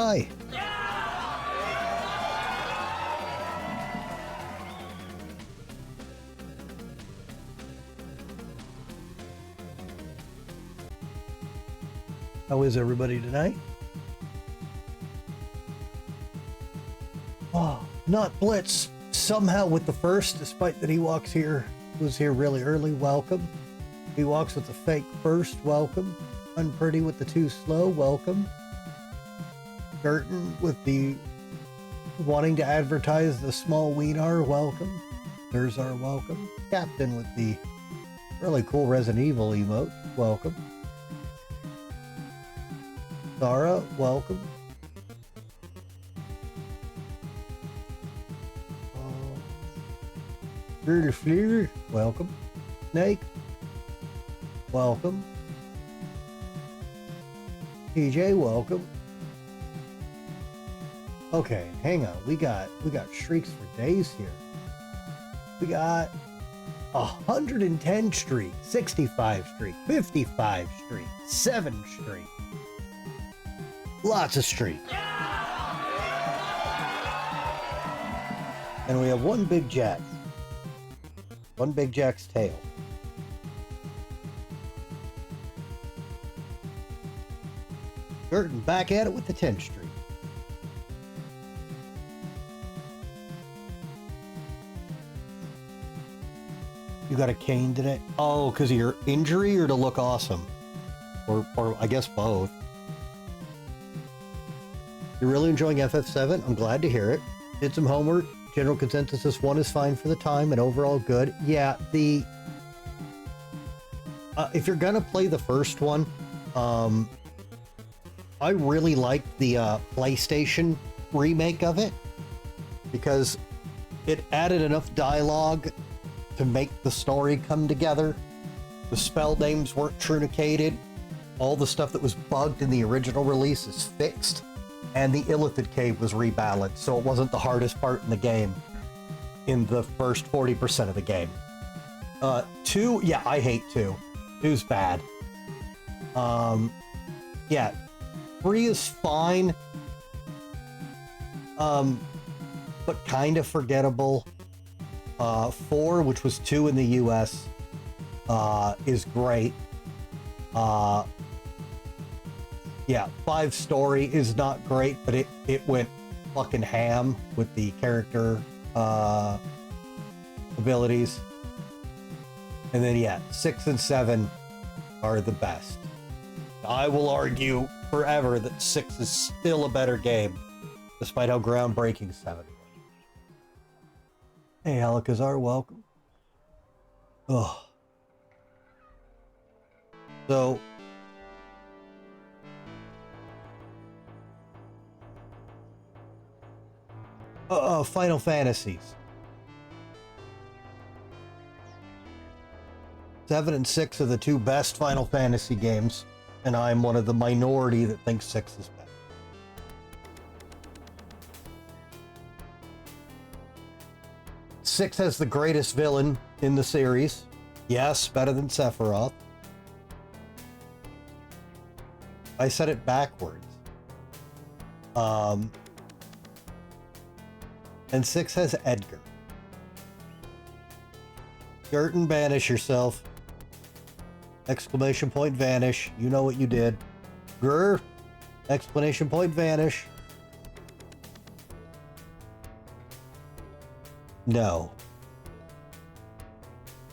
Hi. How is everybody tonight? Oh, not Blitz. Somehow with the first, despite that he was here really early, welcome. He walks with the fake first, welcome. Unpretty with the too slow, welcome. Burton with the wanting to advertise the small weenar, welcome. There's our welcome. Captain with the really cool Resident Evil emote, welcome. Zara, welcome. Fleur, welcome. Snake, welcome. TJ, welcome. Okay, hang on. We got streaks for days here. We got 110 streak, 65 streak, 55 streak, 7 streak. Lots of streaks. And we have one big jack. One big jack's tail. Burton back at it with the 10th streak. You got a cane today? Oh, because of your injury or to look awesome? Or I guess both. You're really enjoying FF7? I'm glad to hear it. Did some homework. General consensus is 1 is fine for the time and overall good. Yeah, if you're gonna play the first one, I really liked the PlayStation remake of it because it added enough dialogue to make the story come together. The spell names weren't trunicated. All the stuff that was bugged in the original release is fixed. And the Illithid Cave was rebalanced, so it wasn't the hardest part in the game in the first 40% of the game. 2, yeah, I hate 2. 2's bad. Yeah, 3 is fine, but kind of forgettable. 4, which was 2 in the US, is great. Yeah, 5 story is not great, but it went fucking ham with the character abilities. And then yeah, 6 and 7 are the best. I will argue forever that 6 is still a better game, despite how groundbreaking 7 was. Hey, Alakazar, welcome. Oh. So, Final Fantasies. 7 and 6 are the 2 best Final Fantasy games, and I'm one of the minority that thinks 6 is better. Six has the greatest villain in the series. Yes, better than Sephiroth. I said it backwards. And 6 has Edgar. Girton, banish yourself. Exclamation point, vanish. You know what you did. Grr. Exclamation point, vanish. No.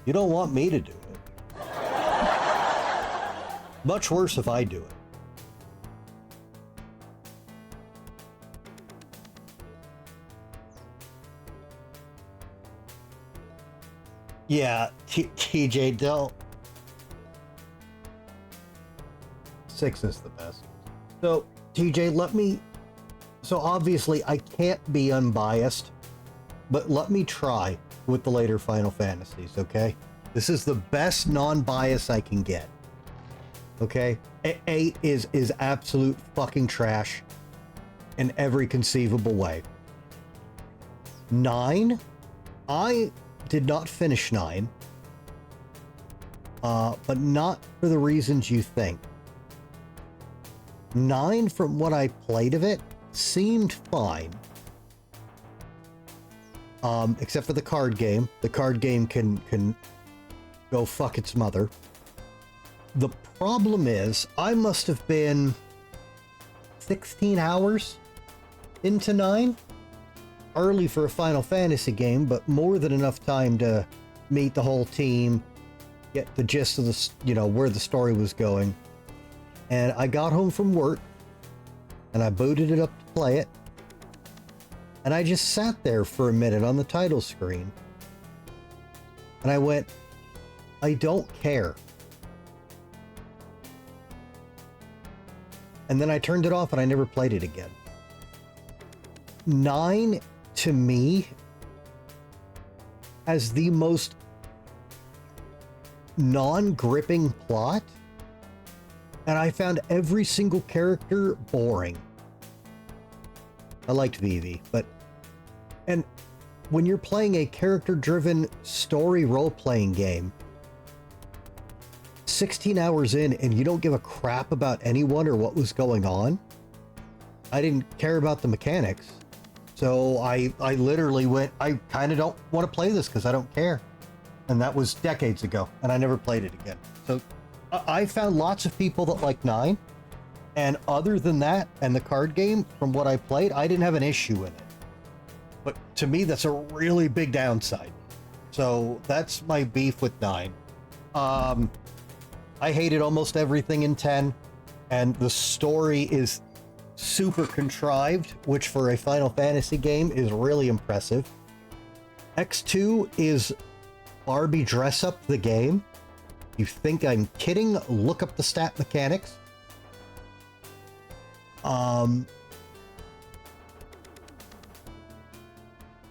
You don't want me to do it. Much worse if I do it. Yeah, TJ, don't. 6 is the best. So, TJ, so obviously I can't be unbiased, but let me try with the later Final Fantasies, okay? This is the best non-bias I can get. Okay? 8 is absolute fucking trash in every conceivable way. 9, I did not finish 9, but not for the reasons you think. 9, from what I played of it, seemed fine. Except for the card game. The card game can go fuck its mother. The problem is, I must have been 16 hours into 9. Early for a Final Fantasy game, but more than enough time to meet the whole team, get the gist of the, where the story was going. And I got home from work, and I booted it up to play it. And I just sat there for a minute on the title screen. And I went, I don't care. And then I turned it off and I never played it again. 9, to me, has the most non-gripping plot. And I found every single character boring. I liked Vivi, and when you're playing a character-driven story role-playing game, 16 hours in and you don't give a crap about anyone or what was going on. I didn't care about the mechanics. So I literally went, I kind of don't want to play this because I don't care. And that was decades ago, and I never played it again. So I found lots of people that like 9. And other than that, and the card game, from what I played, I didn't have an issue with it. But to me, that's a really big downside. So that's my beef with 9. I hated almost everything in 10, and the story is super contrived, which for a Final Fantasy game is really impressive. X2 is Barbie dress up the game. You think I'm kidding? Look up the stat mechanics.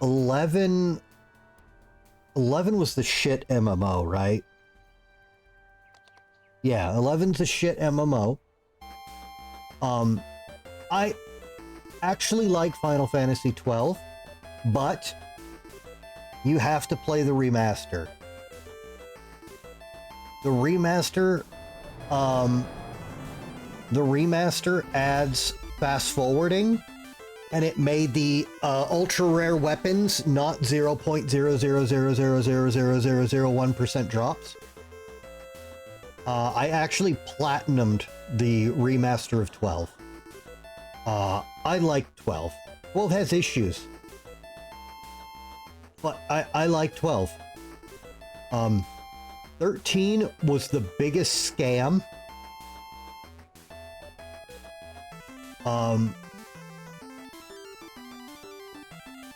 11 was the shit MMO, right? Yeah, 11's a shit MMO. I actually like Final Fantasy 12, but you have to play the remaster. The remaster adds fast forwarding, and it made the ultra rare weapons not 0.000000001% drops. I actually platinumed the remaster of 12. I like 12. 12 has issues, but I like 12. 13 was the biggest scam.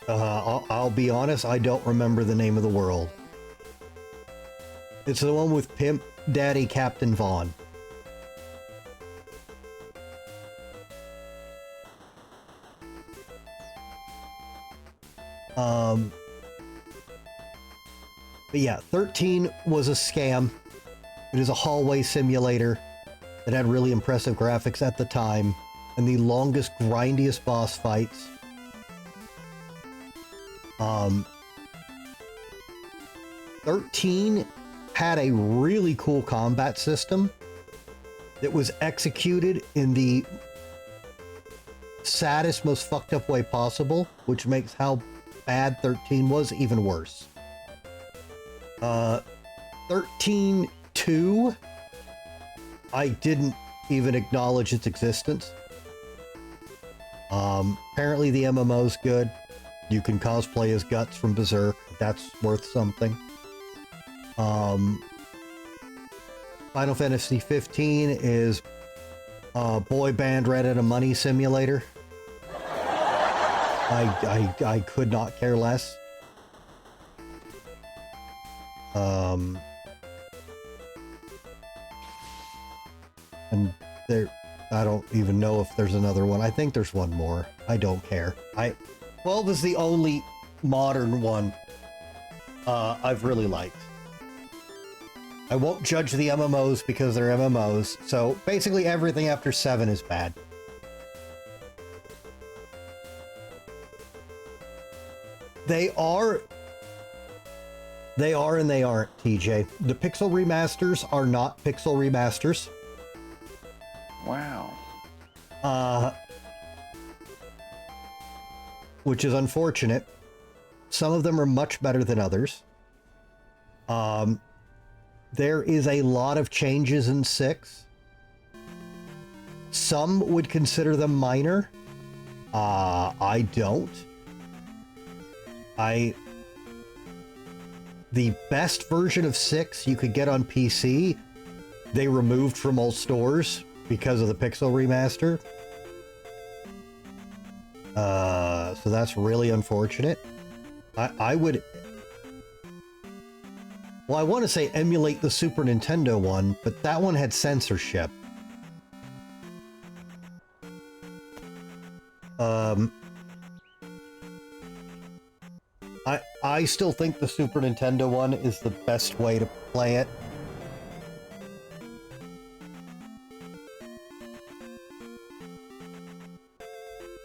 I'll be honest, I don't remember the name of the world. It's the one with Pimp Daddy Captain Vaughn. But yeah, 13 was a scam. It is a hallway simulator that had really impressive graphics at the time, and the longest, grindiest boss fights. 13 had a really cool combat system that was executed in the saddest, most fucked up way possible, which makes how bad 13 was even worse. 13-2, I didn't even acknowledge its existence. Apparently the MMO's good. You can cosplay as Guts from Berserk. That's worth something. Final Fantasy 15 is boy band Reddit a money simulator. I could not care less. And there, I don't even know if there's another one. I think there's one more. I don't care. 12 is the only modern one I've really liked. I won't judge the MMOs because they're MMOs, so basically everything after 7 is bad. They are and they aren't, TJ. The pixel remasters are not pixel remasters. Wow. which is unfortunate. Some of them are much better than others. There is a lot of changes in 6. Some would consider them minor. I don't. The best version of 6 you could get on PC, they removed from all stores because of the Pixel remaster. So that's really unfortunate. I would... Well, I want to say emulate the Super Nintendo one, but that one had censorship. I still think the Super Nintendo one is the best way to play it.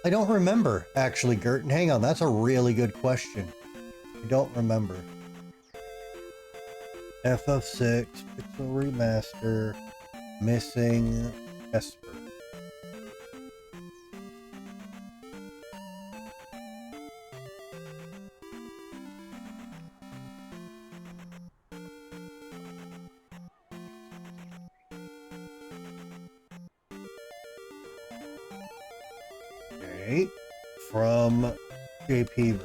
I don't remember, actually, Gert. Hang on, that's a really good question. I don't remember. FF6, Pixel Remaster, missing Esper. Okay, from JP.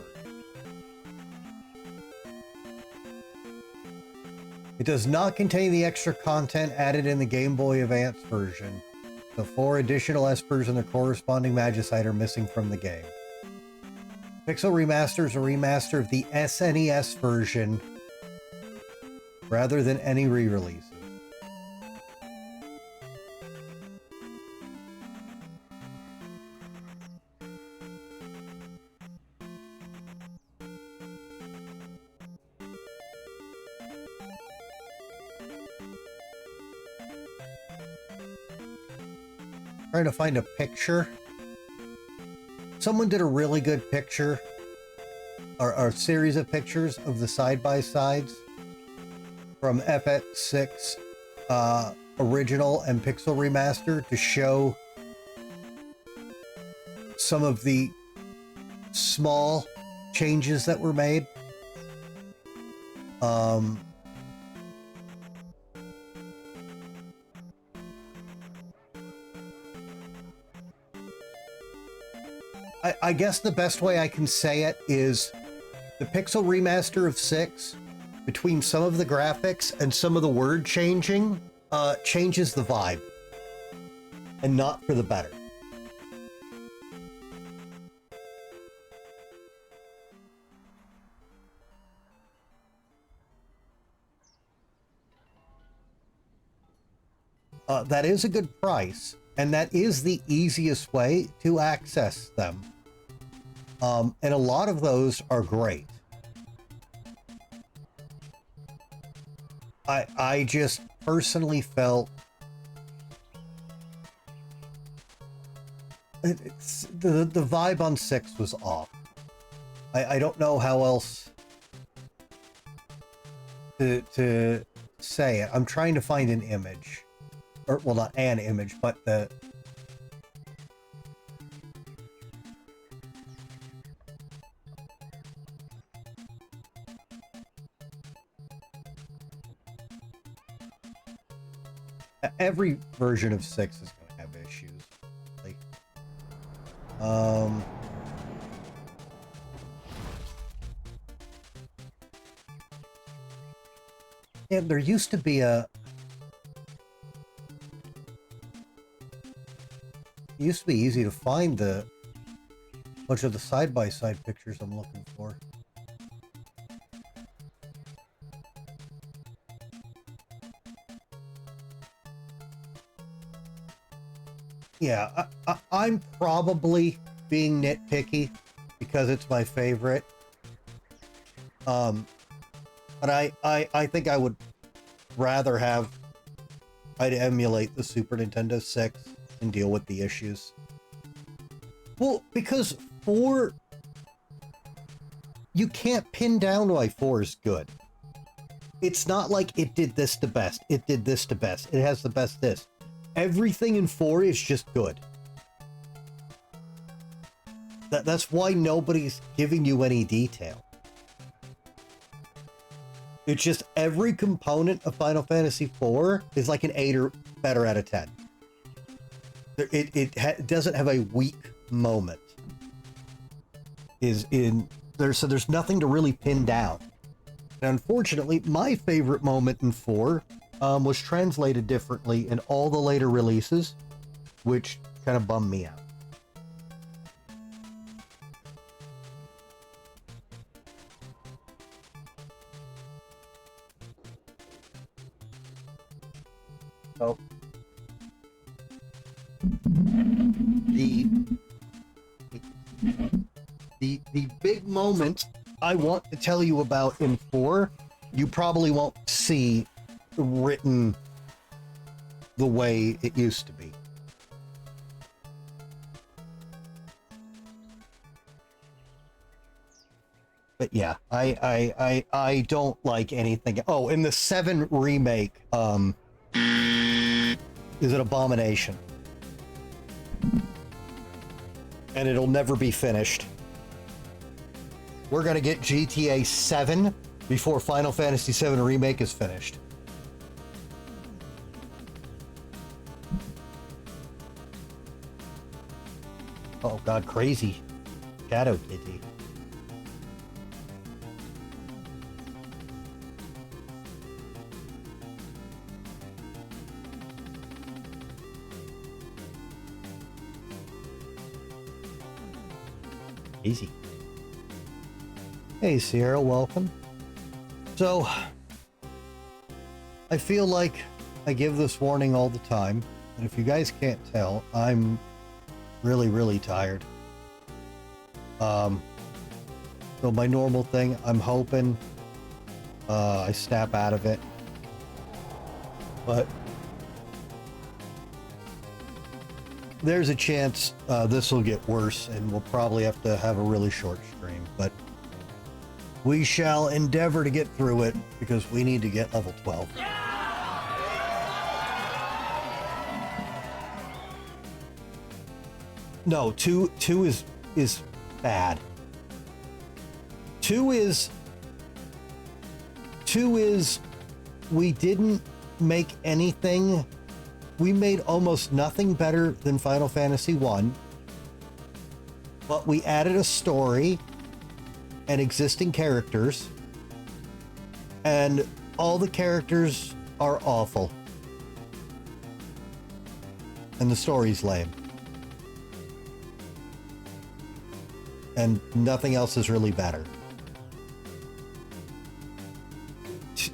It does not contain the extra content added in the Game Boy Advance version. The 4 additional Espers and the corresponding Magicite are missing from the game. Pixel Remaster is a remaster of the SNES version rather than any re-releases. Trying to find a picture. Someone did a really good picture, or a series of pictures of the side-by-sides from FX6 original and Pixel Remaster to show some of the small changes that were made. I guess the best way I can say it is the Pixel Remaster of 6, between some of the graphics and some of the word changing, changes the vibe. And not for the better. That is a good price, and that is the easiest way to access them. And a lot of those are great. I just personally felt the vibe on 6 was off. I don't know how else to say it. I'm trying to find an image. Or, well, not an image, but the... Every version of 6 is going to have issues. Like, yeah, there used to be a... It used to be easy to find the bunch of the side-by-side pictures I'm looking for. Yeah, I'm probably being nitpicky because it's my favorite. But I think I would rather have... I'd emulate the Super Nintendo 6 and deal with the issues. Well, because 4... You can't pin down why 4 is good. It's not like it did this the best, it did this the best, it has the best this. Everything in 4 is just good. That's why nobody's giving you any detail. It's just every component of Final Fantasy IV is like an 8 or better out of 10. It doesn't have a weak moment. So there's nothing to really pin down. And unfortunately, my favorite moment in 4 was translated differently in all the later releases, which kind of bummed me out. So the big moment I want to tell you about in 4, you probably won't see written the way it used to be. But yeah, I don't like anything. Oh, in the 7 remake, is an abomination. And it'll never be finished. We're gonna get GTA 7 before Final Fantasy 7 Remake is finished. Oh god, crazy Shadow Kitty. Easy. Hey Sierra, welcome. So, I feel like I give this warning all the time, and if you guys can't tell, I'm really tired. So my normal thing, I'm hoping I snap out of it, but there's a chance this will get worse and we'll probably have to have a really short stream, but we shall endeavor to get through it because we need to get level 12. No, two is bad. Two is we didn't make anything. We made almost nothing better than Final Fantasy 1, but we added a story and existing characters, and all the characters are awful. And the story's lame. And nothing else is really better.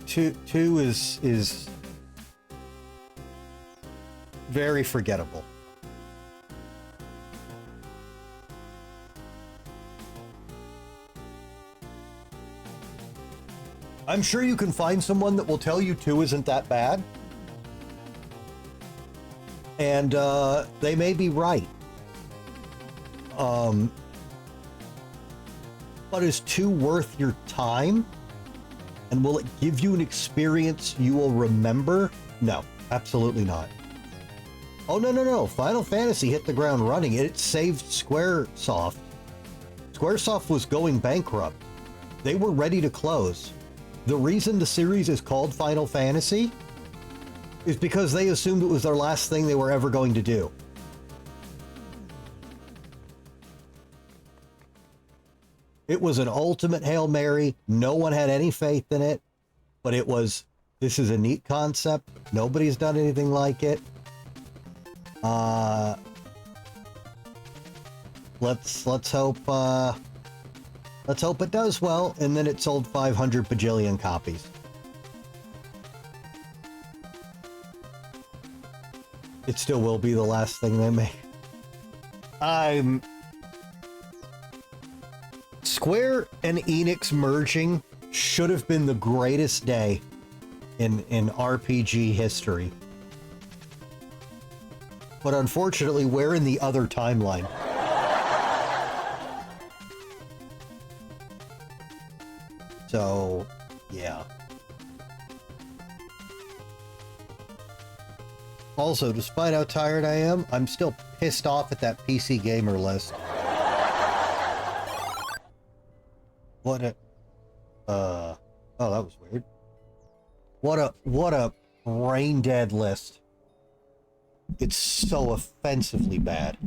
Two is very forgettable. I'm sure you can find someone that will tell you 2 isn't that bad. And they may be right. But is 2 worth your time? And will it give you an experience you will remember? No, absolutely not. Oh, no. Final Fantasy hit the ground running. It saved Squaresoft. Squaresoft was going bankrupt. They were ready to close. The reason the series is called Final Fantasy is because they assumed it was their last thing they were ever going to do. It was an ultimate Hail Mary. No one had any faith in it, but it was, this is a neat concept. Nobody's done anything like it. Let's hope it does well, and then it sold 500 bajillion copies. It still will be the last thing they make. Square and Enix merging should have been the greatest day in RPG history. But unfortunately, we're in the other timeline. So, yeah. Also, despite how tired I am, I'm still pissed off at that PC gamer list. What a... Oh, that was weird. What a brain dead list. It's so offensively bad.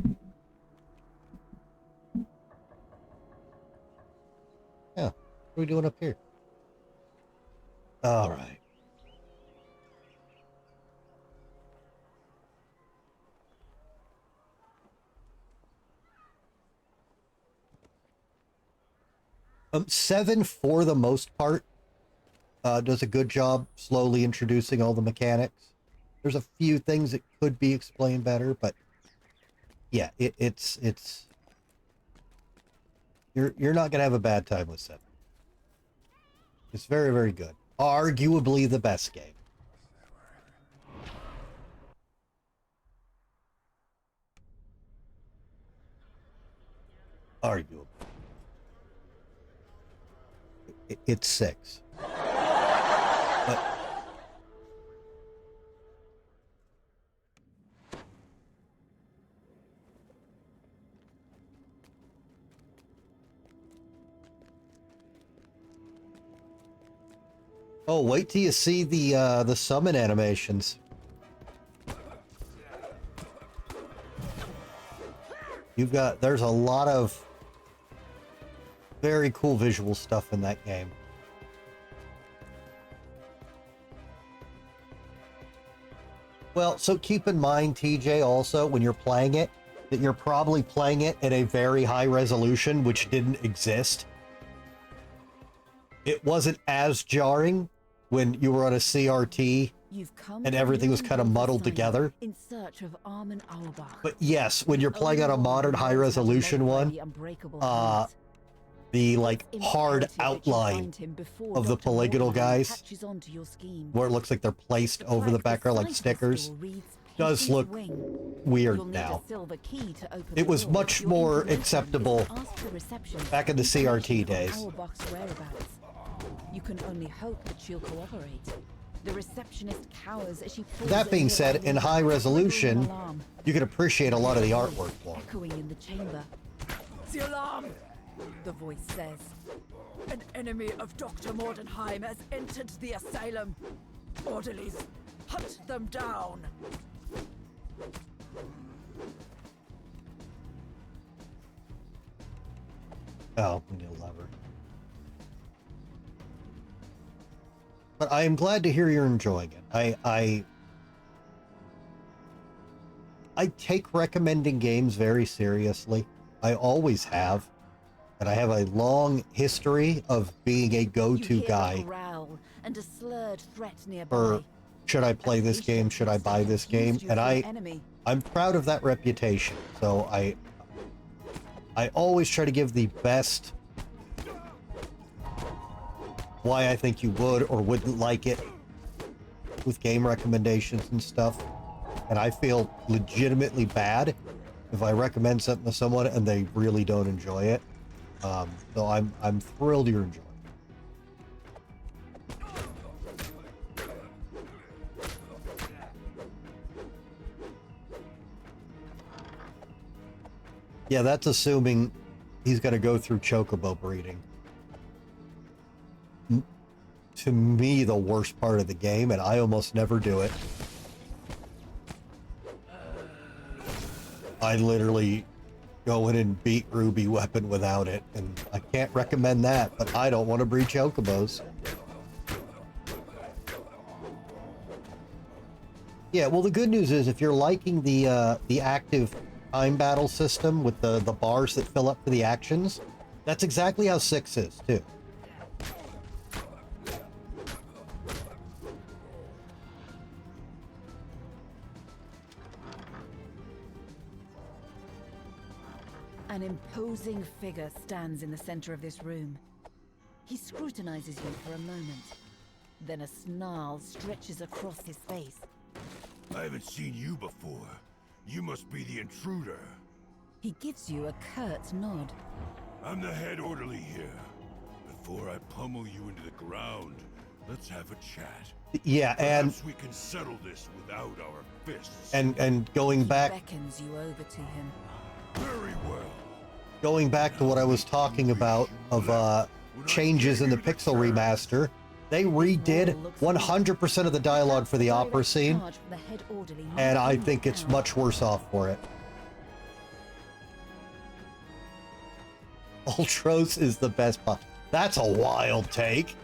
Yeah, what are we doing up here? All right. Seven, for the most part, does a good job slowly introducing all the mechanics. There's a few things that could be explained better, but yeah, it's you're not gonna have a bad time with 7. It's very, very good. Arguably the best game. Arguably. It's 6. But oh, wait till you see the summon animations. There's a lot of very cool visual stuff in that game. Well, so keep in mind, TJ, also, when you're playing it, that you're probably playing it at a very high resolution, which didn't exist. It wasn't as jarring when you were on a CRT and everything was kind of muddled together. In search of Armin Auerbach. But yes, when you're playing on a modern high-resolution one, the like hard outline of the polygonal guys, where it looks like they're placed over the background like stickers, does look weird now. It was much more acceptable back in the CRT days. You can only hope that she'll cooperate. The receptionist cowers as she pulls. That being said, in high resolution, you can appreciate a lot of the artwork more. Echoing in the chamber. The alarm! The voice says. An enemy of Dr. Mordenheim has entered the asylum. Orderlies, hunt them down. Oh, we need a lever. But I am glad to hear you're enjoying it. I take recommending games very seriously. I always have. And I have a long history of being a go-to guy and a slurred threat nearby. For should I play this game, should I buy this game? And I'm proud of that reputation. So I always try to give the best why I think you would or wouldn't like it with game recommendations and stuff. And I feel legitimately bad if I recommend something to someone and they really don't enjoy it. So I'm thrilled you're enjoying it. Yeah, that's assuming he's going to go through chocobo breeding. To me, the worst part of the game, and I almost never do it. I literally go in and beat Ruby Weapon without it, and I can't recommend that, but I don't want to breed chocobos. Yeah, well, the good news is if you're liking the active time battle system with the bars that fill up for the actions, that's exactly how 6 is, too. An imposing figure stands in the center of this room. He scrutinizes you for a moment. Then a snarl stretches across his face. I haven't seen you before. You must be the intruder. He gives you a curt nod. I'm the head orderly here. Before I pummel you into the ground, let's have a chat. Yeah, and perhaps we can settle this without our fists. And going back, he beckons you over to him. Very well. Going back to what I was talking about of changes in the Pixel remaster. They redid 100% of the dialogue for the opera scene, and I think it's much worse off for it. Ultros is the best boss. That's a wild take.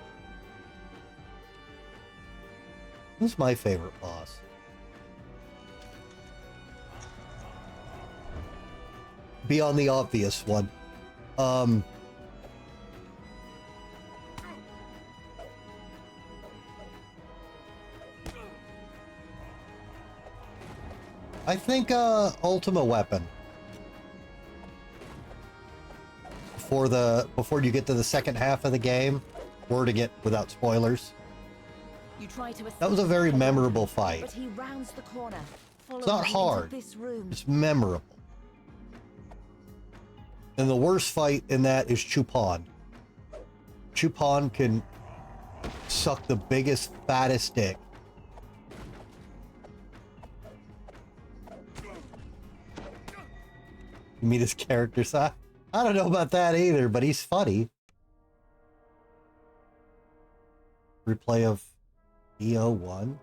Who's my favorite boss? Beyond the obvious one. I think Ultima Weapon. Before you get to the second half of the game, wording it without spoilers. That was a very memorable fight. But he rounds the corner. It's not hard. It's memorable. And the worst fight in that is Chupan. Chupan can suck the biggest, fattest dick. You meet his character side? I don't know about that either, but he's funny. Replay of EO1.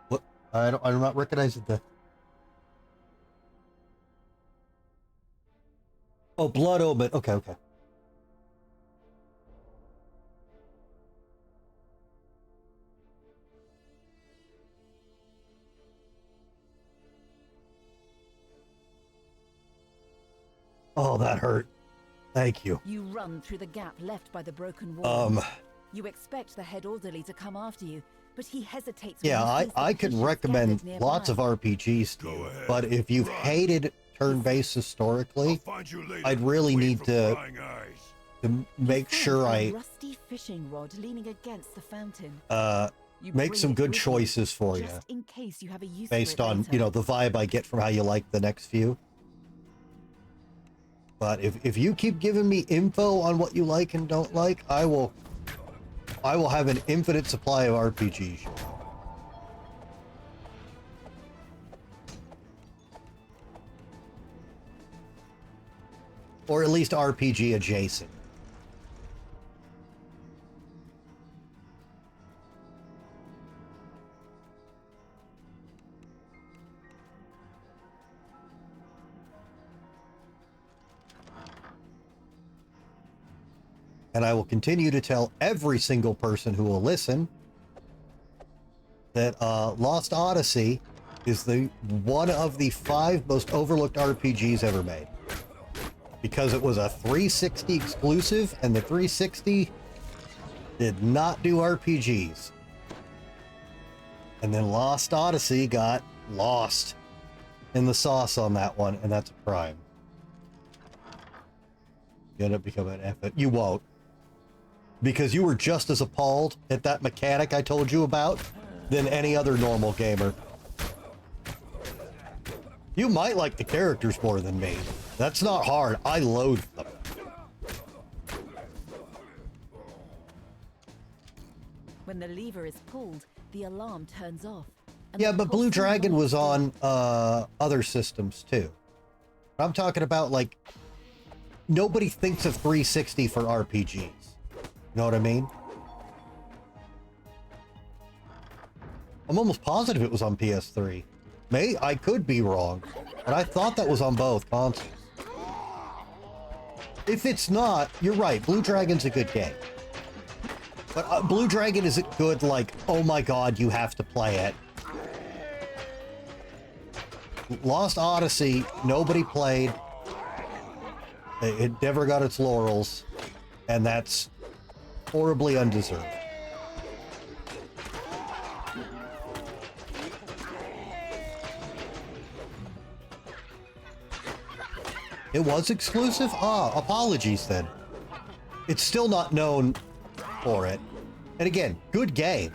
What? I'm not recognizing the... Oh, Blood Omen. Okay, okay. Oh, that hurt. Thank you. You run through the gap left by the broken wall. You expect the head orderly to come after you, but he hesitates. Yeah, I could recommend lots of RPGs to you, but if you've hated turn-based historically, I'd really need to make sure I rusty fishing rod leaning against the fountain. Make some good choices for you, just in case you have a use based for it on later. you know the vibe I get from how you like the next few. But if you keep giving me info on what you like and don't like, I will have an infinite supply of RPGs. Or at least RPG adjacent. And I will continue to tell every single person who will listen that Lost Odyssey is one of the 5 most overlooked RPGs ever made. Because it was a 360 exclusive, and the 360 did not do RPGs. And then Lost Odyssey got lost in the sauce on that one, and that's a crime. You end up becoming an F. You won't. Because you were just as appalled at that mechanic I told you about than any other normal gamer. You might like the characters more than me. That's not hard. I loathe them. When the lever is pulled, the alarm turns off. Yeah, but Blue Dragon was on other systems too. I'm talking about, like, nobody thinks of 360 for RPGs. You know what I mean? I'm almost positive it was on PS3. I could be wrong, but I thought that was on both consoles. If it's not, you're right. Blue Dragon's a good game. But Blue Dragon isn't good like, oh my god, you have to play it. Lost Odyssey, nobody played. It never got its laurels, and that's horribly undeserved. It was exclusive? Ah, apologies then. It's still not known for it. And again, good game.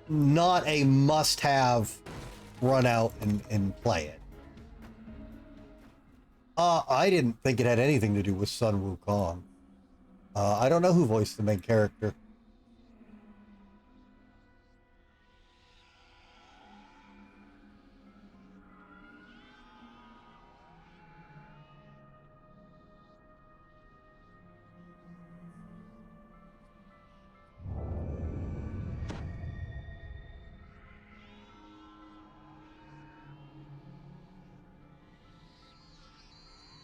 Not a must-have run out and play it. I didn't think it had anything to do with Sun Wukong. I don't know who voiced the main character.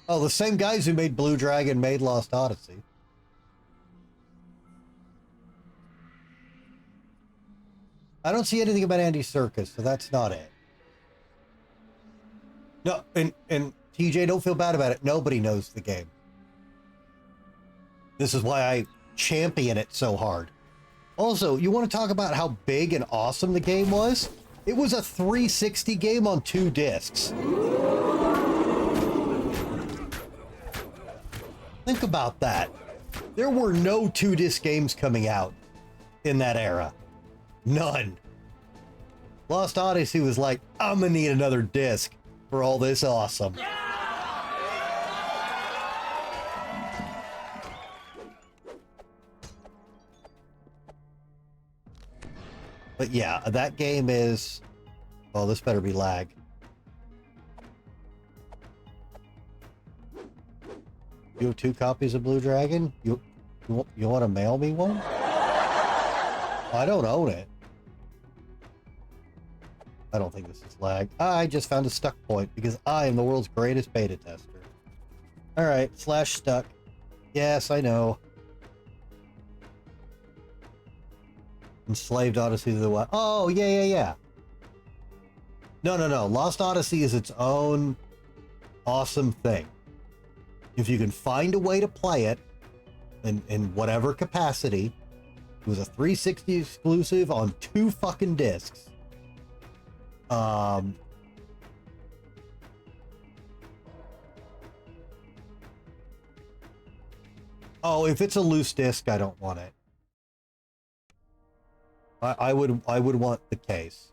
Oh, the same guys who made Blue Dragon made Lost Odyssey. I don't see anything about Andy Serkis, so that's not it. No, and TJ, don't feel bad about it. Nobody knows the game. This is why I champion it so hard. Also, you want to talk about how big and awesome the game was? It was a 360 game on 2 discs. Think about that. There were no 2-disc games coming out in that era. None. Lost Odyssey was like, I'm gonna need another disc for all this awesome. But yeah, that game is... Oh, this better be lag. You have 2 copies of Blue Dragon? You want to mail me one? I don't own it. I don't think this is lag. I just found a stuck point because I am the world's greatest beta tester. Alright, /stuck. Yes, I know. Enslaved Odyssey to the Wild. Oh, yeah. No. Lost Odyssey is its own awesome thing. If you can find a way to play it in whatever capacity, it was a 360 exclusive on 2 fucking discs. Oh, if it's a loose disc, I don't want it. I would want the case.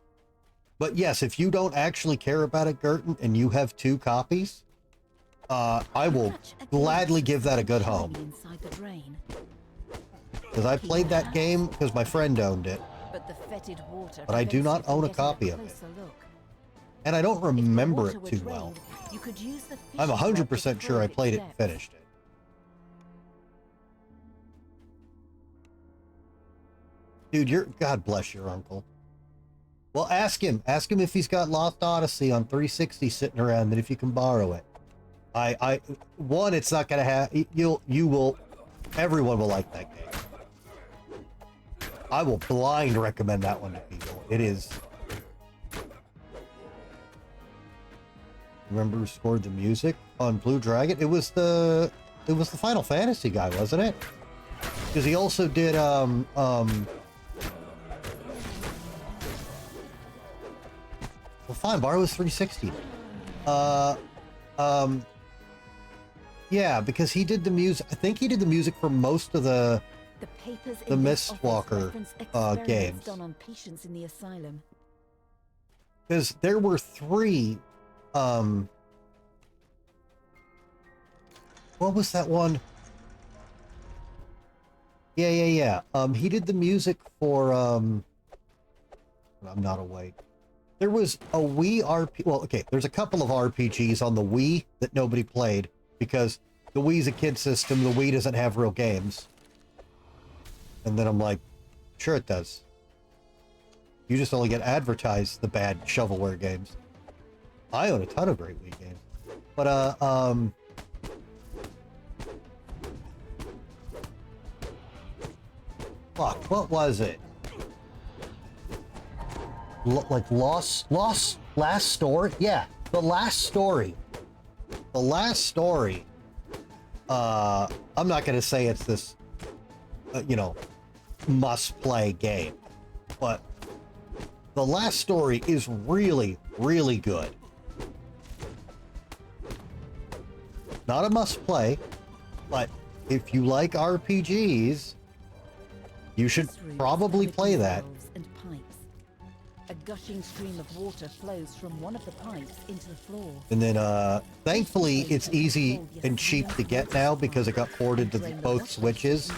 But yes, if you don't actually care about it, Gerton, and you have 2 copies, I will gladly give that a good home. Because I played that game because my friend owned it. But I do not own a copy of it. And I don't remember it too well. I'm 100% sure I played it and finished it. Dude, God bless your uncle. Well, ask him. Ask him if he's got Lost Odyssey on 360 sitting around and if you can borrow it. One, it's not gonna have, everyone will like that game. I will blind recommend that one to people. It is. Remember who scored the music on Blue Dragon? It was the Final Fantasy guy, wasn't it? Because he also did, well, fine, borrow his 360. Yeah, because he did the music. I think he did the music for most of the Mistwalker games. Done on patients in the asylum. Because there were 3. What was that one? Yeah. He did the music for I'm not awake. There was a Wii RPG. Well, okay, there's a couple of RPGs on the Wii that nobody played because the Wii's a kid system. The Wii doesn't have real games. And then I'm like, sure it does. You just only get advertised the bad shovelware games. I own a ton of great Wii games. But, fuck, what was it? Like Last Story? Yeah, The Last Story. The Last Story. I'm not going to say it's this, must-play game. But The Last Story is really, really good. Not a must-play, but if you like RPGs, you should probably play that. A gushing stream of water flows from one of the pipes into the floor. And then, thankfully, it's easy and cheap to get now because it got ported to both Switches.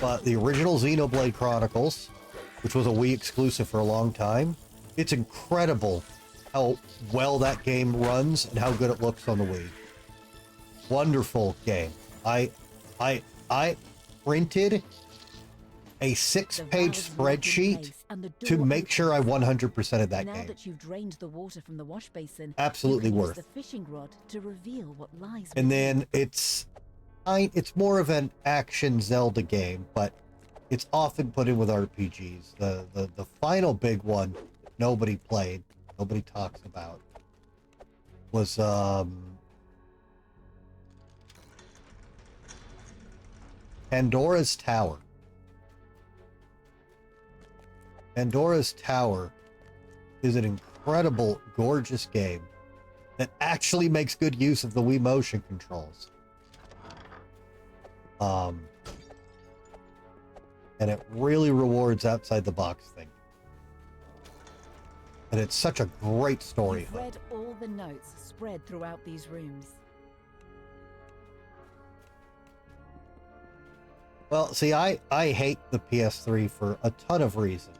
But the original Xenoblade Chronicles, which was a Wii exclusive for a long time, it's incredible how well that game runs and how good it looks on the Wii. Wonderful game. I printed a 6-page spreadsheet and the to door make sure I opens. 100%ed that Now game. that you've drained the water from the wash basin, Absolutely you can worth. use the fishing rod to reveal what lies And within. then it's more of an action Zelda game, but it's often put in with RPGs. The final big one that nobody played, nobody talks about, was Pandora's Tower. Pandora's Tower is an incredible, gorgeous game that actually makes good use of the Wii motion controls. And it really rewards outside the box thinking. And it's such a great story. You've read all the notes spread throughout these rooms. Well, see, I hate the PS3 for a ton of reasons.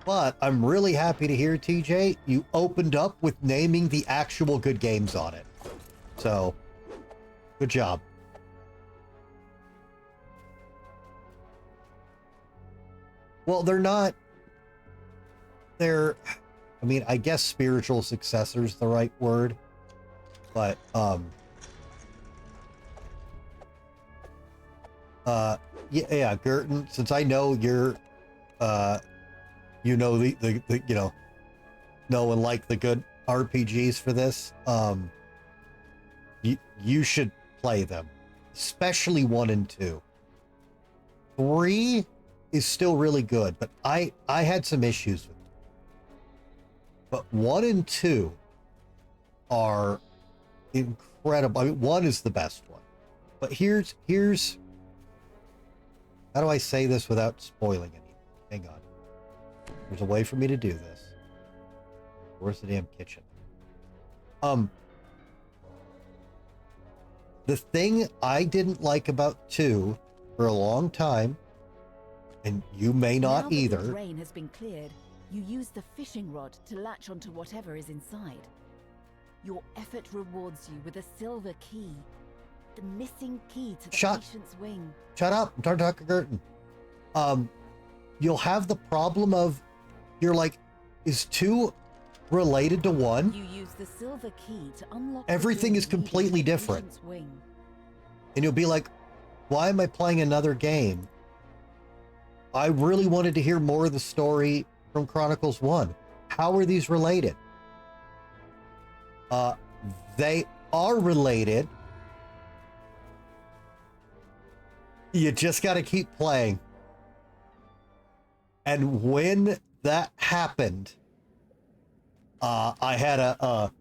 But I'm really happy to hear, TJ, you opened up with naming the actual good games on it. So, good job. Well, they're not... They're... I mean, I guess spiritual successor's the right word. But, yeah, Gerton, since I know you're, you know, the you know and like the good RPGs for this, you should play them, especially 1 and 2. 3 is still really good, but I had some issues with it. But 1 and 2 are incredible. I mean, 1 is the best one. But here's how do I say this without spoiling anything? Hang on. There's a way for me to do this. Where's the damn kitchen? The thing I didn't like about 2 for a long time, and you may not Now that either. the drain has been cleared, you use the fishing rod to latch onto whatever is inside. Your effort rewards you with a silver key, the missing key to the patient's wing. Shut up! I'm talking to Gerton. You'll have the problem of, you're like, is 2 related to 1? You use the silver key to unlock. Everything is completely different. Wing. And you'll be like, why am I playing another game? I really wanted to hear more of the story from Chronicles 1. How are these related? They are related. You just got to keep playing. And when that happened, I had a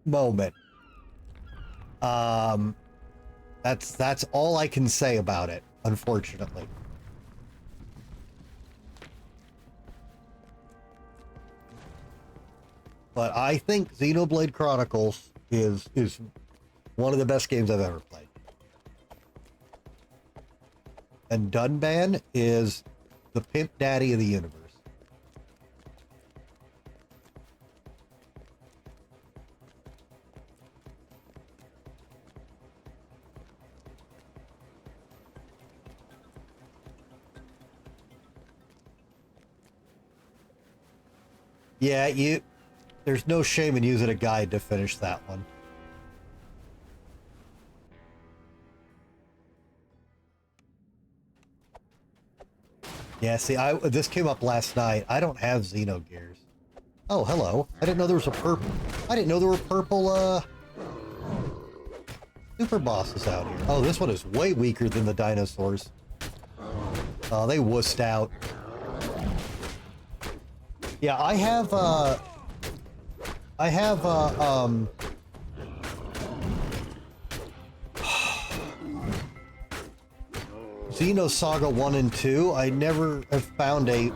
moment. That's all I can say about it, unfortunately. But I think Xenoblade Chronicles is one of the best games I've ever played. And Dunban is the pimp daddy of the universe. Yeah, there's no shame in using a guide to finish that one. Yeah, see, this came up last night. I don't have Xenogears. Oh, hello. I didn't know there was a purple... I didn't know there were purple, super bosses out here. Oh, this one is way weaker than the dinosaurs. Oh, they wussed out. Yeah, I have Xenosaga 1 and 2. I never have found a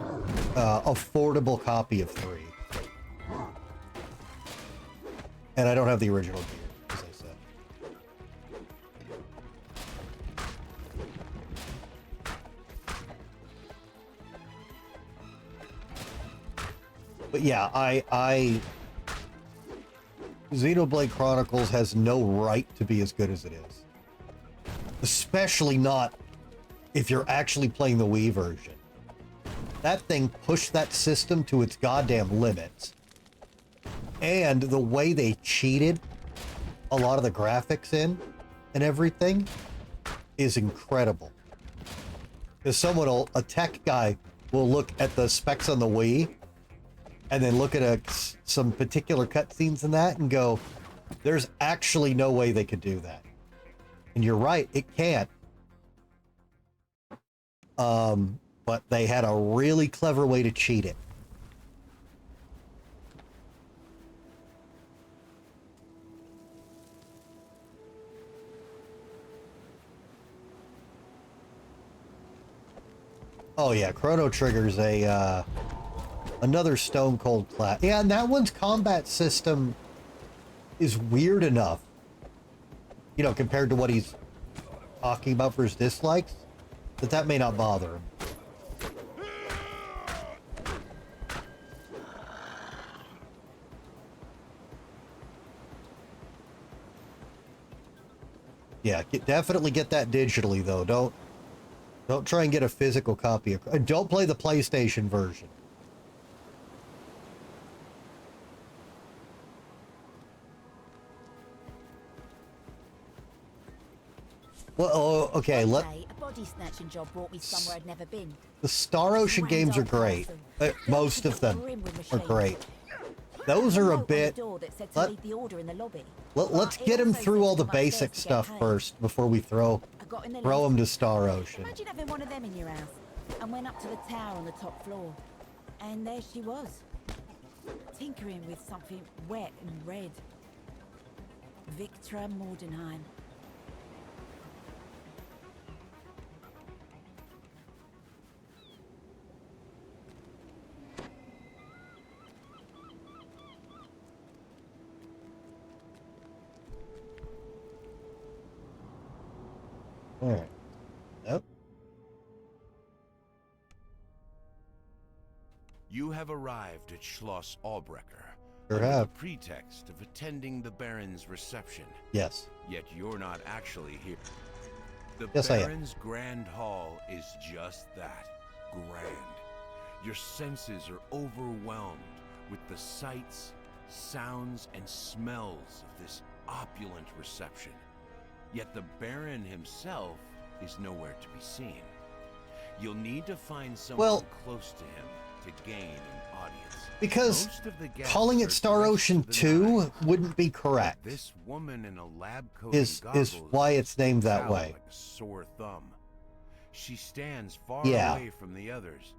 affordable copy of 3. And I don't have the original gear, as I said. But yeah, Xenoblade Chronicles has no right to be as good as it is. Especially not if you're actually playing the Wii version. that thing pushed that system to its goddamn limits. And the way they cheated a lot of the graphics in and everything is incredible. Because a tech guy will look at the specs on the Wii and then look at some particular cutscenes in that and go, there's actually no way they could do that. And you're right, it can't. But they had a really clever way to cheat it. Oh yeah, Chrono Trigger's another Stone Cold class. Yeah, and that one's combat system is weird enough, you know, compared to what he's talking about for his dislikes, that may not bother him. Yeah, definitely get that digitally though. Don't try and get a physical copy. Don't play the PlayStation version. Well, oh, okay. A body snatching job brought me somewhere I'd never been. The Star Ocean games are great. Most of them are great. Those are a bit. Let's get him through all the basic stuff first before we throw him to Star Ocean. Imagine having one of them in your house. And went up to the tower on the top floor, and there she was, tinkering with something wet and red. Victra Mordenheim. All right. Nope. You have arrived at Schloss Albrecher Sure under the have. pretext of attending the Baron's reception. Yes. Yet you're not actually here. The Yes, I am. Baron's Grand Hall is just that, grand. Your senses are overwhelmed with the sights, sounds, and smells of this opulent reception. Yet the Baron himself is nowhere to be seen. You'll need to find someone close to him to gain an audience. Because calling it Star Ocean 2 wouldn't be correct. This woman in a lab coat Is why it's named that way. Like a sore thumb. She stands far Yeah. away from the others,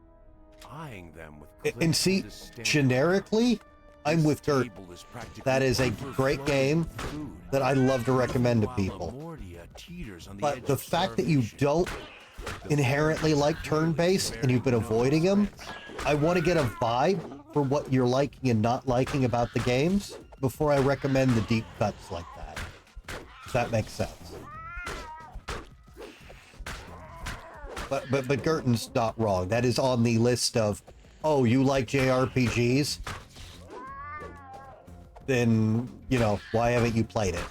eyeing them with And see, generically, I'm with Gert. That is a great game that I love to recommend to people. But the fact that you don't inherently like turn-based and you've been avoiding them, I want to get a vibe for what you're liking and not liking about the games before I recommend the deep cuts like that. If that makes sense. But Gerten's not wrong. That is on the list of, oh, you like JRPGs? Then, you know, why haven't you played it?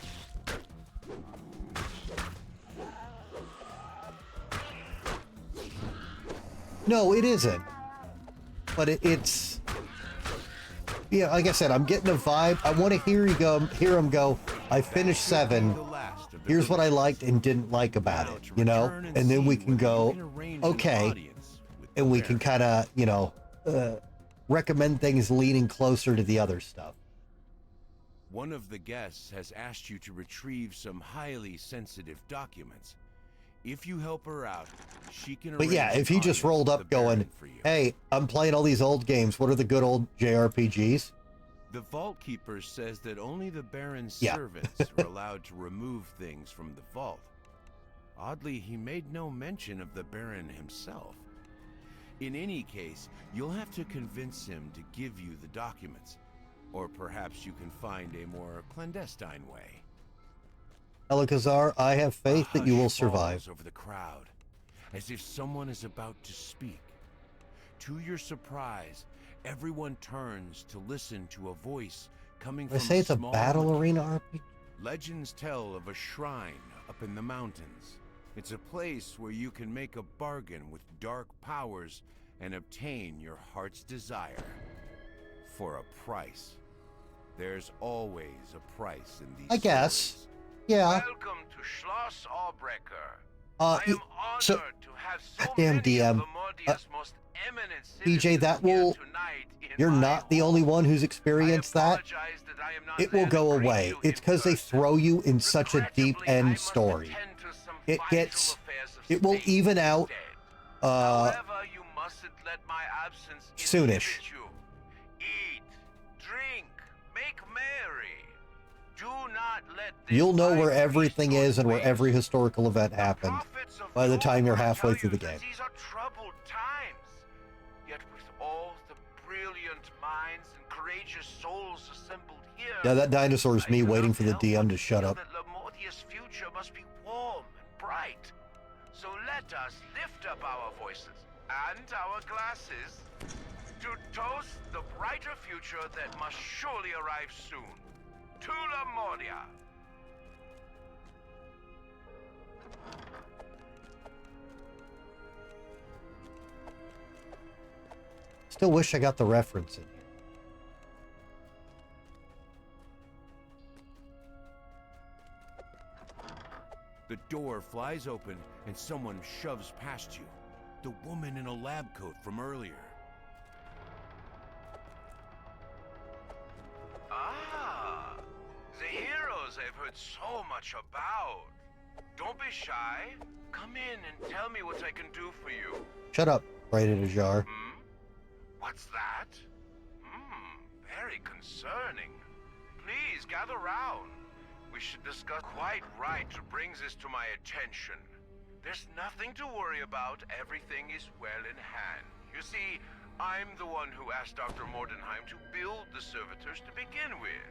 No, it isn't. But it's... Yeah, like I said, I'm getting a vibe. I want to hear him go, I finished 7. Here's what I liked and didn't like about it, you know? And then we can go, okay. And we can kind of, you know, recommend things leaning closer to the other stuff. One of the guests has asked you to retrieve some highly sensitive documents. If you help her out, she can. But yeah, if he just rolled up going, hey, I'm playing all these old games. What are the good old JRPGs? The Vault Keeper says that only the Baron's servants are allowed to remove things from the vault. Oddly, he made no mention of the Baron himself. In any case, you'll have to convince him to give you the documents. Or perhaps you can find a more clandestine way. Elikazar, I have faith that you will survive. Over the crowd, as if someone is about to speak. To your surprise, everyone turns to listen to a voice coming from I say it's a battle arena RPG. Legends tell of a shrine up in the mountains. It's a place where you can make a bargain with dark powers and obtain your heart's desire for a price. There's always a price in these I guess. stories. Yeah. Welcome to Schloss Albrecker. Uh, I am honored so- to have so Goddamn many DM. of Lamordia's most eminent BJ, citizens that here will- tonight in You're my not the home. only one who's I experienced that. apologize that I am not It will there to go greet away. you It's in because they person. throw you in such a deep Regrettably, I end must story. attend to some It vital gets, affairs of it will state even out, instead. However, you mustn't let my absence soonish. inhibit you. Eat, drink, make merry. Do not let this You'll know where life everything feast is and on where every waste. historical event The happened prophets of by the time you're yore halfway tell through the you game. that These are troubled times. Yet with all the brilliant minds and courageous souls assembled here, Yeah, that dinosaur is I me cannot waiting for the help DM but to shut feel up. that Lamortia's future must be warm and bright. So let us lift up our voices and our glasses to toast the brighter future that must surely arrive soon. To Lamortia! Still wish I got the reference in here. The door flies open and someone shoves past you. The woman in a lab coat from earlier. Ah, the heroes I've heard so much about. Don't be shy. Come in and tell me what I can do for you. Shut up, right in a jar. What's that? Very concerning. Please gather round. We should discuss. Quite right to bring this to my attention. There's nothing to worry about. Everything is well in hand. You see, I'm the one who asked Dr. Mordenheim to build the servitors to begin with.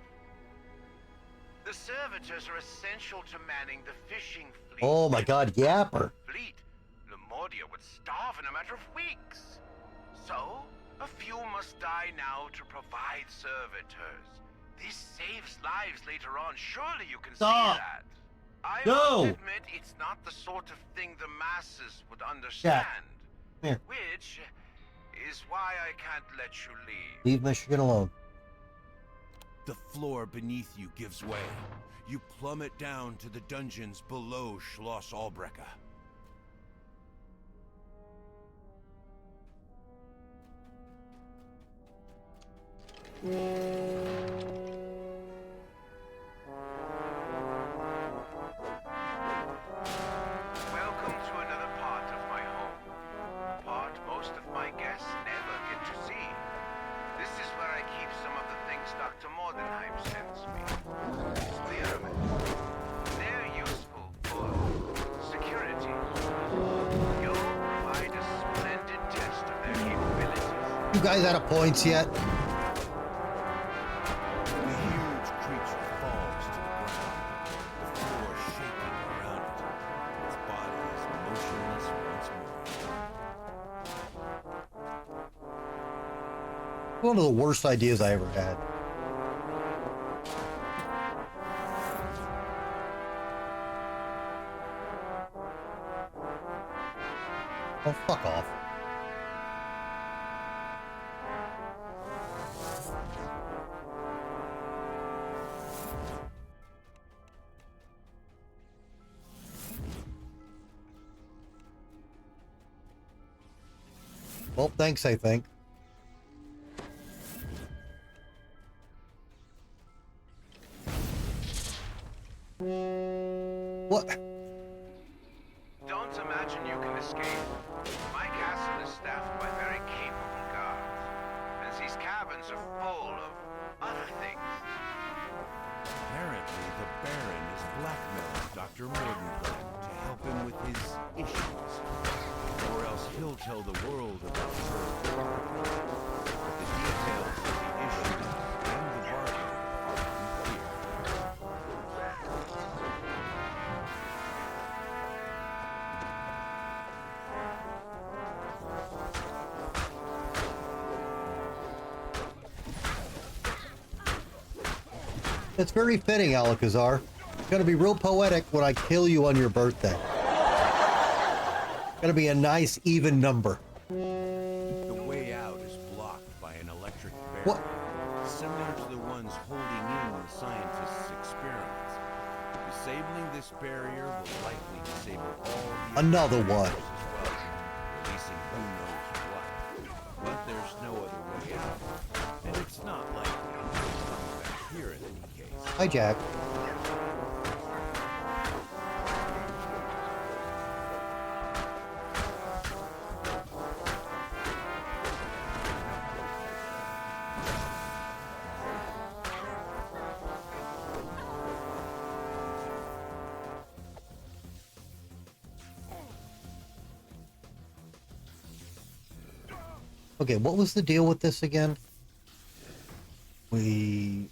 The servitors are essential to manning the fishing fleet. Oh my god, Yapper. Fleet, Lamortia would starve in a matter of weeks. So, a few must die now to provide servitors. This saves lives later on. Surely you can Stop. see that. I No. must admit, it's not the sort of thing the masses would understand. Here. Which is why I can't let you leave. Leave Michigan alone. The floor beneath you gives way. You plummet down to the dungeons below Schloss Albrecker. Welcome to another part of my home. Part most of my guests never get to see. This is where I keep some of the things Dr. Mordenheim sends me. Experiments. They're useful for security. You'll provide a splendid test of their capabilities. You guys out of points yet? The huge creature falls to the ground, the floor shaking around it. Its body is motionless once more. One of the worst ideas I ever had. Oh, fuck off. Well, thanks, I think. What? Don't imagine you can escape. My castle is staffed by very capable guards, and these cabins are full of other things. Apparently, the Baron is blackmailing Dr. Mordenheim to help him with his issues. Or else he'll tell the world about her. But the details of the issues and the bargain are unclear. It's very fitting, Alakazar. It's gonna be real poetic when I kill you on your birthday. Gonna be a nice, even number. What? similar to the ones holding in the scientists' experiments. Disabling this barrier will likely disable all the Another barriers one. as well, releasing who knows what. But there's no other way out, and it's not likely to come back here in any case. Hi, Jack. Okay, what was the deal with this again? We...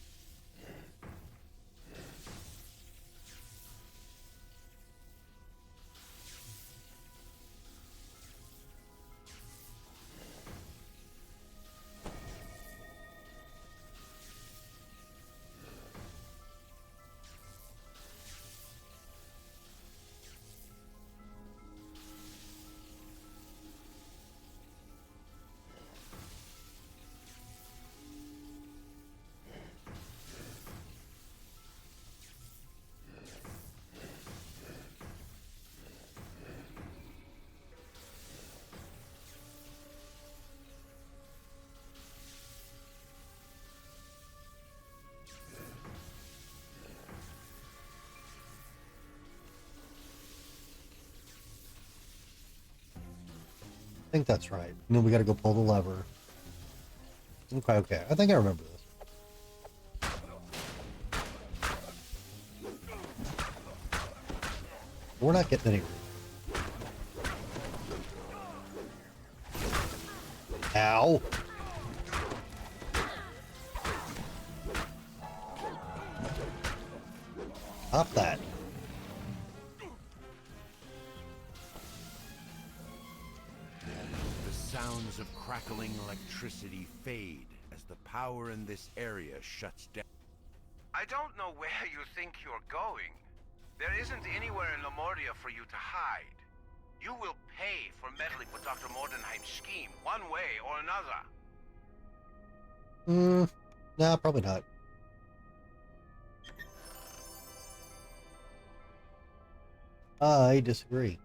I think that's right. And then we gotta go pull the lever. Okay, okay. I think I remember this. We're not getting anywhere. Ow. Stop that. The sounds of crackling electricity fade as the power in this area shuts down. I don't know where you think you're going. There isn't anywhere in Lamordia for you to hide. You will pay for meddling with Dr. Mordenheim's scheme, one way or another. Nah, probably not. I disagree.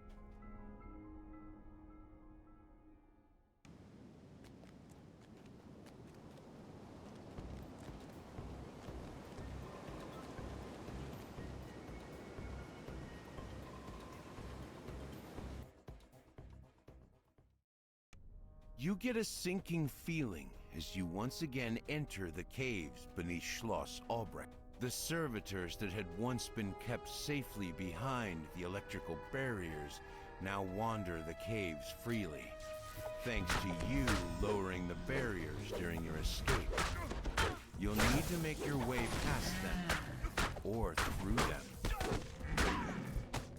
You get a sinking feeling as you once again enter the caves beneath Schloss Albrecht. The servitors that had once been kept safely behind the electrical barriers now wander the caves freely, thanks to you lowering the barriers during your escape. You'll need to make your way past them, or through them.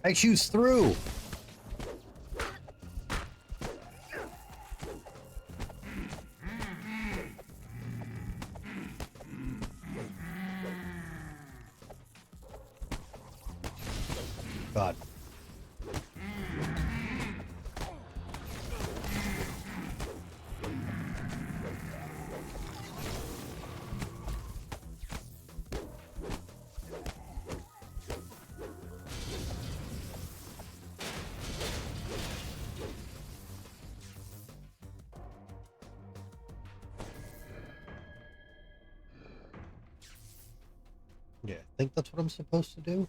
I choose through. God. Yeah, I think that's what I'm supposed to do.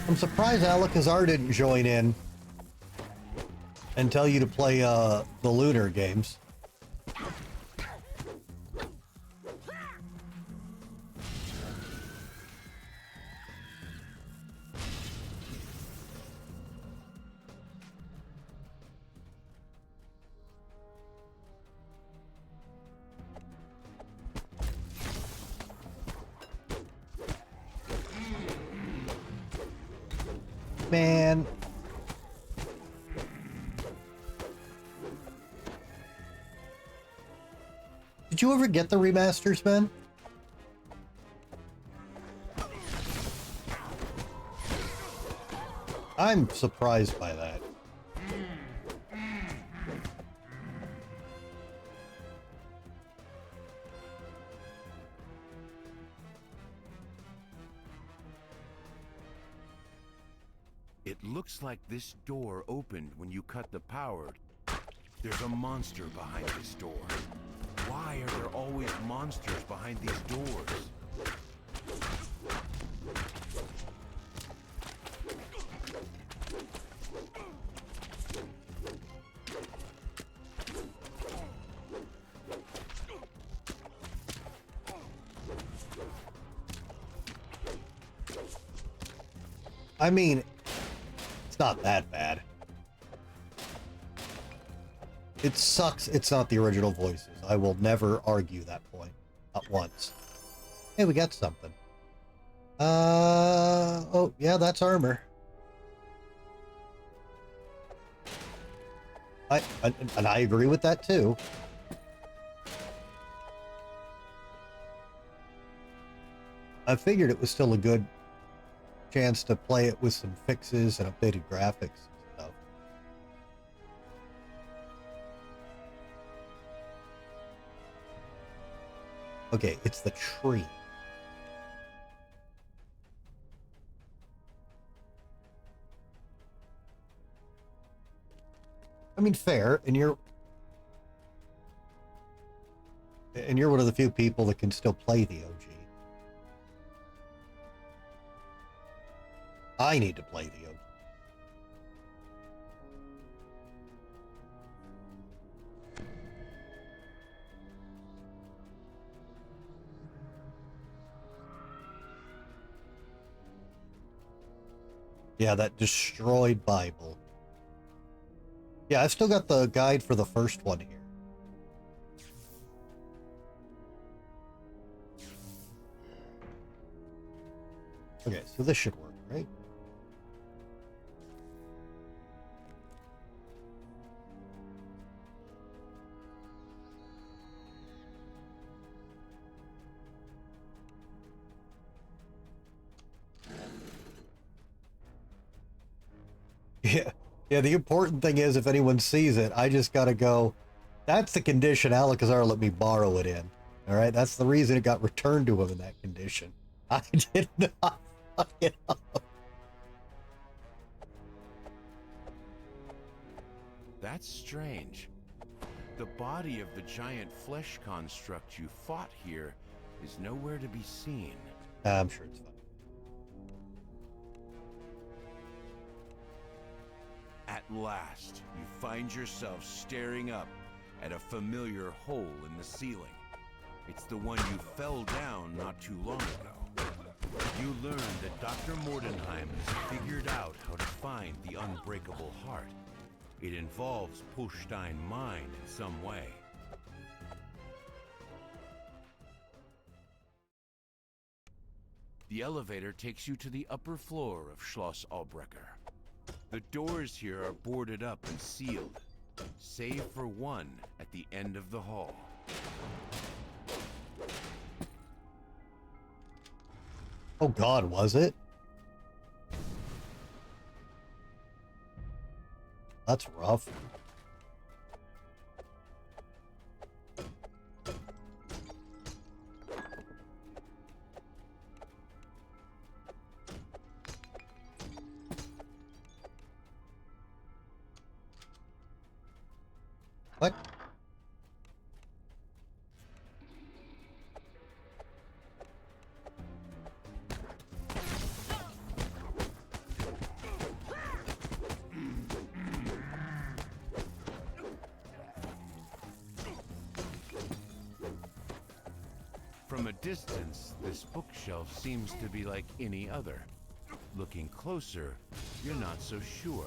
I'm surprised Alakazar didn't join in and tell you to play the Lunar games. Man. Did you ever get the remasters, man? I'm surprised by that. It looks like this door opened when you cut the power. There's a monster behind this door. Why are there always monsters behind these doors? I mean, it's not that bad. It sucks it's not the original voices. I will never argue that point. Not once. Hey, we got something. Oh, yeah, that's armor. And I agree with that too. I figured it was still a good chance to play it with some fixes and updated graphics and stuff. Okay, it's the tree. I mean, fair, and you're one of the few people that can still play the OG. I need to play the OG. Yeah, that destroyed Bible. Yeah, I've still got the guide for the first one here. Okay, so this should work, right? Yeah, the important thing is if anyone sees it, I just gotta go, that's the condition Alakazar let me borrow it in. Alright, that's the reason it got returned to him in that condition. I did not fuck it up. That's strange. The body of the giant flesh construct you fought here is nowhere to be seen. I'm sure it's fine. At last, you find yourself staring up at a familiar hole in the ceiling. It's the one you fell down not too long ago. You learn that Dr. Mordenheim has figured out how to find the unbreakable heart. It involves Pushstein mind in some way. The elevator takes you to the upper floor of Schloss Albrecher. The doors here are boarded up and sealed, save for one at the end of the hall. Oh God, was it? That's rough. What? From a distance, this bookshelf seems to be like any other. Looking closer, you're not so sure.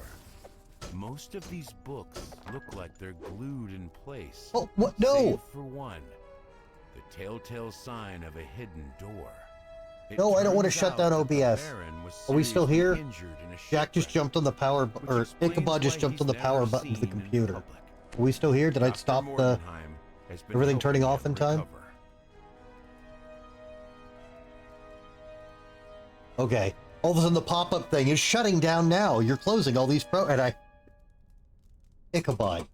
Most of these books look like they're glued in place. Oh, what? No! Save for one, the telltale sign of a hidden door. No, I don't want to shut down OBS. Are we still here? Jack just jumped on the power, or Ichabod just jumped on the power button to the computer. Are we still here? Did I stop the... has been Everything helping turning them off in time? recover. Okay. All of a sudden the pop-up thing is shutting down now. You're closing all these and Ichabod.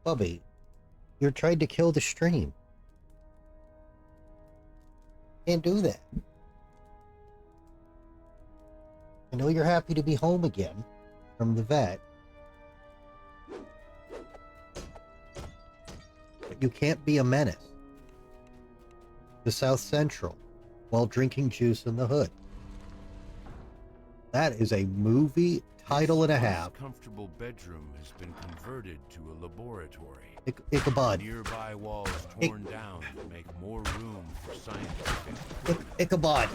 Bubby, you're trying to kill the stream. Can't do that. I know you're happy to be home again from the vet. But you can't be a menace to South Central while drinking juice in the hood. That is a movie title and a half. This comfortable bedroom has been converted to a laboratory. Ichabod. Nearby walls torn down to make more room for scientific. Ichabod.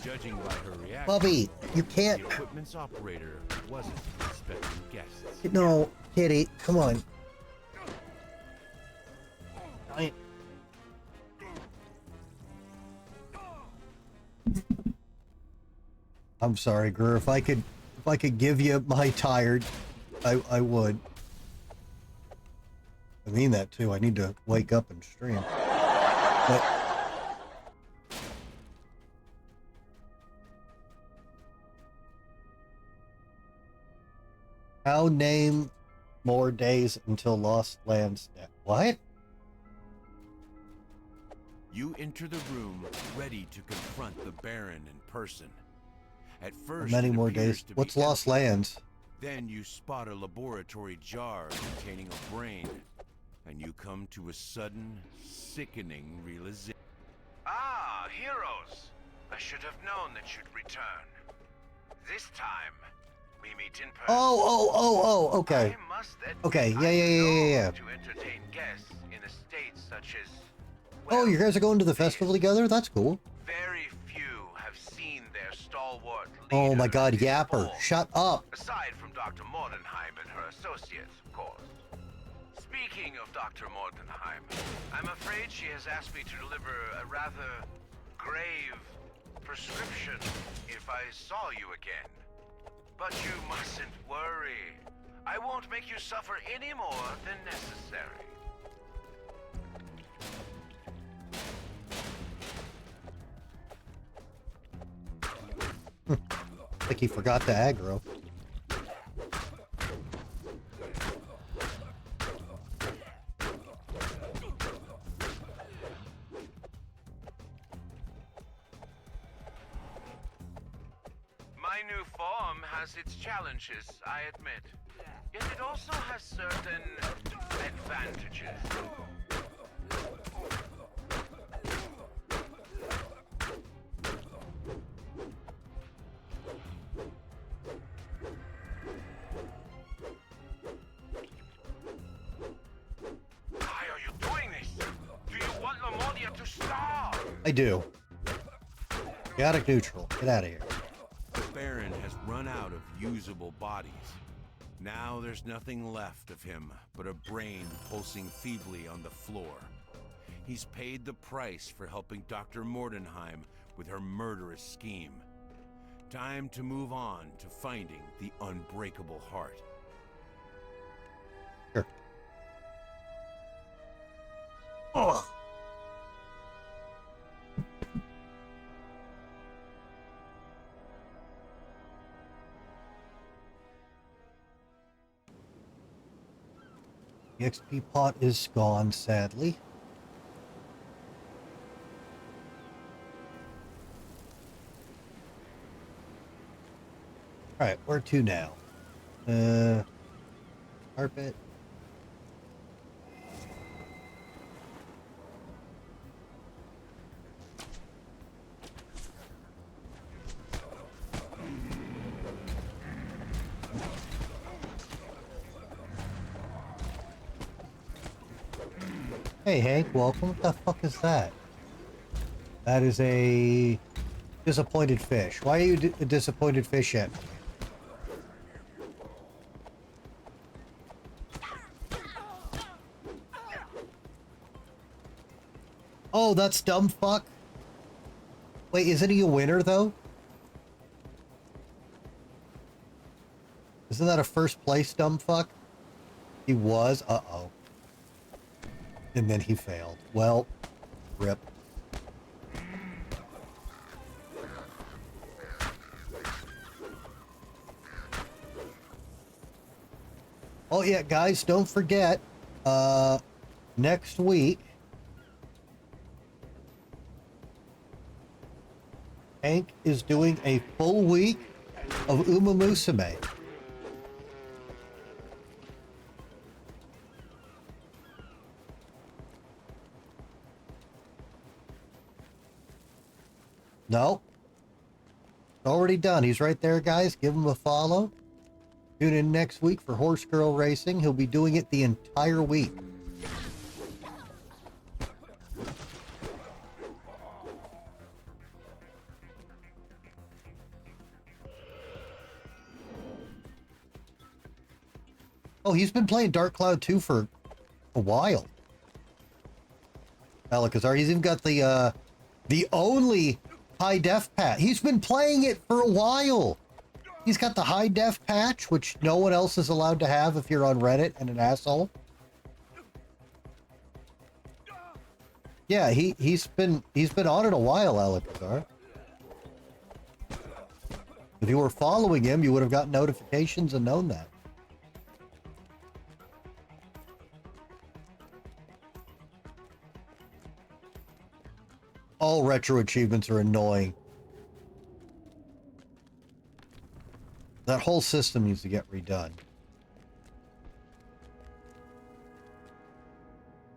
Judging by her reaction, Bubby, you can't. the equipment's operator wasn't expecting guests. No, Kitty, come on. I'm sorry, Gurr. If I could give you my tired, I would. I mean that too. I need to wake up and stream. But how name more days until Lost Lands? What? You enter the room ready to confront the Baron in person. At first, Many it more appears days. to be What's Lost empty. Lands? Then you spot a laboratory jar containing a brain, and you come to a sudden, sickening realization. Ah, heroes! I should have known that you'd return. This time, we meet in person. Oh, okay. I must admit, Okay, yeah. I love to entertain guests in a state such as. Oh, well, you guys are going to the festival together? That's cool. Very few have seen their stalwart leader. Oh my god, in Yapper. form. Shut up. Aside from Dr. Mordenheim and her associates, of course. Speaking of Dr. Mordenheim, I'm afraid she has asked me to deliver a rather grave prescription if I saw you again. But you mustn't worry. I won't make you suffer any more than necessary. Like he forgot to aggro. My new form has its challenges, I admit. Yet it also has certain advantages. Why are you doing this? Do you want Lamonia to starve? I do. Chaotic neutral. Get out of here. The Baron has run out of usable bodies. Now there's nothing left of him but a brain pulsing feebly on the floor. He's paid the price for helping Dr. Mordenheim with her murderous scheme. Time to move on to finding the unbreakable heart. Sure. Ugh. The XP pot is gone, sadly. Alright, where to now? Carpet. Hey Hank, welcome. What the fuck is that? That is a disappointed fish. Why are you a disappointed fish yet? Oh, that's dumb fuck. Wait, isn't he a winner though? Isn't that a first place dumb fuck? He was? Uh-oh. And then he failed. Well, rip. Oh yeah, guys, don't forget, next week, Hank is doing a full week of Uma Musume. No. Already done. He's right there, guys. Give him a follow. Tune in next week for Horse Girl Racing. He'll be doing it the entire week. Oh, he's been playing Dark Cloud 2 for a while. Alakazar, he's even got the only high def patch. He's been playing it for a while. He's got the high def patch, which no one else is allowed to have if you're on Reddit and an asshole. Yeah, he's been on it a while, Alakazar. If you were following him, you would have gotten notifications and known that. All retro achievements are annoying. That whole system needs to get redone.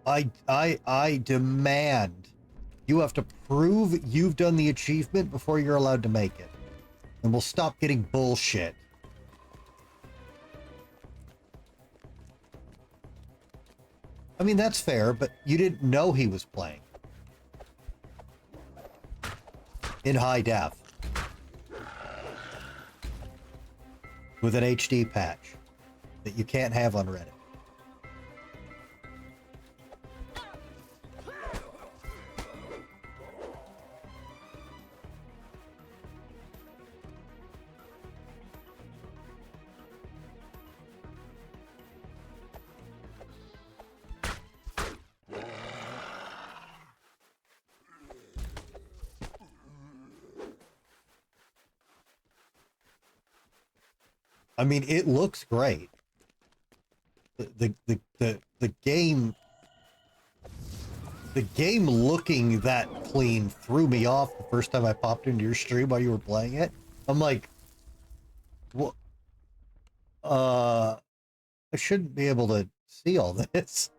I demand you have to prove you've done the achievement before you're allowed to make it. And we'll stop getting bullshit. I mean, that's fair, but you didn't know he was playing. In high def. With an HD patch that you can't have on Reddit. I mean, it looks great. The game looking that clean threw me off the first time I popped into your stream while you were playing it. I'm like, what? I shouldn't be able to see all this.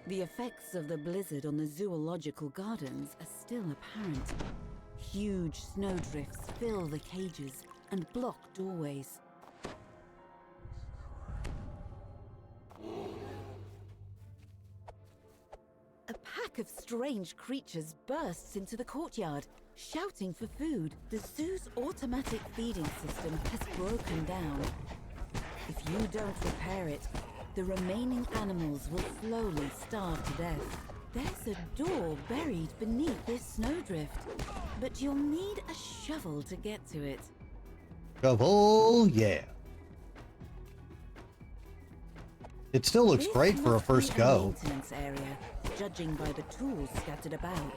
The effects of the blizzard on the zoological gardens are still apparent. Huge snowdrifts fill the cages and block doorways. A pack of strange creatures bursts into the courtyard, shouting for food. The zoo's automatic feeding system has broken down. If you don't repair it, the remaining animals will slowly starve to death. There's a door buried beneath this snowdrift, but you'll need a shovel to get to it. Shovel, yeah. It still looks This great for a must be first go. Maintenance area, judging by the tools scattered about.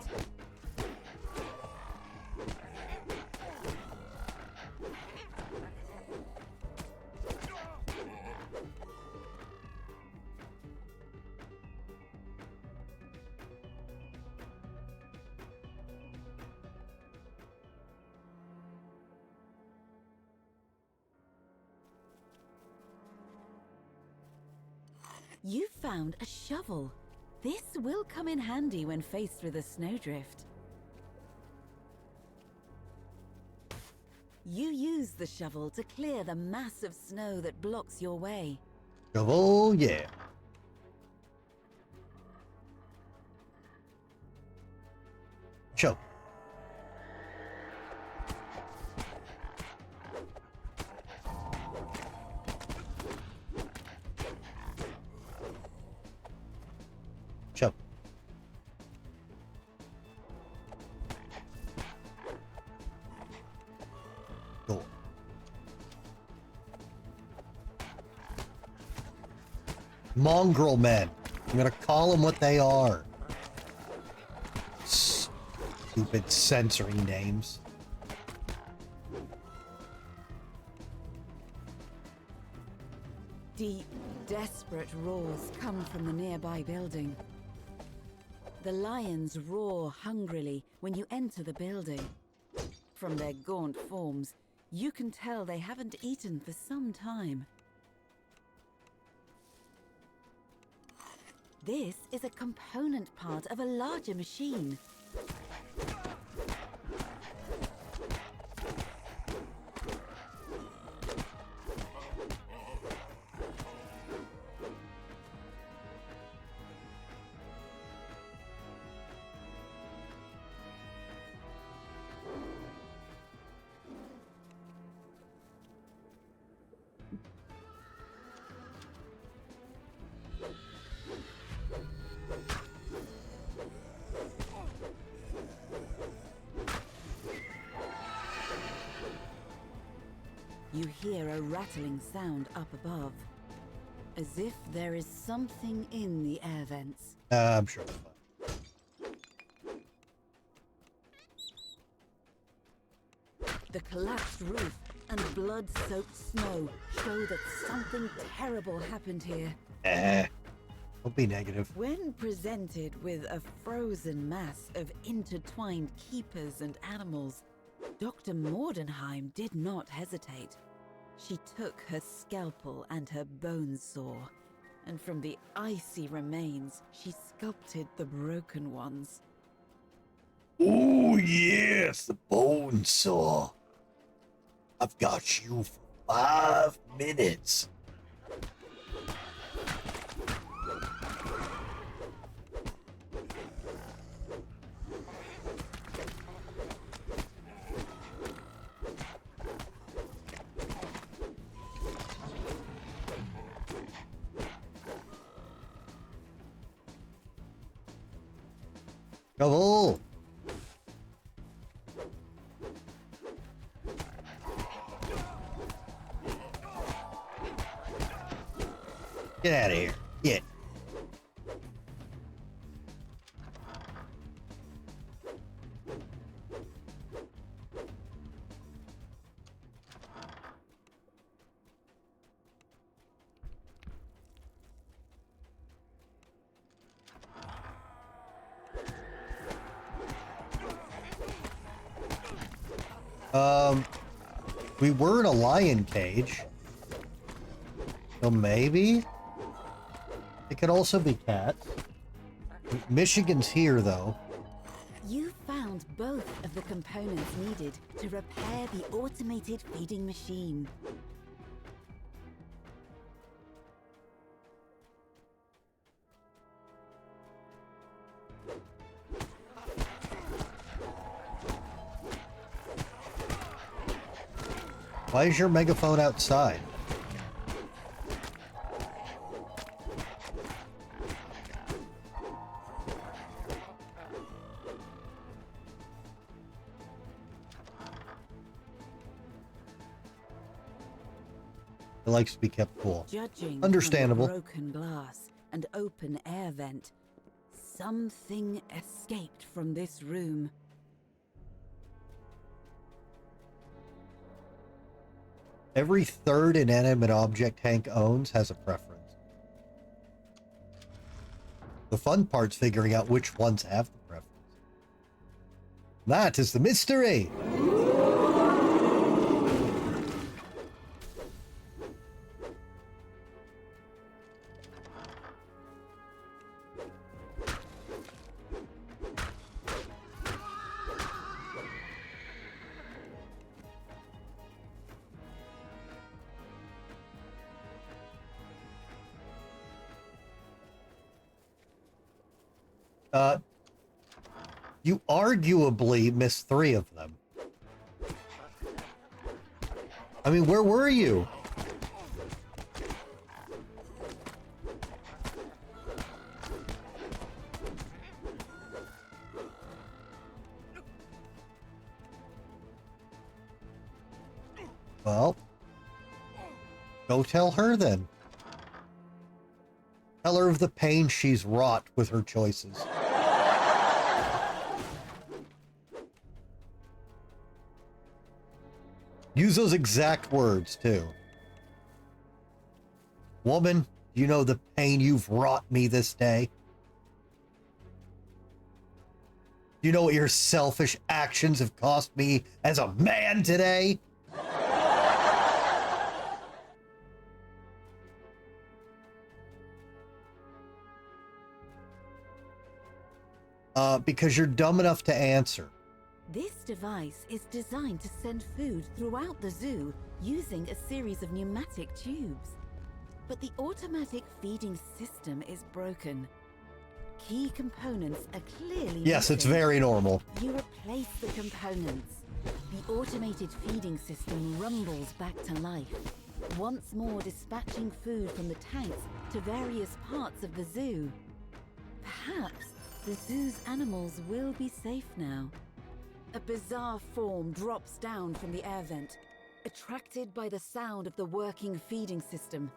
You found a shovel. This will come in handy when faced with a snowdrift. You use the shovel to clear the mass of snow that blocks your way. Shovel, yeah. Shovel. Shovel. Door. Mongrel men. I'm gonna call them what they are. Stupid censoring names. Deep, desperate roars come from the nearby building. The lions roar hungrily when you enter the building. From their gaunt forms, you can tell they haven't eaten for some time. This is a component part of a larger machine. You hear a rattling sound up above, as if there is something in the air vents. I'm sure. The collapsed roof and blood-soaked snow show that something terrible happened here. Don't be negative. When presented with a frozen mass of intertwined keepers and animals, Dr. Mordenheim did not hesitate. She took her scalpel and her bone saw, and from the icy remains, she sculpted the broken ones. Oh, yes, the bone saw. I've got you for 5 minutes. Go. Get out of here. Get. We were in a lion cage. So maybe? It could also be cats. Michigan's here, though. You found both of the components needed to repair the automated feeding machine. Why is your megaphone outside? It likes to be kept cool. Judging Understandable. from the broken glass and open air vent, something escaped from this room. Every third inanimate object Hank owns has a preference. The fun part's figuring out which ones have the preference. That is the mystery! You arguably missed 3 of them. I mean, where were you? Well, go tell her then. Tell her of the pain she's wrought with her choices. Use those exact words, too. Woman, you know the pain you've wrought me this day? You know what your selfish actions have cost me as a man today? Because you're dumb enough to answer. This device is designed to send food throughout the zoo using a series of pneumatic tubes. But the automatic feeding system is broken. Key components are clearly Yes, it's missing. very normal. You replace the components. The automated feeding system rumbles back to life, once more dispatching food from the tanks to various parts of the zoo. Perhaps the zoo's animals will be safe now. A bizarre form drops down from the air vent, attracted by the sound of the working feeding system.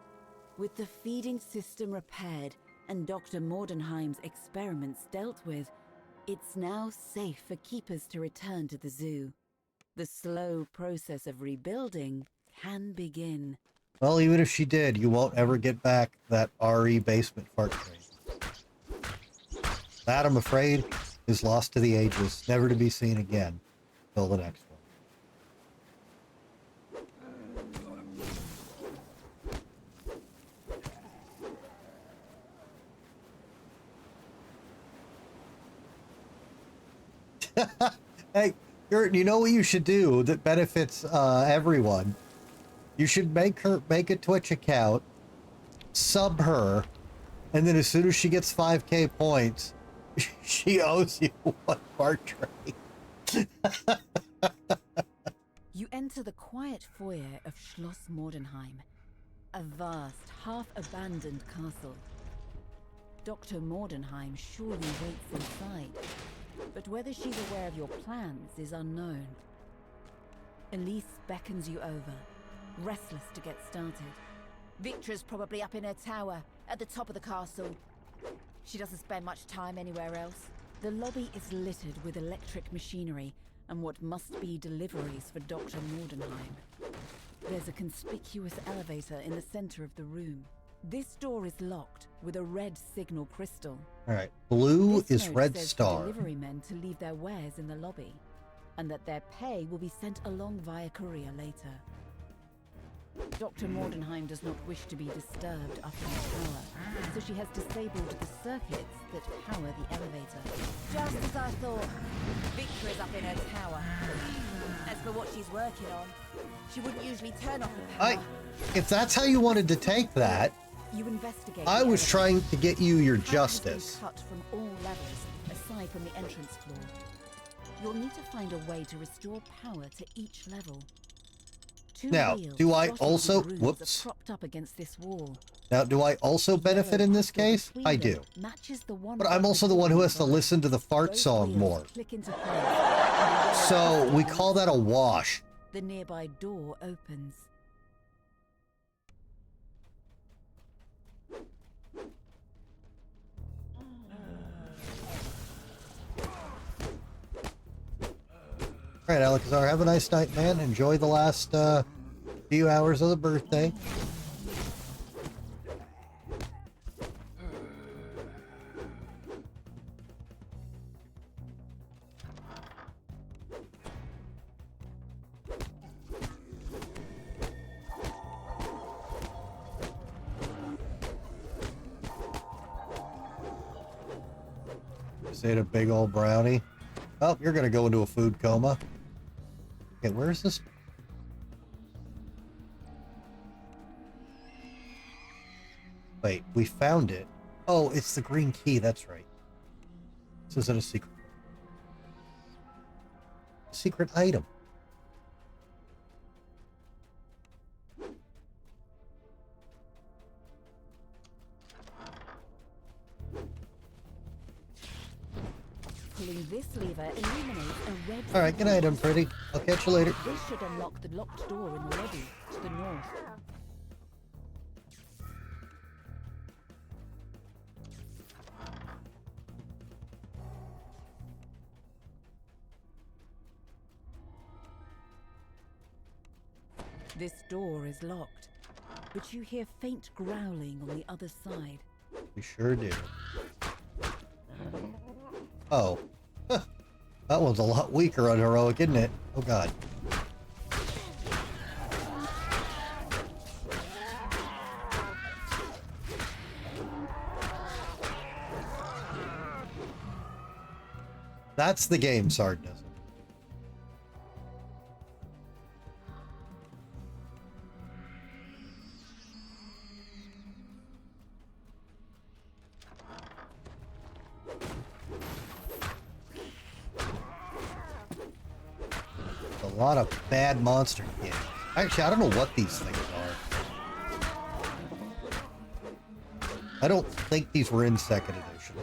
With the feeding system repaired and Dr. Mordenheim's experiments dealt with, it's now safe for keepers to return to the zoo. The slow process of rebuilding can begin. Well, even if she did, you won't ever get back that RE basement fart train. That, I'm afraid, is lost to the ages, never to be seen again till the next one. Hey, Gert, you know what you should do that benefits everyone? You should make a Twitch account, sub her, and then as soon as she gets 5k points, she owes you one fart train. You enter the quiet foyer of Schloss Mordenheim, a vast, half-abandoned castle. Dr. Mordenheim surely waits inside, but whether she's aware of your plans is unknown. Elise beckons you over, restless to get started. Victra's probably up in her tower, at the top of the castle. She doesn't spend much time anywhere else. The lobby is littered with electric machinery and what must be deliveries for Dr. Mordenheim. There's a conspicuous elevator in the center of the room. This door is locked with a red signal crystal. All right, blue This is note red says star. for delivery men to leave their wares in the lobby, and that their pay will be sent along via courier later. Dr. Mordenheim does not wish to be disturbed up in the tower, so she has disabled the circuits that power the elevator. Just as I thought. Victra is up in her tower. As for what she's working on, she wouldn't usually turn off the power. If that's how you wanted to take that, You investigate. I the was elevator. trying to get you your The path has been justice. cut from all levels, aside from the entrance floor. You'll need to find a way to restore power to each level. Two Now, wheels do I slotted also- with rooms whoops. are propped up against this wall. Now, do I also benefit in this case? I do. Matches the one But I'm also the one who has to listen to the fart Both song wheels more. click into place, and the So yellow we button call that a wash. The nearby door opens. All right, Alcazar, have a nice night, man. Enjoy the last few hours of the birthday. Just ate a big old brownie. Oh, you're gonna go into a food coma. Okay, where is this? Wait, we found it. Oh, it's the green key, that's right. This isn't a secret. Secret item. Pulling this lever illuminates a red. All right, good night, I'm pretty. I'll catch you later. This should unlock the locked door in the lobby to the north. This door is locked, but you hear faint growling on the other side. We sure do. Oh. Huh. That one's a lot weaker on heroic, isn't it? Oh god. That's the game, Sardinism. A lot of bad monster games. Actually, I don't know what these things are. I don't think these were in second edition.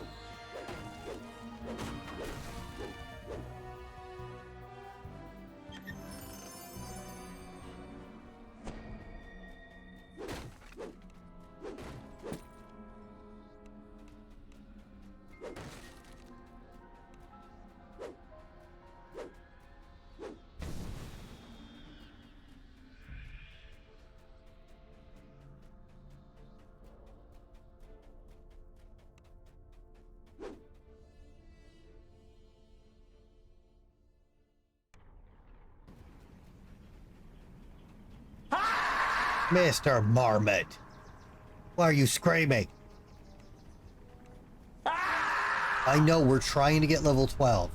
Mr. Marmot, why are you screaming? I know, we're trying to get level 12.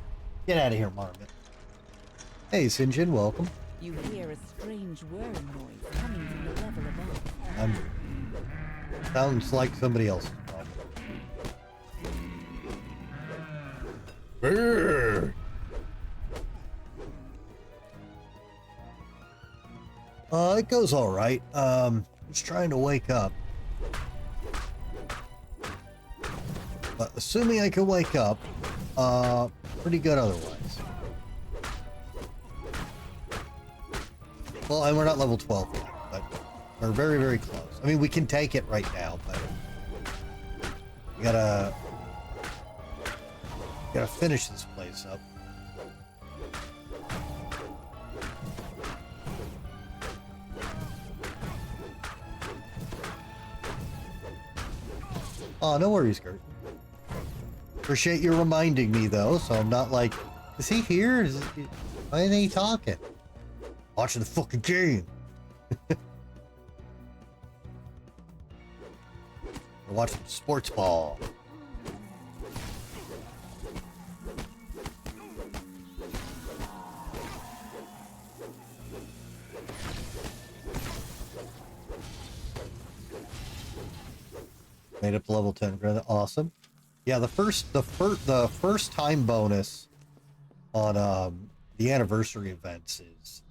Get out of here, Marmot. Hey, Sinjin, welcome. You hear a strange whirring noise coming from the level above. Sounds like somebody else's problem. Brrr. It goes all right. Just trying to wake up. But assuming I can wake up, pretty good otherwise. Well, and we're not level 12 yet, but we're very, very close. I mean, we can take it right now, but we gotta finish this place up. Oh, no worries, Gert. Appreciate you reminding me, though, so I'm not like, is he here? Why ain't he talking? Watching the fucking game. We're watching sports ball. Made up to level 10. Awesome. Yeah, the first time bonus on the anniversary events is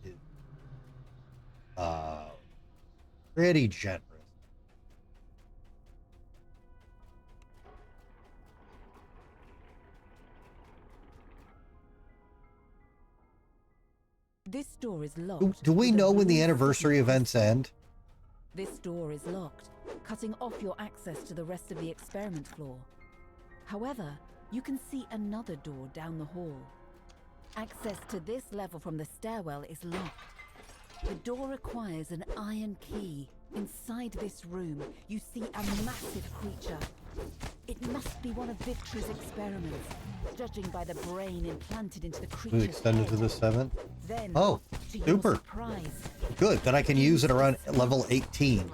pretty generous. This door is locked. Do we with a know when the blue anniversary sticky events end? This door is locked, cutting off your access to the rest of the experiment floor. However, you can see another door down the hall. Access to this level from the stairwell is locked. The door requires an iron key. Inside this room, you see a massive creature. It must be one of Victory's experiments, judging by the brain implanted into the It was creature's extended head. to the 7th. Then, Oh, to your super. surprise, Good, then I can use it around level 18.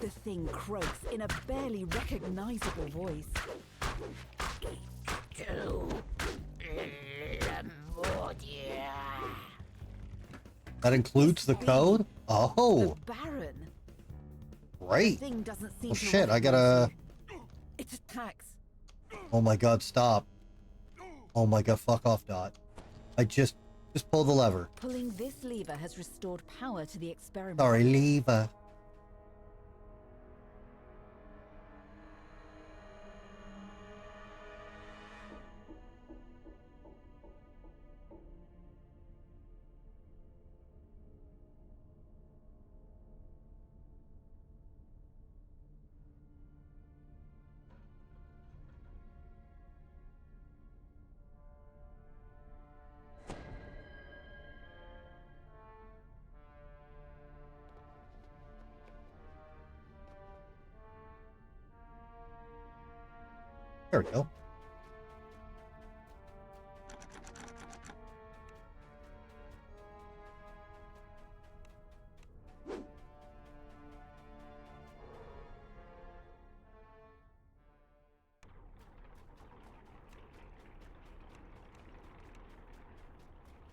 the thing croaks in a barely recognizable voice. That includes the code? Oh, The Baron. great. Thing doesn't seem Well, to shit, I recognize gotta... you. It attacks. Oh my god, stop. Oh my god, fuck off, Dot. I just pull the lever. Pulling this lever has restored power to the experiment. Sorry, lever. There we go.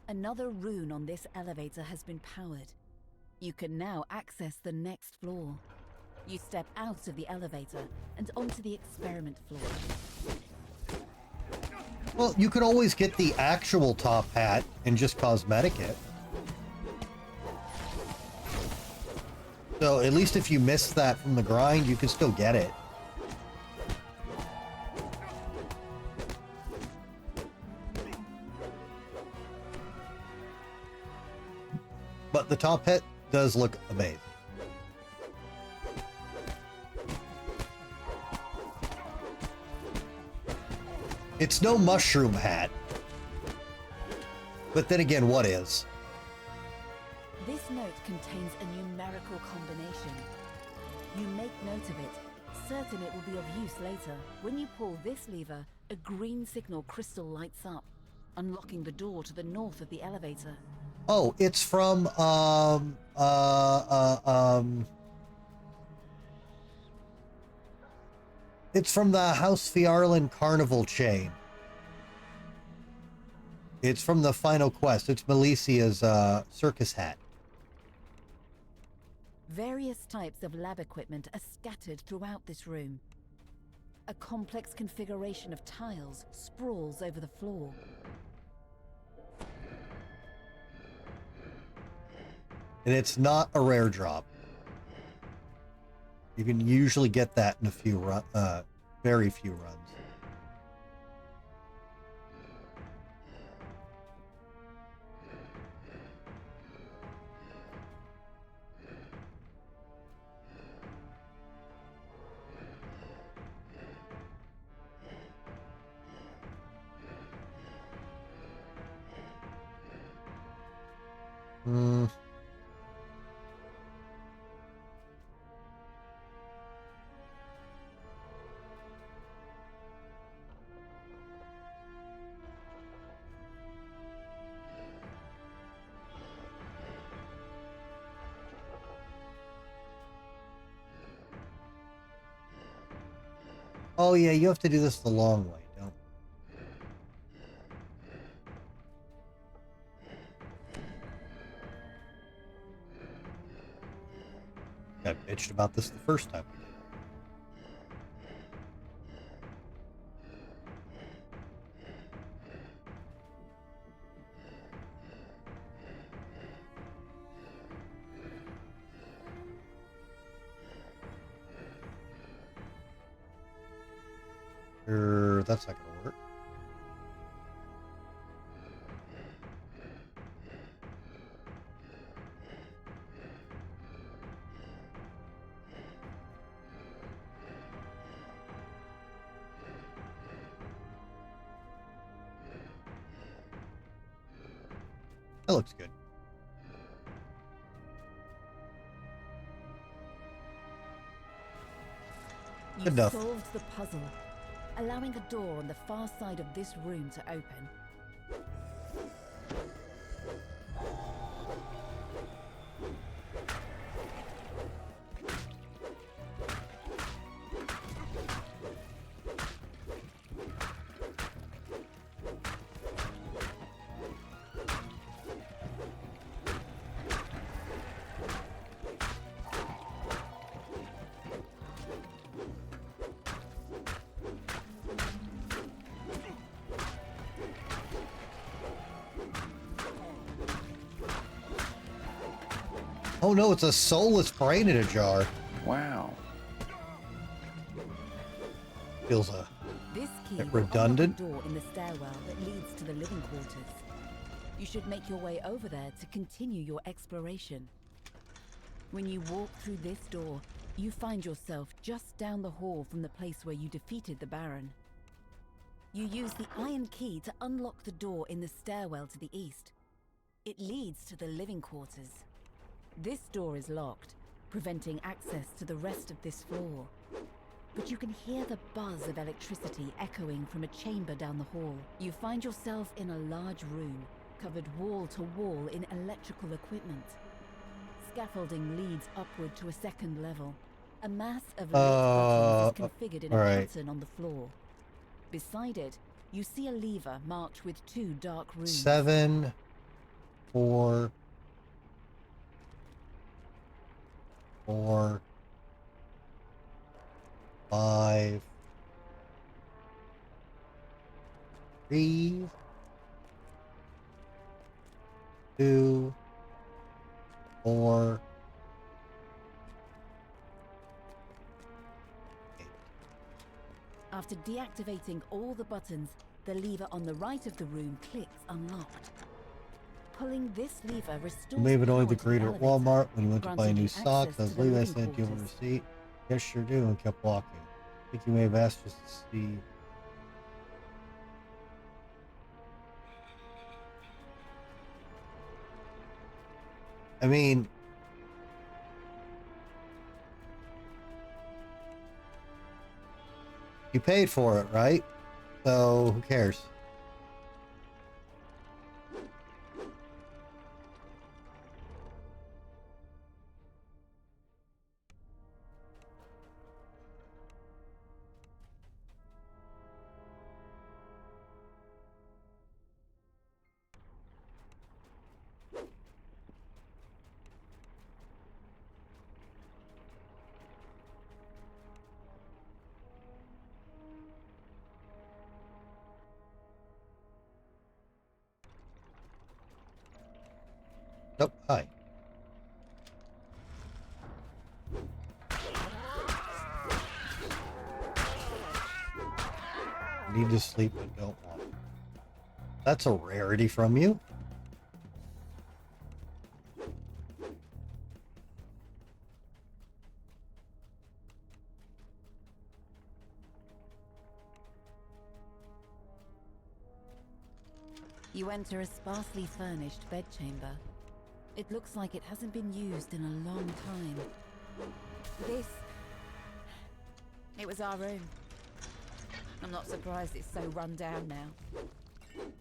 Another rune on this elevator has been powered. You can now access the next floor. You step out of the elevator and onto the experiment floor. Well, you could always get the actual top hat and just cosmetic it. So at least if you miss that from the grind, you can still get it. But the top hat does look amazing. It's no mushroom hat. But then again, what is? This note contains a numerical combination. You make note of it, certain it will be of use later. When you pull this lever, a green signal crystal lights up, unlocking the door to the north of the elevator. Oh, it's from, it's from the House Fiarlan Carnival chain. It's from the final quest. It's Melicia's, circus hat. Various types of lab equipment are scattered throughout this room. A complex configuration of tiles sprawls over the floor. And it's not a rare drop. You can usually get that in a few very few runs. Hmm. Oh yeah, you have to do this the long way, don't you? I bitched about this the first time. That's not gonna work. That looks good. You Good enough. solved the puzzle, allowing a door on the far side of this room to open. Oh no, it's a soulless brain in a jar. Wow. Feels a This key bit will redundant. unlock the door in the stairwell that leads to the living quarters. You should make your way over there to continue your exploration. When you walk through this door, you find yourself just down the hall from the place where you defeated the Baron. You use the iron key to unlock the door in the stairwell to the east. It leads to the living quarters. This door is locked, preventing access to the rest of this floor. but you can hear the buzz of electricity echoing from a chamber down the hall. You find yourself in a large room, covered wall to wall in electrical equipment. Scaffolding leads upward to a second level. A mass of lit buttons is configured in a pattern on the floor. Beside it, you see a lever marked with 2 dark runes. 7, 4, 4, 5, 3, 2, 4. After deactivating all the buttons, the lever on the right of the room clicks unlocked. Pulling this lever restores You may have annoyed the power to greeter at elevator, Walmart when you went to buy granting new you socks. access I was to the leaving, I living sent you a quarters. receipt. Yes, sure do, and kept walking. I think you may have asked just to see. I mean, you paid for it, right? So who cares? Nope. Hi. Need to sleep but don't want to. That's a rarity from you. You enter a sparsely furnished bedchamber. It looks like it hasn't been used in a long time. It was our room. I'm not surprised it's so run down now.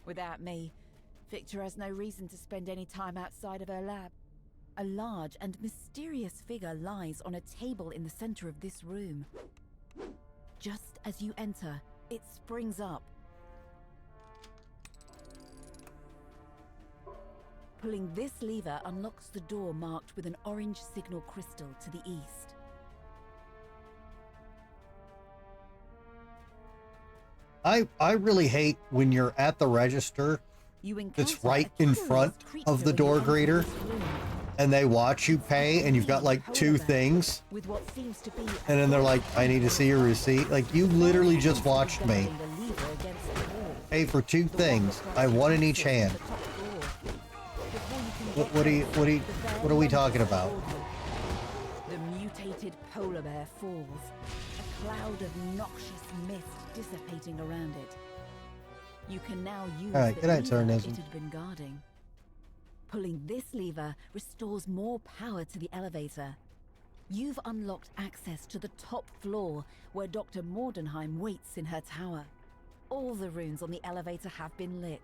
Without me, Victor has no reason to spend any time outside of her lab. A large and mysterious figure lies on a table in the center of this room. Just as you enter, it springs up. Pulling this lever unlocks the door marked with an orange signal crystal to the east. I really hate when you're at the register. It's right in front of the door greeter, and they watch you pay, and you've got like 2 things, with what seems to be and then they're like, "I need to see your receipt." Like, you literally just watched me pay for 2 things. I have 1 in each hand. What are we talking about? The mutated polar bear falls, a cloud of noxious mist dissipating around it. You can now use Alright, the good night, lever Sarnism. it had been guarding. Pulling this lever restores more power to the elevator. You've unlocked access to the top floor where Dr. Mordenheim waits in her tower. All the rooms on the elevator have been lit.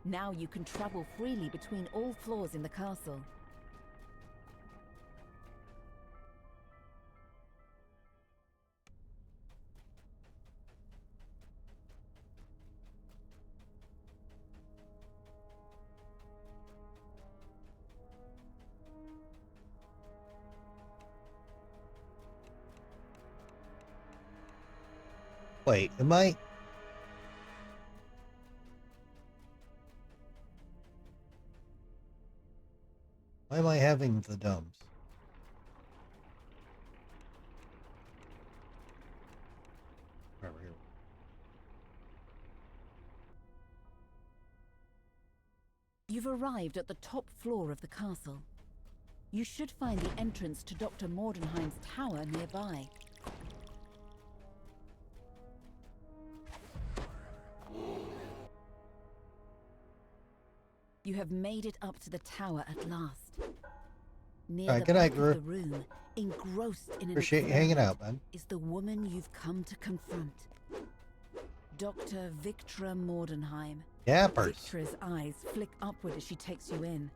Now you can travel freely between all floors in the castle. Wait, am I? Why am I having the dumbs? Over here. You've arrived at the top floor of the castle. You should find the entrance to Dr. Mordenheim's tower nearby. You have made it up to the tower at last. Near All right, the good night, back Gru. of the room, engrossed in an Appreciate you hanging out, experiment, man. is the woman you've come to confront. Dr. Victra Mordenheim. Yappers. Victra's eyes flick upward as she takes you in.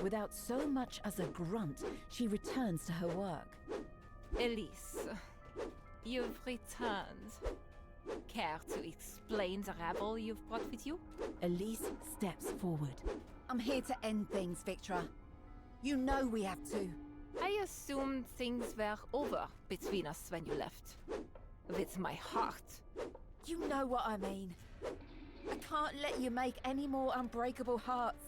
Without so much as a grunt, she returns to her work. Elise, you've returned. Care to explain the rabble you've brought with you? Elise steps forward. I'm here to end things, Victra. You know we have to. I assumed things were over between us when you left. With my heart. You know what I mean. I can't let you make any more unbreakable hearts.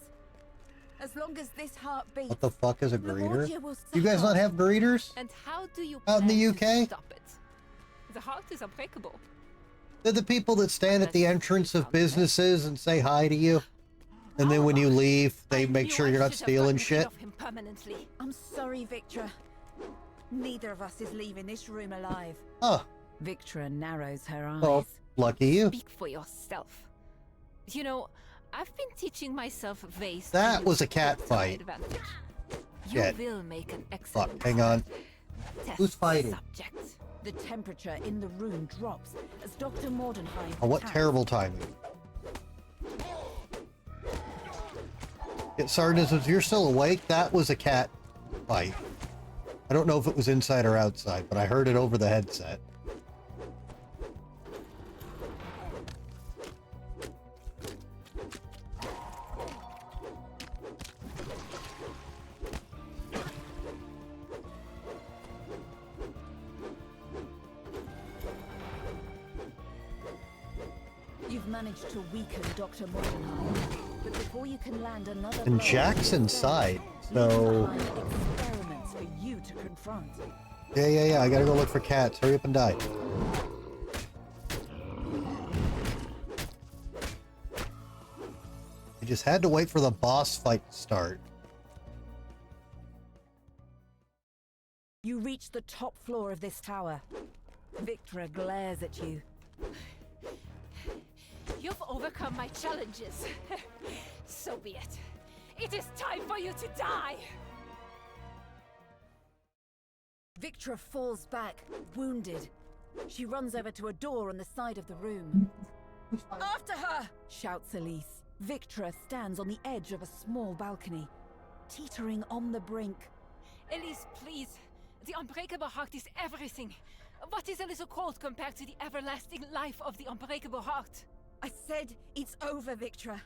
As long as this heart beats, What the fuck is a greeter? Lemortia will You guys suffer. not have greeters? And how do you Out in the plan UK? to stop it? The heart is unbreakable. They're the people that stand at the entrance of businesses and say hi to you. And then when you leave, they make sure you're not stealing shit. Permanently. I'm sorry, Victra. Neither of us is leaving this room alive. Oh, Victra narrows her eyes. well, lucky you. Speak for yourself. You know, I've been teaching myself ways. That to was a use cat to my fight. advantage. You Shit. will make an excellent. Fuck, hang on. test Who's fighting? Subject. The temperature in the room drops as Dr. Mordenheim. Oh, what attacks. terrible timing. Yeah, Sergeant, if you're still awake, that was a cat fight. I don't know if it was inside or outside, but I heard it over the headset. You've managed to weaken Dr. Mordenheim, but before you can land another And blow, Jack's inside, so... leaving behind experiments for you to confront. Yeah, I gotta go look for cats. Hurry up and die. I just had to wait for the boss fight to start. You reach the top floor of this tower. Victra glares at you. You've overcome my challenges. So be it. It is time for you to die. Victra falls back, wounded. She runs over to a door on the side of the room. After her! Shouts Elise. Victra stands on the edge of a small balcony, teetering on the brink. Elise, please. The unbreakable heart is everything. What is a little cold compared to the everlasting life of the unbreakable heart? I said it's over, Victra.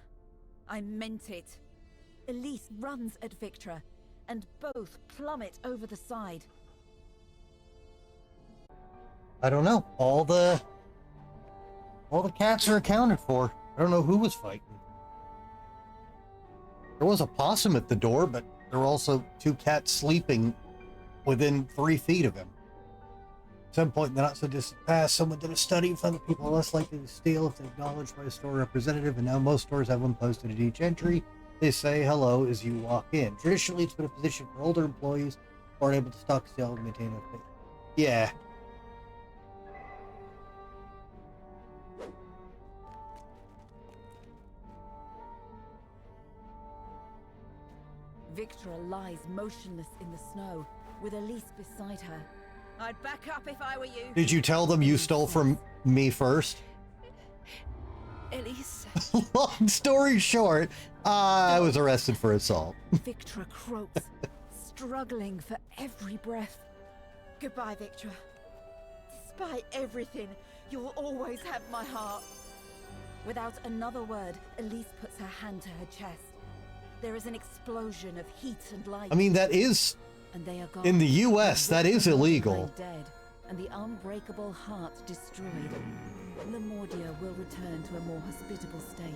I meant it. Elise runs at Victra, and both plummet over the side. I don't know. All the cats are accounted for. I don't know who was fighting. There was a possum at the door, but there were also two cats sleeping within 3 feet of him. At some point in the not-so-distant past, someone did a study and found that people are less likely to steal if they're acknowledged by a store representative, and now most stores have one posted at each entry. They say hello as you walk in. Traditionally, it's been a position for older employees who aren't able to stock, sell, and maintain a faith. Yeah. Victra lies motionless in the snow, with Elise beside her. I'd back up if I were you. Did you tell them you stole from me first? Elise. Long story short, I was arrested for assault. Victra croaks, struggling for every breath. Goodbye, Victra. Despite everything, you'll always have my heart. Without another word, Elise puts her hand to her chest. There is an explosion of heat and light. I mean, that is, and they are gone. in the US, that is illegal. Dead, and the unbreakable heart destroyed. Lemordia will return to a more hospitable state.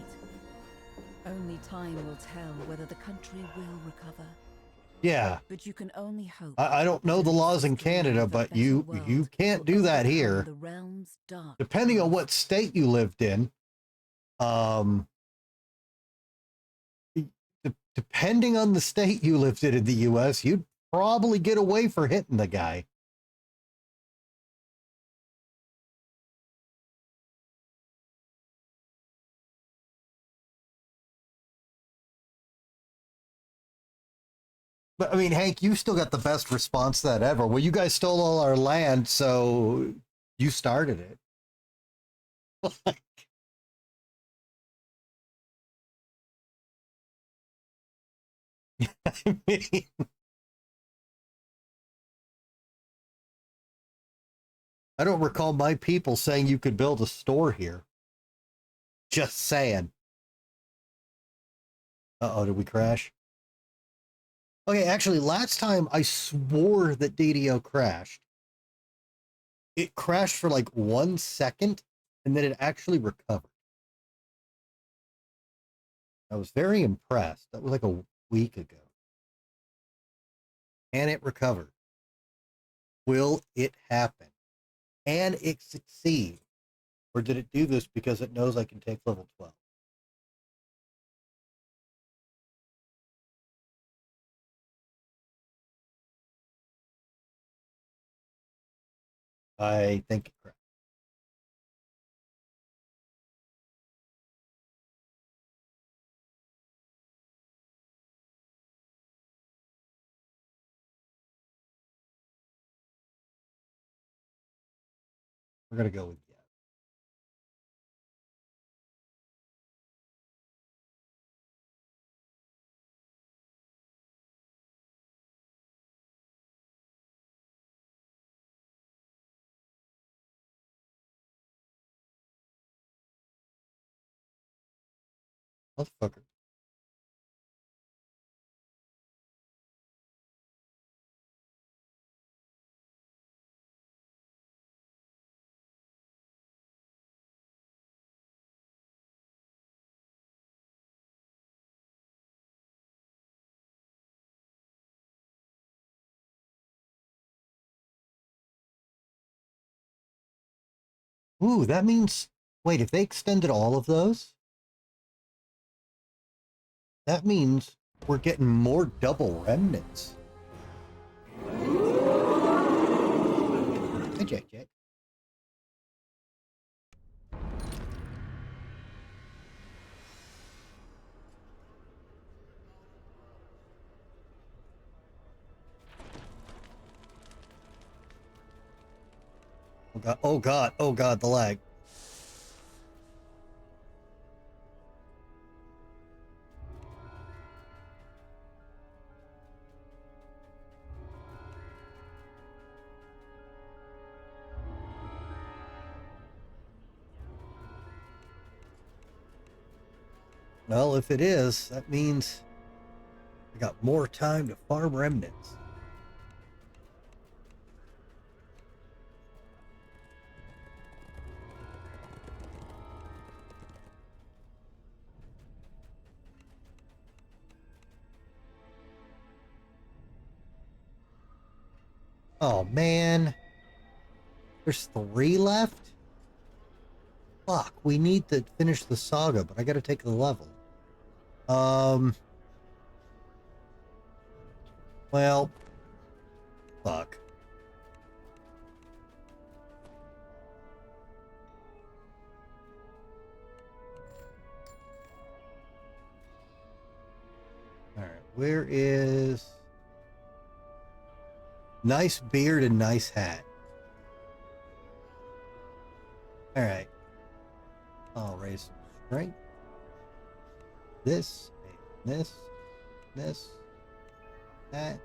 Only time will tell whether the country will recover. Yeah. But you can only hope. I don't know the laws in Canada, but you can't do that here. The realm's dark. Depending on what state you lived in, depending on the state you lived in the US, you'd probably get away for hitting the guy. But I mean, Hank, you still got the best response to that ever. Well, you guys stole all our land, so you started it. I mean, I don't recall my people saying you could build a store here. Just saying. Uh-oh, did we crash? Okay, actually, last time I swore that DDO crashed. It crashed for like 1 second, and then it actually recovered. I was very impressed. That was like a week ago. And it recovered. Will it happen? Can it succeed? Or did it do this because it knows I can take level 12? I think it crashed. We're going to go with yes. Motherfucker. Ooh, that means... Wait, if they extended all of those, that means we're getting more double remnants. Hey, Jack. Oh god, oh god, oh god, the lag. Well, if it is, that means I got more time to farm remnants. Oh man, there's 3 left? Fuck, we need to finish the saga, but I gotta take the level. Well, fuck. Alright, where is... Nice beard and nice hat. Alright. I'll raise some strength. This, that,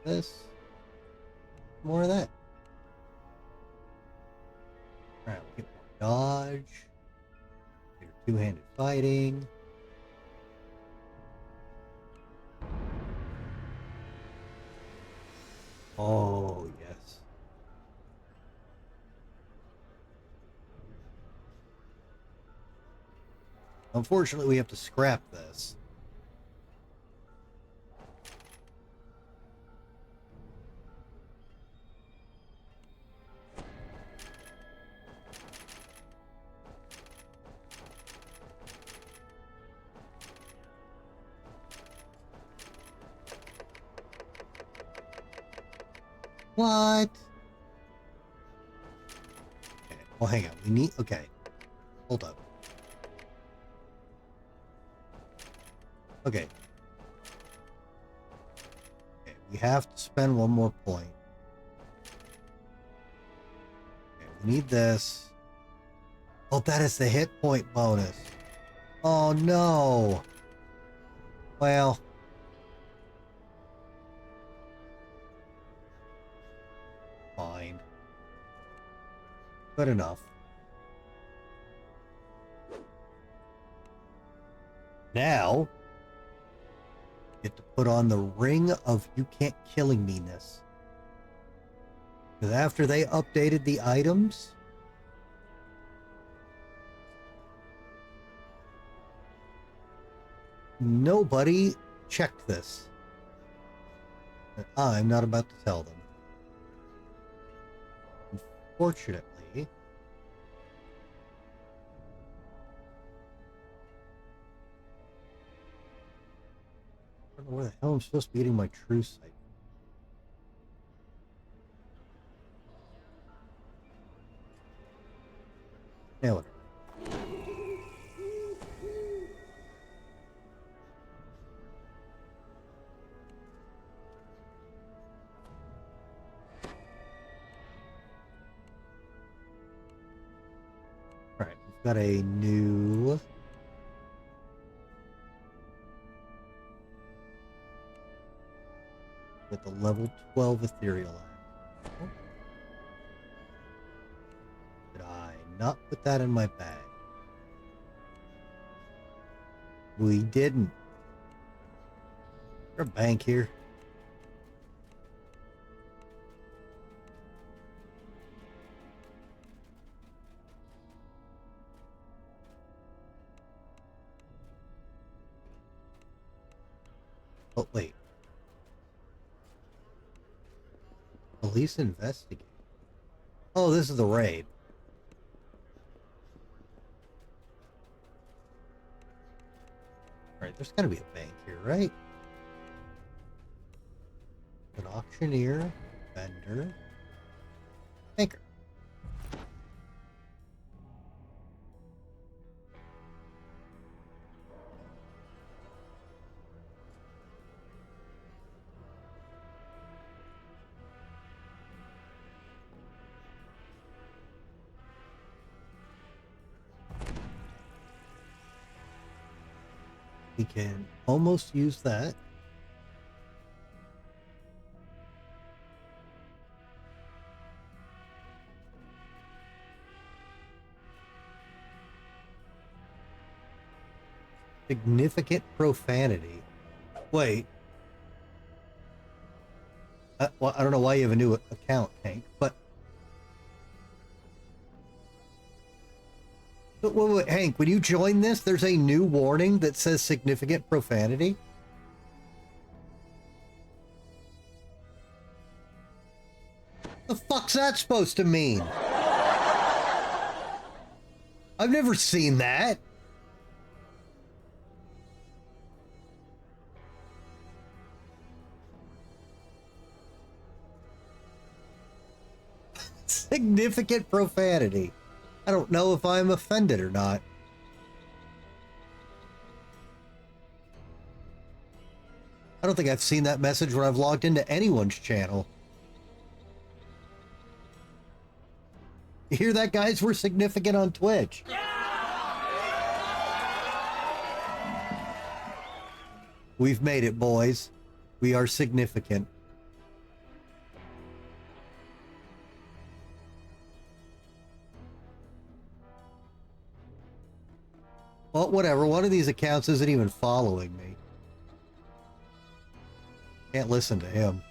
this. More of that. Alright, we'll get more dodge. Get two-handed fighting. Oh, yes. Unfortunately, we have to scrap this. What? Okay, well, hang on. We need... Okay. Hold up. Okay. We have to spend one more point. Okay, we need this. Oh, that is the hit point bonus. Oh, no. Well. Fine. Good enough. Now, get to put on the ring of you can't killing me-ness. Because after they updated the items, nobody checked this. And I'm not about to tell them. Unfortunately, I don't know where the hell I'm supposed to be getting my true sight. Yeah, whatever. Alright, we've got a new... with the level 12 ethereal axe. Did I not put that in my bag? We didn't. Is there a bank here? Oh, wait. Police investigate. Oh, this is the raid. Alright, there's gotta be a bank here, right? An auctioneer, vendor, banker. We can almost use that. Significant profanity. Wait. Well, I don't know why you have a new account, Hank, but... Wait, Hank, when you join this, there's a new warning that says significant profanity? The fuck's that supposed to mean? I've never seen that. Significant profanity. I don't know if I'm offended or not. I don't think I've seen that message when I've logged into anyone's channel. You hear that, guys? We're significant on Twitch. We've made it, boys. We are significant. Well, whatever. One of these accounts isn't even following me. Can't listen to him.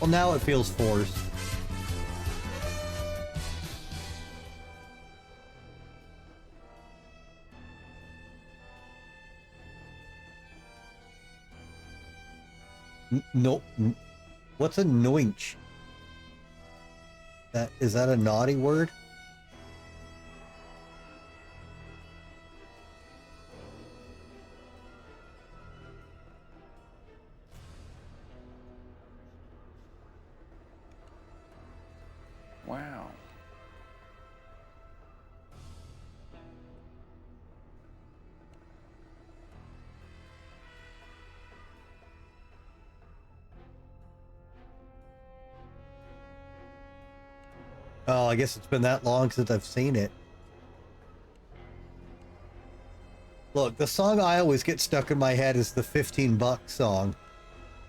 Well, now it feels forced. No. What's a noinch? Is that a naughty word? Wow. Oh, I guess it's been that long since I've seen it. Look, the song I always get stuck in my head is the $15 song,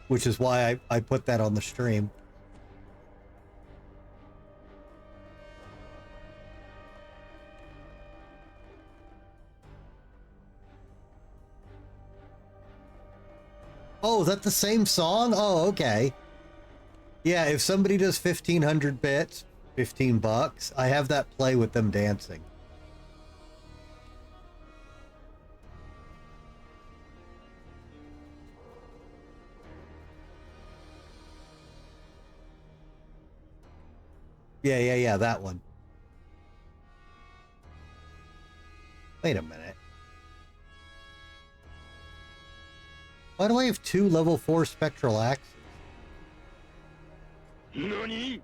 which is why I put that on the stream. Oh, is that the same song? Oh, okay. Yeah, if somebody does 1,500 bits, $15, I have that play with them dancing. Yeah, that one. Wait a minute. Why do I have 2 level 4 spectral axes? NANI?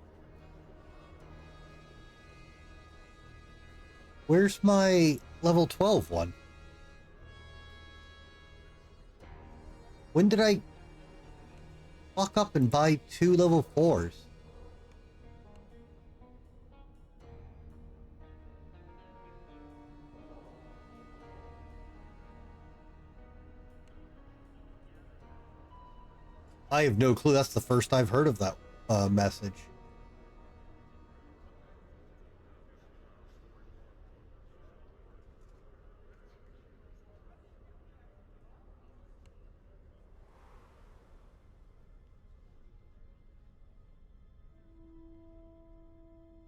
Where's my level 12 one? When did I fuck up and buy 2 level 4s? I have no clue. That's the first I've heard of that message.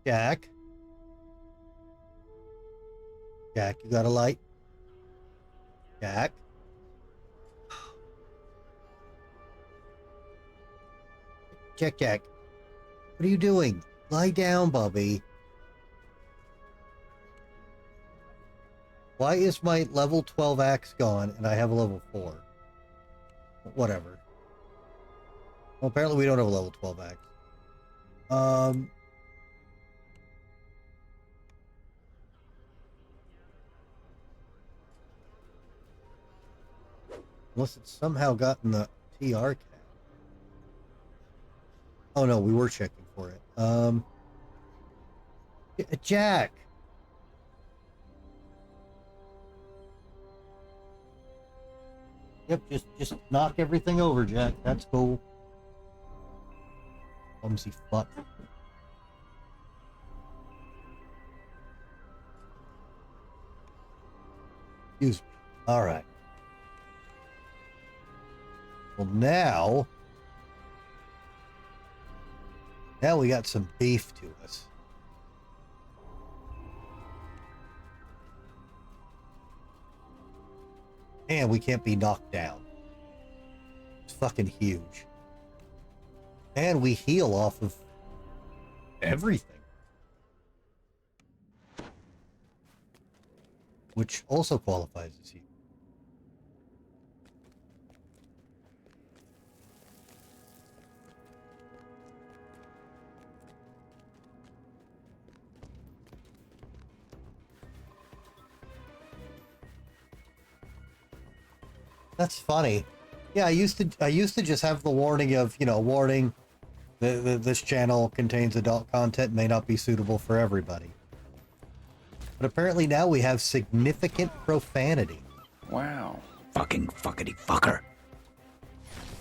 Jack? Jack, you got a light? Jack? Jack. What are you doing? Lie down, Bubby. Why is my level 12 axe gone and I have a level 4? Whatever. Well, apparently we don't have a level 12 axe. Unless it's somehow gotten the TR cap. Oh no, we were checking for it. Jack! Yep, just knock everything over, Jack. That's cool. Clumsy fuck. Excuse me. Alright. Well, now we got some beef to us. And we can't be knocked down. It's fucking huge. And we heal off of everything. Which also qualifies as huge. That's funny. Yeah, I used to just have the warning of, warning, this channel contains adult content, may not be suitable for everybody. But apparently now we have significant profanity. Wow. Fucking fuckity fucker.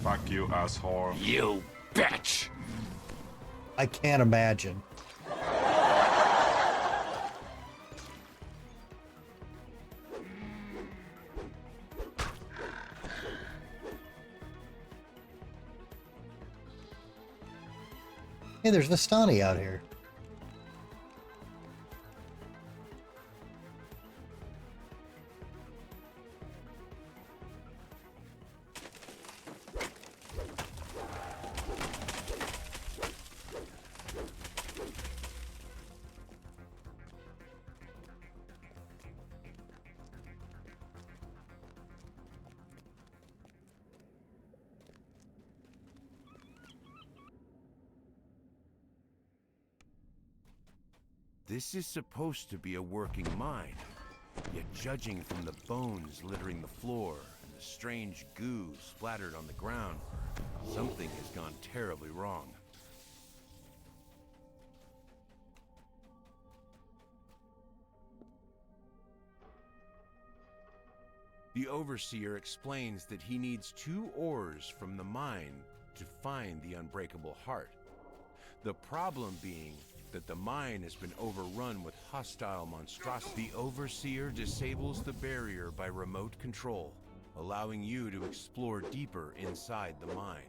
Fuck you, asshole. You bitch. I can't imagine. Hey, there's Vistani out here. This is supposed to be a working mine, yet judging from the bones littering the floor and the strange goo splattered on the ground, something has gone terribly wrong. The Overseer explains that he needs 2 ores from the mine to find the unbreakable heart. The problem being that the mine has been overrun with hostile monstrosities. The Overseer disables the barrier by remote control, allowing you to explore deeper inside the mine.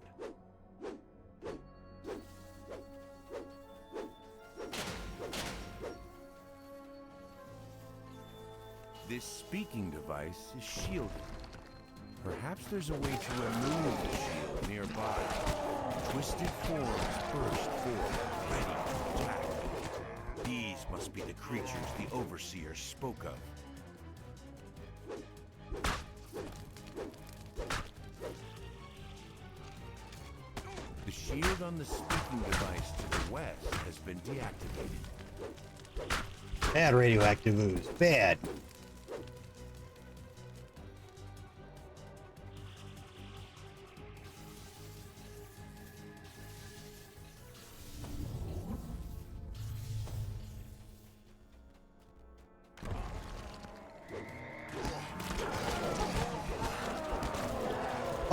This speaking device is shielded. Perhaps there's a way to remove the shield nearby. Twisted forms burst forth, ready to attack. These must be the creatures the Overseer spoke of. The shield on the speaking device to the west has been deactivated. Bad radioactive ooze. Bad.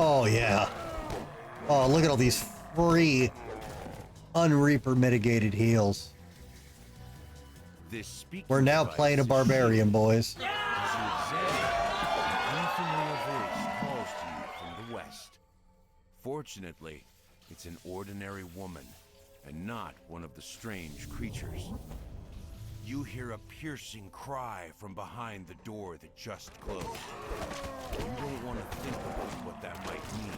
Oh, yeah. Oh, look at all these free, unreaper mitigated heals. This speaking We're now device playing a is barbarian, boys. As you examine it, an unfamiliar voice calls to you from the west. Fortunately, it's an ordinary woman, and not one of the strange creatures. You hear a piercing cry from behind the door that just closed. You don't want to think about what that might mean.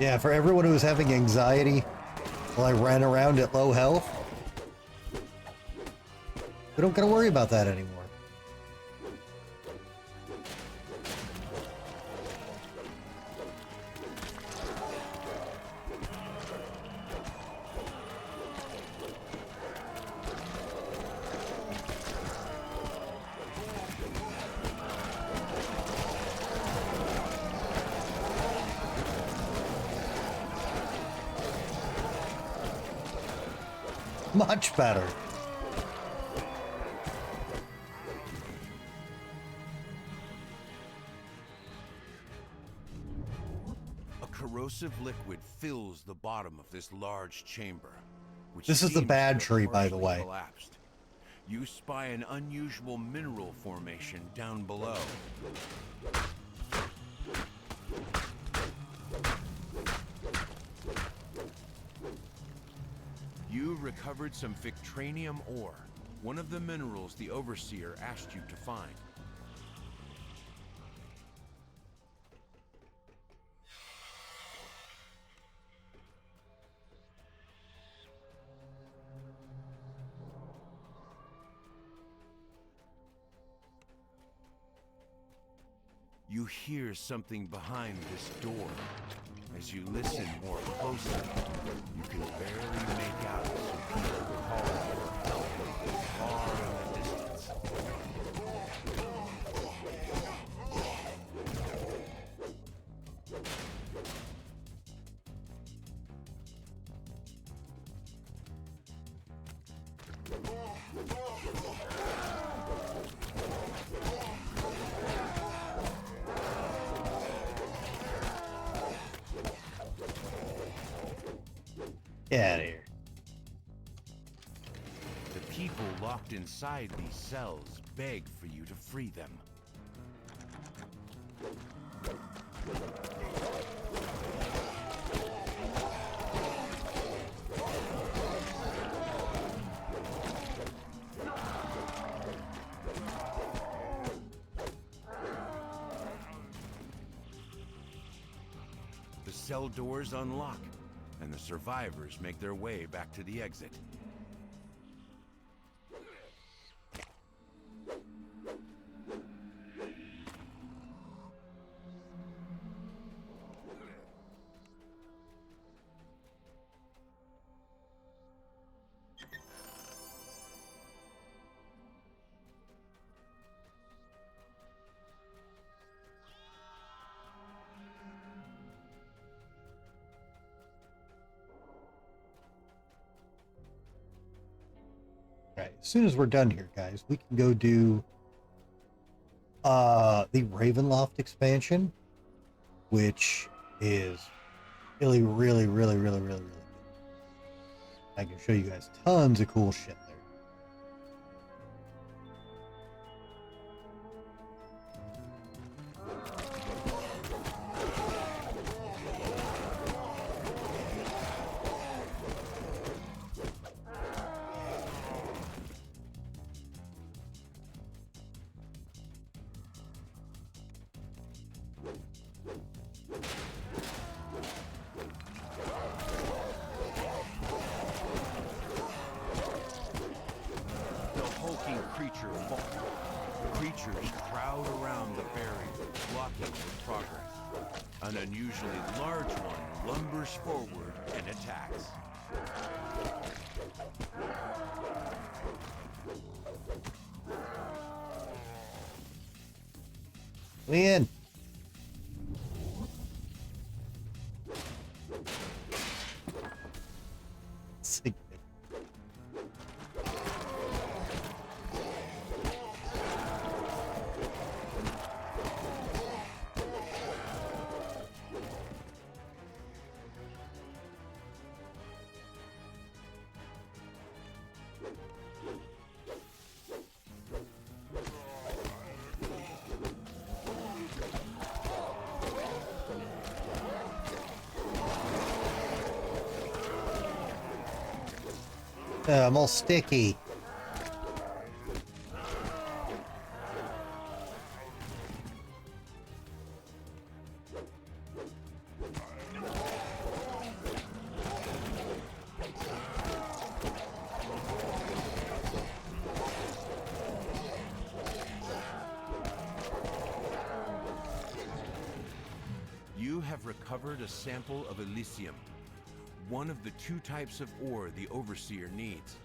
Yeah, for everyone who was having anxiety while I ran around at low health, we don't gotta worry about that anymore. Much better. A corrosive liquid fills the bottom of this large chamber, which This is the seems bad to have tree, by the partially way. collapsed. You spy an unusual mineral formation down below. You recovered some Victranium ore, one of the minerals the Overseer asked you to find. You hear something behind this door. As you listen more closely, you can barely make out some people calling for help far in the distance. Get out of here. The people locked inside these cells beg for you to free them. The cell doors unlock, and the survivors make their way back to the exit. Okay, as soon as we're done here, guys, we can go do the Ravenloft expansion, which is really, really, really, really, really, really good. I can show you guys tons of cool shit there. Creatures crowd around the barrier, blocking their progress. An unusually large one lumbers forward and attacks. Win. I'm all sticky. You have recovered a sample of Elysium, one of the two types of ore the Overseer needs.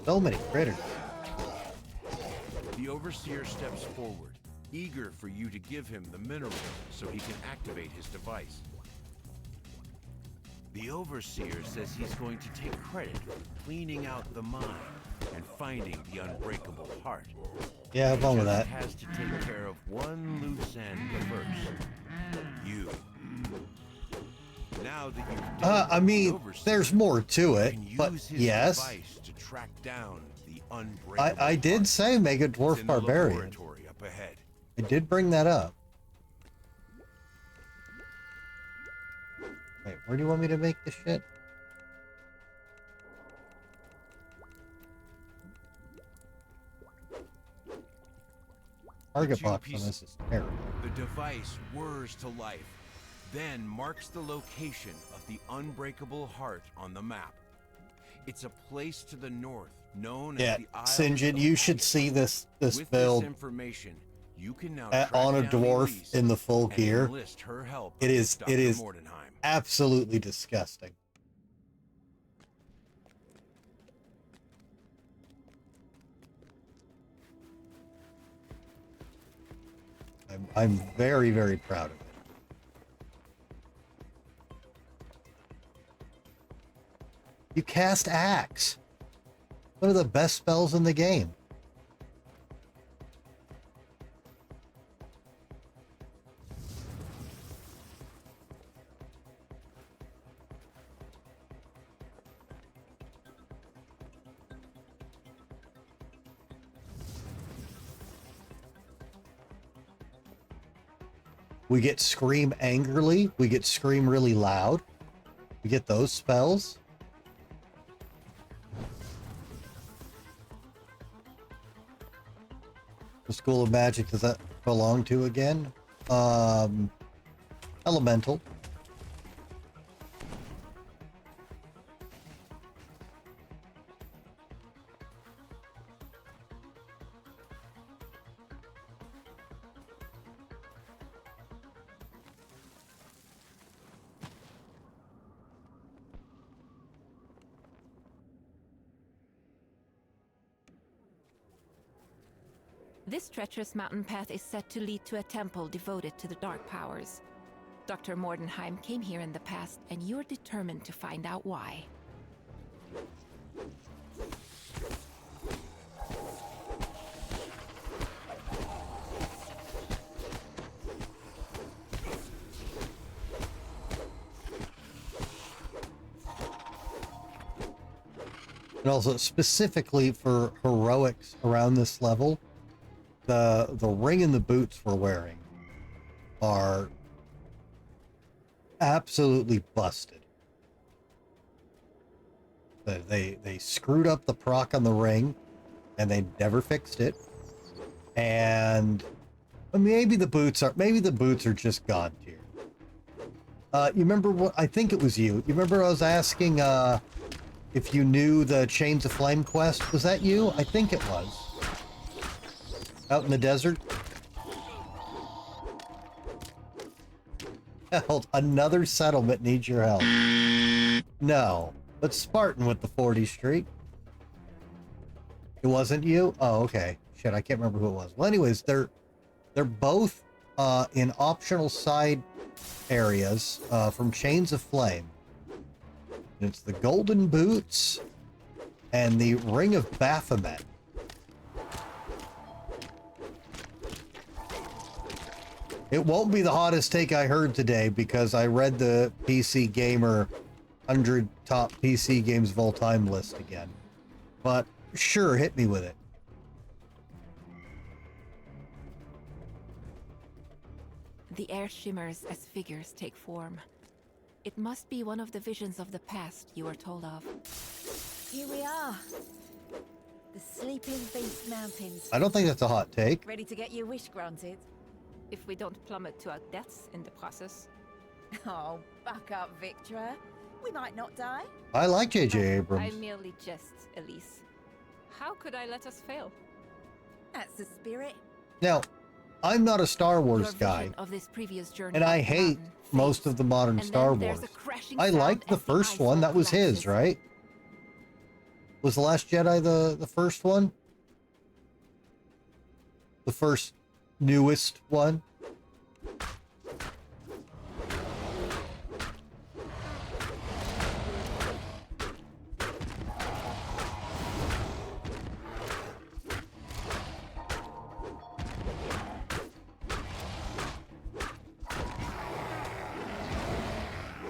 So many critters. The Overseer steps forward, eager for you to give him the mineral so he can activate his device. The Overseer says he's going to take credit for cleaning out the mine and finding the unbreakable heart. Yeah, have fun with that. He has to take care of one loose end first. You. Now that you've I mean, there's more to it, but yes. To track down the unbreakable I did say Mega Dwarf Barbarian. Up ahead. I did bring that up. Wait, where do you want me to make this shit? Target box on this is terrible. The device whirs to life, then marks the location of the unbreakable heart on the map. It's a place to the north known as the Isle St. John, you should see this With build this information, you can now on a track down dwarf Elise in the full and gear. enlist her help It is with Dr. Mordenheim. absolutely disgusting. I'm very, very proud of it. You cast Axe. One of the best spells in the game. We get Scream angrily. We get Scream really loud. We get those spells. school of magic does that belong to again? Elemental. This treacherous mountain path is set to lead to a temple devoted to the dark powers. Dr. Mordenheim came here in the past, and you're determined to find out why. And also specifically for heroics around this level, the ring and the boots we're wearing are absolutely busted. They screwed up the proc on the ring, and they never fixed it. And maybe the boots are just god tier. You remember what? I think it was you. You remember I was asking if you knew the Chains of Flame quest? Was that you? I think it was. Out in the desert? Help, another settlement needs your help. No, but Spartan with the 40 streak. It wasn't you? Oh, okay. Shit, I can't remember who it was. Well, anyways, they're both in optional side areas from Chains of Flame. And it's the Golden Boots and the Ring of Baphomet. It won't be the hottest take I heard today because I read the PC Gamer 100 top PC games of all time list again. But sure, hit me with it. The air shimmers as figures take form. It must be one of the visions of the past you were told of. Here we are. The Sleeping Beast Mountains. I don't think that's a hot take. Ready to get your wish granted? If we don't plummet to our deaths in the process. Oh, buck up, Victra. We might not die. I like J.J. Abrams. I merely jest, Elise. How could I let us fail? That's the spirit. Now, I'm not a Star Wars Your guy, vision of this previous journey and I up the hate mountain most fades, of the modern and Star then there's Wars. a crashing I sound liked the as first ice one. wall That was his, collapses. right? Was The Last Jedi the first one? The first newest one?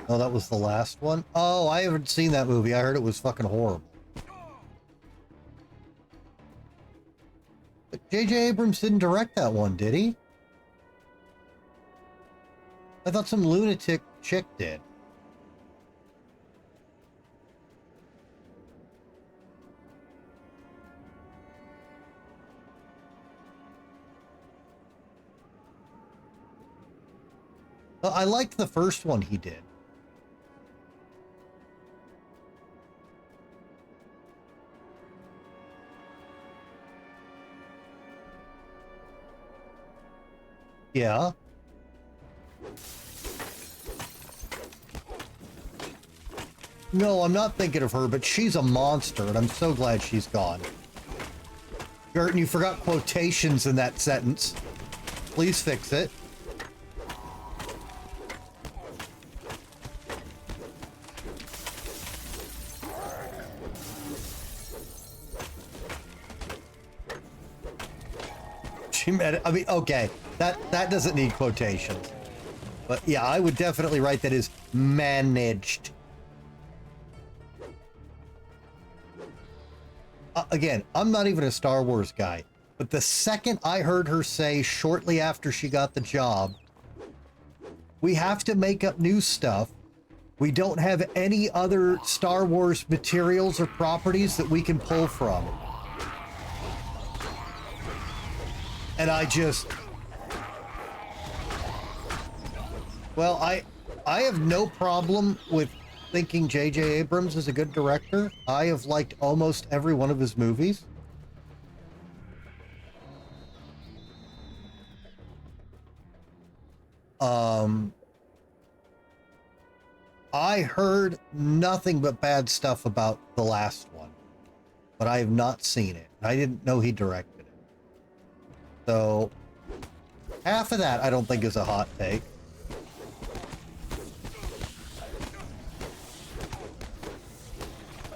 Oh, that was the last one? Oh, I haven't seen that movie. I heard it was fucking horrible. But J.J. Abrams didn't direct that one, did he? I thought some lunatic chick did. Well, I liked the first one he did. Yeah. No, I'm not thinking of her, but she's a monster, and I'm so glad she's gone. Gerton, you forgot quotations in that sentence. Please fix it. She meant it. I mean, okay, that doesn't need quotations. But yeah, I would definitely write that as managed. Again, I'm not even a Star Wars guy, but the second I heard her say shortly after she got the job, we have to make up new stuff. We don't have any other Star Wars materials or properties that we can pull from. And I just... Well, I have no problem with thinking J.J. Abrams is a good director. I have liked almost every one of his movies. I heard nothing but bad stuff about the last one, but I have not seen it. I didn't know he directed it. So, half of that I don't think is a hot take.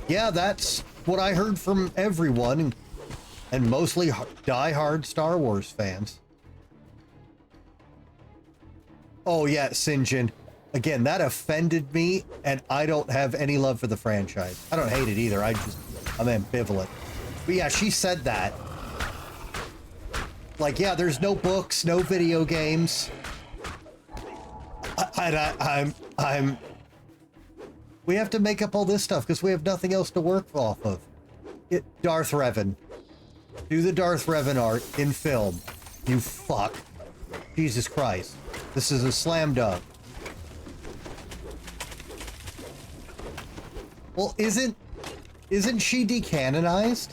Yeah, that's what I heard from everyone, and mostly die-hard Star Wars fans. Oh yeah, Sinjin. Again, that offended me, and I don't have any love for the franchise. I don't hate it either, I'm ambivalent. But yeah, she said that. Like, yeah, there's no books, no video games. We have to make up all this stuff because we have nothing else to work off of. Darth Revan. Do the Darth Revan art in film. You fuck. Jesus Christ. This is a slam dunk. Well, isn't she decanonized?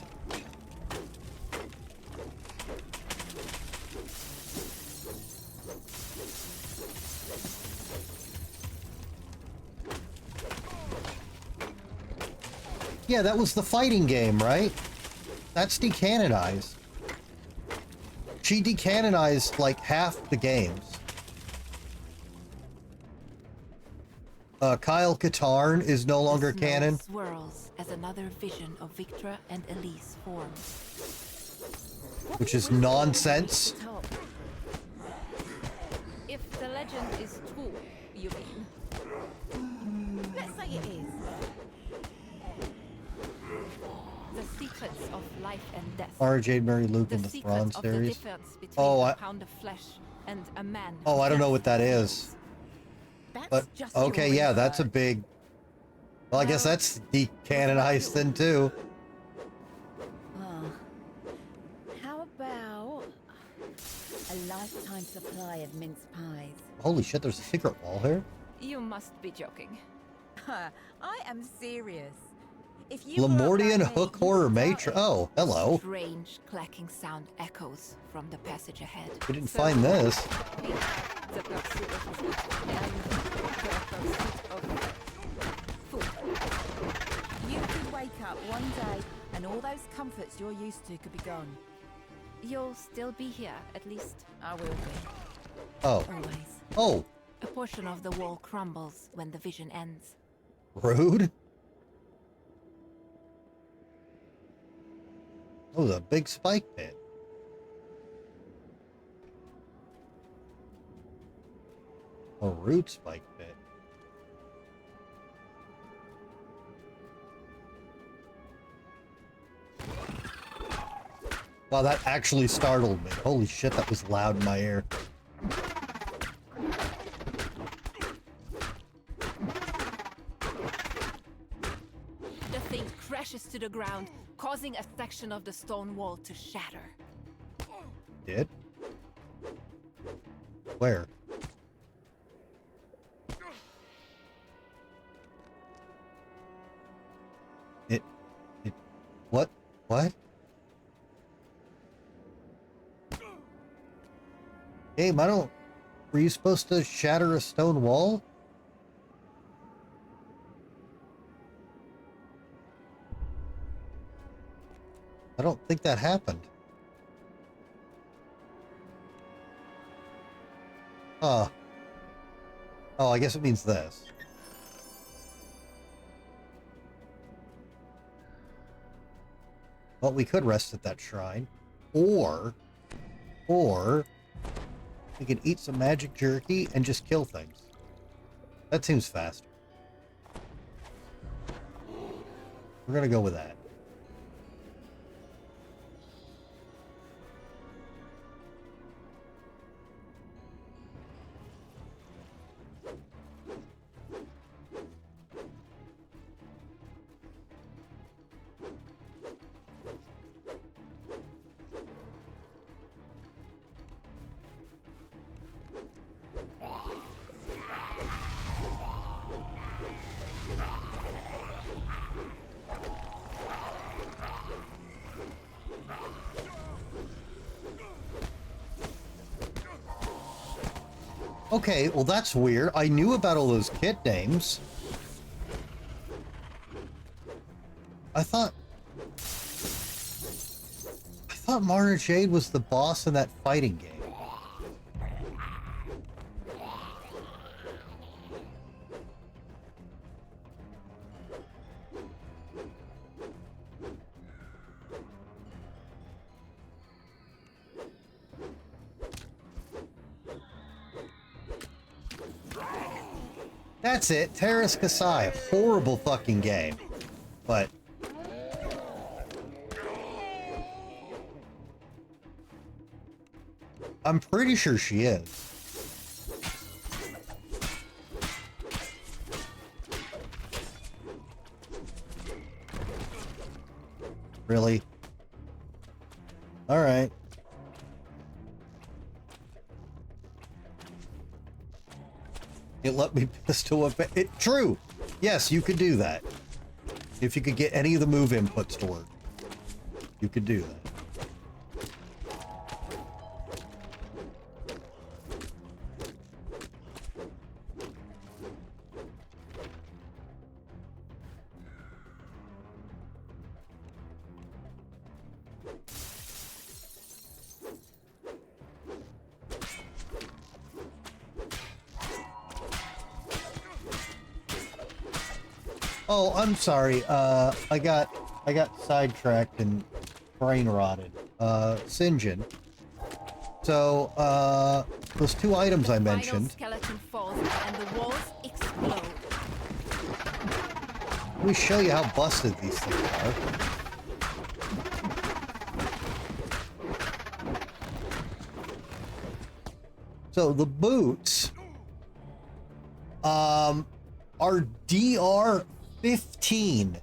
Yeah, that was the fighting game, right? That's decanonized. She decanonized like half the games. Kyle Katarn is no longer canon. Swirls as another vision of Victra and Elise forms. Which is nonsense. If the legend is true, you mean? Let's say it is. The secrets of life and death. RJ, Mary Luke The in the secret Thrawn of the series. difference between Oh, a pound of flesh and a man. Oh, who I don't know danced what that the is. hills. But Just okay, your yeah, that's a research. big. Well, I guess that's decanonized then too. How about a lifetime supply of mince pies? Holy shit, there's a secret wall here. You must be joking. I am serious. If you Lemordian were up hook my horror knee, matron. Oh, hello. Strange clacking sound echoes from the passage ahead. We didn't So, find this. we have the pursuit of food and the pursuit of food. You could wake up one day and all those comforts you're used to could be gone. You'll still be here, at least. I will be. Oh. Always. Oh, A portion of the wall crumbles when the vision ends. rude. Oh, the big spike pit. A root spike pit. Wow, that actually startled me. Holy shit, that was loud in my ear. The thing crashes to the ground, causing a section of the stone wall to shatter. Did? Where? It... What? What? Game, I don't... Were you supposed to shatter a stone wall? I don't think that happened. Oh, I guess it means this. Well, we could rest at that shrine. Or we could eat some magic jerky and just kill things. That seems faster. We're gonna go with that. Okay, well that's weird. I knew about all those kit names. I thought Mara Jade was the boss in that fighting game. That's it, Terrace Kasai. Horrible fucking game. But I'm pretty sure she is. Really? Alright. It let me pistol a it. True. Yes, you could do that. If you could get any of the move inputs to work, you could do that. Oh, I'm sorry. I got sidetracked and brain rotted. Sinjin. So, those two items I mentioned. Skeleton falls and the walls explode. Let me show you how busted these things are. So the boots, are DR 15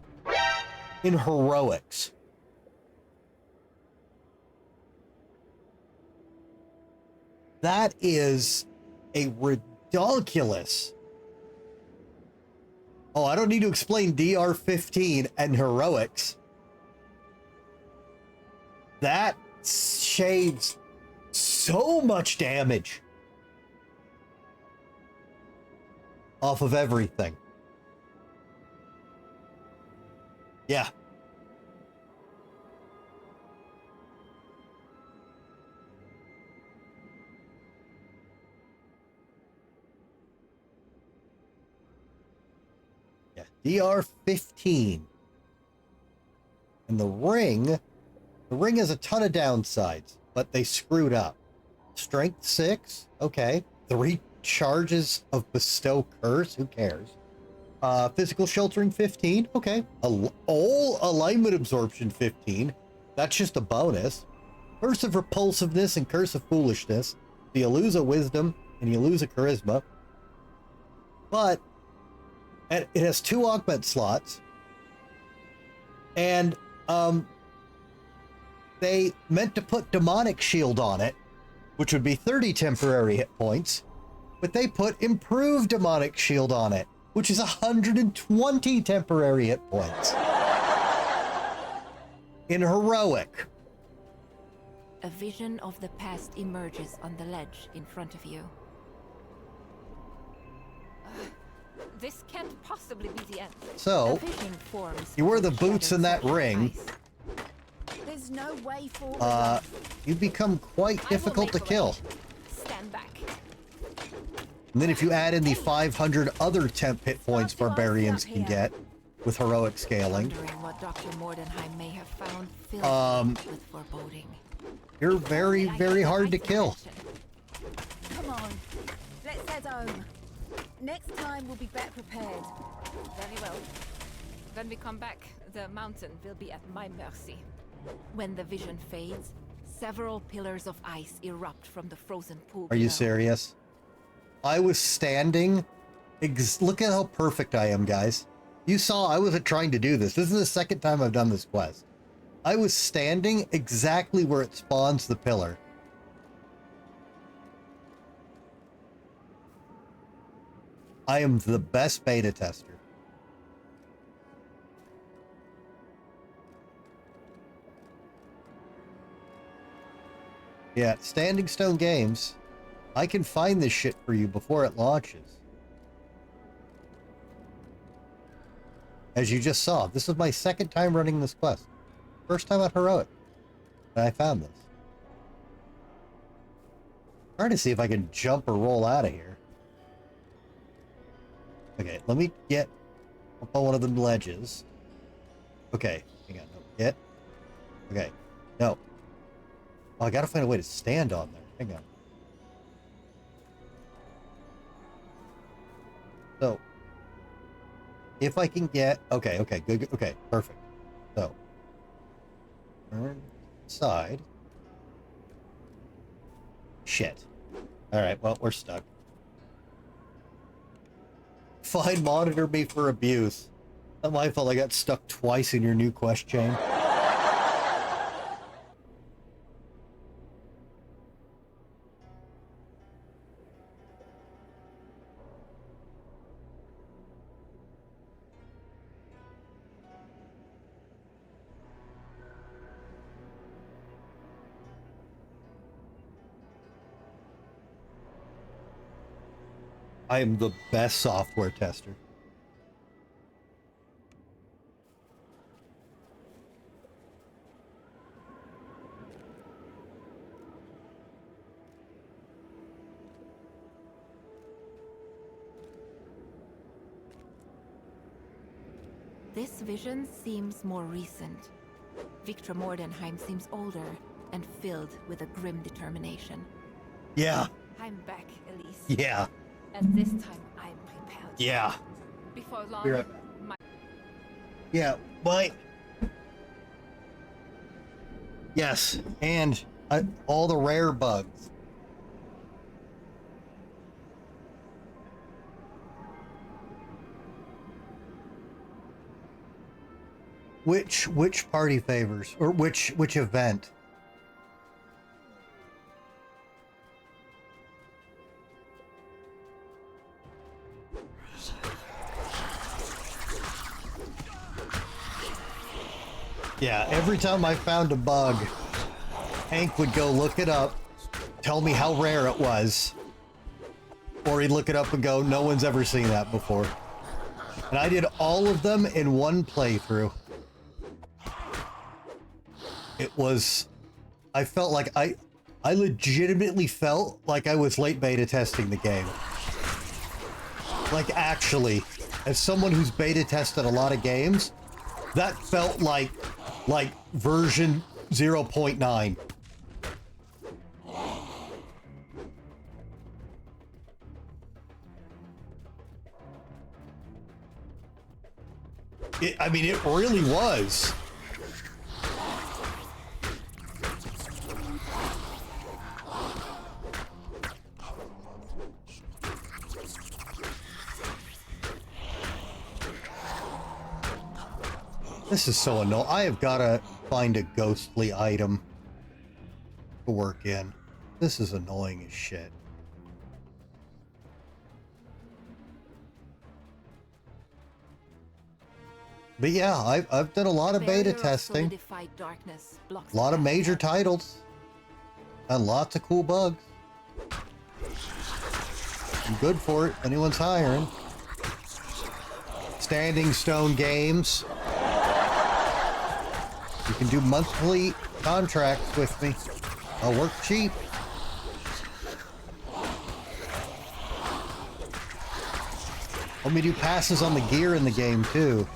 in heroics. That is a ridiculous. Oh, I don't need to explain DR 15 and heroics. That shaves so much damage off of everything. Yeah. Yeah, DR 15. And the ring has a ton of downsides, but they screwed up. Strength 6, okay. 3 charges of Bestow Curse, who cares? Physical Sheltering 15, okay. All Alignment Absorption 15, that's just a bonus. Curse of Repulsiveness and Curse of Foolishness. So you lose a Wisdom and you lose a Charisma. But it has 2 augment slots. And they meant to put Demonic Shield on it, which would be 30 temporary hit points. But they put Improved Demonic Shield on it, which is 120 temporary hit points. In heroic. A vision of the past emerges on the ledge in front of you. This can't possibly be the end. So, A vision forms you wear the from boots in that shadows of ring. ice. There's no way forward. You become quite difficult to kill. Stand back. And then if you add in the 500 other temp hit points Start to barbarians ice up can here. get with heroic scaling, Wondering what Dr. Mordenheim may have found filled with foreboding. you're very, very hard to kill. Come on, let's head home. Next time we'll be better prepared. Very well. When we come back, the mountain will be at my mercy. When the vision fades, several pillars of ice erupt from the frozen pool. Are you below. serious? I was standing. Look at how perfect I am, guys. You saw I wasn't trying to do this. This is the second time I've done this quest. I was standing exactly where it spawns the pillar. I am the best beta tester. Yeah, Standing Stone Games. I can find this shit for you before it launches. As you just saw, this is my second time running this quest. First time on Heroic. And I found this. Trying to see if I can jump or roll out of here. Okay, let me get up on one of them ledges. Okay, hang on. No, get. Okay, no. Oh, I gotta find a way to stand on there. Hang on. So, if I can get... Okay, good, okay, perfect. So, turn side. Shit. Alright, well, we're stuck. Fine, monitor me for abuse. Not my fault I got stuck twice in your new quest chain. I am the best software tester. This vision seems more recent. Victor Mordenheim seems older and filled with a grim determination. Yeah. I'm back, Elise. Yeah. And this time I'm prepared. Yeah. Before long, You're my... Yeah, my... Yes, and all the rare bugs. Which party favors? Or which event? Yeah, every time I found a bug, Hank would go look it up, tell me how rare it was, or he'd look it up and go, no one's ever seen that before. And I did all of them in one playthrough. It was... I felt like I legitimately felt like I was late beta testing the game. Like, actually, as someone who's beta tested a lot of games, that felt like version 0.9. I mean, it really was. This is so annoying. I have got to find a ghostly item to work in. This is annoying as shit. But yeah, I've done a lot of beta testing. A lot of major titles. And lots of cool bugs. I'm good for it. Anyone's hiring. Standing Stone Games. You can do monthly contracts with me. I'll work cheap. Let me do passes on the gear in the game too.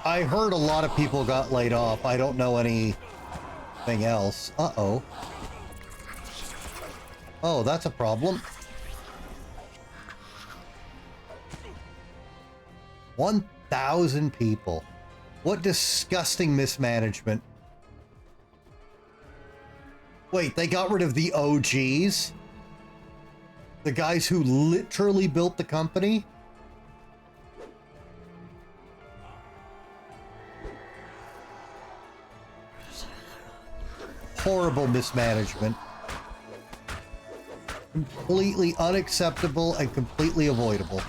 I heard a lot of people got laid off. I don't know anything else. Uh-oh. Oh, that's a problem. 1,000 people. What disgusting mismanagement. Wait, they got rid of the OGs? The guys who literally built the company? Horrible mismanagement. Completely unacceptable and completely avoidable.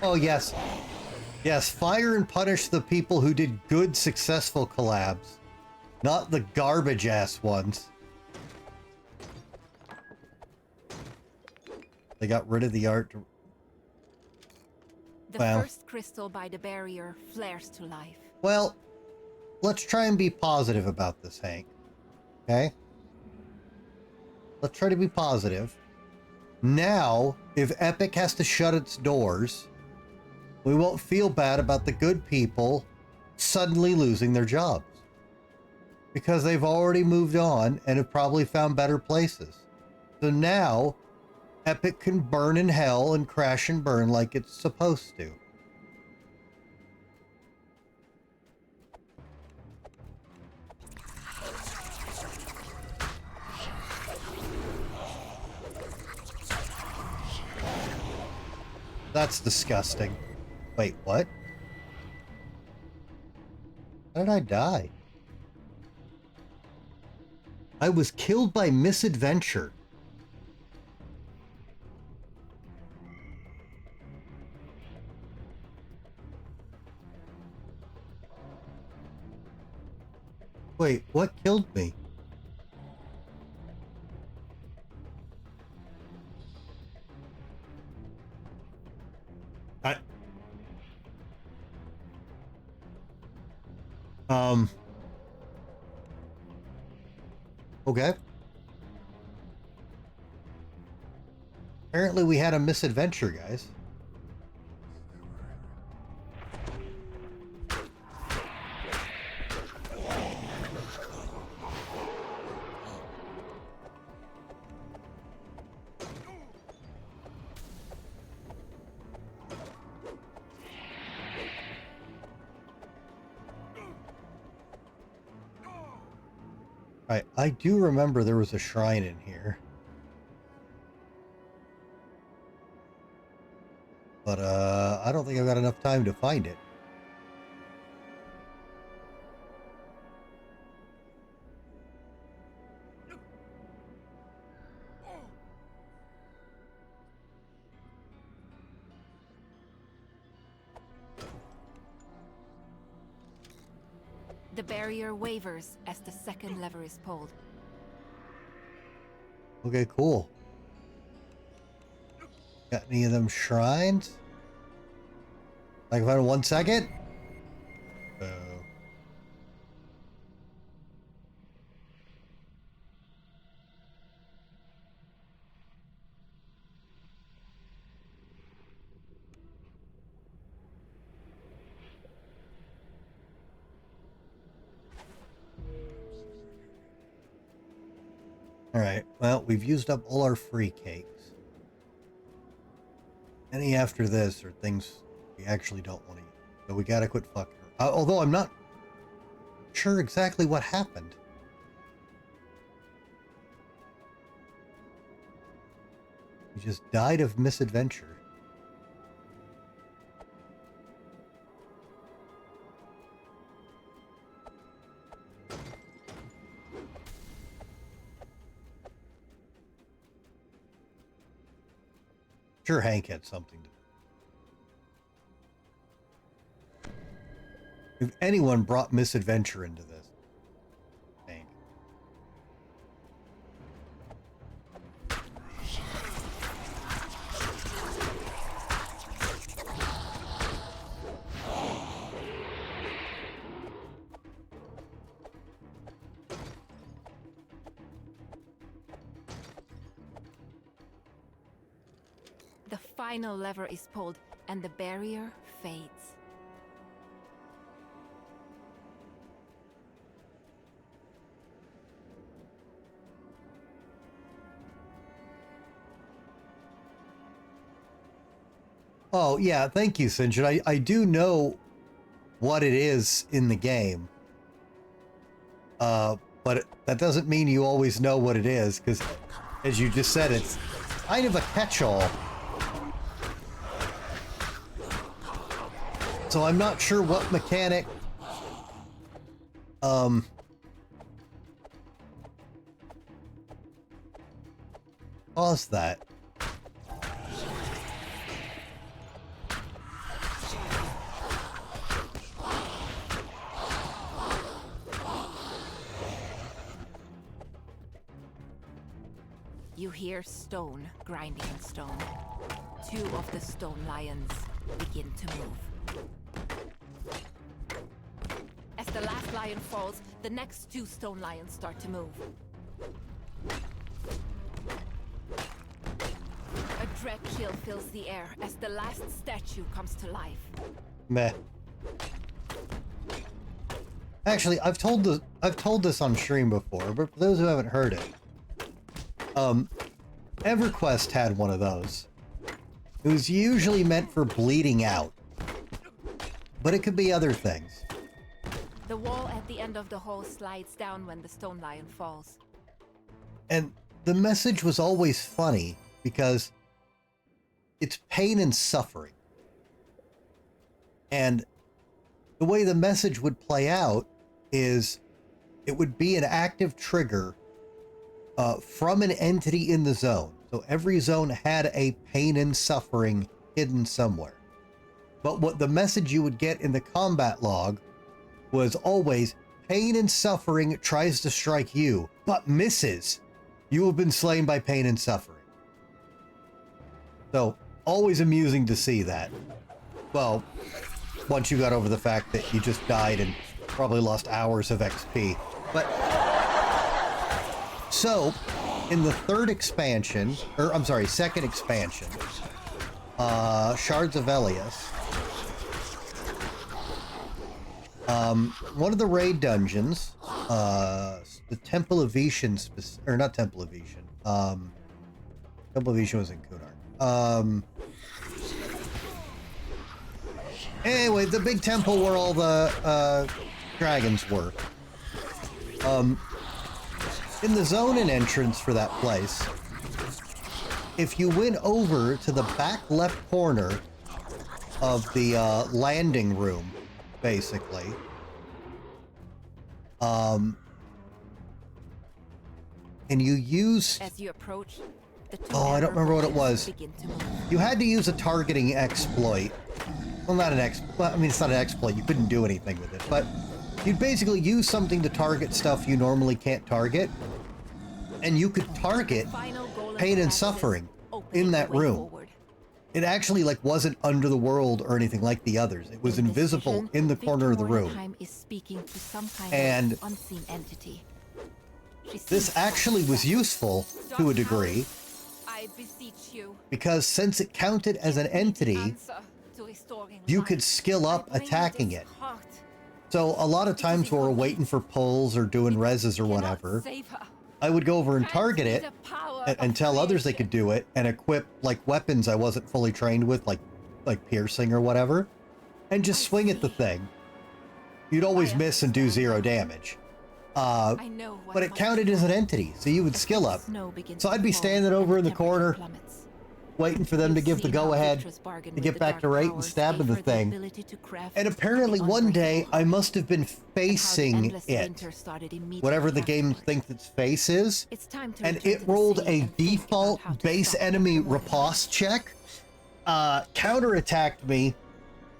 Oh, yes. Yes, fire and punish the people who did good, successful collabs. Not the garbage-ass ones. They got rid of the art. The Well. first crystal by the barrier flares to life. Well, let's try and be positive about this, Hank. Okay? Let's try to be positive. Now, if Epic has to shut its doors, we won't feel bad about the good people suddenly losing their jobs. Because they've already moved on and have probably found better places. So now, Epic can burn in hell and crash and burn like it's supposed to. That's disgusting. Wait, what? How did I die? I was killed by misadventure. Wait, what killed me? Okay. Apparently we had a misadventure, guys. Right, I do remember there was a shrine in here. But, I don't think I've got enough time to find it. The barrier wavers as the second lever is pulled. Okay, cool. Got any of them shrines? I can find in 1 second? Oh. Alright, well, we've used up all our free cakes. Any after this are things we actually don't want to use. So we gotta quit fucking her. Although I'm not sure exactly what happened. We just died of misadventure. Sure, Hank had something to do. If anyone brought misadventure into this, Hank. The final lever is pulled, and the barrier fades. Oh, yeah, thank you, Sinjin. I do know what it is in the game. But that doesn't mean you always know what it is, because, as you just said, it's kind of a catch-all. So I'm not sure what mechanic caused that. You hear stone grinding on stone. 2 of the stone lions begin to move. As the last lion falls, the next 2 stone lions start to move. A dread chill fills the air as the last statue comes to life. Meh. Actually, I've told this on stream before, but for those who haven't heard it, EverQuest had one of those. It was usually meant for bleeding out, but it could be other things. The wall at the end of the hall slides down when the stone lion falls. And the message was always funny because it's pain and suffering. And the way the message would play out is it would be an active trigger from an entity in the zone. So every zone had a pain and suffering hidden somewhere. But what the message you would get in the combat log was always, pain and suffering tries to strike you, but misses. You have been slain by pain and suffering. So, always amusing to see that. Well, once you got over the fact that you just died and probably lost hours of XP. But, so, in the second expansion, Shards of Elias, one of the raid dungeons, the Temple of Vishan, not Temple of Vishan, Temple of Vishan was in Kunar. Anyway, the big temple where all the dragons were. In the zone and entrance for that place, if you went over to the back left corner of the landing room, basically, and you use... As you approach, I don't remember what it was. You had to use a targeting exploit. Well, not an exploit. I mean, it's not an exploit. You couldn't do anything with it. But you'd basically use something to target stuff you normally can't target. And you could target pain and suffering in that room. It actually, like, wasn't under the world or anything like the others. It was invisible in the corner of the room. And this actually was useful to a degree, because since it counted as an entity, you could skill up attacking it. So a lot of times when we're waiting for pulls or doing reses or whatever, I would go over and target it and tell others they could do it and equip like weapons I wasn't fully trained with, like piercing or whatever, and just swing at the thing. You'd always miss and do 0 damage. But it counted as an entity, so you would skill up. So I'd be standing over in the corner, waiting for them to give the go-ahead to get back to right and stabbing the thing. And apparently one day, I must have been facing it, whatever the game thinks its face is, and it rolled a default base enemy riposte check, counterattacked me,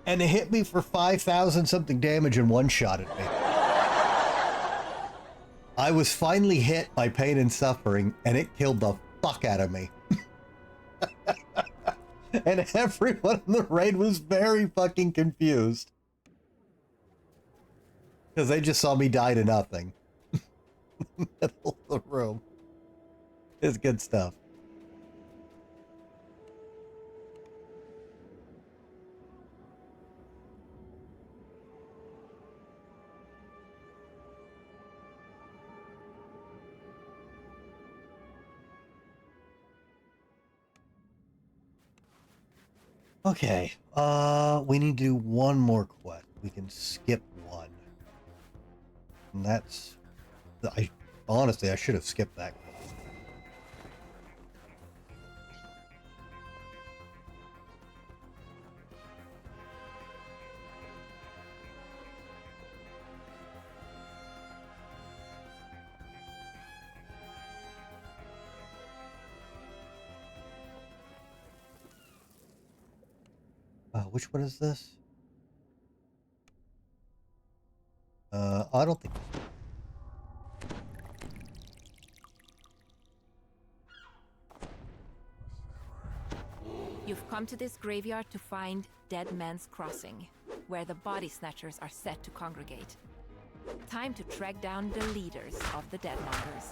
and it hit me for 5,000 something damage and one-shotted me. I was finally hit by pain and suffering, and it killed the fuck out of me. And everyone in the raid was very fucking confused, because they just saw me die to nothing. In the middle of the room. It's good stuff. Okay, we need to do one more quest. We can skip one. And that's... honestly, I should have skipped that quest. Which one is this? I don't think... You've come to this graveyard to find Dead Man's Crossing, where the body snatchers are set to congregate. Time to track down the leaders of the Deadmongers.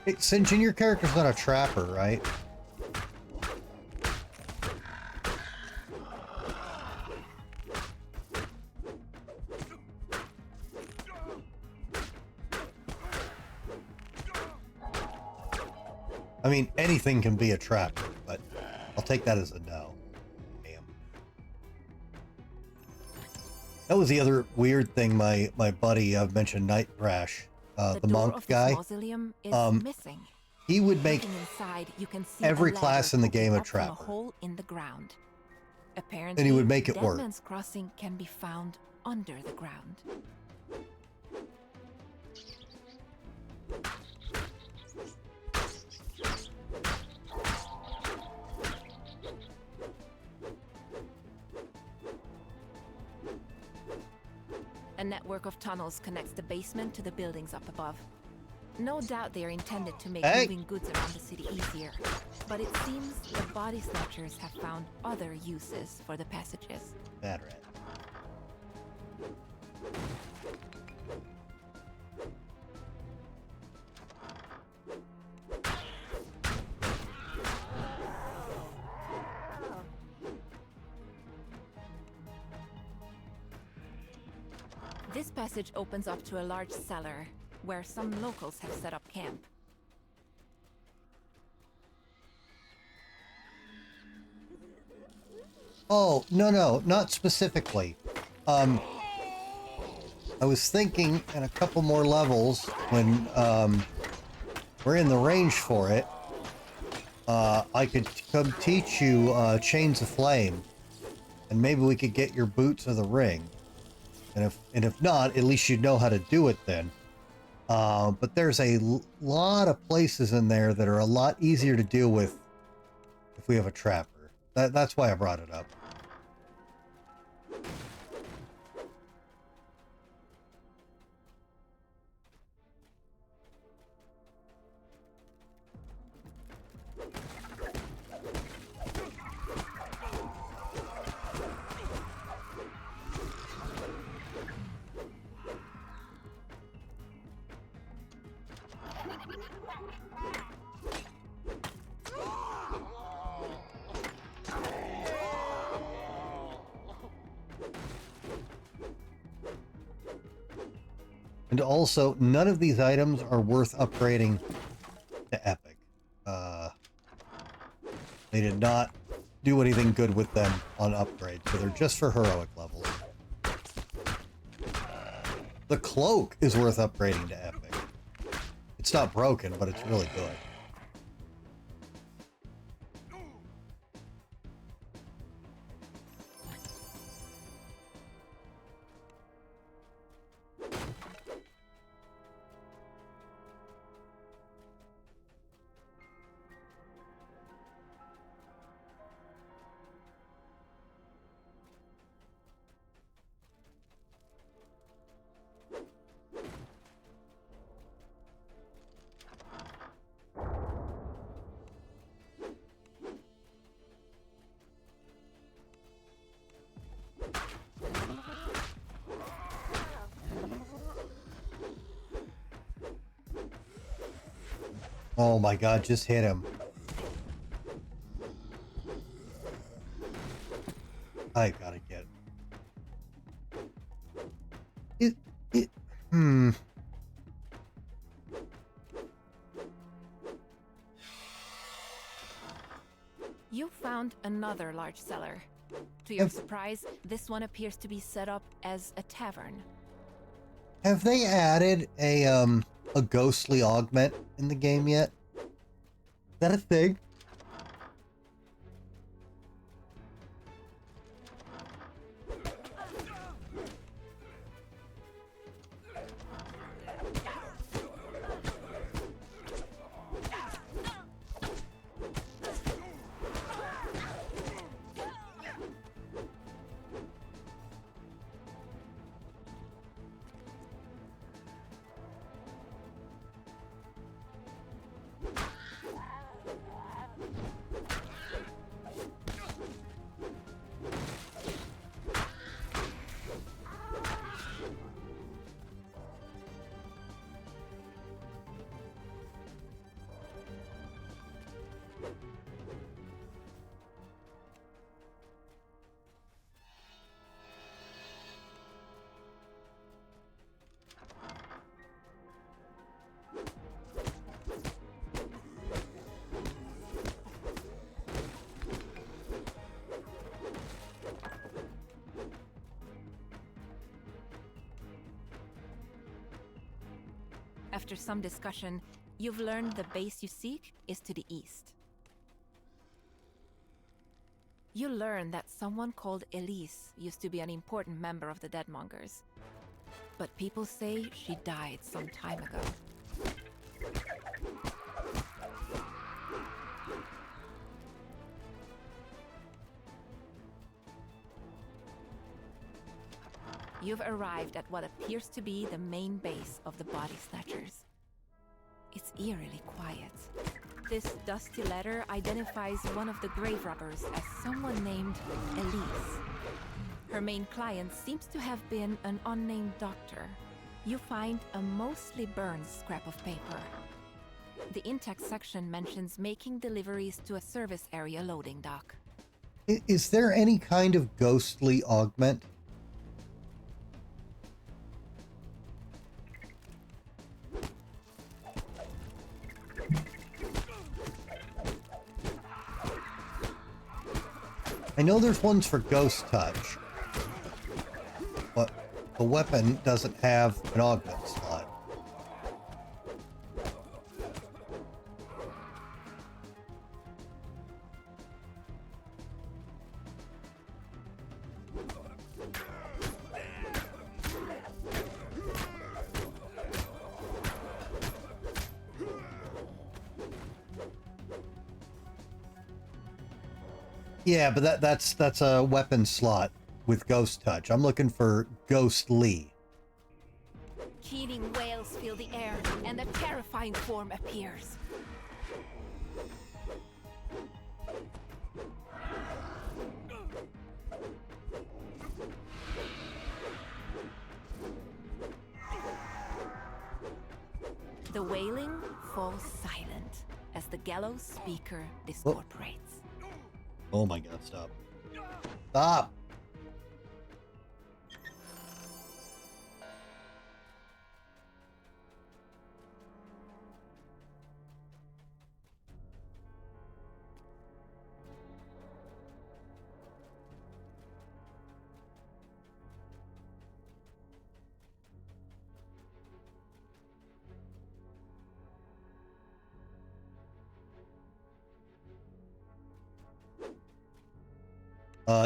Hey, Sinjin, your character's not a trapper, right? I mean, anything can be a trapper, but I'll take that as a no. Damn. That was the other weird thing my buddy mentioned, Night Thrash, the monk guy. Mausoleum is missing. He would make inside, you can see every class in the game a a trapper. hole in the ground. Apparently, And he would make it Dead work. Man's Crossing can be found under the ground. A network of tunnels connects the basement to the buildings up above. No doubt they are intended to make moving goods around the city easier, but it seems the body snatchers have found other uses for the passages. Bad rat. This passage opens up to a large cellar, where some locals have set up camp. Oh, no, not specifically. I was thinking in a couple more levels when we're in the range for it, I could come teach you Chains of Flame, and maybe we could get your boots of the ring. And if not, at least you'd know how to do it then. But there's a lot of places in there that are a lot easier to deal with if we have a trapper. That's why I brought it up. And also, none of these items are worth upgrading to Epic. They did not do anything good with them on upgrade, so they're just for heroic levels. The cloak is worth upgrading to Epic. It's not broken, but it's really good. Oh my god, just hit him. I gotta get it. You found another large cellar. To your surprise, this one appears to be set up as a tavern. Have they added a ghostly augment in the game yet? Is that a thing? After some discussion, you've learned the base you seek is to the east. You learn that someone called Elise used to be an important member of the Deadmongers. But people say she died some time ago. You've arrived at what appears to be the main base of the Body Snatchers. It's eerily quiet. This dusty letter identifies one of the grave robbers as someone named Elise. Her main client seems to have been an unnamed doctor. You find a mostly burned scrap of paper. The in-text section mentions making deliveries to a service area loading dock. Is there any kind of ghostly augment? I know there's ones for Ghost Touch, but the weapon doesn't have an augment slot. Yeah, but that's a weapon slot with Ghost Touch. I'm looking for Ghostly. Keening wails fill the air, and a terrifying form appears. The wailing falls silent as the gallows speaker discorporates. Oh my god, stop. Stop!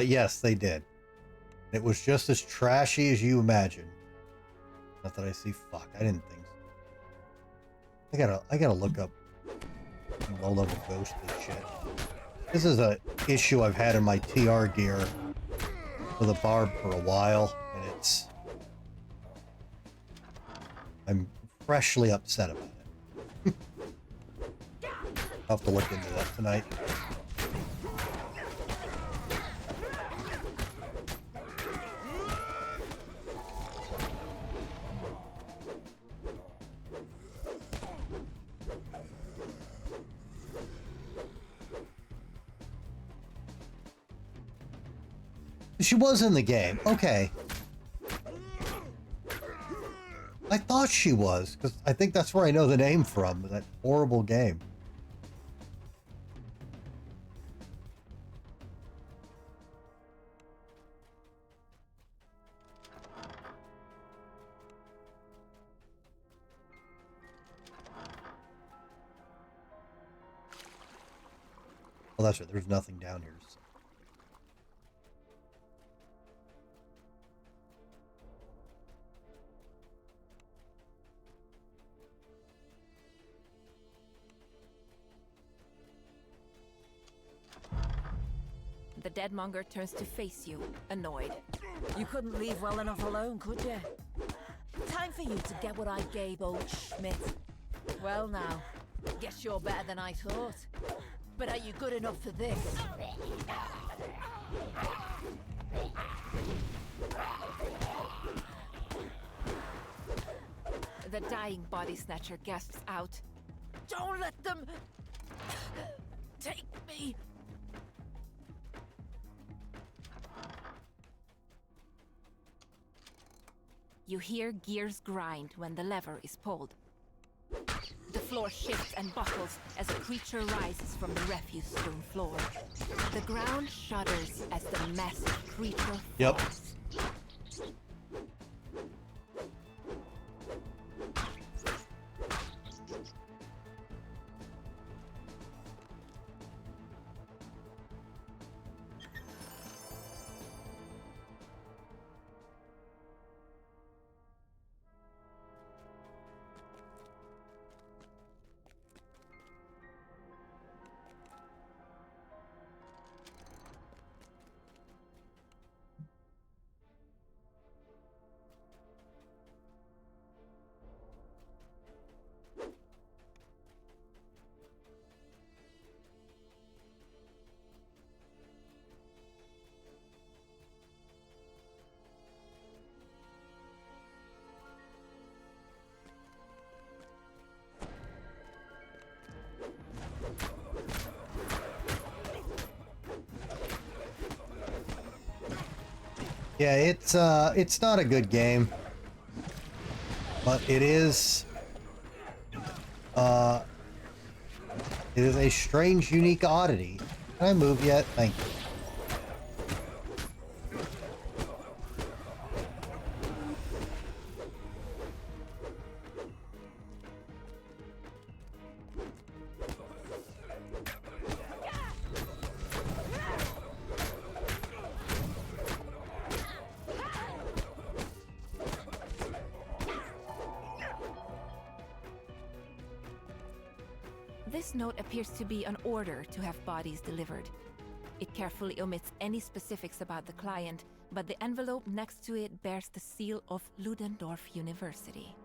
Yes, they did. It was just as trashy as you imagine. Not that I see. Fuck, I didn't think so. I gotta look up low-level ghostly shit. This is a issue I've had in my TR gear for the Barb for a while, and I'm freshly upset about it. I'll have to look into that tonight. She was in the game. Okay. I thought she was, because I think that's where I know the name from, that horrible game. Well, that's right. There's nothing down here. So. The Deadmonger turns to face you, annoyed. You couldn't leave well enough alone, could you? Time for you to get what I gave old Schmidt. Well now, guess you're better than I thought. But are you good enough for this? The dying Body Snatcher gasps out. Don't let them take me. You hear gears grind when the lever is pulled. The floor shifts and buckles as a creature rises from the refuse-strewn floor. The ground shudders as the massive creature falls. Yep. Yeah, it's not a good game, but it is a strange, unique oddity. Can I move yet? Thank you. This note appears to be an order to have bodies delivered. It carefully omits any specifics about the client, but the envelope next to it bears the seal of Ludendorff University.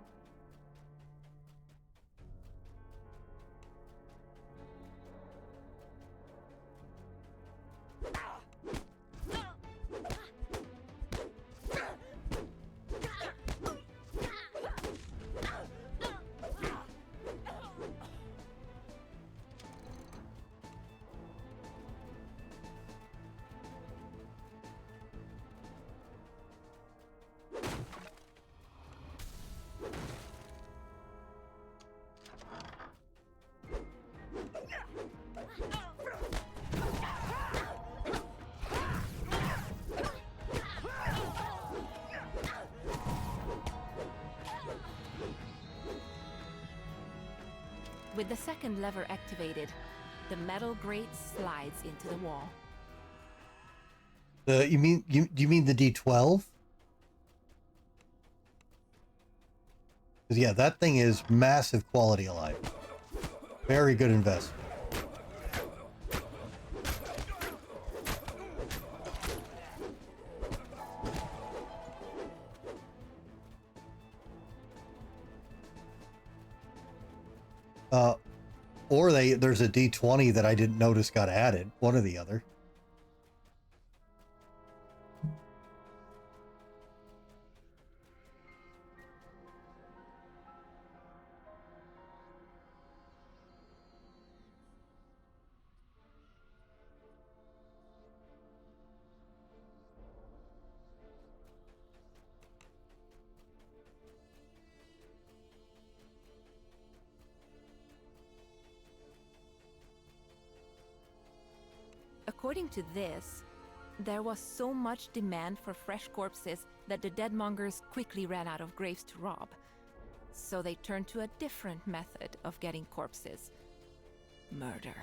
With the second lever activated, the metal grate slides into the wall. You mean the D12? Because yeah, that thing is massive quality of life. Very good investment. Or there's a D20 that I didn't notice got added. One or the other. According to this, there was so much demand for fresh corpses that the deadmongers quickly ran out of graves to rob. So they turned to a different method of getting corpses: murder.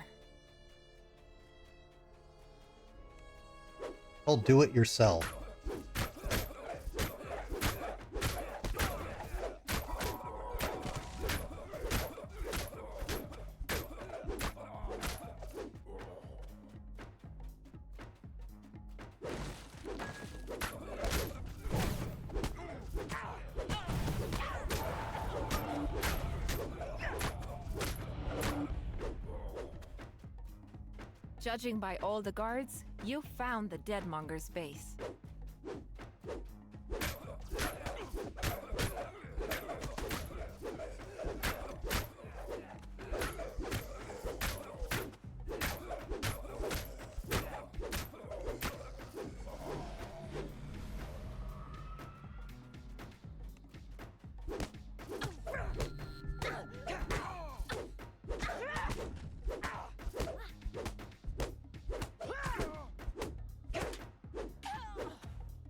Well, do it yourself. Judging by all the guards, you found the Deadmonger's base.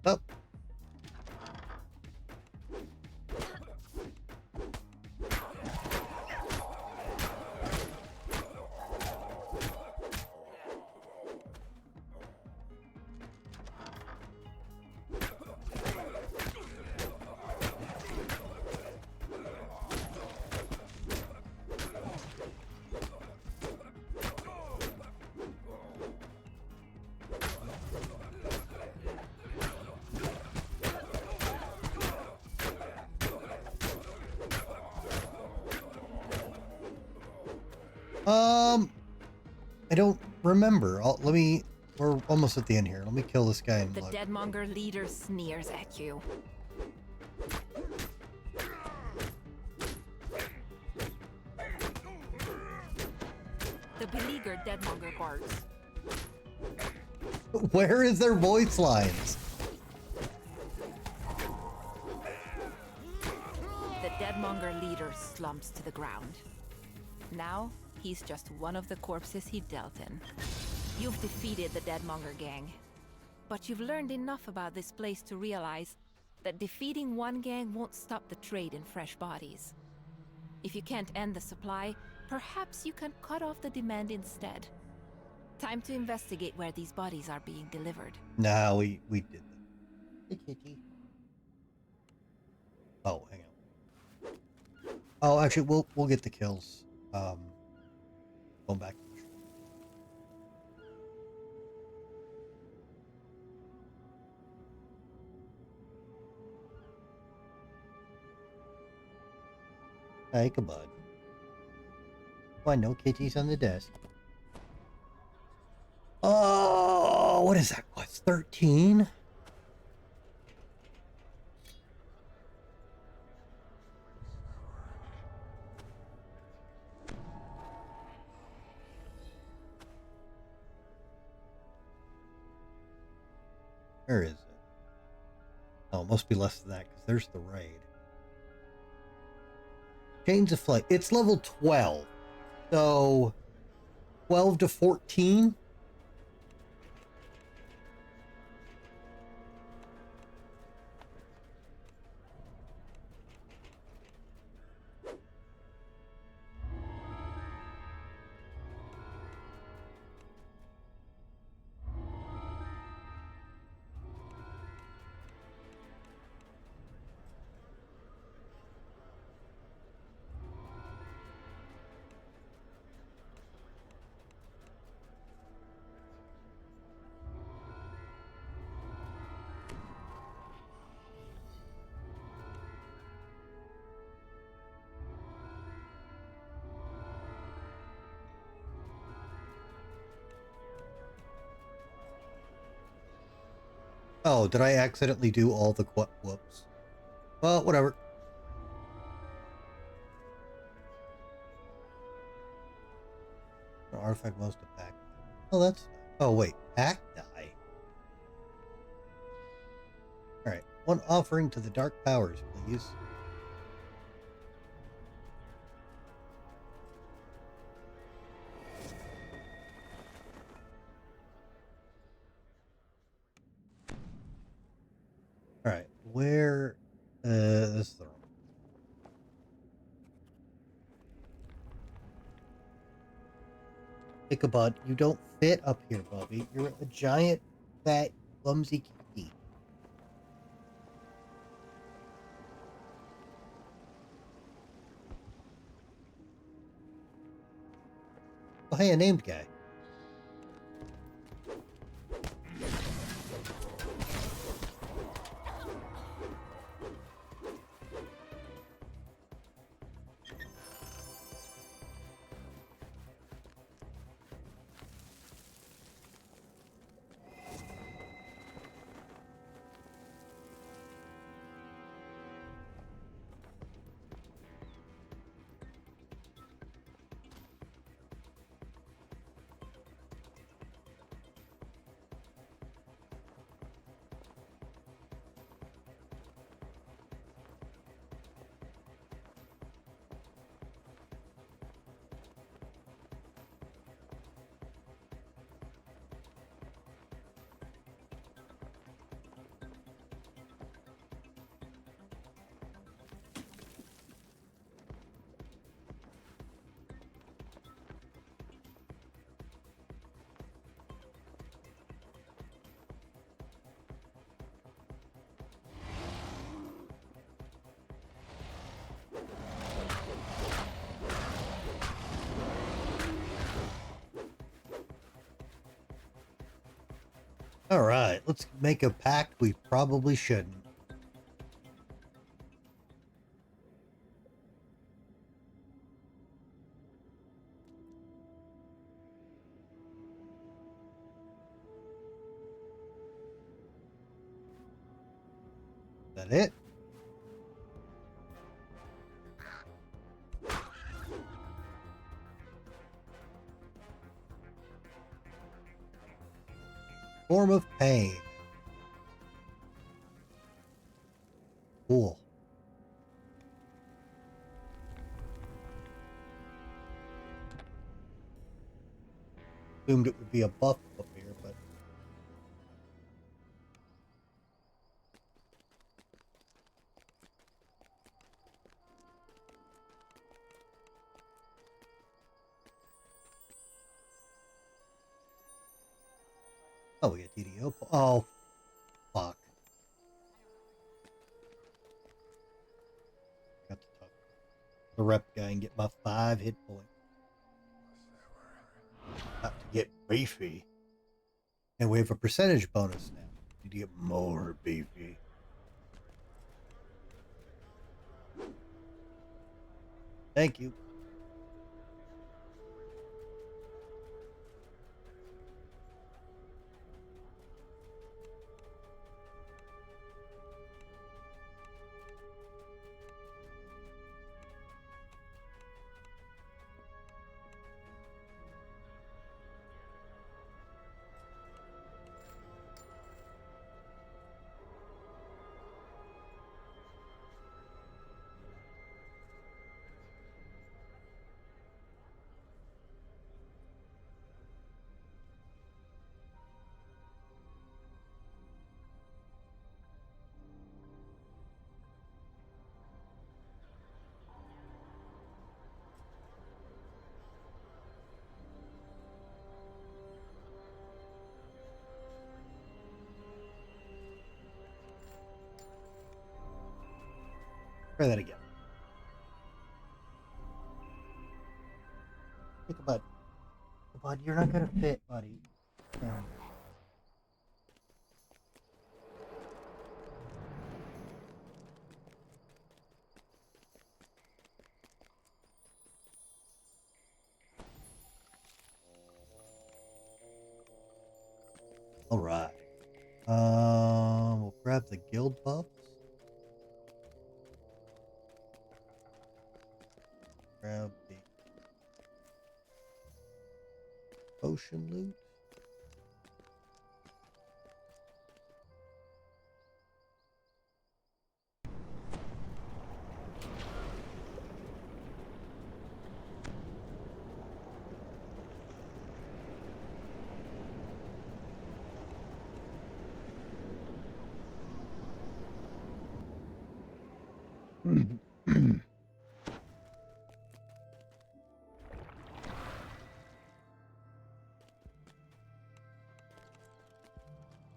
Oh. I don't remember. We're almost at the end here. Let me kill this guy and The look. Deadmonger leader sneers at you. The beleaguered Deadmonger barks. Where is their voice lines? Deadmonger leader slumps to the ground. Now, he's just one of the corpses he dealt in. You've defeated the Deadmonger gang, but you've learned enough about this place to realize that defeating one gang won't stop the trade in fresh bodies. If you can't end the supply, perhaps you can cut off the demand instead. Time to investigate where these bodies are being delivered. Nah, we did that. Hey, kitty. Oh, hang on. Oh, actually, we'll get the kills. Going back to the shore. Hey, Ichabod. Why no kitties on the desk? Oh, what is that? What's 13? Where is it? Oh, it must be less than that because there's the raid. Chains of Flight. It's level 12. So 12 to 14. Oh, did I accidentally do all the whoops? Well, whatever. Artifact most of pack. Oh, that's... Oh, wait. Pack die. Alright. One offering to the Dark Powers, please. Alright. Where... this is the wrong... Ichabod, you don't fit up here, Bubby. You're a giant, fat, clumsy kitty. Oh, hey, a named guy. Alright, let's make a pact we probably shouldn't. Is that it? Form of pain. Cool. assumed it would be a buff up here, but oh, we got DDO. Oh, fuck. Got to talk to the rep guy and get my 5 hit points. Got to get beefy. And we have a percentage bonus now. Need to get more beefy. Thank you. Try that again. Pick a bud. Bud, you're not gonna fit, buddy. Yeah. All right. We'll grab the guild buffs. Grab the potion loot.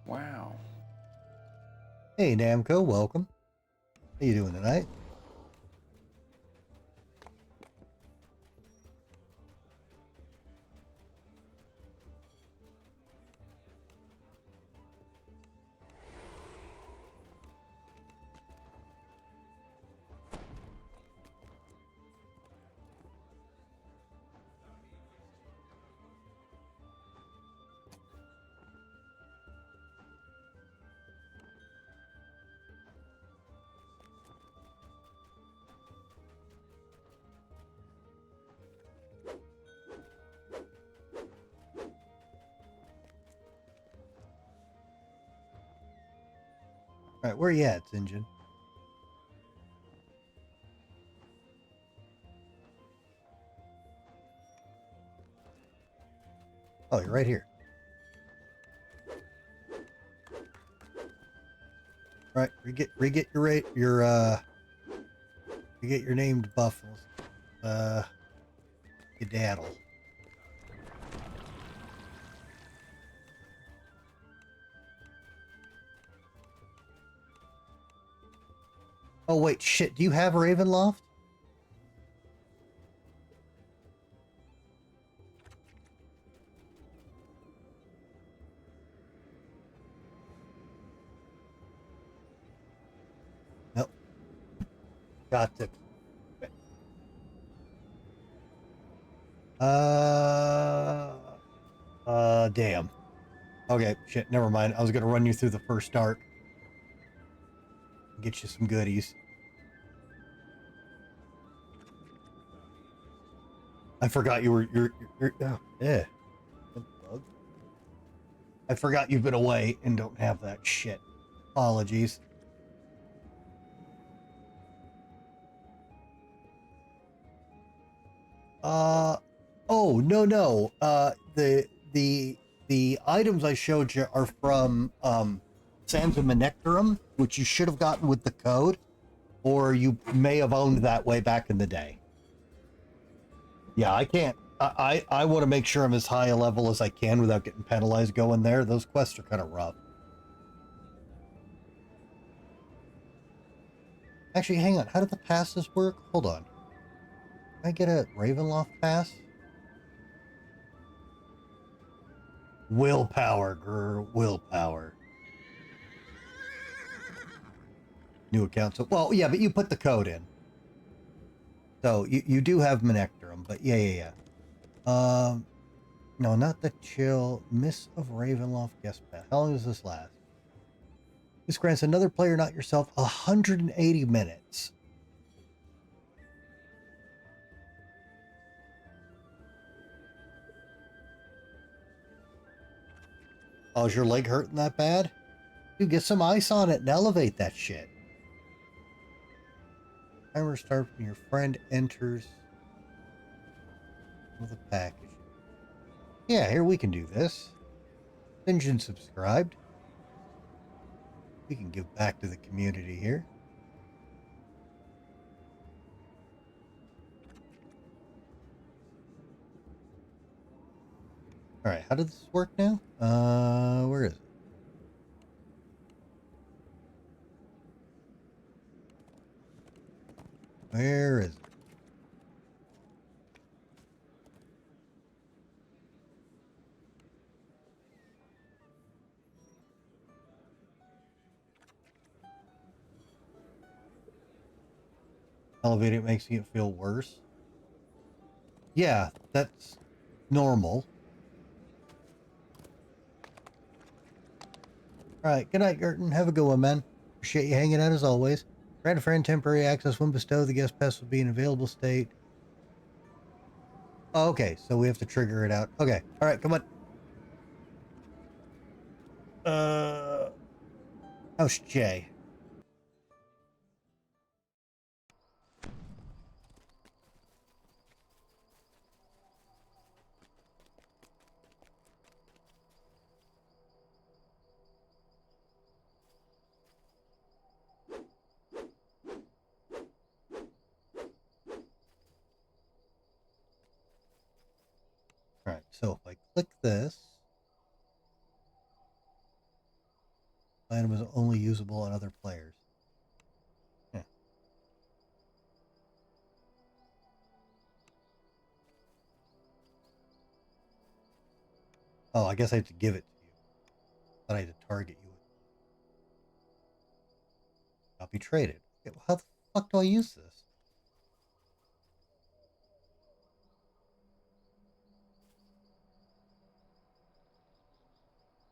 Wow. Hey, Namco, welcome. How you doing tonight? All right, where you at, Sinjin? Oh, you're right here. All right, re-get your rate, your get your named buffaloes. Skedaddle. Oh wait, shit. Do you have Ravenloft? Nope. Got to. Damn. Okay, shit, never mind. I was gonna run you through the first arc. Get you some goodies. I forgot you were, oh, yeah. I forgot you've been away and don't have that shit. Apologies. Oh, no. the items I showed you are from Sands of Manectarum, which you should have gotten with the code, or you may have owned that way back in the day. Yeah, I can't. I want to make sure I'm as high a level as I can without getting penalized going there. Those quests are kind of rough. Actually, hang on. How did the passes work? Hold on. Can I get a Ravenloft pass? Willpower, girl. Willpower. New account. So, well, yeah, but you put the code in. So, you do have Manectarum, but yeah. No, not the chill. Miss of Ravenloft guest pass. How long does this last? This grants another player, not yourself, 180 minutes. Oh, is your leg hurting that bad? Dude, get some ice on it and elevate that shit. Timer starts when your friend enters with a package. Yeah, here we can do this. Engine subscribed. We can give back to the community here. All right, how does this work now? Where is it? Where is it? Elevating it makes it feel worse. Yeah, that's normal. All right, good night, Gerton. Have a good one, man. Appreciate you hanging out as always. Grant a friend temporary access when bestowed. The guest pass will be in available state. Oh, okay, so we have to trigger it out. Okay, all right, come on. House J. All right, so if I click this, item is only usable on other players. Yeah. Oh, I guess I have to give it to you. Thought I had to target you. Copy traded. Okay, well, how the fuck do I use this?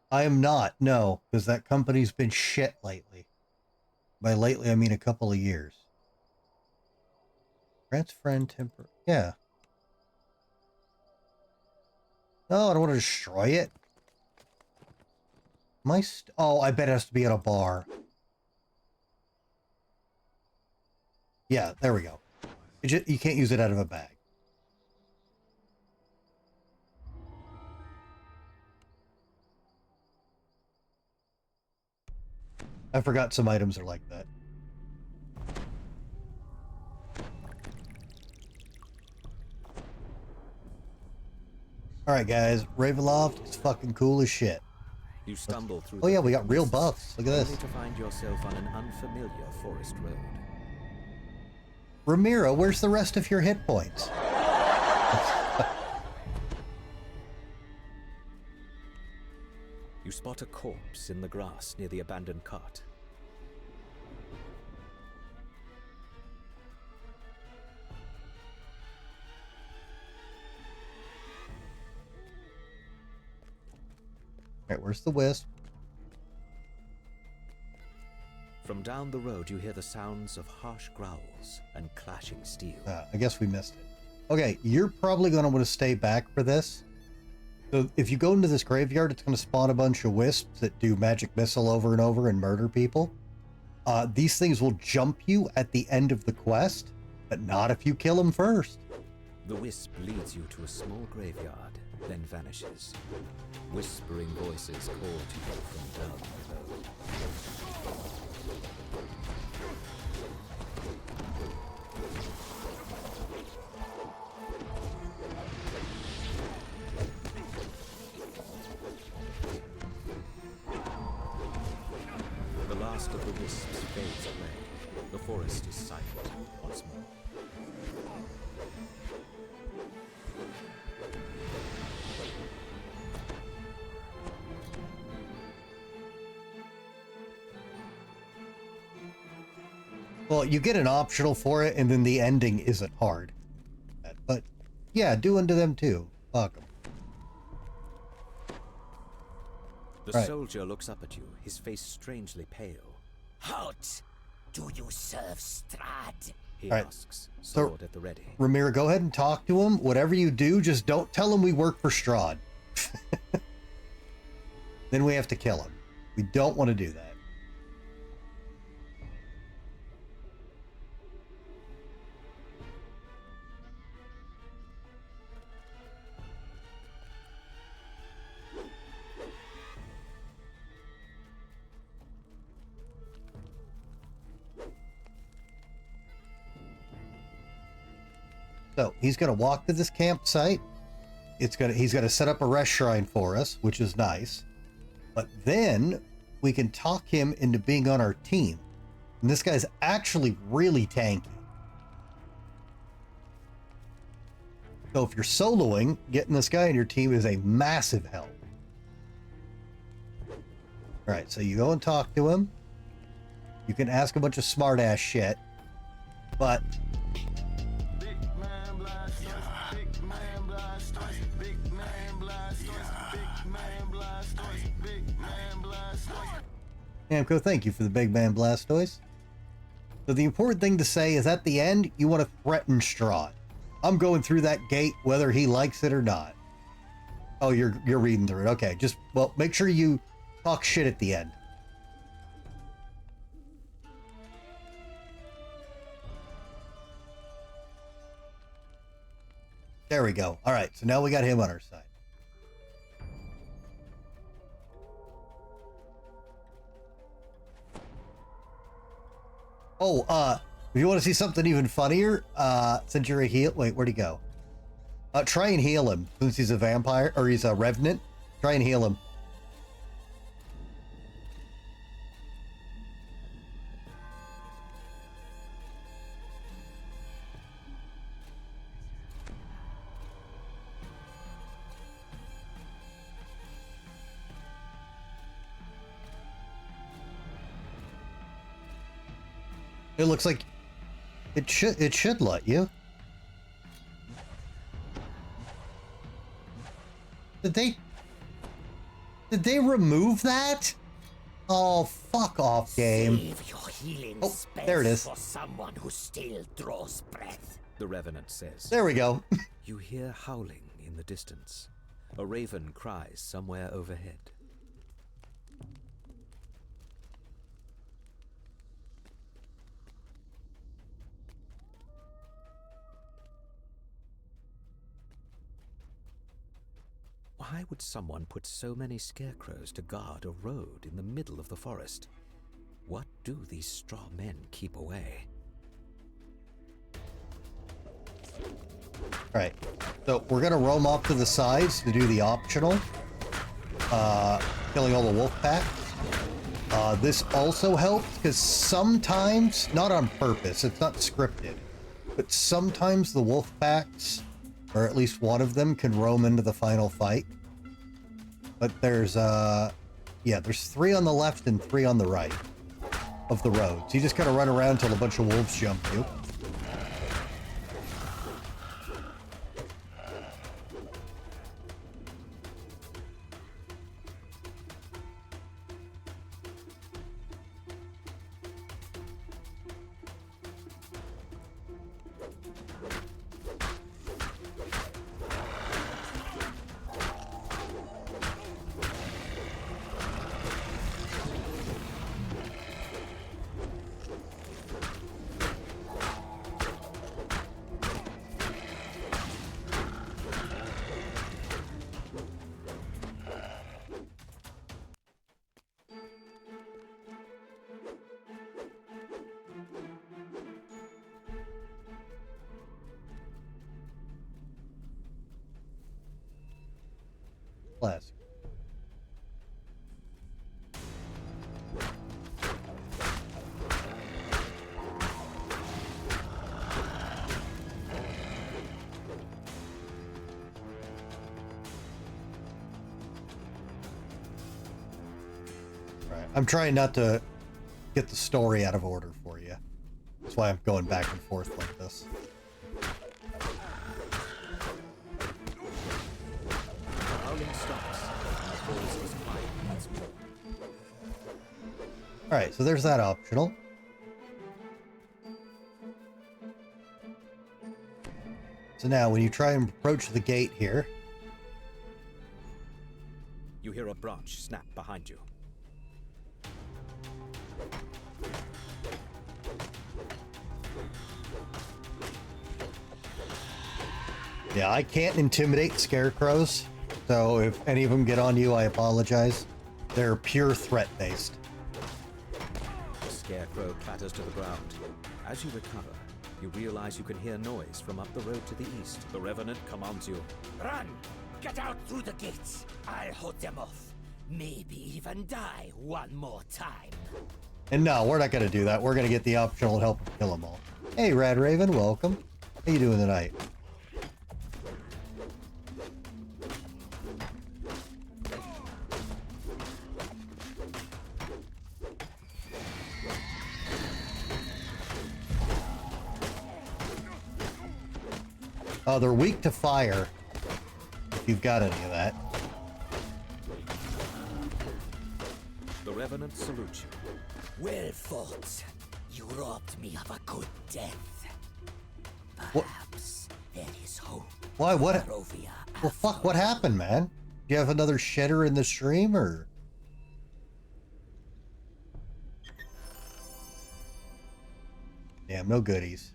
I am not, no, because that company's been shit lately. By lately, I mean a couple of years. Grant's friend temper. Yeah. No, I don't want to destroy it. Oh, I bet it has to be at a bar. Yeah, there we go. You can't use it out of a bag. I forgot some items are like that. Alright guys, Ravenloft is fucking cool as shit. You stumble through. Oh yeah, we got real buffs. Look at this. Only to find yourself on an unfamiliar forest road. Ramiro, where's the rest of your hit points? You spot a corpse in the grass near the abandoned cart. Alright, where's the wisp? From down the road, you hear the sounds of harsh growls and clashing steel. I guess we missed it. Okay, you're probably going to want to stay back for this. So if you go into this graveyard, it's going to spawn a bunch of wisps that do magic missile over and over and murder people. These things will jump you at the end of the quest, but not if you kill them first. The wisp leads you to a small graveyard, then vanishes. Whispering voices call to you from down below. The last of the wisps fades away. The forest is silent once more. Well, you get an optional for it, and then the ending isn't hard. But, yeah, do unto them too. Fuck them. The Right. soldier looks up at you, his face strangely pale. Halt! Do you serve Strahd? He Right. asks, So- sword at the ready. Ramira, go ahead and talk to him. Whatever you do, just don't tell him we work for Strahd. Then we have to kill him. We don't want to do that. So he's going to walk to this campsite. He's going to set up a rest shrine for us, which is nice. But then we can talk him into being on our team. And this guy's actually really tanky. So if you're soloing, getting this guy on your team is a massive help. All right, so you go and talk to him. You can ask a bunch of smart ass shit, but Namco, thank you for the Big Man Blastoise. So the important thing to say is at the end, you want to threaten Strahd. I'm going through that gate whether he likes it or not. Oh, you're reading through it. Okay, just, well, make sure you talk shit at the end. There we go. All right, so now we got him on our side. Oh, if you want to see something even funnier, since you're a heal, wait, where'd he go? Try and heal him, since he's a vampire, or he's a revenant. Try and heal him. It looks like it should let you. Did they remove that? Oh, fuck off, game. Save your healing Oh, spells there it is. for someone who still draws breath. The Revenant says. There we go. You hear howling in the distance. A raven cries somewhere overhead. Why would someone put so many scarecrows to guard a road in the middle of the forest? What do these straw men keep away? All right, so we're gonna roam off to the sides to do the optional, killing all the wolf packs. This also helps because sometimes, not on purpose, it's not scripted, but sometimes the wolf packs, or at least one of them, can roam into the final fight. But there's, there's 3 on the left and 3 on the right of the road. So you just gotta run around till a bunch of wolves jump you. Classic. Right. I'm trying not to get the story out of order for you. That's why I'm going back and forth like this. Alright, so there's that optional. So now when you try and approach the gate here, You hear a branch snap behind you. yeah, I can't intimidate scarecrows, so if any of them get on you, I apologize. They're pure threat based. The scarecrow clatters to the ground. As you recover, you realize you can hear noise from up the road to the east. The Revenant commands you. Run! Get out through the gates! I'll hold them off. Maybe even die one more time. And no, we're not going to do that. We're going to get the optional and help kill them all. Hey, Rad Raven, welcome. How you doing tonight? Oh, they're weak to fire, if you've got any of that. The Revenant salutes you. Well fought. You robbed me of a good death. What? Perhaps there is hope. Why? What? Barovia Well, fuck, what happened, man? Do you have another shedder in the stream, or? Damn, no goodies.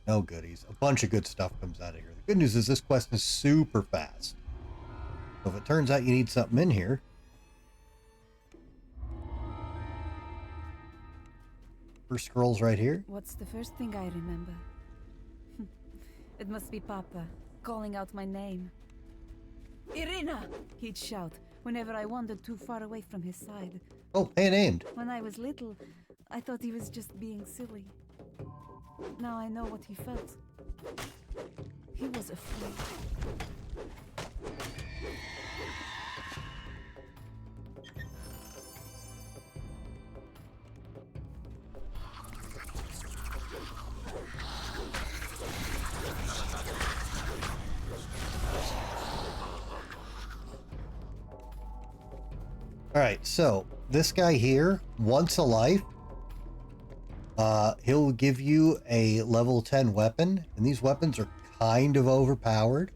No goodies. A bunch of good stuff comes out of here. The good news is this quest is super fast. So if it turns out you need something in here. First scrolls right here. What's the first thing I remember? It must be Papa, calling out my name. Irina! He'd shout whenever I wandered too far away from his side. Oh, hey, named. When I was little, I thought he was just being silly. Now I know what he felt. He was afraid. All right, so this guy here, once a life, he'll give you a level 10 weapon, and these weapons are kind of overpowered.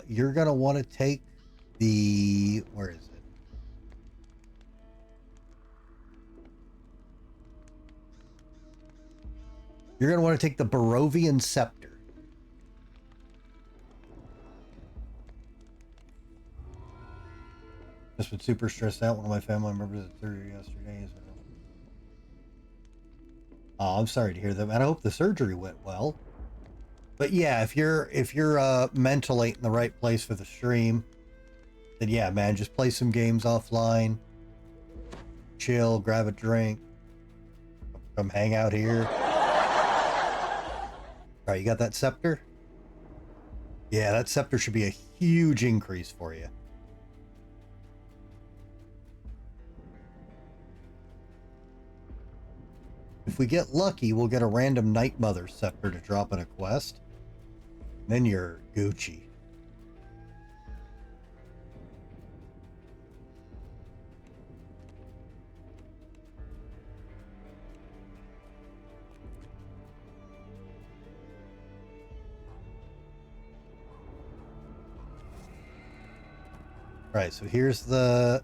You're gonna want to take the, where is it? You're gonna want to take the Barovian Scepter. Just been super stressed out. One of my family members had surgery yesterday. So. Oh, I'm sorry to hear that, man. I hope the surgery went well. But yeah, if you're mentally in the right place for the stream, then yeah, man, just play some games offline, chill, grab a drink, come hang out here. All right, you got that scepter? Yeah, that scepter should be a huge increase for you. If we get lucky, we'll get a random Night Mother scepter to drop in a quest. Then you're Gucci. All right, so here's the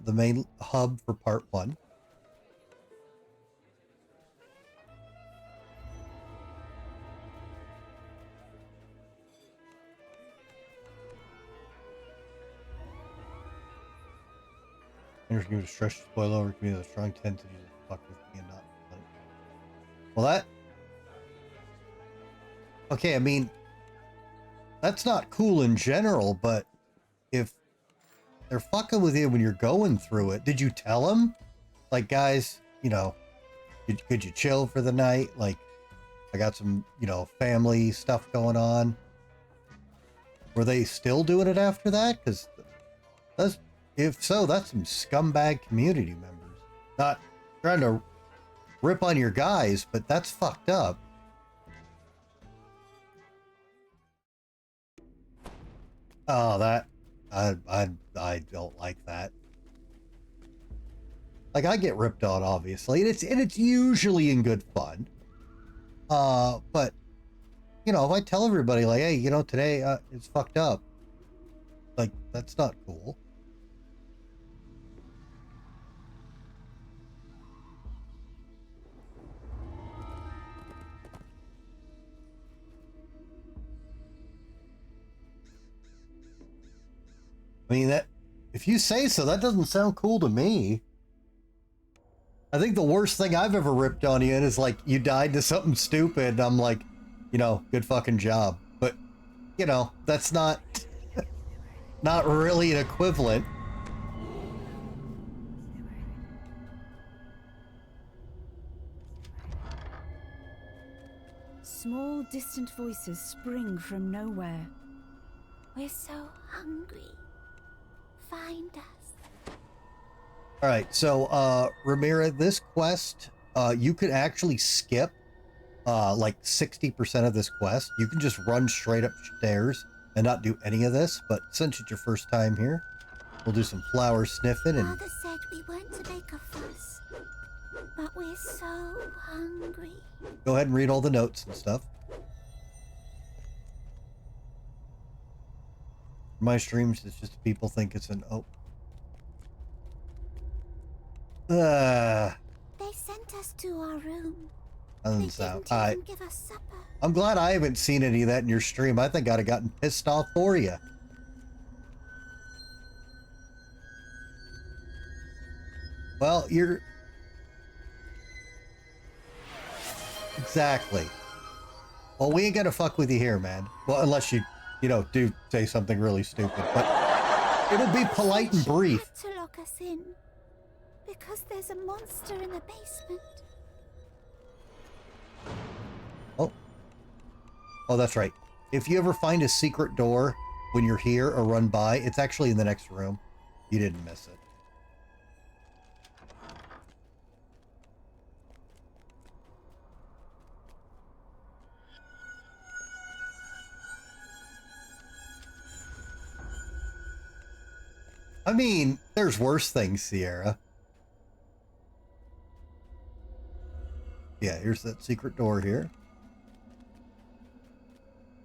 main hub for part 1. Energy to stretch to spoil over can be a strong tendency to fuck with me and not. Well, that. Okay, I mean, that's not cool in general, but if they're fucking with you when you're going through it, did you tell them? Like, guys, you know, could you chill for the night? Like, I got some, you know, family stuff going on. Were they still doing it after that? Because if so, that's some scumbag community members. Not trying to rip on your guys, but that's fucked up. Oh, that I don't like that. Like, I get ripped on, obviously, and it's usually in good fun. But you know, if I tell everybody, like, hey, you know, today it's fucked up, like, that's not cool. I mean, that, if you say so, that doesn't sound cool to me. I think the worst thing I've ever ripped on you is like, you died to something stupid, and I'm like, you know, good fucking job. But, you know, that's not really an equivalent. Small, distant voices spring from nowhere. We're so hungry. Find us. All right, so Ramira, this quest, you could actually skip like 60% of this quest. You can just run straight upstairs and not do any of this, but since it's your first time here, we'll do some flower sniffing. And Father said we weren't to make a fuss, but we're so hungry. go ahead and read all the notes and stuff. My streams, it's just people think it's an They sent us to our room. doesn't sound. I Give us supper. I'm glad I haven't seen any of that in your stream. I think I'd have gotten pissed off for you. Well, you're... Exactly. Well, we ain't gonna fuck with you here, man. Well, unless you know, do say something really stupid. But it'll be polite and brief. To lock us in, because there's a monster in the basement. Oh, that's right. If you ever find a secret door when you're here or run by, it's actually in the next room. You didn't miss it. I mean, there's worse things, Sierra. Yeah, here's that secret door here.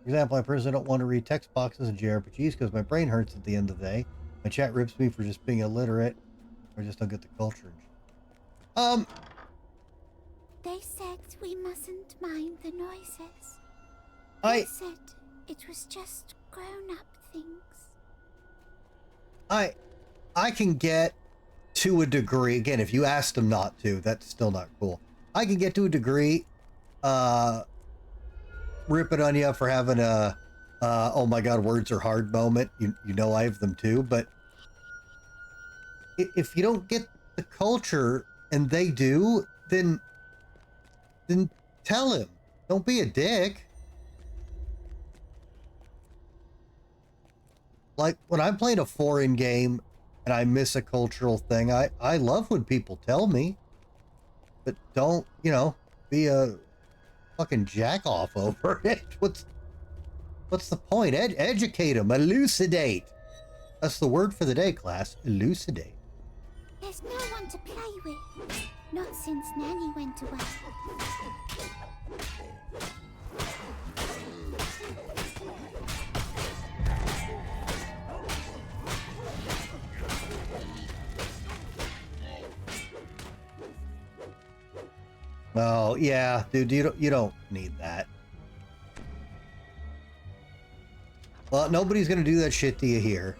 For example, I personally don't want to read text boxes in JRPGs because my brain hurts at the end of the day. My chat rips me for just being illiterate, or just don't get the culture. They said we mustn't mind the noises. They said it was just grown-up things. I can get to a degree. Again, if you asked them not to, that's still not cool. I can get to a degree, rip it on you for having a, oh my god, words are hard moment. You know I have them too, but if you don't get the culture and they do, then tell him. Don't be a dick. Like, when I'm playing a foreign game and I miss a cultural thing, I love when people tell me. But don't, you know, be a fucking jack off over it. What's the point? Educate them. Elucidate. That's the word for the day, class. Elucidate. There's no one to play with. Not since Nanny went away. Oh, yeah, dude, you don't need that. Well, nobody's gonna do that shit to you here.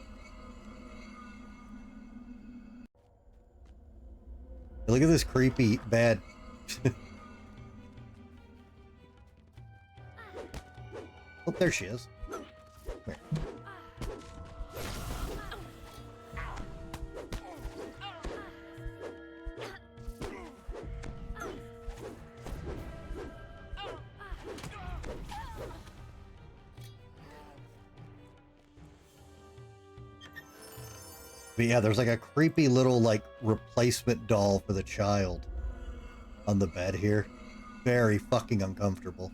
Look at this creepy, bad... Oh, there she is. Here. But yeah, there's like a creepy little like replacement doll for the child on the bed here. Very fucking uncomfortable.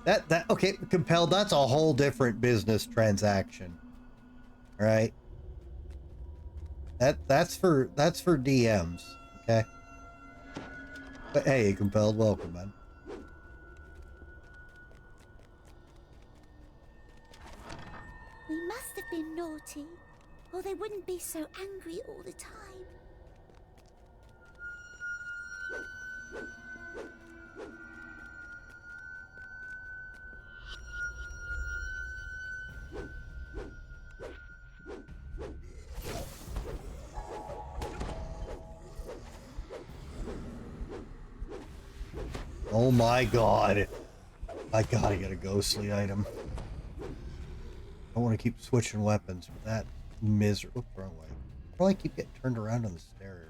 That okay, Compelled, that's a whole different business transaction. Right? That's for DMs, okay? But hey, Compelled, welcome, man. We must have been naughty, or they wouldn't be so angry all the time. Oh my god. I gotta get a ghostly item. I want to keep switching weapons for that misery. Oops, wrong way. Why do I keep getting turned around on the stair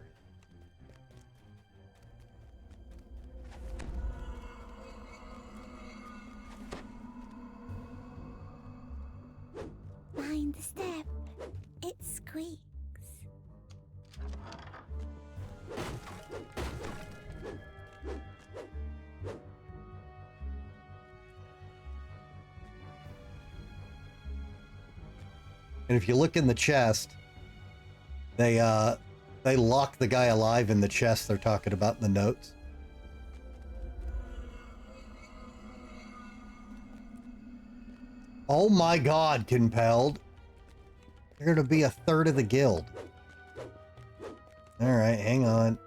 area? Mind the step. It squeaks. And if you look in the chest, they lock the guy alive in the chest they're talking about in the notes. Oh my god, Compelled. You're gonna be a third of the guild. Alright, hang on.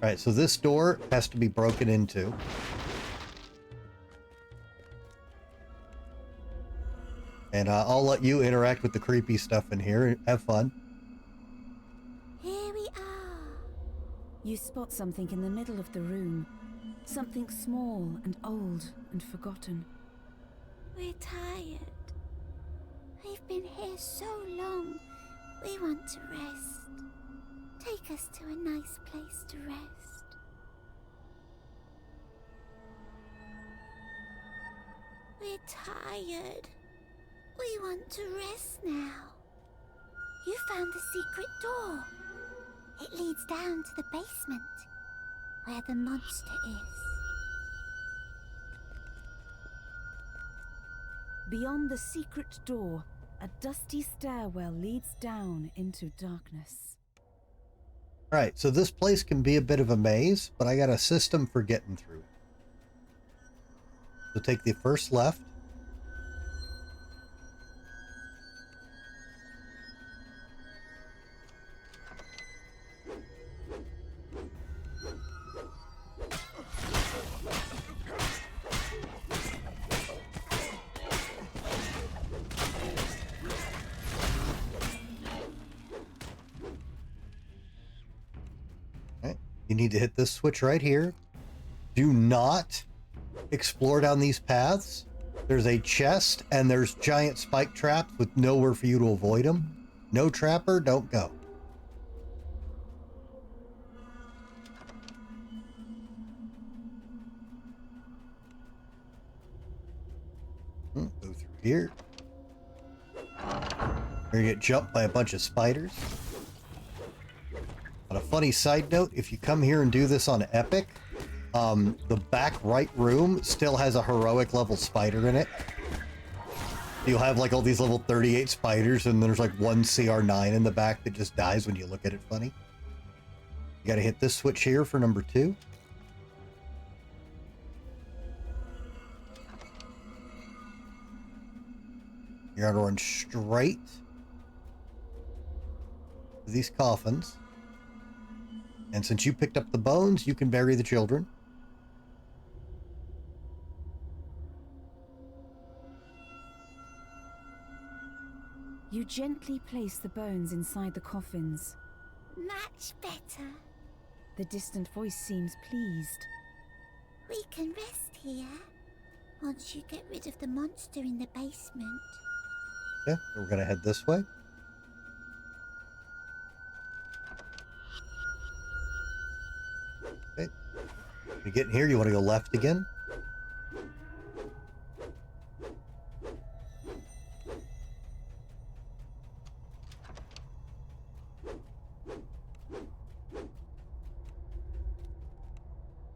Alright, so this door has to be broken into. And I'll let you interact with the creepy stuff in here. Have fun. Here we are. You spot something in the middle of the room. Something small and old and forgotten. We're tired. We've been here so long. We want to rest. Take us to a nice place to rest. We're tired. We want to rest now. You found the secret door. It leads down to the basement, where the monster is. Beyond the secret door, a dusty stairwell leads down into darkness. Alright, so this place can be a bit of a maze, but I got a system for getting through. So take the first left. You need to hit this switch right here. Do not explore down these paths. There's a chest and there's giant spike traps with nowhere for you to avoid them. No trapper, don't go. Go through here. You're gonna get jumped by a bunch of spiders. On a funny side note, if you come here and do this on Epic, the back right room still has a heroic level spider in it. You'll have like all these level 38 spiders, and there's like one CR9 in the back that just dies when you look at it funny. You gotta hit this switch here for number 2. You're gonna run straight to these coffins. And since you picked up the bones, you can bury the children. You gently place the bones inside the coffins. Much better. The distant voice seems pleased. We can rest here once you get rid of the monster in the basement. Yeah, we're gonna head this way. Okay. You get in here, you want to go left again?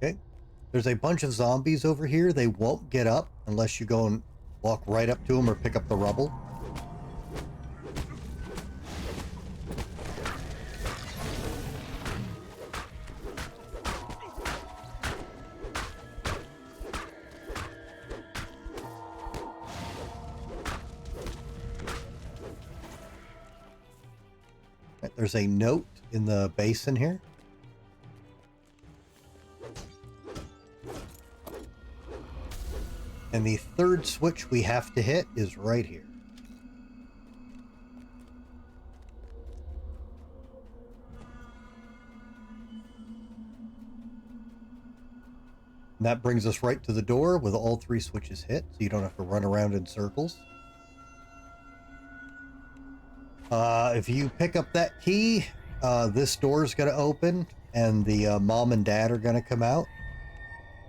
Okay. There's a bunch of zombies over here. They won't get up unless you go and walk right up to them or pick up the rubble. There's a note in the basin here. And the third switch we have to hit is right here. And that brings us right to the door with all 3 switches hit, so you don't have to run around in circles. If you pick up that key, this door is going to open, and the mom and dad are going to come out.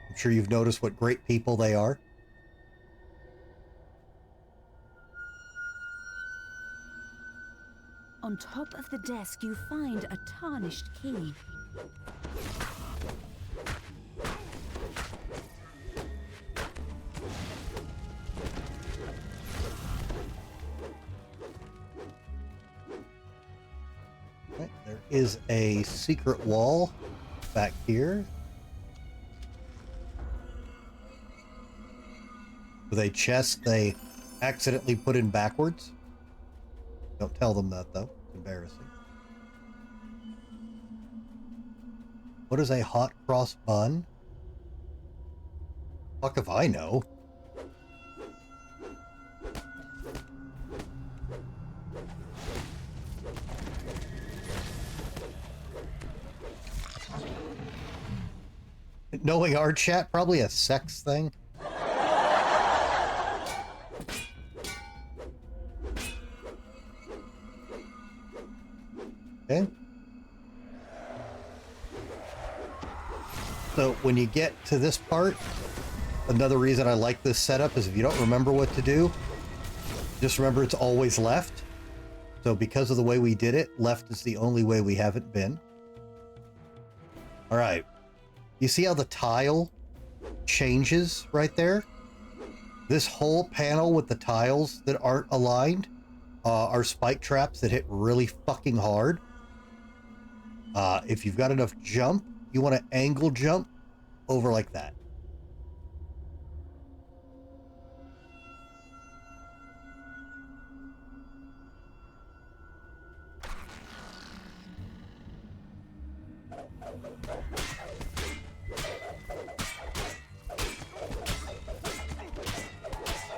I'm sure you've noticed what great people they are. On top of the desk, you find a tarnished key. Right, there is a secret wall back here with a chest they accidentally put in backwards. Don't tell them that, though. It's embarrassing. What is a hot cross bun? Fuck if I know. Knowing our chat, probably a sex thing. Okay. So when you get to this part, another reason I like this setup is if you don't remember what to do, just remember it's always left. So because of the way we did it, left is the only way we haven't been. All right. You see how the tile changes right there? This whole panel with the tiles that aren't aligned are spike traps that hit really fucking hard. If you've got enough jump, you want to angle jump over like that.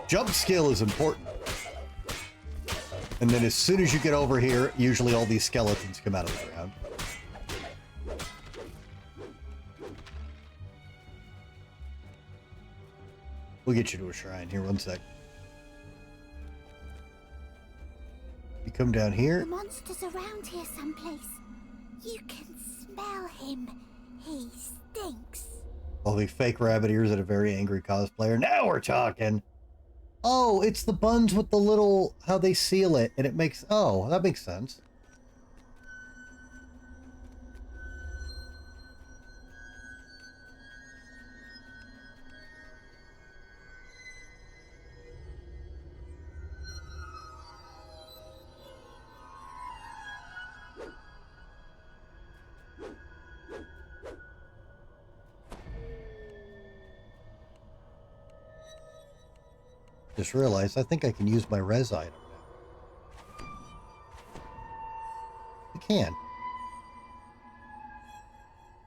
Jump skill is important. And then as soon as you get over here, usually all these skeletons come out of the ground. We'll get you to a shrine here, one sec. You come down here. The monster's around here someplace. You can smell him. He stinks. All the fake rabbit ears and a very angry cosplayer. Now we're talking. Oh, it's the buns with the little, how they seal it, and it makes, oh, that makes sense. Just realized I think I can use my res item now. I can.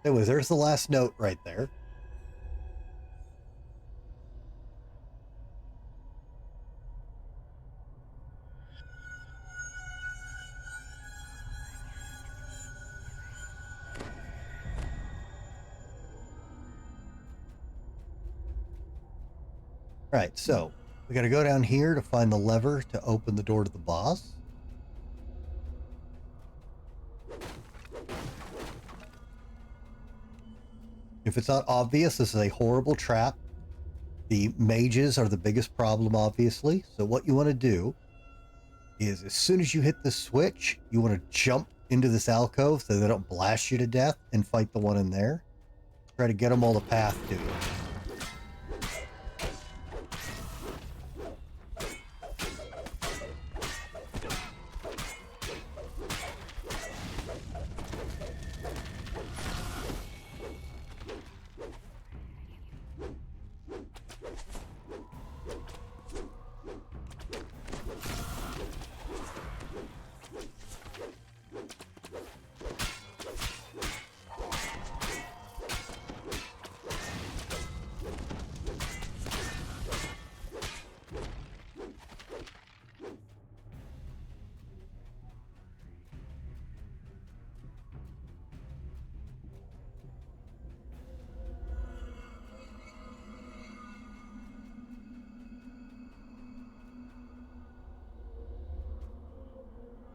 Anyways, there's the last note right there. Alright, so we gotta go down here to find the lever to open the door to the boss. If it's not obvious, this is a horrible trap. The mages are the biggest problem, obviously. So what you want to do is as soon as you hit the switch, you want to jump into this alcove so they don't blast you to death and fight the one in there. Try to get them all the path to you.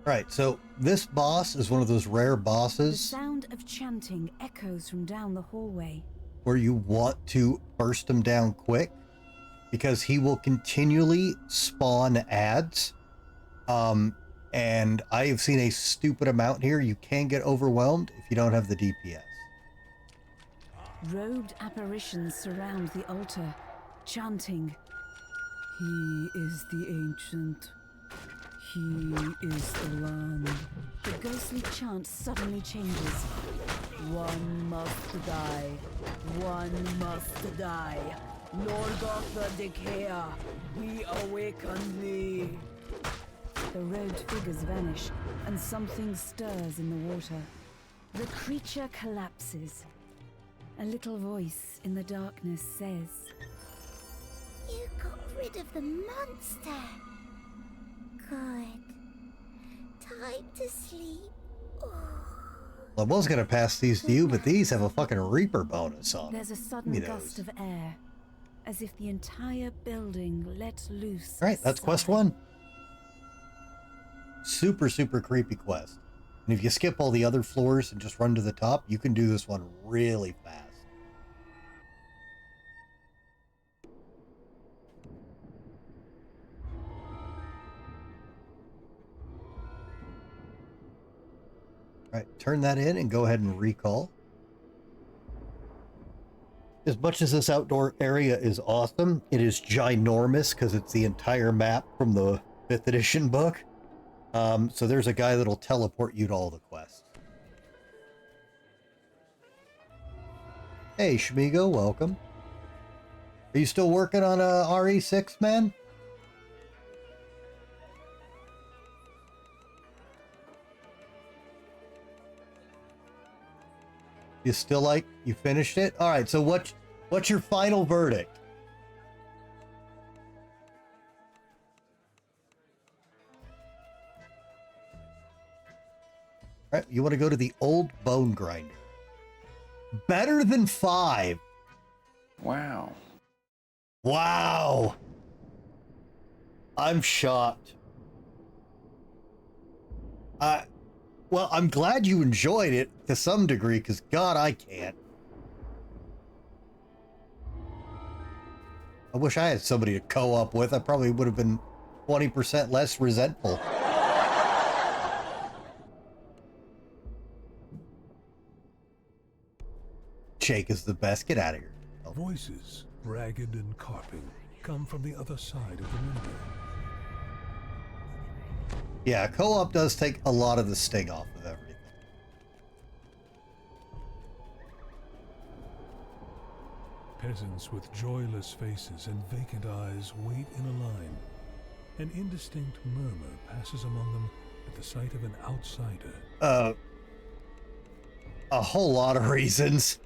Right, so this boss is one of those rare bosses. The sound of chanting echoes from down the hallway. Where you want to burst him down quick, because he will continually spawn ads. And I have seen a stupid amount here. You can get overwhelmed if you don't have the DPS. Robed apparitions surround the altar, chanting, "He is the ancient. He is the land." The ghostly chant suddenly changes. "One must die. One must die. Lord of the Decayer, we awaken thee." The robed figures vanish, and something stirs in the water. The creature collapses. A little voice in the darkness says, "You got rid of the monster. Good. Time to sleep." Well, I was going to pass these to you, but these have a fucking Reaper bonus on them. There's a sudden gust of air, as if the entire building let loose. Right, that's quest 1. Super, super creepy quest. And if you skip all the other floors and just run to the top, you can do this one really fast. Right, turn that in and go ahead and recall. As much as this outdoor area is awesome, it is ginormous because it's the entire map from the 5th edition book. So there's a guy that'll teleport you to all the quests. Hey, Shmigo, welcome. Are you still working on RE6, man? You still like, you finished it? All right, so what's your final verdict? All right, you want to go to the old bone grinder. Better than 5. Wow. Wow. I'm shocked. Well, I'm glad you enjoyed it to some degree, because God, I can't. I wish I had somebody to co-op with. I probably would have been 20% less resentful. Jake is the best. Get out of here. Oh. Voices, ragged and carping, come from the other side of the window. Yeah, co-op does take a lot of the sting off of everything. Peasants with joyless faces and vacant eyes wait in a line. An indistinct murmur passes among them at the sight of an outsider. A whole lot of reasons.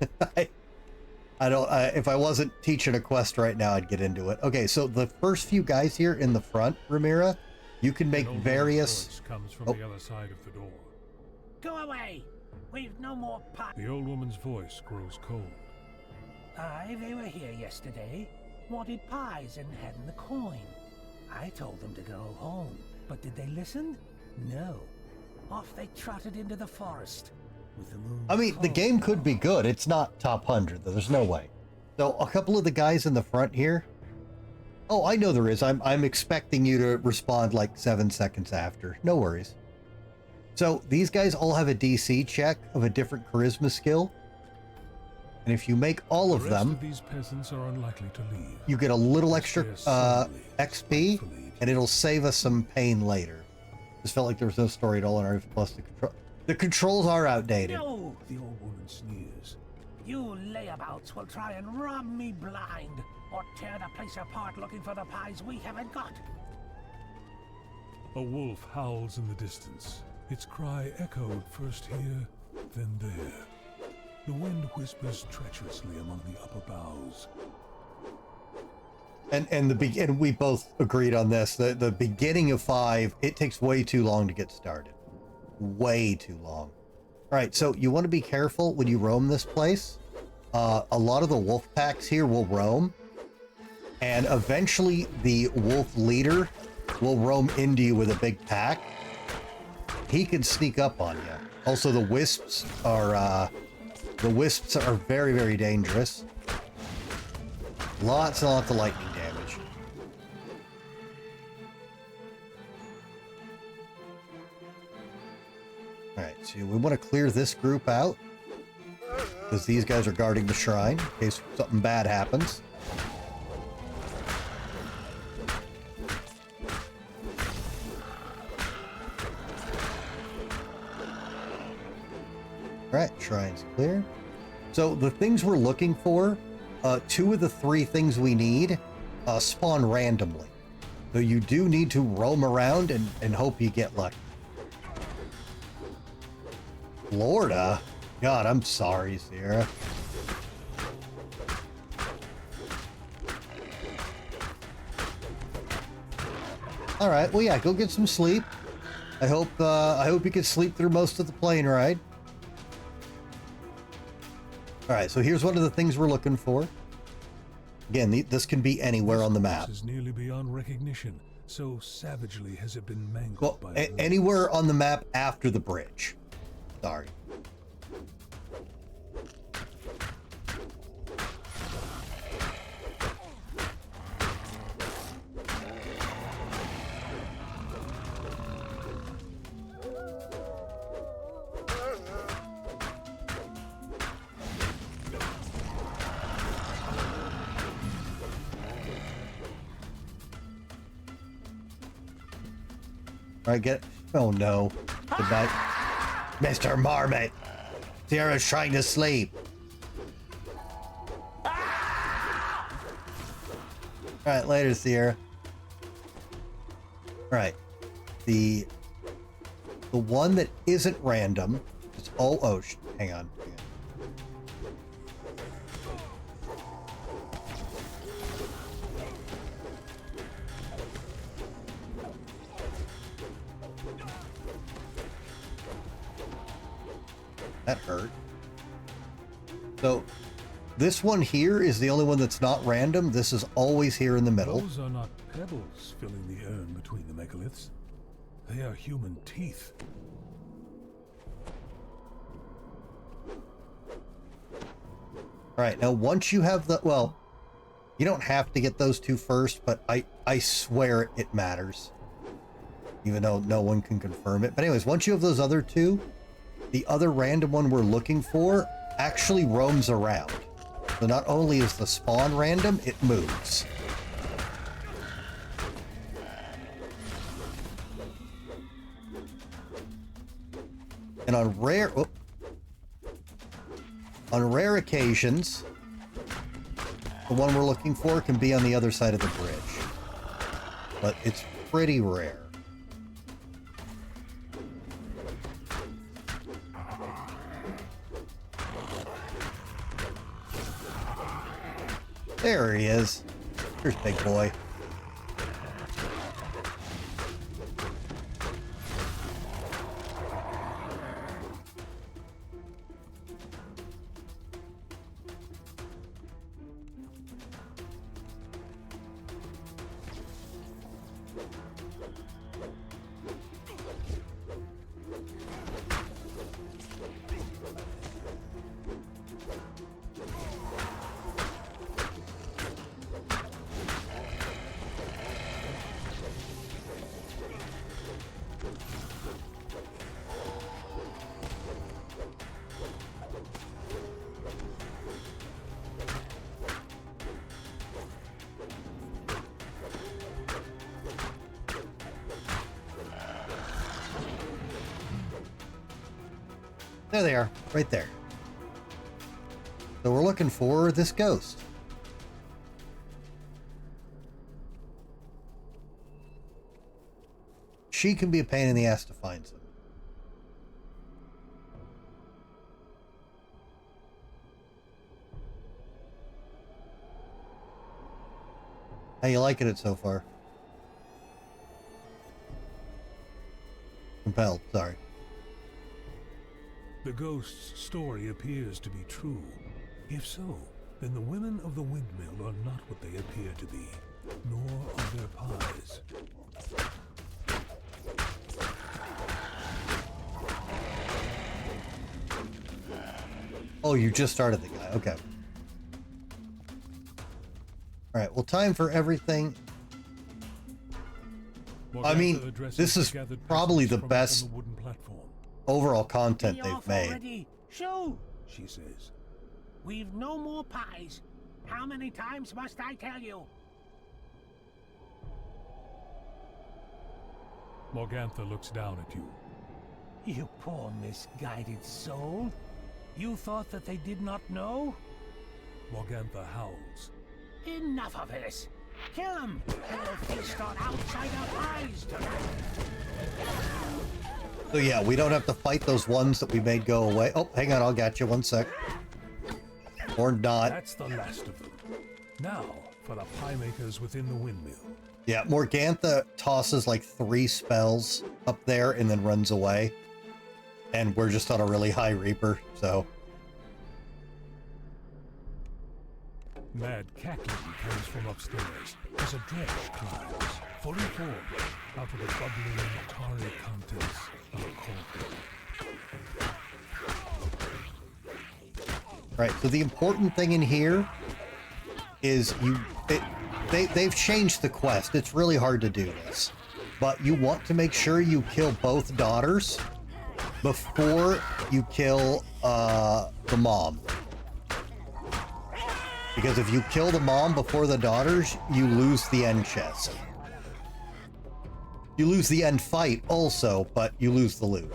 I don't, if I wasn't teaching a quest right now, I'd get into it. Okay, so the first few guys here in the front, Ramira, you can make various... comes from the other side of the door. Go away! We've no more The old woman's voice grows cold. Aye, they were here yesterday. wanted pies and hadn't the coin. I told them to go home, but did they listen? No. Off they trotted into the forest. With the moon. I mean, the game could be good. It's not top 100, though. There's no way. So, a couple of the guys in the front here. Oh, I know there is. I'm expecting you to respond like 7 seconds after. No worries. So, these guys all have a DC check of a different charisma skill. And if you make all of them, these peasants are unlikely to leave. you get a little extra XP, and it'll save us some pain later. Just felt like there was no story at all in Earth Plus. The controls are outdated. No! The old woman sneers. You layabouts will try and rob me blind, or tear the place apart looking for the pies we haven't got. A wolf howls in the distance. Its cry echoed first here, then there. The wind whispers treacherously among the upper boughs. And we both agreed on this. The beginning of 5, it takes way too long to get started. Way too long. All right, so you want to be careful when you roam this place. A lot of the wolf packs here will roam, and eventually the wolf leader will roam into you with a big pack. He can sneak up on you. Also, the wisps are very, very dangerous. Lots and lots of lightning damage. Alright, so we want to clear this group out, because these guys are guarding the shrine in case something bad happens. Alright, shrine's clear. So the things we're looking for, 2 of the 3 things we need spawn randomly. So you do need to roam around and hope you get lucky. Florida? God, I'm sorry, Sierra. Alright, well yeah, go get some sleep. I hope you can sleep through most of the plane ride. Alright, so here's one of the things we're looking for. Again, this can be anywhere on the map. This is nearly beyond recognition. So savagely has it been mangled by anywhere on the map after the bridge. Sorry. All right, get. Oh no. Goodbye. Mr. Marmot. Sierra's trying to sleep. All right, later, Sierra. All right. The one that isn't random is hang on. That hurt. So this one here is the only one that's not random. This is always here in the middle. Those are not pebbles filling the urn between the megaliths. They are human teeth. All right, now once you have the, well, you don't have to get those 2 first, but I swear it matters. Even though no one can confirm it. But anyways, once you have those other 2, the other random one we're looking for actually roams around. So not only is the spawn random, it moves. And on rare occasions, the one we're looking for can be on the other side of the bridge. But it's pretty rare. There he is. Here's Big Boy. There they are, right there. So we're looking for this ghost. She can be a pain in the ass to find some. How you liking it so far? Compelled, sorry. The ghost's story appears to be true. If so, then the women of the windmill are not what they appear to be, nor are their pies. Oh, you just started the guy. Okay. All right. Well, time for everything. I mean, this is probably the best overall content they've made. Already. Shoo, she says. We've no more pies. How many times must I tell you? Morgantha looks down at you. You poor misguided soul. You thought that they did not know? Morgantha howls. Enough of this. Kill them, and we'll feast on outsider pies tonight. So yeah, we don't have to fight those ones that we made go away. Oh, hang on, I'll get you 1 sec. Or not. That's the last of them. Now for the pie makers within the windmill. Yeah, Morgantha tosses like 3 spells up there and then runs away. And we're just on a really high Reaper, so. Mad cackling comes from upstairs as a dredge climbs, fully formed, out of the bubbling, tarry contents of a cauldron. Right, so the important thing in here is they've changed the quest. It's really hard to do this. But you want to make sure you kill both daughters before you kill the mom. Because if you kill the mom before the daughters, you lose the end chest. You lose the end fight also, but you lose the loot.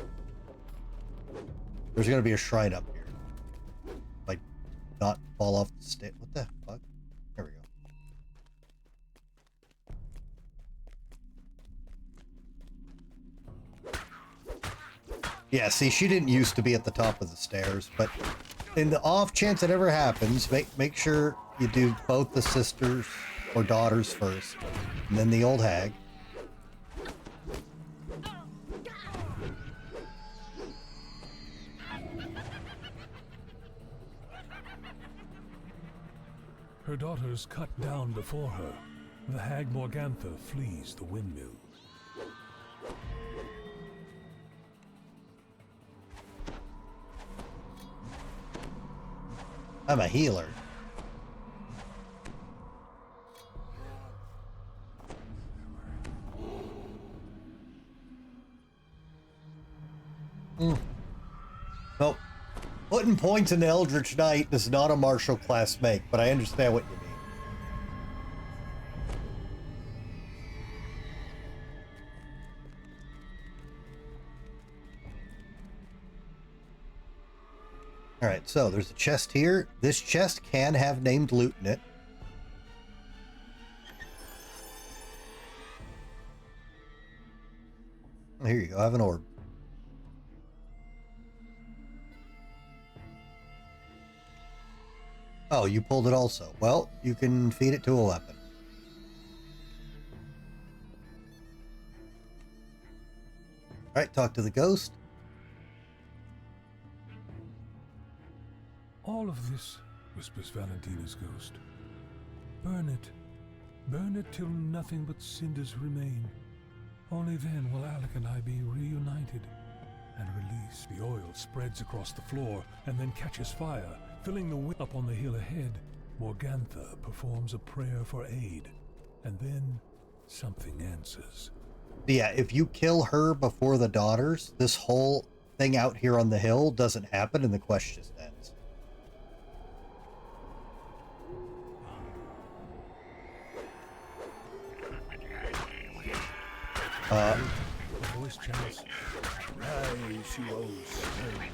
There's going to be a shrine up here. Like, not fall off the stick. What the fuck? There we go. Yeah, see, she didn't used to be at the top of the stairs, but in the off chance it ever happens, make sure you do both the sisters or daughters first, and then the old hag. Her daughters cut down before her. The hag Morgantha flees the windmill. I'm a healer. Nope. Putting points in the Eldritch Knight is not a martial class make, but I understand what you mean. Alright, so there's a chest here. This chest can have named loot in it. Here you go, I have an orb. Oh, you pulled it also. Well, you can feed it to a weapon. Alright, talk to the ghost. All of this, whispers Valentina's ghost. Burn it. Burn it till nothing but cinders remain. Only then will Alec and I be reunited and release. The oil spreads across the floor and then catches fire, filling the wick up on the hill ahead. Morgantha performs a prayer for aid, and then something answers. Yeah, if you kill her before the daughters, this whole thing out here on the hill doesn't happen and the quest just ends. The voice chants, Rise, you old stones,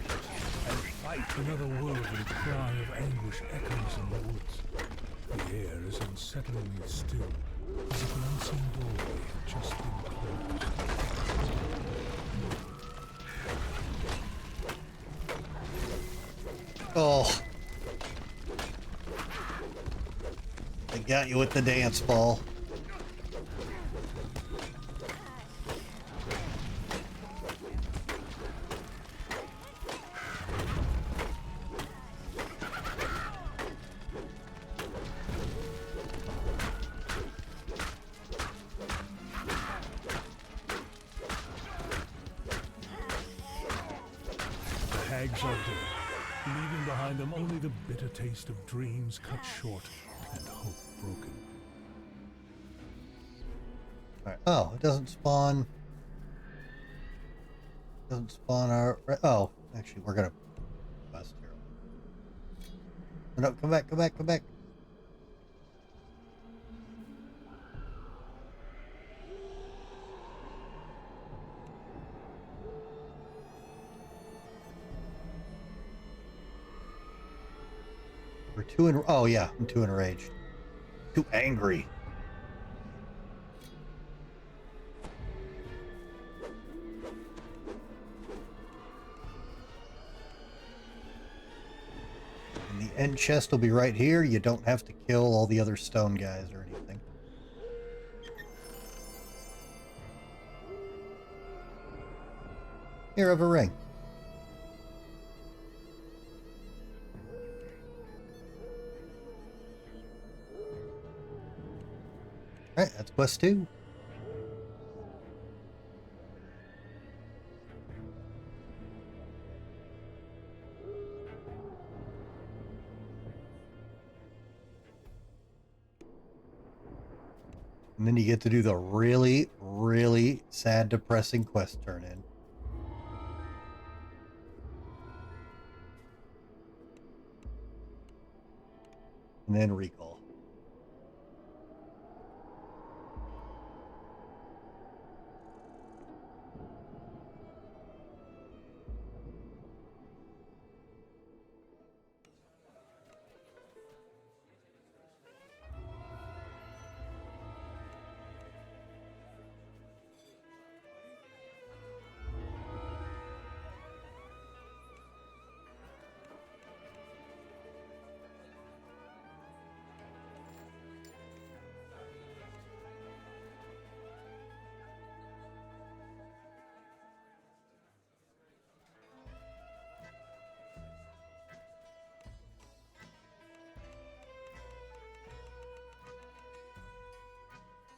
and fight. Another worldly cry of anguish echoes in the woods. The air is unsettlingly still, as if an unseen doorway had just been closed. Oh. They got you with the dance ball. Hags are dead, leaving behind them only the bitter taste of dreams cut short and hope broken. All right. Oh, it doesn't spawn. Doesn't spawn our. Oh, actually, we're gonna bust here. No, come back, come back, come back. We're too in. Oh yeah, I'm too enraged. Too angry. And the end chest will be right here. You don't have to kill all the other stone guys or anything. Here, have a ring. Alright, that's quest 2. And then you get to do the really, really sad, depressing quest turn in. And then recall.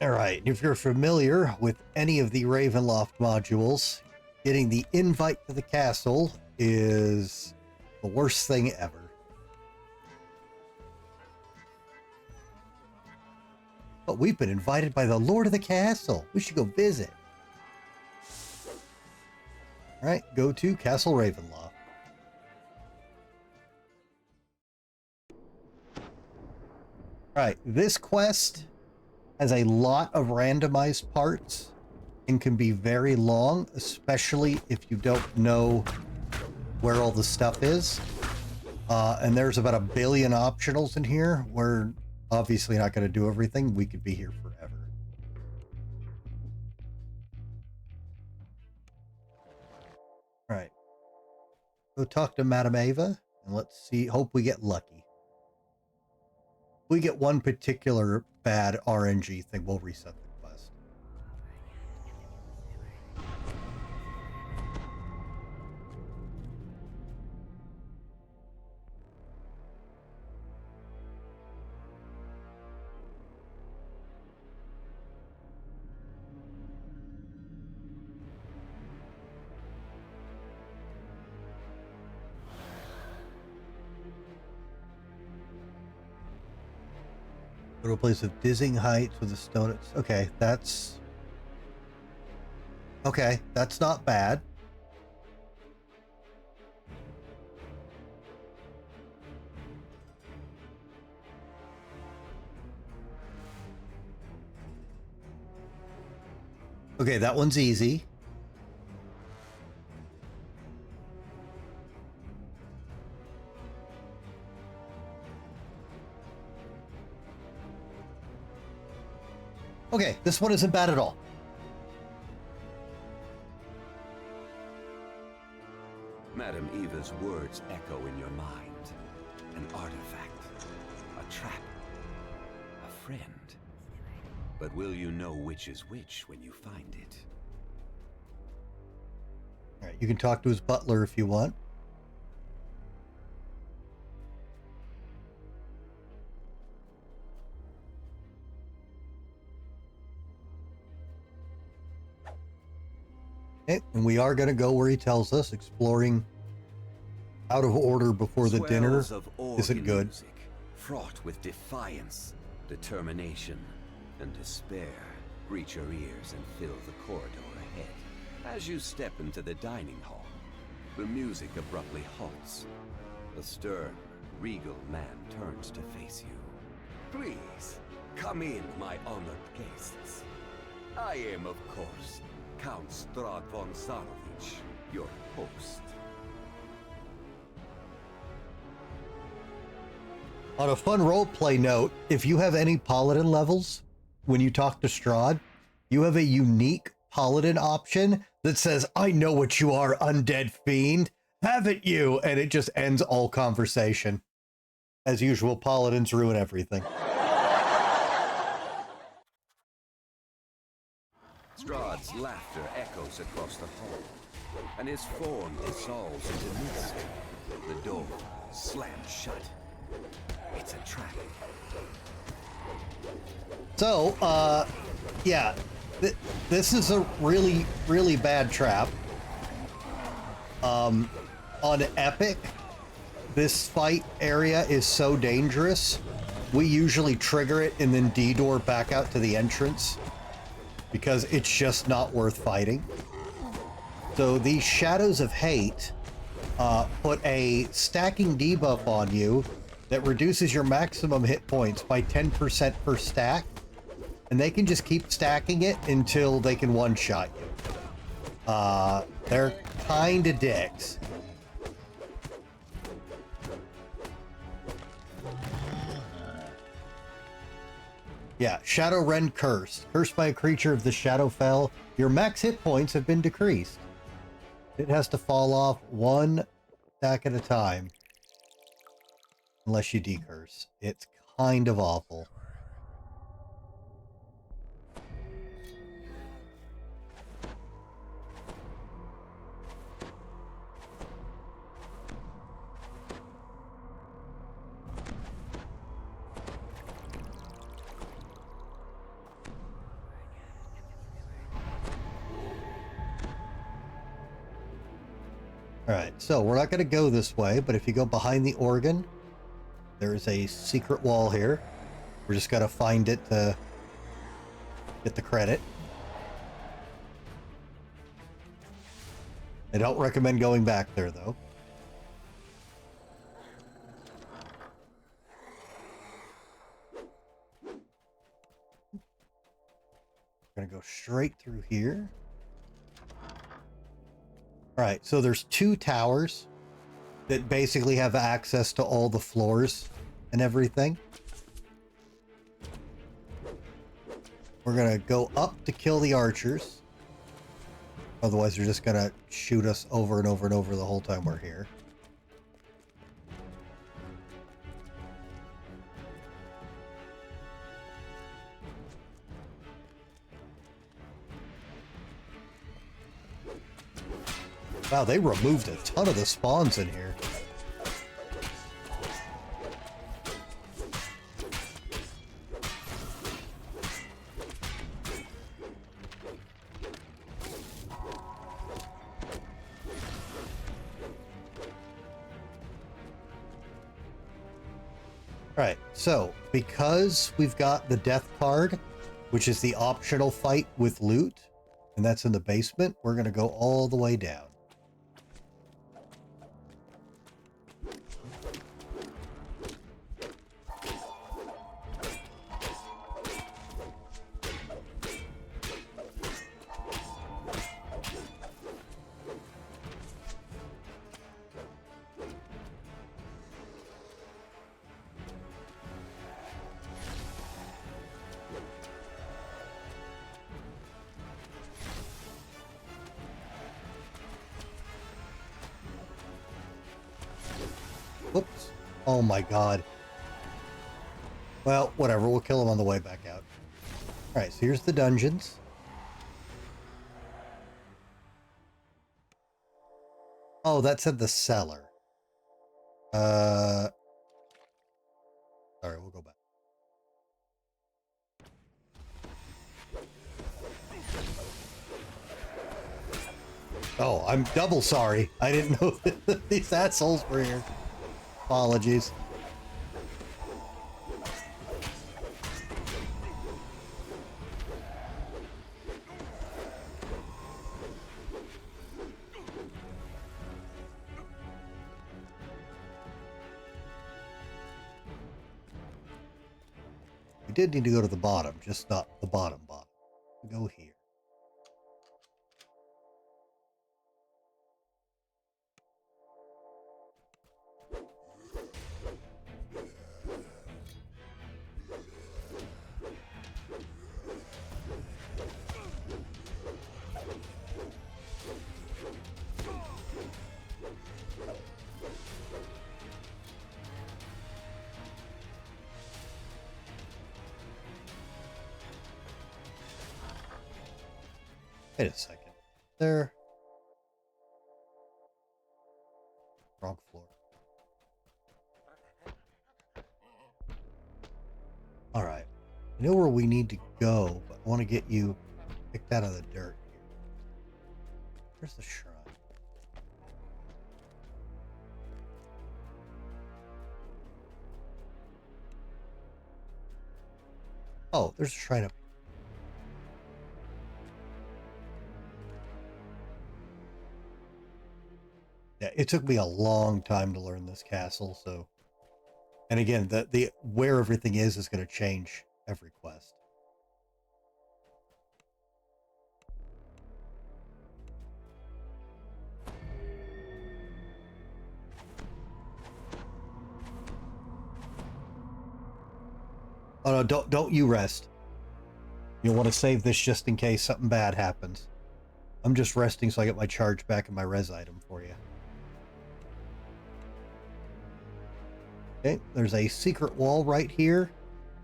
All right, if you're familiar with any of the Ravenloft modules, getting the invite to the castle is the worst thing ever. But we've been invited by the Lord of the Castle. We should go visit. All right, go to Castle Ravenloft. All right, this quest has a lot of randomized parts and can be very long, especially if you don't know where all the stuff is. And there's about 1 billion optionals in here. We're obviously not going to do everything. We could be here forever. All right. Go talk to Madame Ava and let's see. Hope we get lucky. We get one particular bad RNG thing, we'll reset the quest. Go to a place of dizzying heights with a stone. Okay, that's... Okay, that's not bad. Okay, that one's easy. Okay, this one isn't bad at all. Madam Eva's words echo in your mind. An artifact, a trap, a friend. But will you know which is which when you find it? All right, you can talk to his butler if you want. Okay, and we are going to go where he tells us, exploring out of order before the dinner isn't good. Music, fraught with defiance, determination, and despair, reach your ears and fill the corridor ahead. As you step into the dining hall, the music abruptly halts. A stern, regal man turns to face you. Please, come in, my honored guests. I am, of course, Count Strahd von Zarovich, your host. On a fun roleplay note, if you have any paladin levels, when you talk to Strahd, you have a unique paladin option that says, "I know what you are, undead fiend. Haven't you?" And it just ends all conversation. As usual, paladins ruin everything. Strahd's laughter echoes across the hall, and his form dissolves into mist. The door slams shut. It's a trap. So, yeah, this is a really, really bad trap. On Epic, this fight area is so dangerous, we usually trigger it and then D-door back out to the entrance because it's just not worth fighting. So these Shadows of Hate put a stacking debuff on you that reduces your maximum hit points by 10% per stack, and they can just keep stacking it until they can one-shot you. They're kinda dicks. Yeah, Shadow Rend Curse. Cursed by a creature of the Shadowfell, your max hit points have been decreased. It has to fall off one stack at a time. Unless you decurse. It's kind of awful. Alright, so we're not going to go this way, but if you go behind the organ, there's a secret wall here. We're just got to find it to get the credit. I don't recommend going back there, though. We're going to go straight through here. Alright, so there's two towers that basically have access to all the floors and everything. We're gonna go up to kill the archers. Otherwise, they're just gonna shoot us over and over and over the whole time we're here. Wow, they removed a ton of the spawns in here. Alright, so because we've got the death card, which is the optional fight with loot, and that's in the basement, we're going to go all the way down. Whoops. Oh my god. Well, whatever. We'll kill him on the way back out. Alright, so here's the dungeons. Oh, that said the cellar. Sorry, we'll go back. Oh, I'm double sorry. I didn't know that these assholes were here. Apologies. We did need to go to the bottom, just not the bottom. Go here. Wait a second. There. Wrong floor. Alright. I know where we need to go, but I want to get you picked out of the dirt here. Where's the shrine? Oh, there's a shrine up. Yeah, it took me a long time to learn this castle, so... And again, the where everything is going to change every quest. Oh no, don't you rest. You'll want to save this just in case something bad happens. I'm just resting so I get my charge back and my res item for you. Okay, there's a secret wall right here.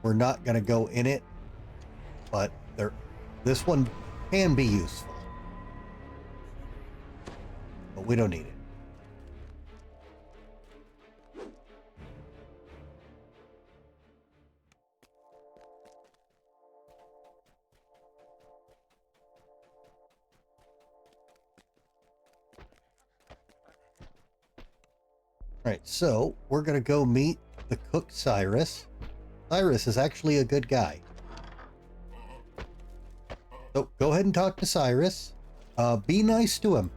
We're not going to go in it, but this one can be useful. But we don't need it. Alright, so we're going to go meet the cook Cyrus. Cyrus is actually a good guy. So go ahead and talk to Cyrus. Be nice to him.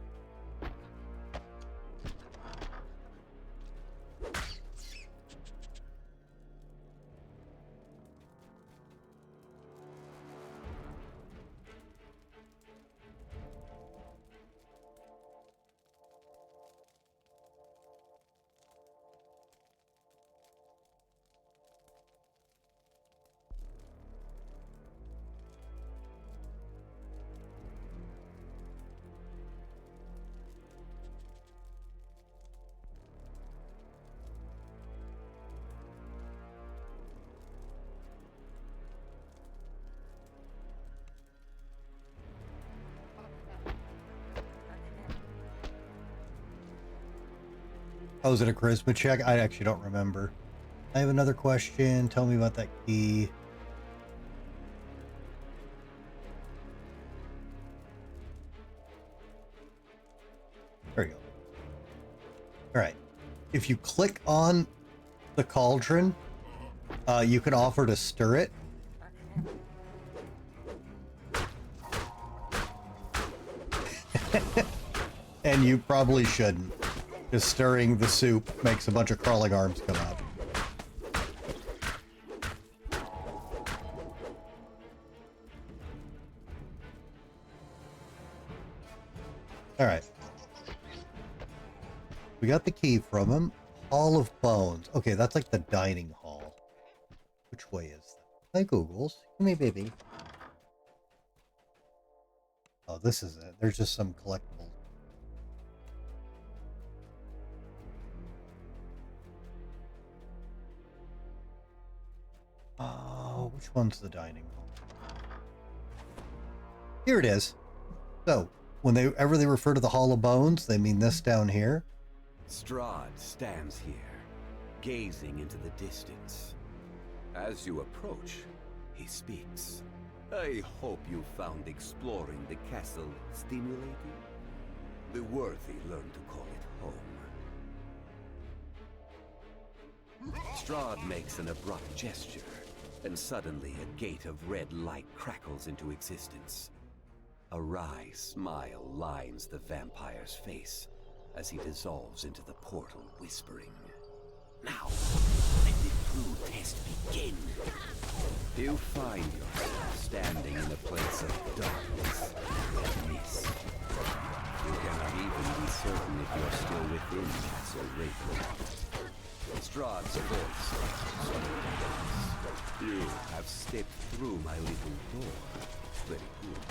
Oh, is it a charisma check? I actually don't remember. I have another question. Tell me about that key. There you go. All right. If you click on the cauldron, you can offer to stir it. And you probably shouldn't. Because stirring the soup makes a bunch of crawling arms come out. Alright. We got the key from him. Hall of Bones. Okay, that's like the dining hall. Which way is that? My Googles. Come here, baby. Oh, this is it. There's just some collectibles. Which one's the dining hall? Here it is. So, whenever they refer to the Hall of Bones, they mean this down here. Strahd stands here, gazing into the distance. As you approach, he speaks. I hope you found exploring the castle stimulating. The worthy learn to call it home. Strahd makes an abrupt gesture, and suddenly a gate of red light crackles into existence. A wry smile lines the vampire's face as he dissolves into the portal, whispering, "Now, let the true test begin." You find yourself standing in a place of darkness and mist. You cannot even be certain if you're still within Castle Ravenloft. Strahd's voice sounds. You have stepped through my little door. Very good.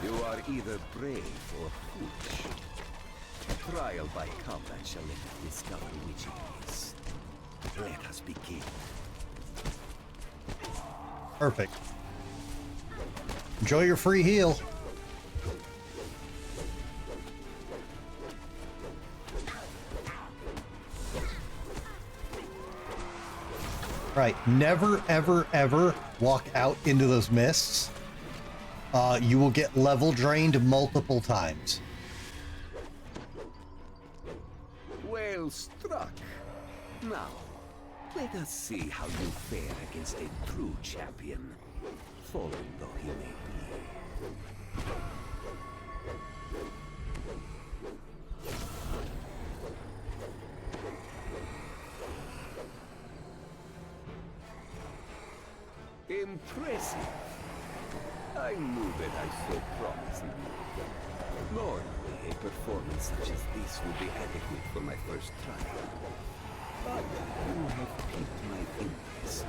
You are either brave or foolish. Trial by combat shall let us discover which it is. Let us begin. Perfect. Enjoy your free heal. Right, never, ever, ever walk out into those mists. You will get level drained multiple times. Well struck. Now, let us see how you fare against a true champion, fallen though he may be. Impressive. I knew that I so promising you. Normally, a performance such as this would be adequate for my first trial. But you have piqued my interest.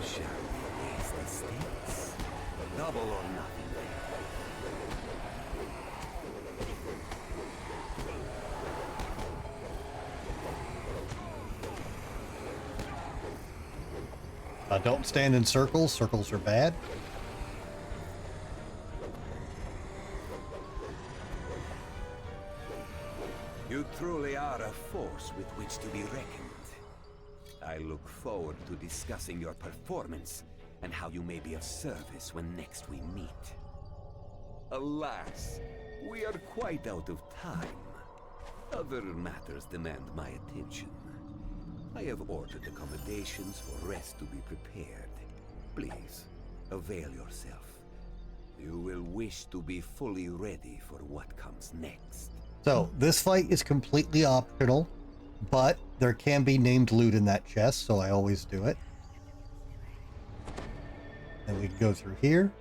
Shall we raise the stakes? Double or nothing. Don't stand in circles. Circles are bad. You truly are a force with which to be reckoned. I look forward to discussing your performance and how you may be of service when next we meet. Alas, we are quite out of time. Other matters demand my attention. I have ordered accommodations for rest to be prepared. Please, avail yourself. You will wish to be fully ready for what comes next. So, this fight is completely optional, but there can be named loot in that chest, so I always do it. And we can go through here.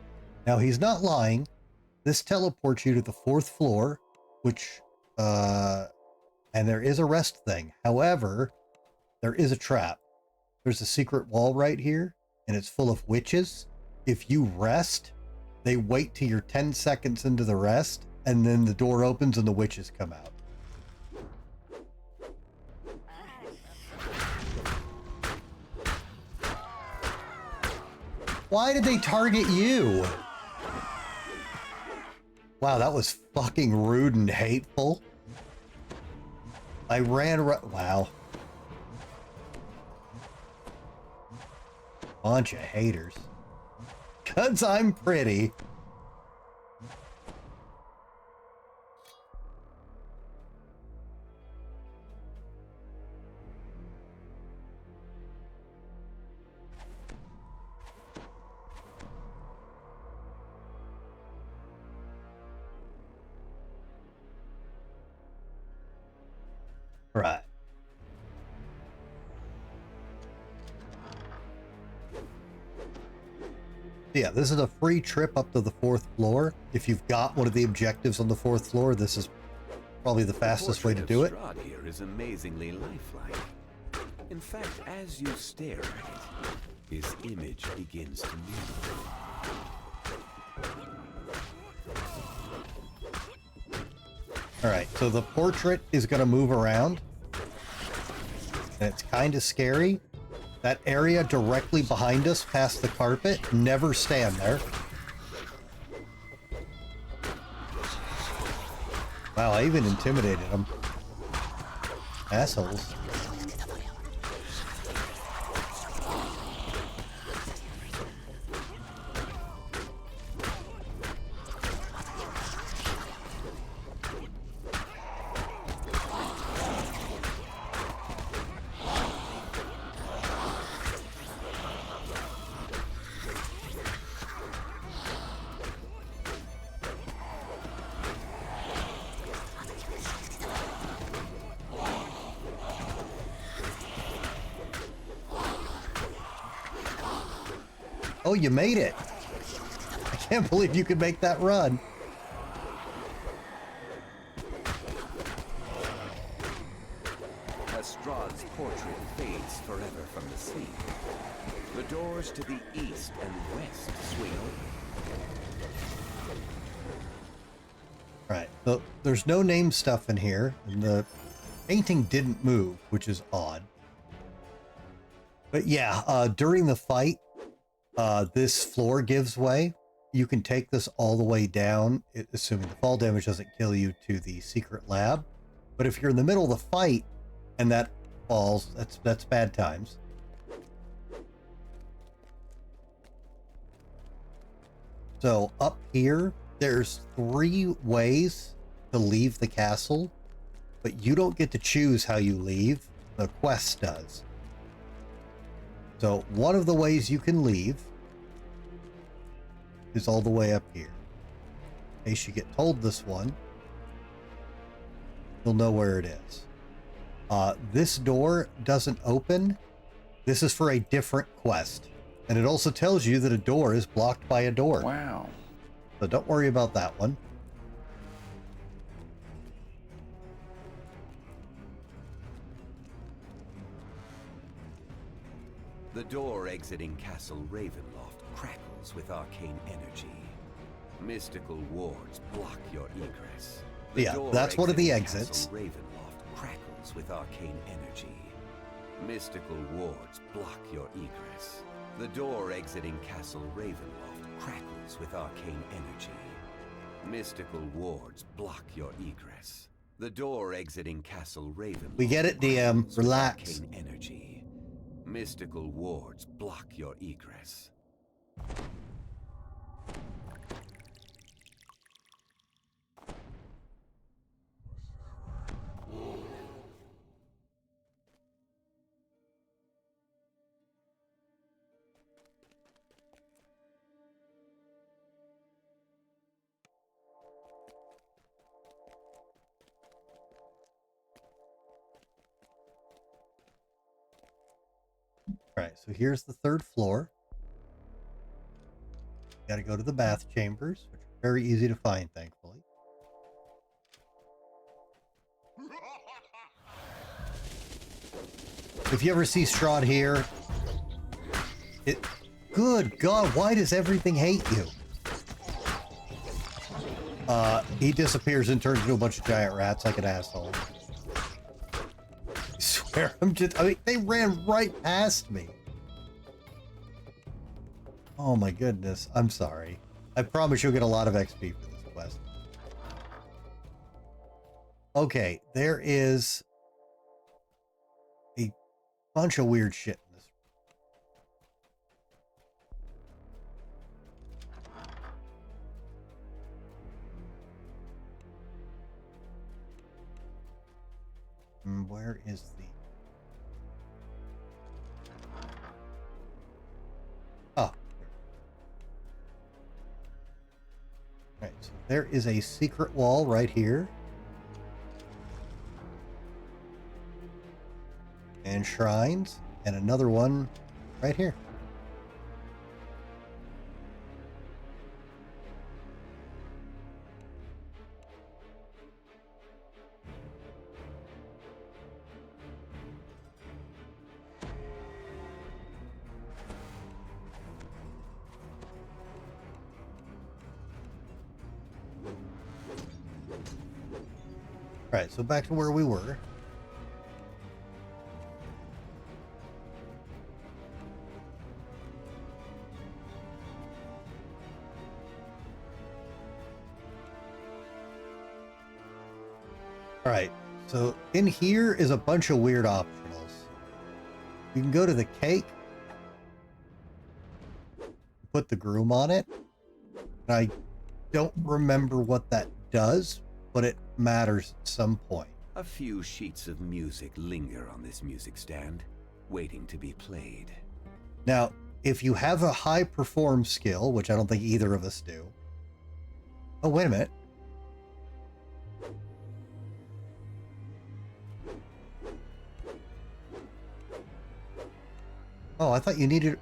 Now, he's not lying. This teleports you to the 4th floor, which, and there is a rest thing. However, there is a trap. There's a secret wall right here, and it's full of witches. If you rest, they wait till you're 10 seconds into the rest, and then the door opens and the witches come out. Why did they target you? Wow, that was fucking rude and hateful. I ran wow. Bunch of haters. 'Cause I'm pretty. Right. Yeah, this is a free trip up to the 4th floor. If you've got one of the objectives on the 4th floor, this is probably the fastest way to do it. Strahd here is amazingly lifelike. In fact, as you stare at it, his image begins to move. All right, so the portrait is going to move around, and it's kind of scary. That area directly behind us, past the carpet, never stand there. Wow, I even intimidated them. Assholes. Oh, you made it. I can't believe you could make that run. Lestrade's portrait fades forever from the scene. The doors to the east and west swing open. Right. So there's no name stuff in here, and the painting didn't move, which is odd. But yeah, during the fight, this floor gives way. You can take this all the way down, assuming the fall damage doesn't kill you, to the secret lab. But if you're in the middle of the fight and that falls, that's bad times. So up here, there's 3 ways to leave the castle, but you don't get to choose how you leave. The quest does. So one of the ways you can leave is all the way up here. In case you get told this one, you'll know where it is. This door doesn't open. This is for a different quest. And it also tells you that a door is blocked by a door. Wow. So don't worry about that one. The door exiting Castle Ravenloft crackles with arcane energy. Mystical wards block your egress. The Yeah, door that's one of the exiting exits. Castle Ravenloft crackles with arcane energy. Mystical wards block your egress. The door exiting Castle Ravenloft crackles with arcane energy. Mystical wards block your egress. The door exiting Castle Ravenloft. We get it, DM. crackles with Relax. arcane energy. Mystical wards block your egress. Right, so here's the 3rd floor. Got to go to the bath chambers, which are very easy to find, thankfully. If you ever see Strahd here, good God, why does everything hate you? He disappears and turns into a bunch of giant rats like an asshole. I swear, I mean, they ran right past me. Oh my goodness, I'm sorry. I promise you'll get a lot of XP for this quest. Okay, there is a bunch of weird shit in this. Where is the... Oh. Right, so there is a secret wall right here. And shrines, and another one right here. Right, so back to where we were. All right, so in here is a bunch of weird optionals. You can go to the cake, put the groom on it. And I don't remember what that does, but it matters at some point. A few sheets of music linger on this music stand, waiting to be played. Now, if you have a high perform skill, which I don't think either of us do. Oh, wait a minute. Oh, I thought you needed...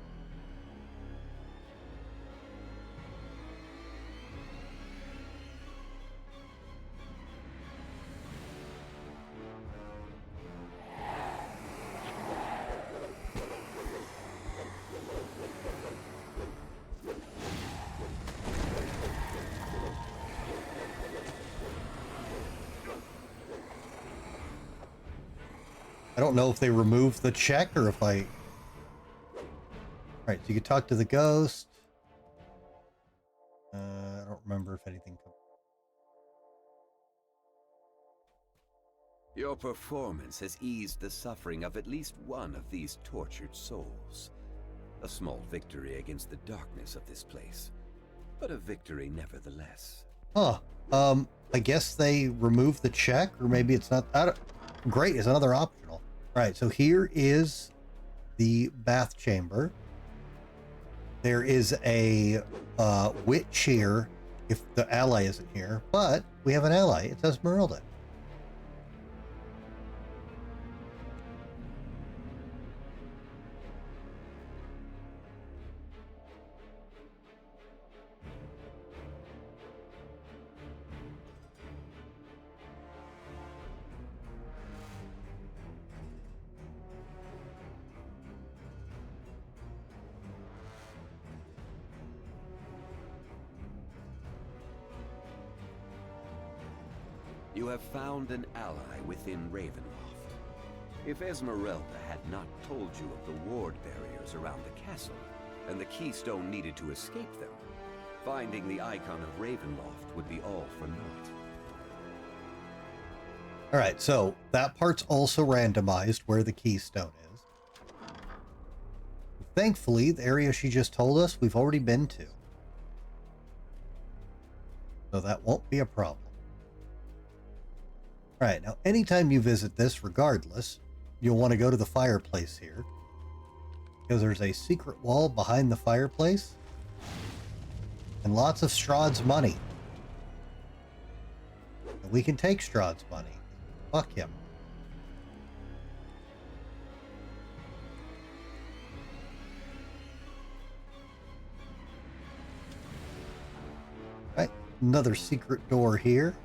I don't know if they removed the check or if I... Alright, so you can talk to the ghost. I don't remember if anything... Your performance has eased the suffering of at least one of these tortured souls. A small victory against the darkness of this place, but a victory nevertheless. Huh. I guess they removed the check, or maybe it's not... Great, it's another optional. Alright, so here is the bath chamber. There is a witch here if the ally isn't here, but we have an ally. It's Esmeralda. You have found an ally within Ravenloft. If Esmeralda had not told you of the ward barriers around the castle, and the keystone needed to escape them, finding the icon of Ravenloft would be all for naught. Alright, so that part's also randomized where the keystone is. Thankfully, the area she just told us, we've already been to. So that won't be a problem. Alright, now anytime you visit this, regardless, you'll want to go to the fireplace here. Because there's a secret wall behind the fireplace. And lots of Strahd's money. And we can take Strahd's money. Fuck him. Right, another secret door here.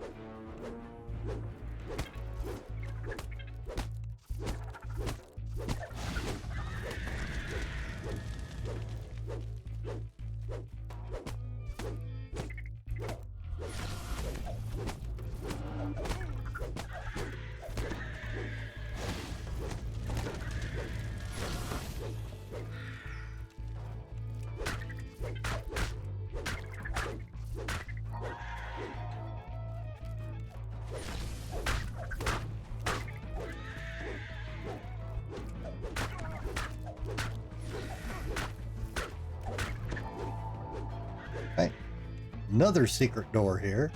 Another secret door here.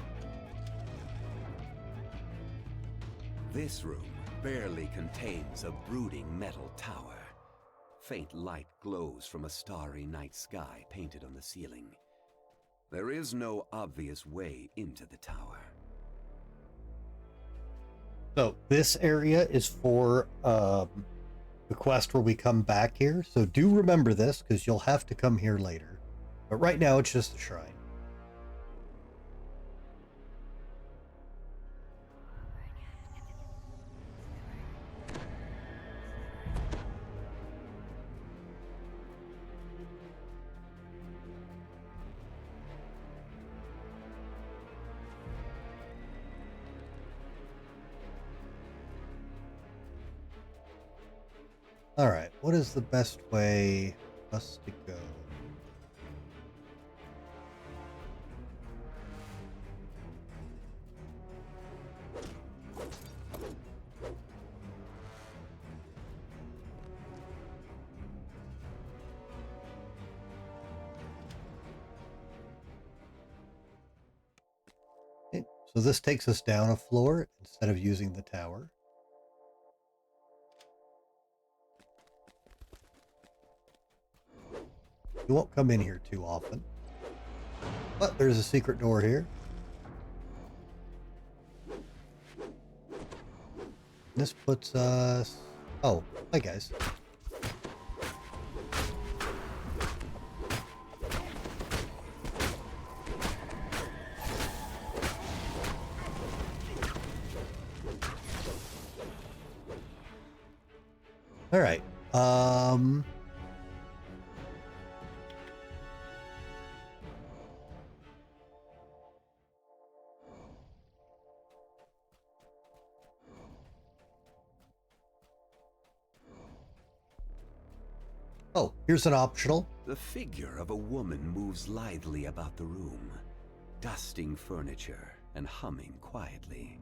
This room barely contains a brooding metal tower. Faint light glows from a starry night sky painted on the ceiling. There is no obvious way into the tower. So this area is for the quest where we come back here. So do remember this, because you'll have to come here later. But right now it's just a shrine. All right, what is the best way for us to go? So this takes us down a floor instead of using the tower. You won't come in here too often. But there's a secret door here. This puts us... Oh, hi guys. All right. Oh, here's an optional. The figure of a woman moves lithely about the room, dusting furniture and humming quietly.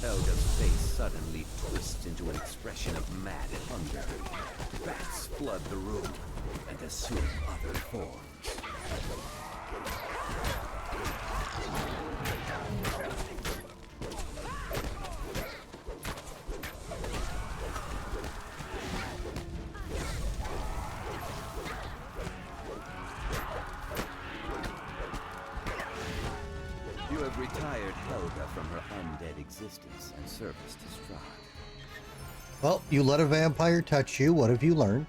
Helga's face suddenly twists into an expression of mad hunger. Bats flood the room and assume other forms. You have retired Helga from her undead existence and service to Strahd. Well, you let a vampire touch you. What have you learned?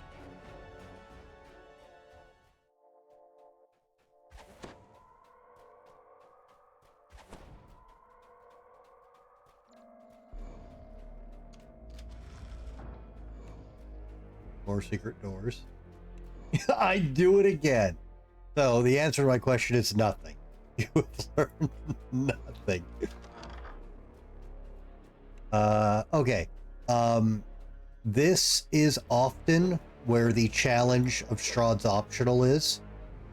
More secret doors. I do it again. So the answer to my question is nothing. You have learned nothing. Okay. This is often where the challenge of Strahd's optional is.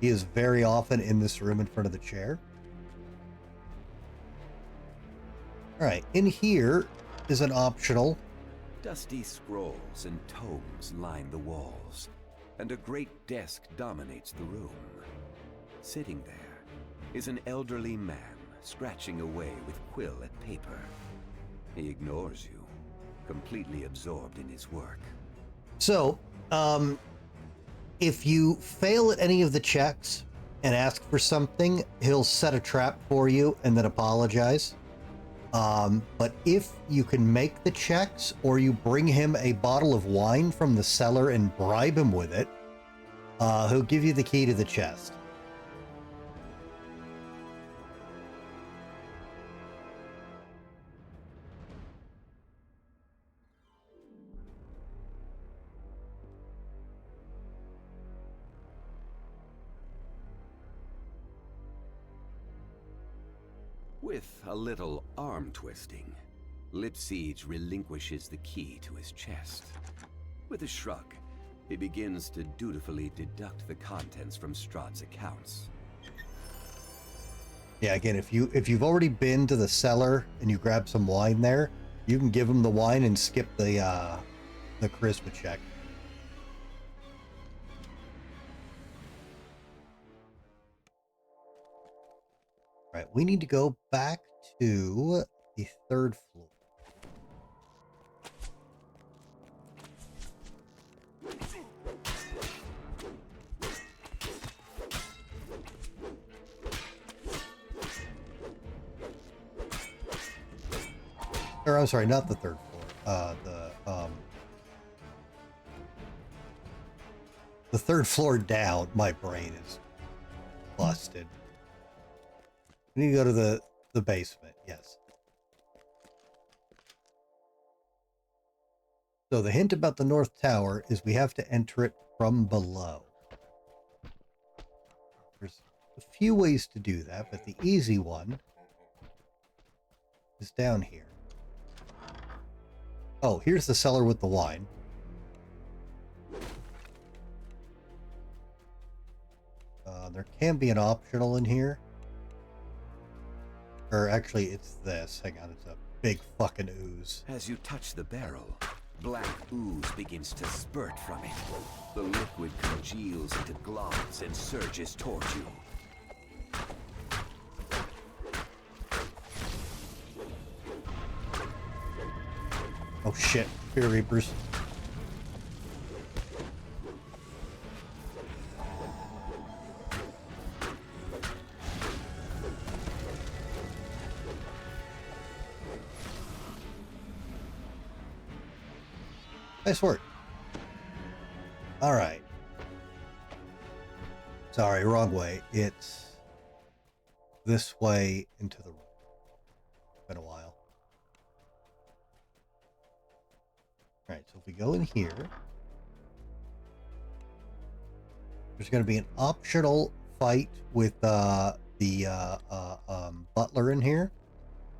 He is very often in this room in front of the chair. All right, in here is an optional. Dusty scrolls and tomes line the walls, and a great desk dominates the room. Sitting there is an elderly man scratching away with quill at paper. He ignores you, completely absorbed in his work. So, if you fail at any of the checks and ask for something, he'll set a trap for you and then apologize. But if you can make the checks or you bring him a bottle of wine from the cellar and bribe him with it, he'll give you the key to the chest. With a little arm twisting, Lipsiege relinquishes the key to his chest. With a shrug, he begins to dutifully deduct the contents from Strahd's accounts. Yeah, again, if you've already been to the cellar and you grab some wine there, you can give him the wine and skip the charisma check. All right, we need to go back to the 3rd floor. Or I'm sorry, not the 3rd floor. The 3rd floor down. My brain is busted. We need to go to the basement. Yes. So the hint about the North Tower is we have to enter it from below. There's a few ways to do that, but the easy one is down here. Oh, here's the cellar with the wine. There can be an optional in here. Or actually, it's this. Hang on, it's a big fucking ooze. As you touch the barrel, Black ooze begins to spurt from it. The liquid congeals into globs and surges toward you. Oh shit, Fear Reapers. Nice work. All right. Sorry, wrong way. It's this way into the room. Been a while. All right, so if we go in here, there's going to be an optional fight with the butler in here,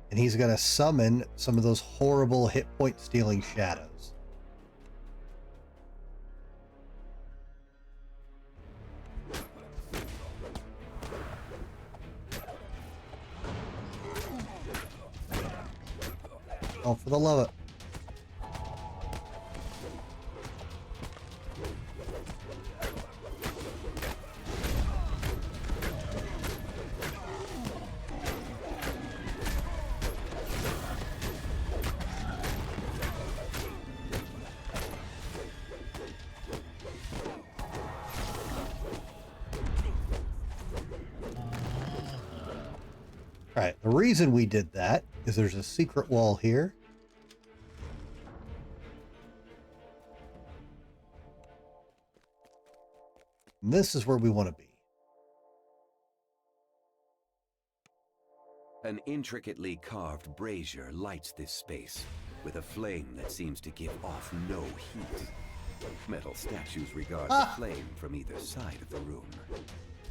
and he's going to summon some of those horrible hit point stealing shadows. Oh, for the love of it. All right, the reason we did that is there's a secret wall here. And this is where we want to be. An intricately carved brazier lights this space with a flame that seems to give off no heat. Metal statues regard the flame from either side of the room.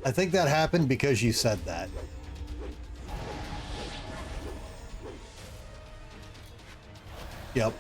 I think that happened because you said that. Yep.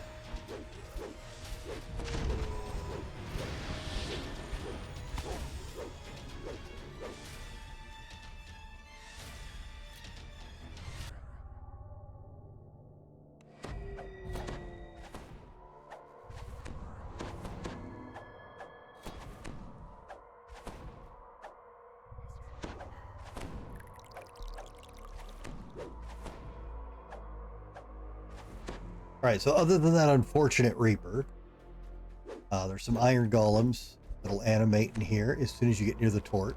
All right, so other than that unfortunate Reaper, there's some iron golems that'll animate in here as soon as you get near the torch.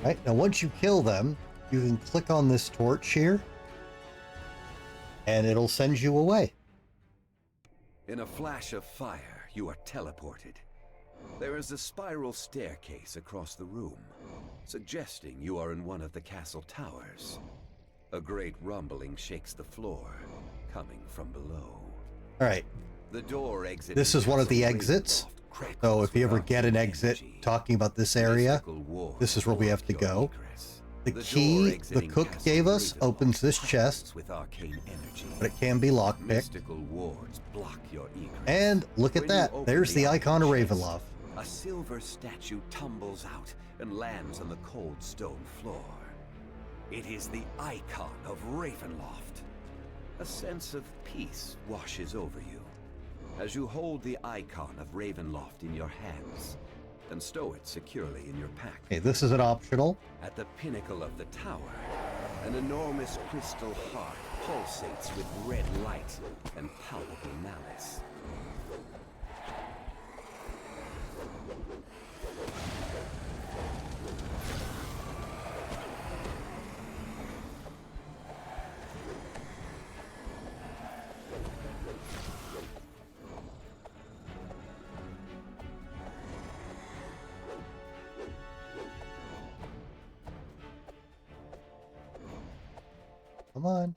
Right, now once you kill them, you can click on this torch here, and it'll send you away. In a flash of fire, you are teleported. There is a spiral staircase across the room, suggesting you are in one of the castle towers. A great rumbling shakes the floor, coming from below. All right. The door exit. This is one of the exits. So if you ever get an exit talking about this area, this is where we have to go. The key the cook gave us opens this chest, but it can be lockpicked. And look at that. There's the icon of Ravenloft. A silver statue tumbles out and lands on the cold stone floor. It is the icon of Ravenloft. A sense of peace washes over you as you hold the icon of Ravenloft in your hands and stow it securely in your pack. Okay, this is an optional. At the pinnacle of the tower, an enormous crystal heart pulsates with red light and palpable malice. Come on.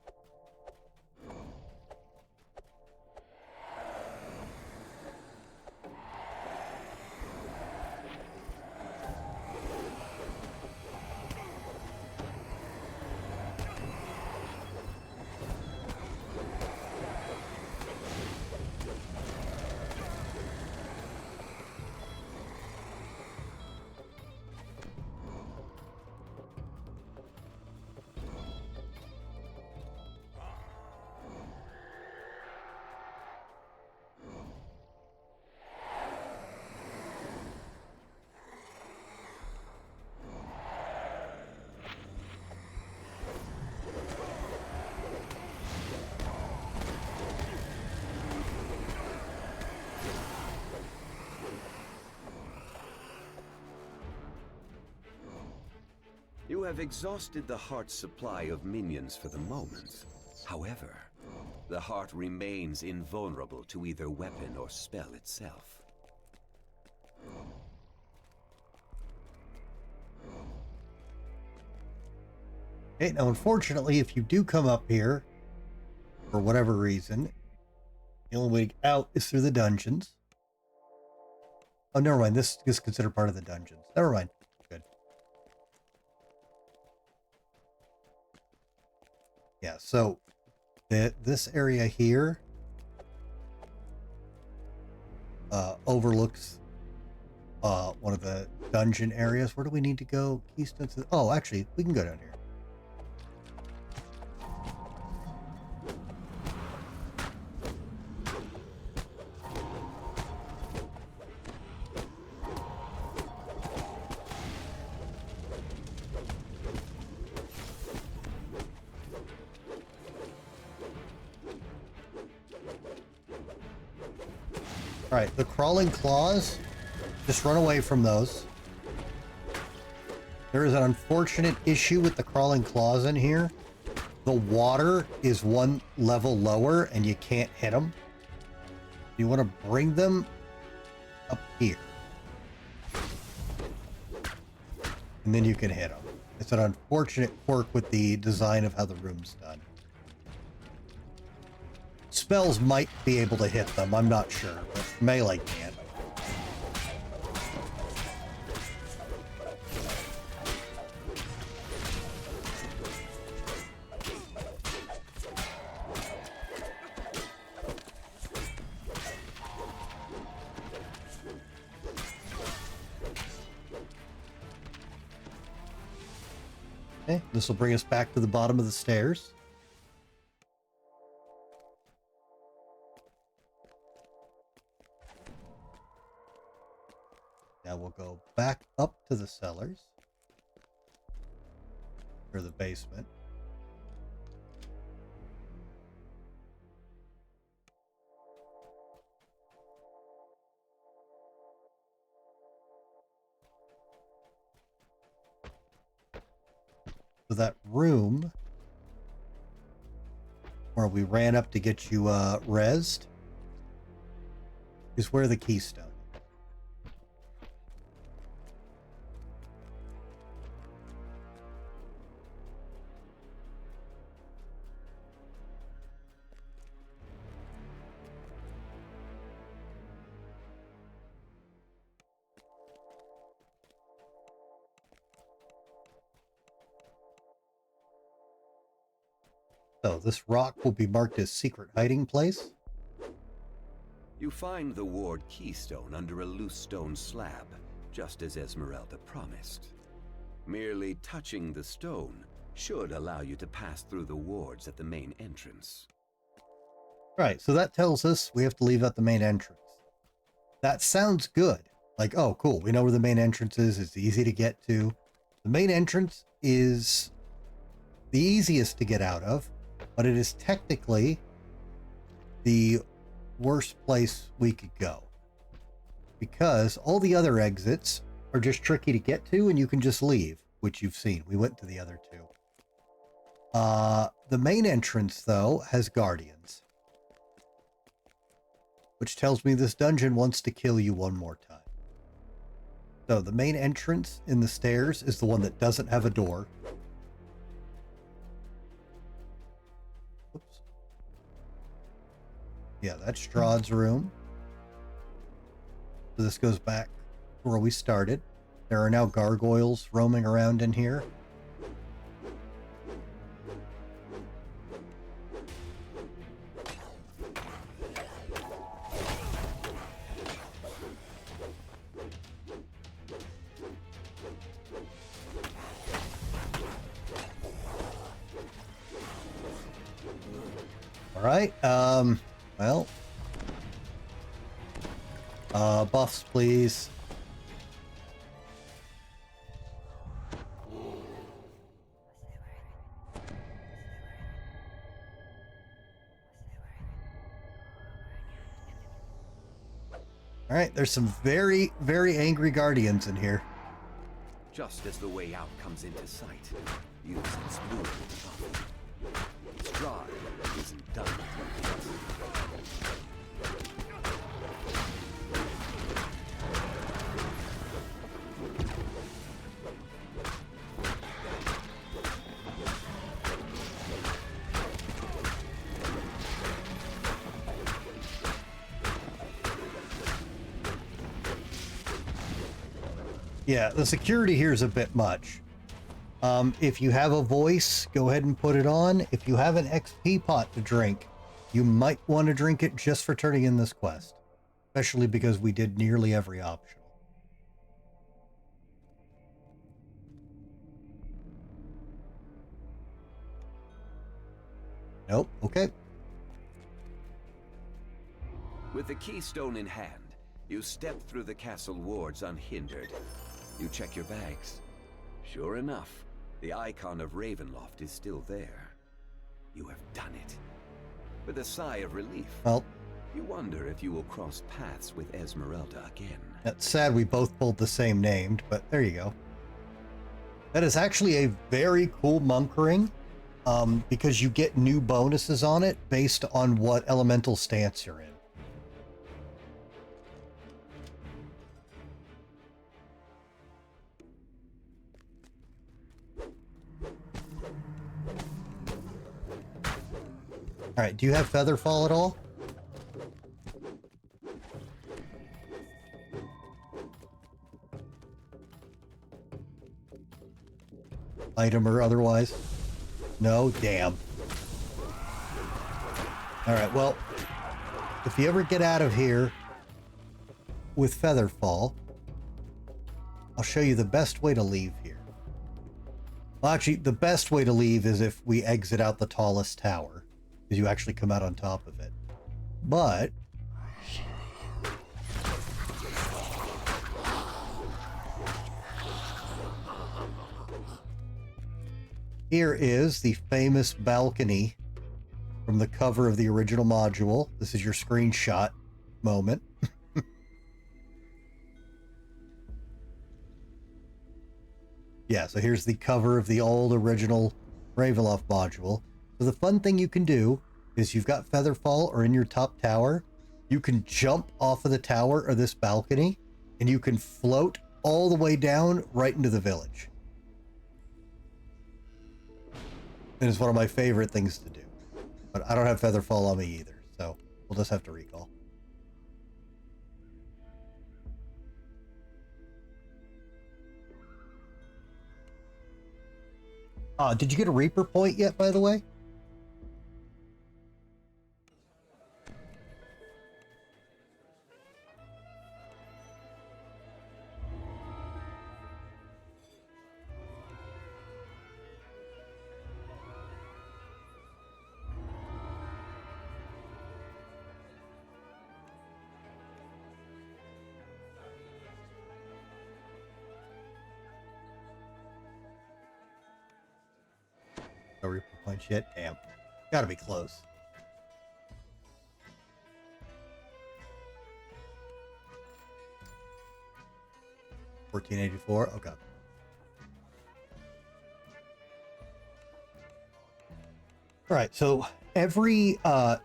You have exhausted the heart's supply of minions for the moment. However, the heart remains invulnerable to either weapon or spell itself. Okay, now unfortunately, if you do come up here, for whatever reason, the only way out is through the dungeons. Oh, never mind. This is considered part of the dungeons. Never mind. Good. Yeah, so this area here overlooks one of the dungeon areas. Where do we need to go? Keystone to... Oh, actually, we can go down here. Alright, the crawling claws, just run away from those. There is an unfortunate issue with the crawling claws in here. The water is one level lower and you can't hit them. You want to bring them up here. And then you can hit them. It's an unfortunate quirk with the design of how the room's done. Spells might be able to hit them, I'm not sure, but melee can't. Okay, this will bring us back to the bottom of the stairs. Now we'll go back up to the cellars, or the basement. So that room where we ran up to get you rezzed is where the keystone. So this rock will be marked as secret hiding place. You find the ward keystone under a loose stone slab, just as Esmeralda promised. Merely touching the stone should allow you to pass through the wards at the main entrance. Right, so that tells us we have to leave out the main entrance. That sounds good. Like, oh, cool, we know where the main entrance is. It's easy to get to. The main entrance is the easiest to get out of, but it is technically the worst place we could go, because all the other exits are just tricky to get to and you can just leave, which you've seen. We went to the other two. The main entrance, though, has guardians, which tells me this dungeon wants to kill you one more time. So the main entrance in the stairs is the one that doesn't have a door. Oops. Yeah, that's Strahd's room. So this goes back where we started. There are now gargoyles roaming around in here. All right, well, buffs, please. All right, there's some very, very angry guardians in here. Just as the way out comes into sight, use its blue buff. Strahd isn't done with you yet. Yeah, the security here is a bit much. If you have a voice, go ahead and put it on. If you have an XP pot to drink, you might want to drink it just for turning in this quest. Especially because we did nearly every optional. Nope, okay. With the keystone in hand, you step through the castle wards unhindered. You check your bags. Sure enough, the icon of Ravenloft is still there. You have done it. With a sigh of relief, Well, you wonder if you will cross paths with Esmeralda again. that's sad we both pulled the same named, but there you go. That is actually a very cool monk ring, because you get new bonuses on it based on what elemental stance you're in. All right, do you have Featherfall at all? Item or otherwise? No? Damn. All right, well, if you ever get out of here with Featherfall, I'll show you the best way to leave here. Well, actually, the best way to leave is if we exit out the tallest tower, because you actually come out on top of it. But here is the famous balcony from the cover of the original module. This is your screenshot moment. Yeah, so here's the cover of the old original Ravenloft module. So the fun thing you can do is you've got Featherfall or in your top tower, you can jump off of the tower or this balcony and you can float all the way down right into the village. It is one of my favorite things to do. But I don't have Featherfall on me either, so we'll just have to recall. Did you get a Reaper point yet, by the way? No Reaper punch yet? Damn. Gotta be close. $14.84. Okay. All right. So every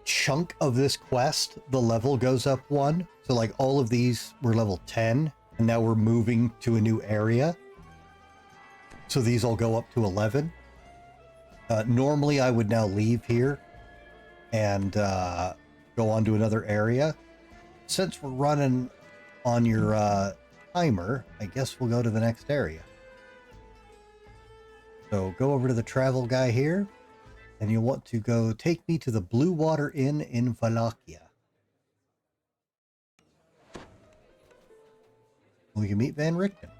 chunk of this quest, the level goes up one. So like all of these were level 10, and now we're moving to a new area. So these all go up to 11. Normally, I would now leave here and go on to another area. Since we're running on your timer, I guess we'll go to the next area. So go over to the travel guy here, and you'll want to go take me to the Blue Water Inn in Wallachia. We can meet Van Richten.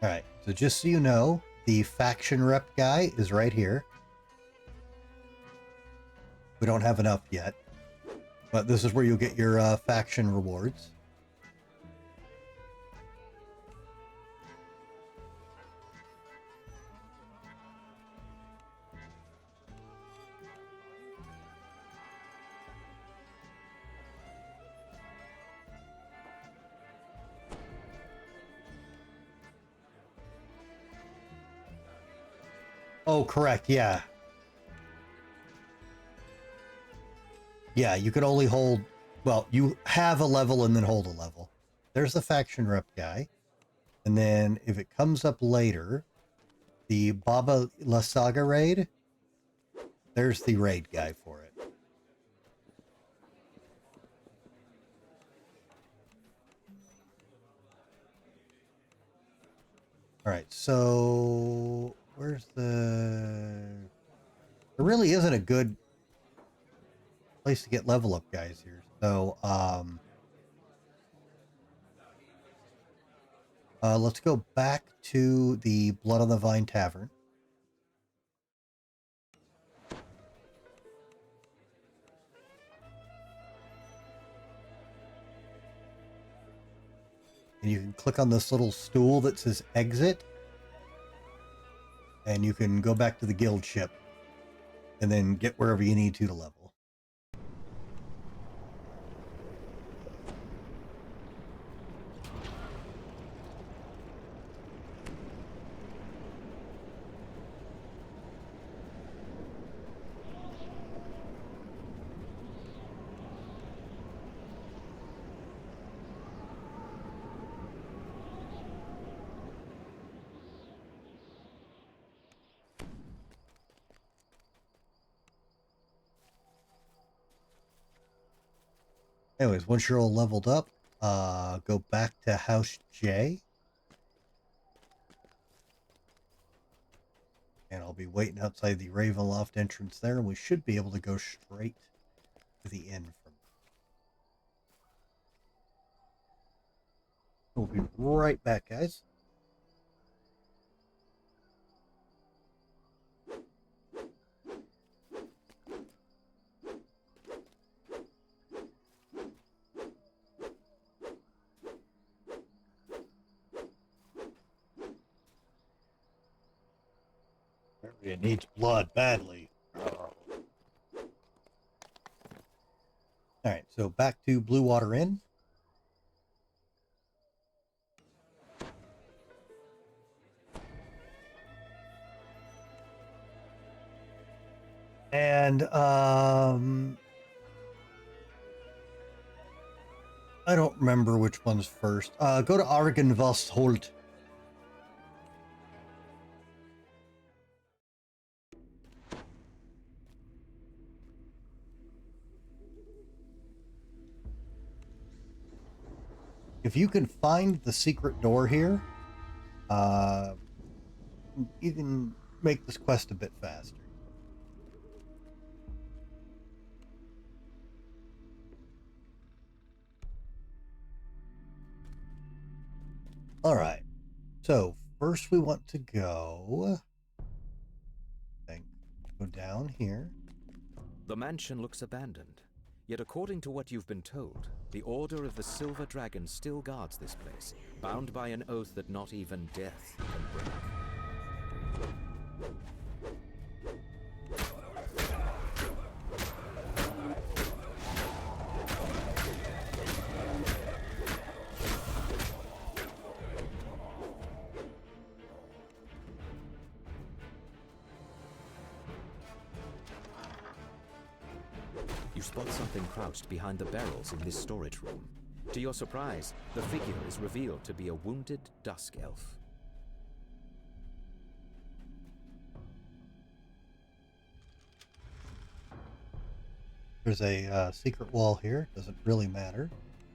All right, so just so you know, the faction rep guy is right here. We don't have enough yet, but this is where you'll get your faction rewards. Oh, correct. Yeah. Yeah, you can only hold, well, you have a level and then hold a level. There's the faction rep guy. And then if it comes up later, the Baba La Saga raid, there's the raid guy for it. All right, so where's the... There really isn't a good place to get level up guys here. So, let's go back to the Blood on the Vine Tavern. And you can click on this little stool that says exit. And you can go back to the guild ship. And then get wherever you need to level. Anyways, once you're all leveled up, go back to House J. And I'll be waiting outside the Ravenloft entrance there, and we should be able to go straight to the inn from there. We'll be right back, guys. It needs blood badly. Alright, so back to Blue Water Inn. And, I don't remember which one's first. Go to Argenvostholt. If you can find the secret door here, you can make this quest a bit faster. All right. So first we want to go down here. The mansion looks abandoned. Yet according to what you've been told, the Order of the Silver Dragon still guards this place, bound by an oath that not even death can break. You spot something crouched behind the barrels in this storage room. To your surprise, the figure is revealed to be a wounded dusk elf. There's a secret wall here. Doesn't really matter.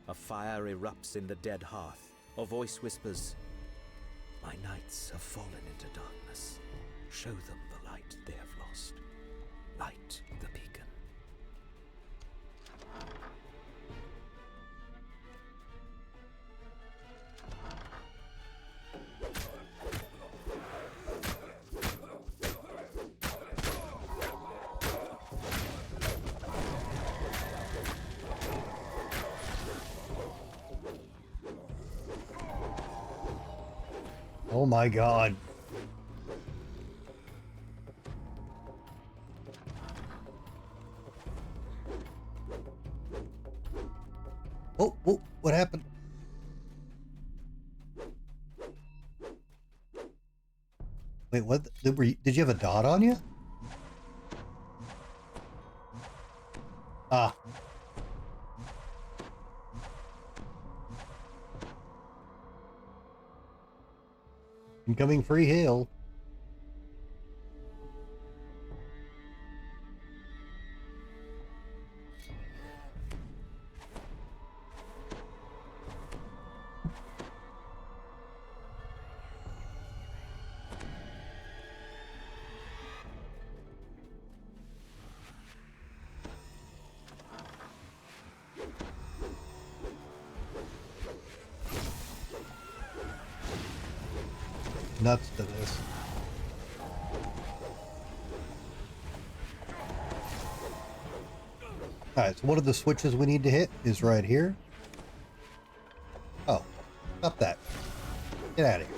A fire erupts in the dead hearth. A voice whispers, "My knights have fallen into darkness. Show them the light they have lost. Light the beacon." Oh my god. Oh, oh, what happened? Wait, what? Did you have a dot on you? Ah. Incoming free hail. Nuts to this. Alright, so one of the switches we need to hit is right here. Oh, stop that. Get out of here.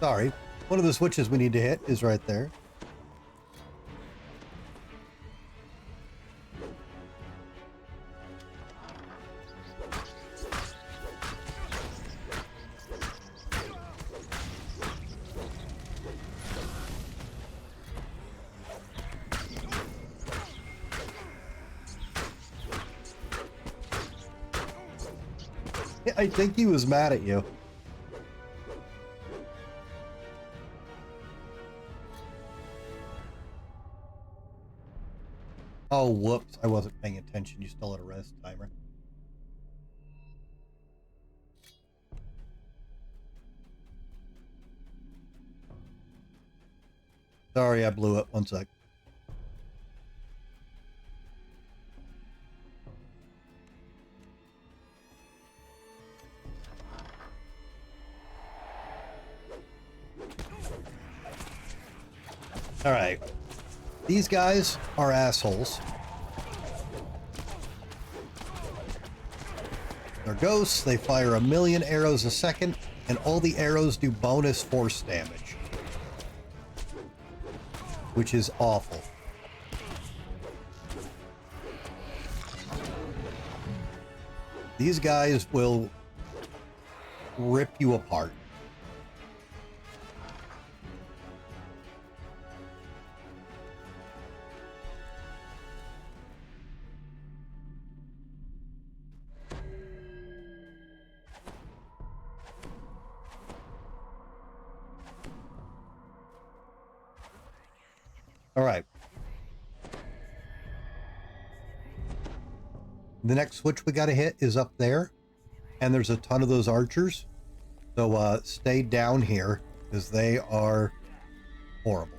Sorry. One of the switches we need to hit is right there. I think he was mad at you. Oh, whoops. I wasn't paying attention. You still had a rest timer. Sorry, I blew it. One sec. All right. These guys are assholes. They're ghosts. They fire 1,000,000 arrows a second, and all the arrows do bonus force damage, which is awful. These guys will rip you apart. All right. The next switch we got to hit is up there, and there's a ton of those archers. So stay down here because they are horrible.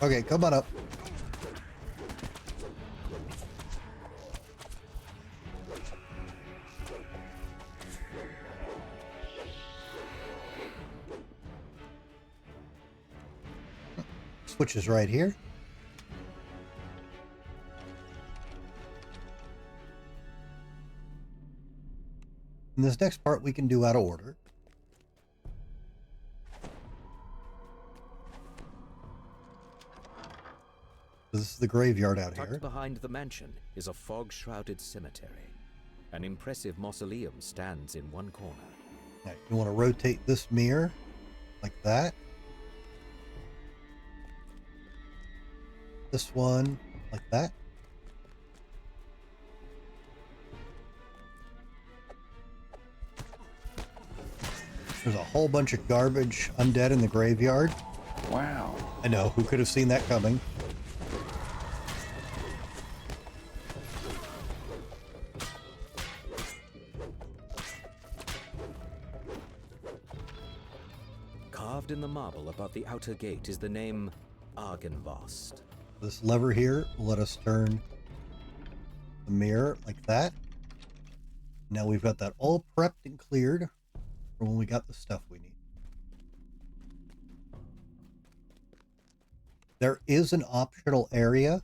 Okay, come on up. Switch is right here. And this next part we can do out of order. This is the graveyard out here. Tucked behind the mansion is a fog-shrouded cemetery. An impressive mausoleum stands in one corner. Right, you want to rotate this mirror like that. This one like that. There's a whole bunch of garbage undead in the graveyard. Wow. I know, who could have seen that coming? Carved in the marble above the outer gate is the name Argynvost. This lever here will let us turn the mirror like that. Now we've got that all prepped and cleared for when we got the stuff we need. There is an optional area,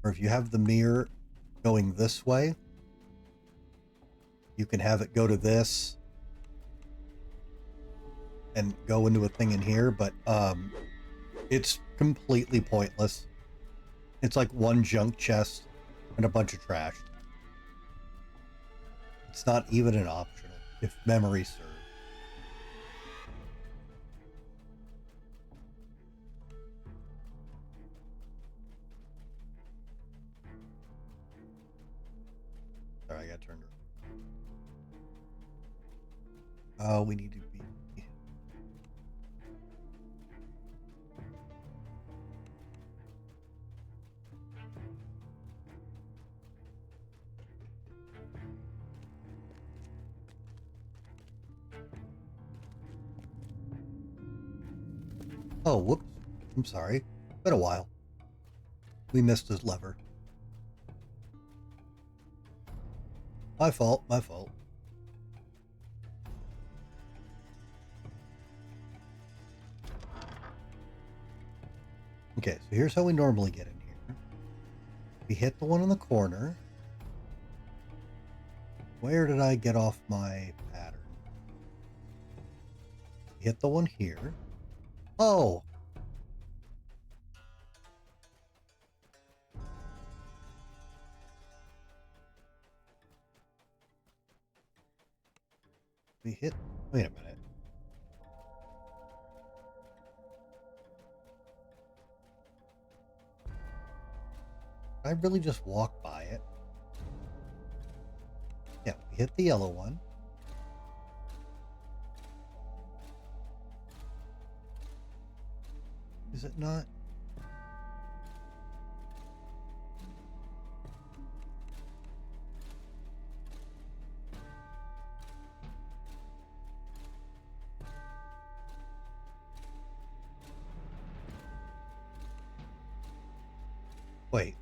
or if you have the mirror going this way, you can have it go to this and go into a thing in here, but it's completely pointless. It's like one junk chest and a bunch of trash. It's not even an optional, if memory serves. Sorry, I got turned around. Oh, we need to be... Oh, whoops. I'm sorry. Been a while. We missed his lever. My fault, my fault. Okay, so here's how we normally get in here. We hit the one in the corner. Where did I get off my pattern? Hit the one here. Oh! We hit... Wait a minute. Did I really just walk by it? Yeah, we hit the yellow one. Is it not? Wait.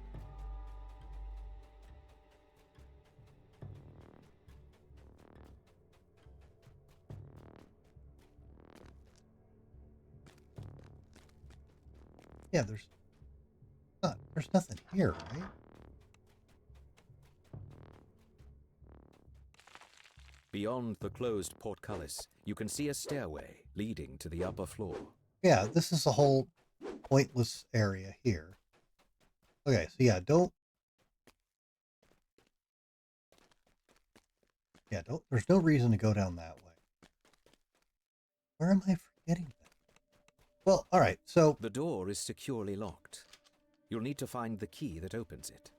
Yeah, there's nothing here, right? Beyond the closed portcullis, you can see a stairway leading to the upper floor. Yeah, this is a whole pointless area here. Okay, so yeah, there's no reason to go down that way. Where am I forgetting that? Well, alright, so... The door is securely locked. You'll need to find the key that opens it.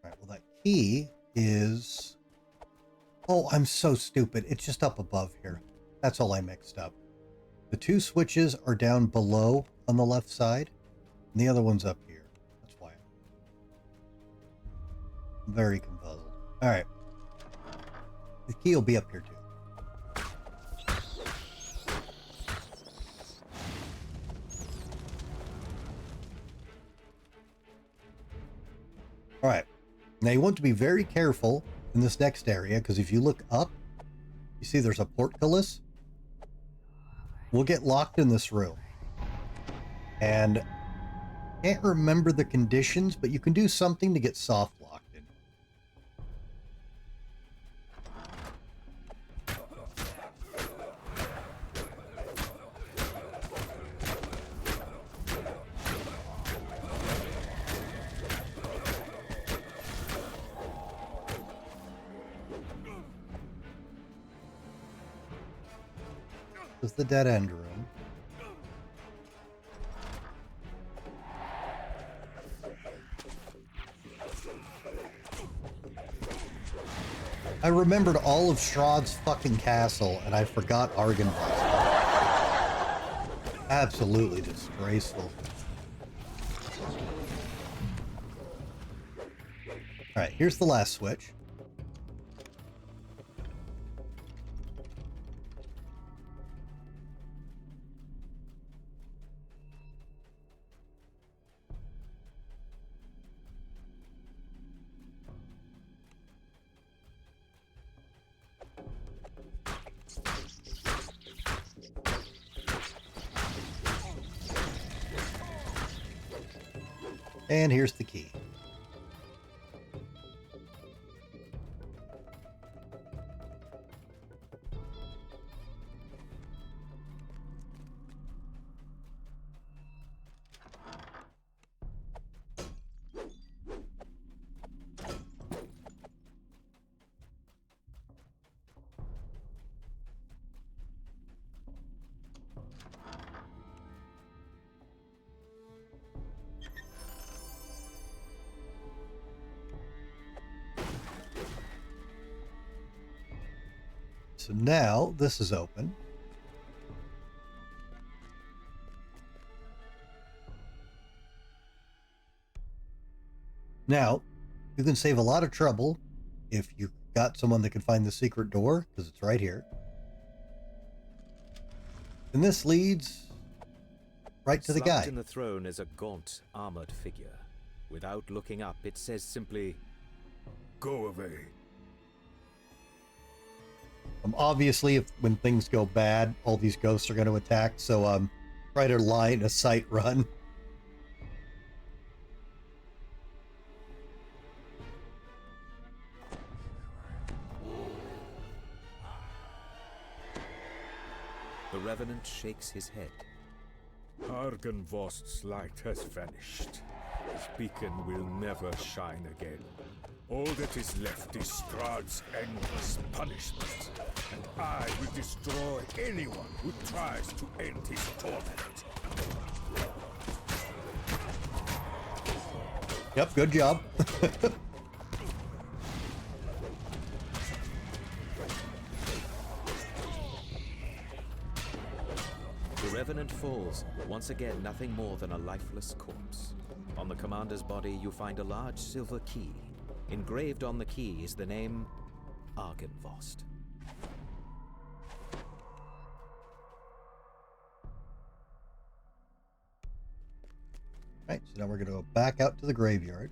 Alright, well that key is... Oh, I'm so stupid. It's just up above here. That's all I mixed up. The two switches are down below on the left side, and the other one's up here. That's why I'm very confuzzled. Alright. The key will be up here too. Alright. Now you want to be very careful in this next area, because if you look up, you see there's a portcullis. We'll get locked in this room. And can't remember the conditions, but you can do something to get soft locked in. This is the dead end room. I remembered all of Strahd's fucking castle, and I forgot Argynvost. Absolutely disgraceful. Alright, here's the last switch. And here's the key. So now this is open. Now, you can save a lot of trouble if you got someone that can find the secret door, because it's right here. And this leads right to the guy. Slumped in the throne is a gaunt, armored figure. Without looking up, it says simply, "Go away." Obviously, when things go bad, all these ghosts are going to attack, so try to line a sight run. The Revenant shakes his head. Argynvost's light has vanished. His beacon will never shine again. All that is left is Strahd's endless punishment, and I will destroy anyone who tries to end his torment. Yep, good job. The Revenant falls, once again nothing more than a lifeless corpse. On the commander's body you find a large silver key. Engraved on the key is the name Argynvost. Right, so now we're going to go back out to the graveyard.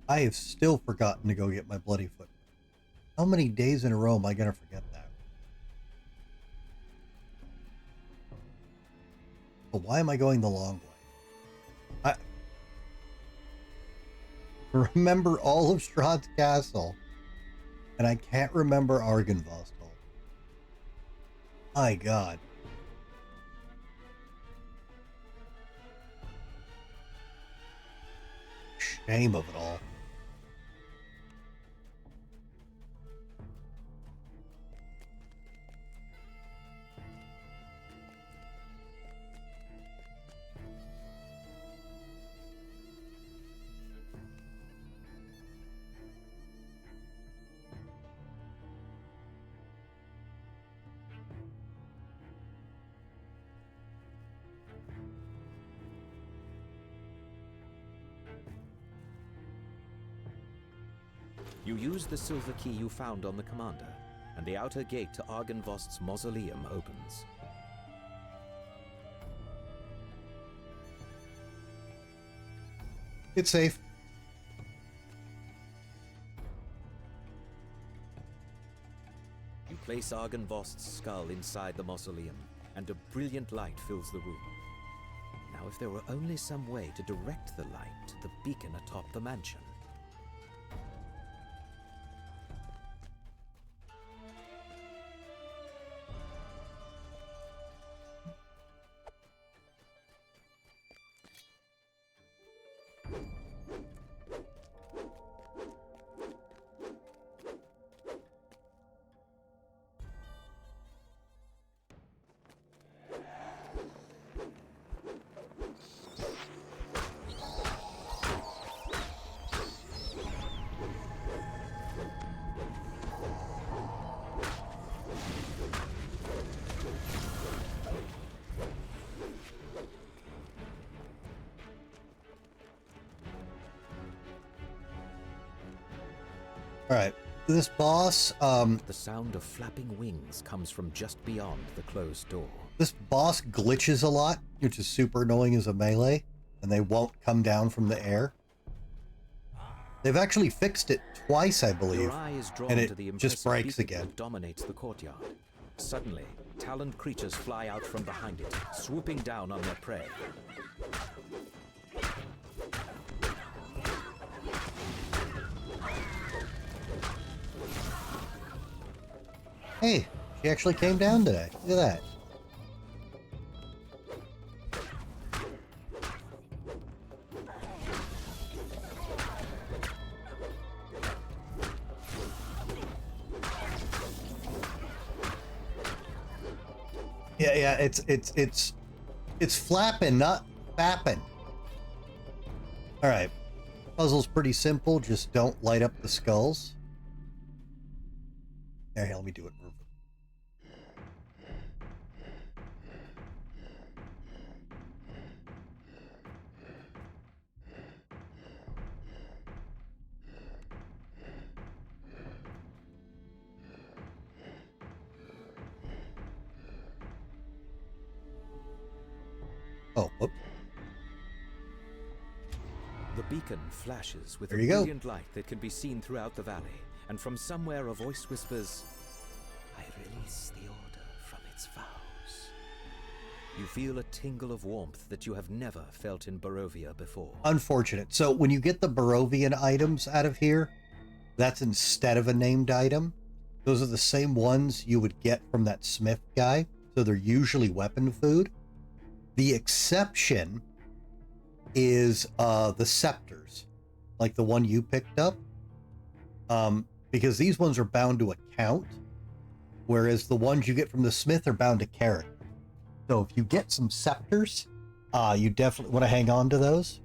I have still forgotten to go get my bloody foot. How many days in a row am I going to forget that? But why am I going the long way? I remember all of Strahd's castle, and I can't remember Argynvost. My God. Shame of it all. You use the silver key you found on the commander, and the outer gate to Argynvost's mausoleum opens. It's safe. You place Argynvost's skull inside the mausoleum, and a brilliant light fills the room. Now, if there were only some way to direct the light to the beacon atop the mansion. All right, this boss, The sound of flapping wings comes from just beyond the closed door. this boss glitches a lot, which is super annoying as a melee, and they won't come down from the air. They've actually fixed it twice, I believe, Your eye is drawn and to the it just impressive breaks beacon again. that dominates the courtyard. Suddenly, taloned creatures fly out from behind it, swooping down on their prey. Hey, she actually came down today. Look at that. Yeah, it's flapping, not fapping. All right, puzzle's pretty simple. Just don't light up the skulls. Here, let me do it. Oh, whoops. The beacon flashes with There a you go. brilliant light that can be seen throughout the valley, and from somewhere a voice whispers, "I release the order from its vows." You feel a tingle of warmth that you have never felt in Barovia before. Unfortunate. So when you get the Barovian items out of here, that's instead of a named item. Those are the same ones you would get from that smith guy. So they're usually weapon food. The exception is the scepters, like the one you picked up, because these ones are bound to account, whereas the ones you get from the smith are bound to character. So if you get some scepters, you definitely want to hang on to those.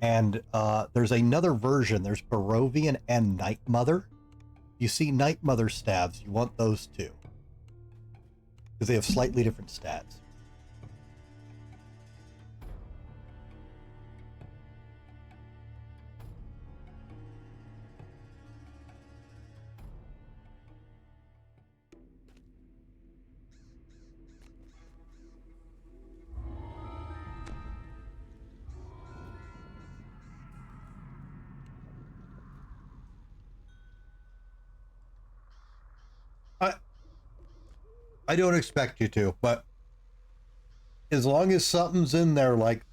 And there's another version. There's Barovian and Night Mother. You see Night Mother staves, you want those too, because they have slightly different stats. I don't expect you to, but as long as something's in there, like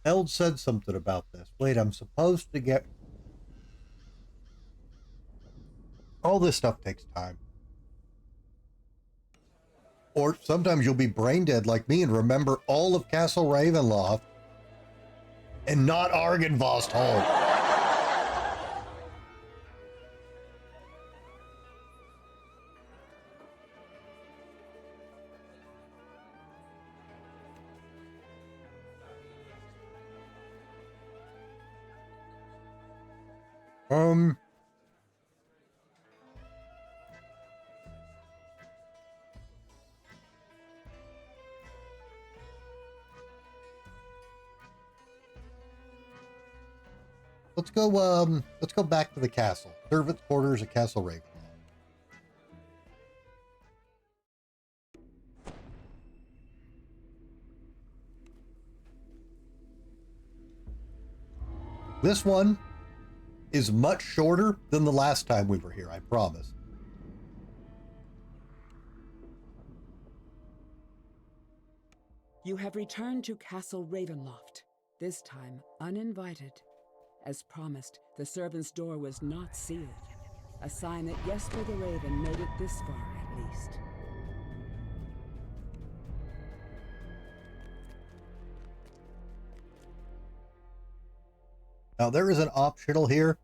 Eld said something about this. Wait, I'm supposed to get... All this stuff takes time. Or sometimes you'll be brain dead like me and remember all of Castle Ravenloft and not Argynvost Hall. Let's go back to the castle. Servants' quarters at Castle Ravenloft. This one is much shorter than the last time we were here, I promise. You have returned to Castle Ravenloft, this time uninvited. As promised, the servant's door was not sealed, a sign that Jesper the Raven made it this far at least. Now there is an optional here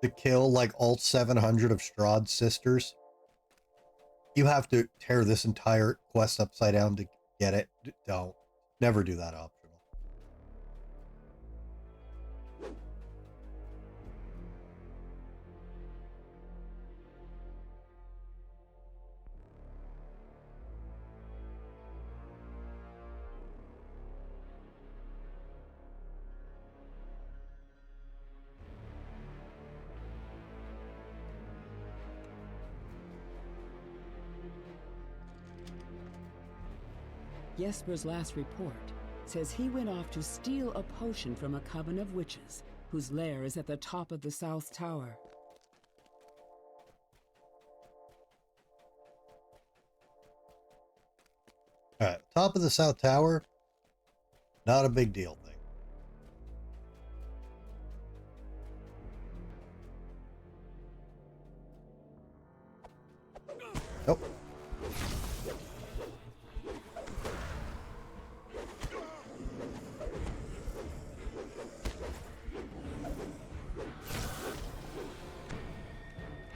to kill like all 700 of Strahd's sisters. You have to tear this entire quest upside down to get it. Don't. Never do that optional. Jesper's last report says he went off to steal a potion from a coven of witches, whose lair is at the top of the South Tower. All right, top of the South Tower. Not a big deal thing. Nope.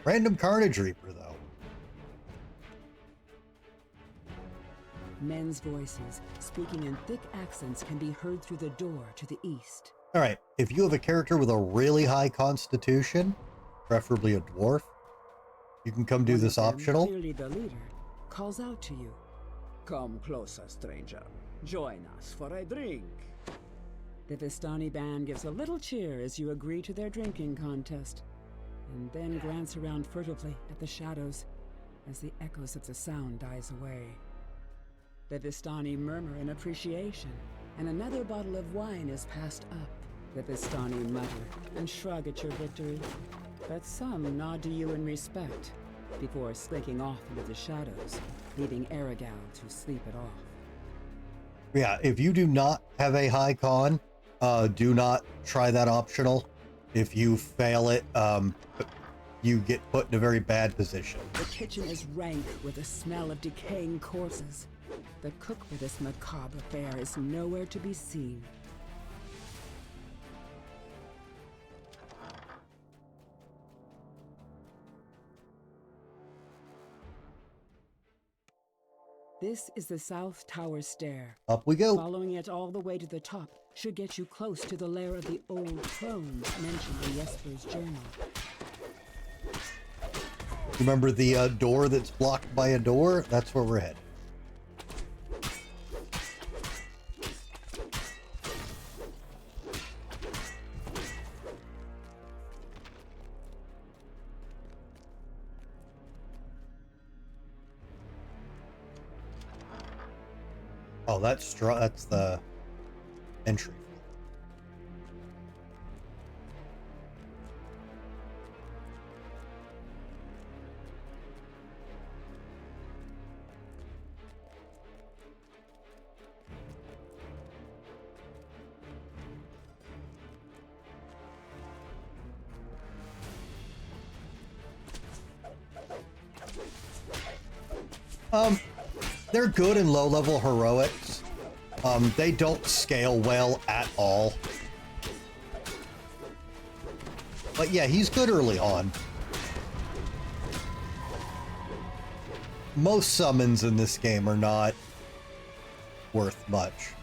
Random Carnage Reaper, though. Men's voices, speaking in thick accents, can be heard through the door to the east. All right, if you have a character with a really high constitution, preferably a dwarf, you can come do One this of them, optional. clearly the leader, calls out to you. Come closer, stranger. Join us for a drink. The Vistani band gives a little cheer as you agree to their drinking contest, and then glance around furtively at the shadows as the echoes of the sound dies away. The Vistani murmur in appreciation, and another bottle of wine is passed up. The Vistani mutter and shrug at your victory, but some nod to you in respect before slinking off into the shadows, leaving Aragal to sleep it off. Yeah, if you do not have a high con, do not try that optional. If you fail it, you get put in a very bad position. The kitchen is rank with the smell of decaying corpses. The cook for this macabre affair is nowhere to be seen. This is the South Tower stair. Up we go. Following it all the way to the top should get you close to the lair of the old crones mentioned in Jesper's journal. Remember the door that's blocked by a door? That's where we're headed. Oh, that's the entry. They're good in low-level heroics. They don't scale well at all. But yeah, he's good early on. Most summons in this game are not worth much.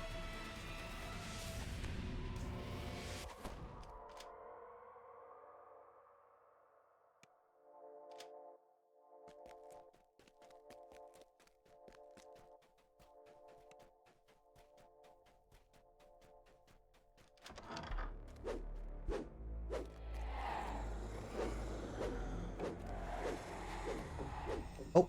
Oh.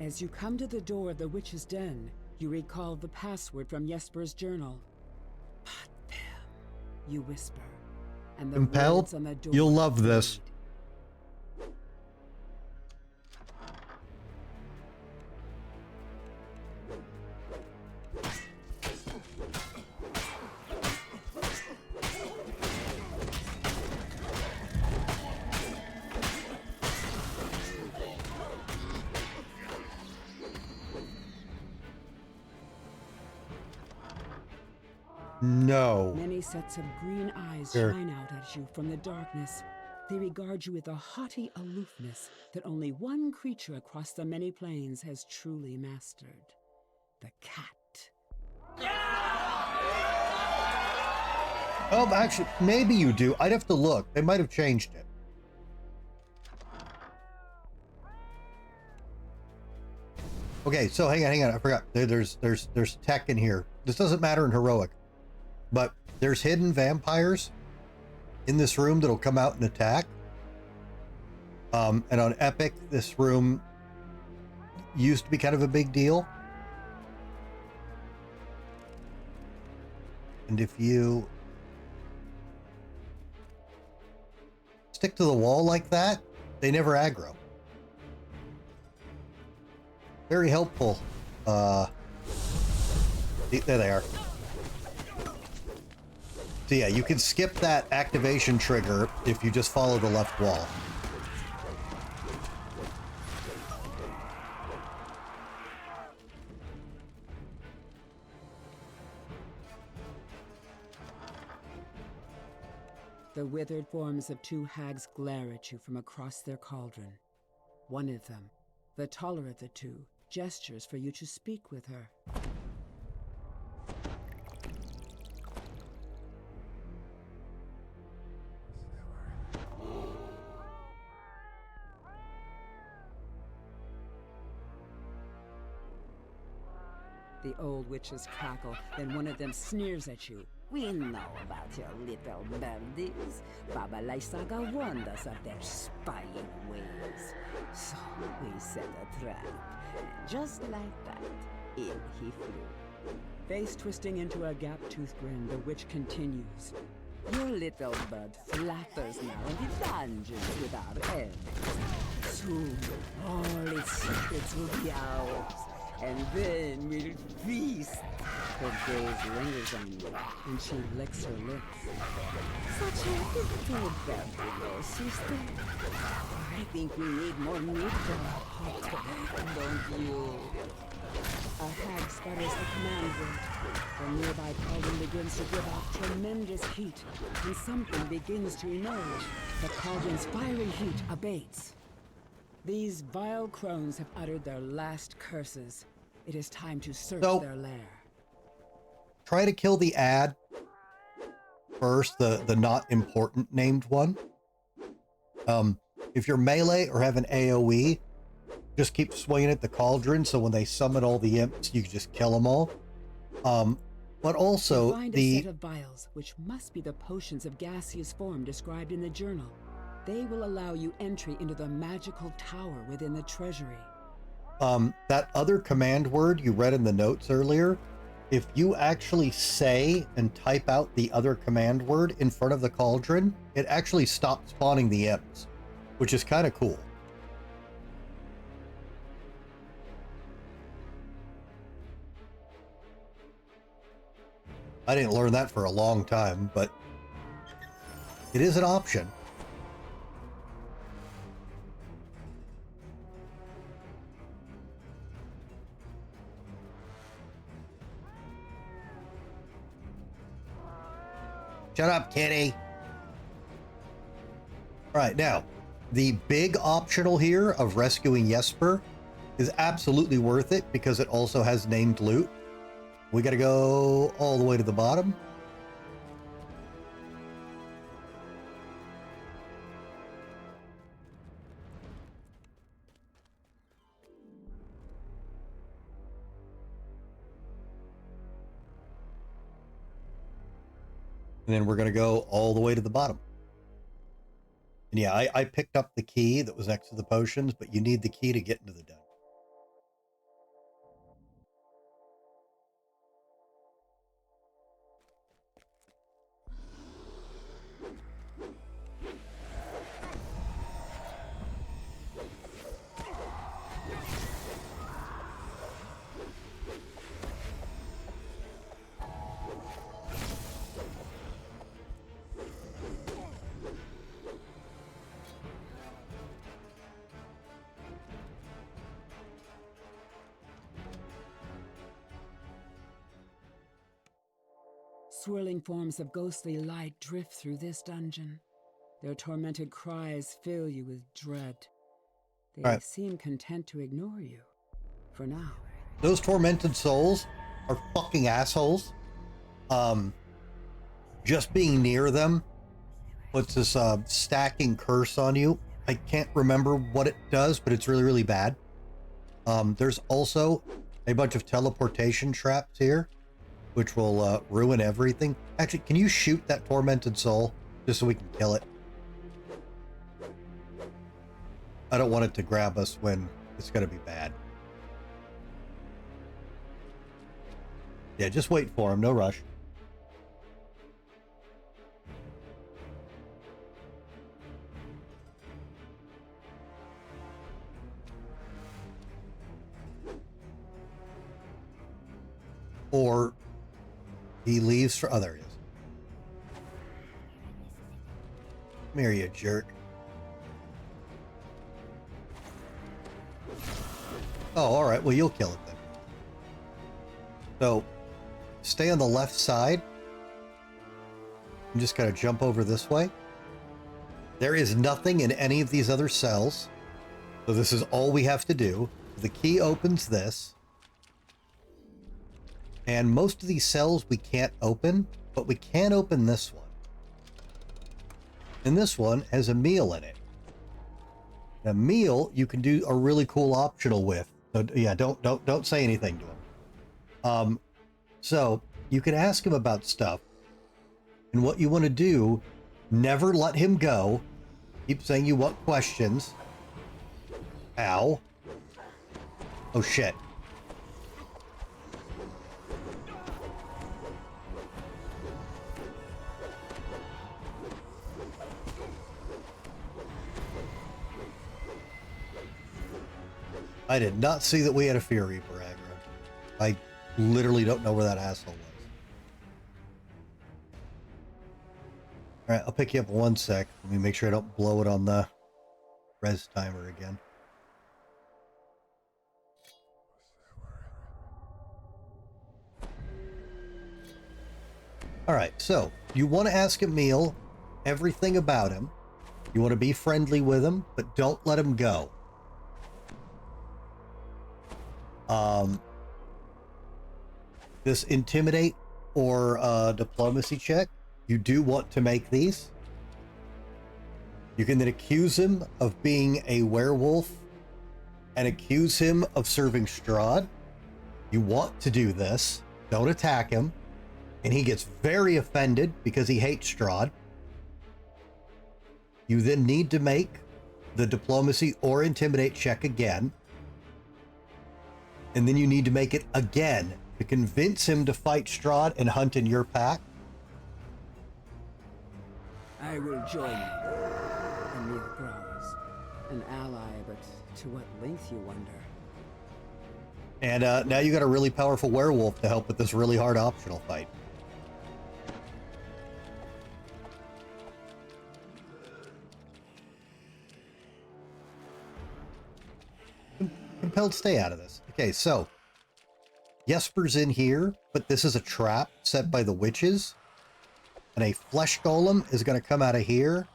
As you come to the door of the witch's den, you recall the password from Jesper's journal. You whisper, and the Impelled? words on the door You'll love this. No. Many sets of green eyes Sure. shine out at you from the darkness. They regard you with a haughty aloofness that only one creature across the many planes has truly mastered. The cat. Oh, actually, maybe you do. I'd have to look. They might have changed it. Okay, so hang on. I forgot. There's tech in here. This doesn't matter in heroic, but there's hidden vampires in this room that'll come out and attack. And on epic, this room used to be kind of a big deal. And if you stick to the wall like that, they never aggro. Very helpful. There they are. So yeah, you can skip that activation trigger if you just follow the left wall. The withered forms of two hags glare at you from across their cauldron. One of them, the taller of the two, gestures for you to speak with her. The old witches cackle, then one of them sneers at you. We know about your little birdies. Baba Lysaga warned us of their spying ways. So we set a trap. And just like that, in he flew. Face twisting into a gap-toothed grin, the witch continues. Your little bird flatters now in the dungeons with our end. Soon, all its secrets will be ours. And then we'll feast. Her gaze lingers on you, and she licks her lips. Such a little bit, sister. I think we need more meat for our pot, don't you? A hag sputters a command word. The nearby cauldron begins to give off tremendous heat, and something begins to emerge. The cauldron's fiery heat abates. These vile crones have uttered their last curses. It is time to search their lair. Try to kill the ad first, the not important named one. If you're melee or have an AoE, just keep swinging at the cauldron, so when they summon all the imps, you can just kill them all. But also find a set of vials, which must be the potions of gaseous form described in the journal. They will allow you entry into the magical tower within the treasury. That other command word you read in the notes earlier, if you actually say and type out the other command word in front of the cauldron, it actually stops spawning the imps, which is kind of cool. I didn't learn that for a long time, but it is an option. Shut up, kitty. All right, now, the big optional here of rescuing Jesper is absolutely worth it because it also has named loot. We got to go all the way to the bottom. And then we're going to go all the way to the bottom. And yeah, I picked up the key that was next to the potions, but you need the key to get into the dungeon. Swirling forms of ghostly light drift through this dungeon. Their tormented cries fill you with dread. They seem content to ignore you. For now. Those tormented souls are fucking assholes. Just being near them puts this stacking curse on you. I can't remember what it does, but it's really, really bad. There's also a bunch of teleportation traps here, which will ruin everything. Actually, can you shoot that tormented soul just so we can kill it? I don't want it to grab us when it's going to be bad. Yeah, just wait for him. No rush. Or he leaves for... Oh, there he is. Come here, you jerk. Oh, all right. Well, you'll kill it then. So, stay on the left side. I'm just going to jump over this way. There is nothing in any of these other cells. So this is all we have to do. The key opens this. And most of these cells we can't open, but we can open this one. And this one has a meal in it. A meal you can do a really cool optional with. So yeah, don't say anything to him. So you can ask him about stuff. And what you want to do, never let him go. Keep saying you want questions. Ow. Oh shit. I did not see that we had a Fear Reaper aggro. I literally don't know where that asshole was. Alright, I'll pick you up in 1 sec. Let me make sure I don't blow it on the res timer again. Alright, so you want to ask Emil everything about him. You want to be friendly with him, but don't let him go. This intimidate or diplomacy check, you do want to make these. You can then accuse him of being a werewolf and accuse him of serving Strahd. You want to do this. Don't attack him. And he gets very offended because he hates Strahd. You then need to make the diplomacy or intimidate check again. And then you need to make it again to convince him to fight Strahd and hunt in your pack. I will join you. Emil growls. An ally, but to what length, you wonder? And now you got a really powerful werewolf to help with this really hard optional fight. Compelled stay out of this. Okay, so Jesper's in here, but this is a trap set by the witches. And a flesh golem is going to come out of here.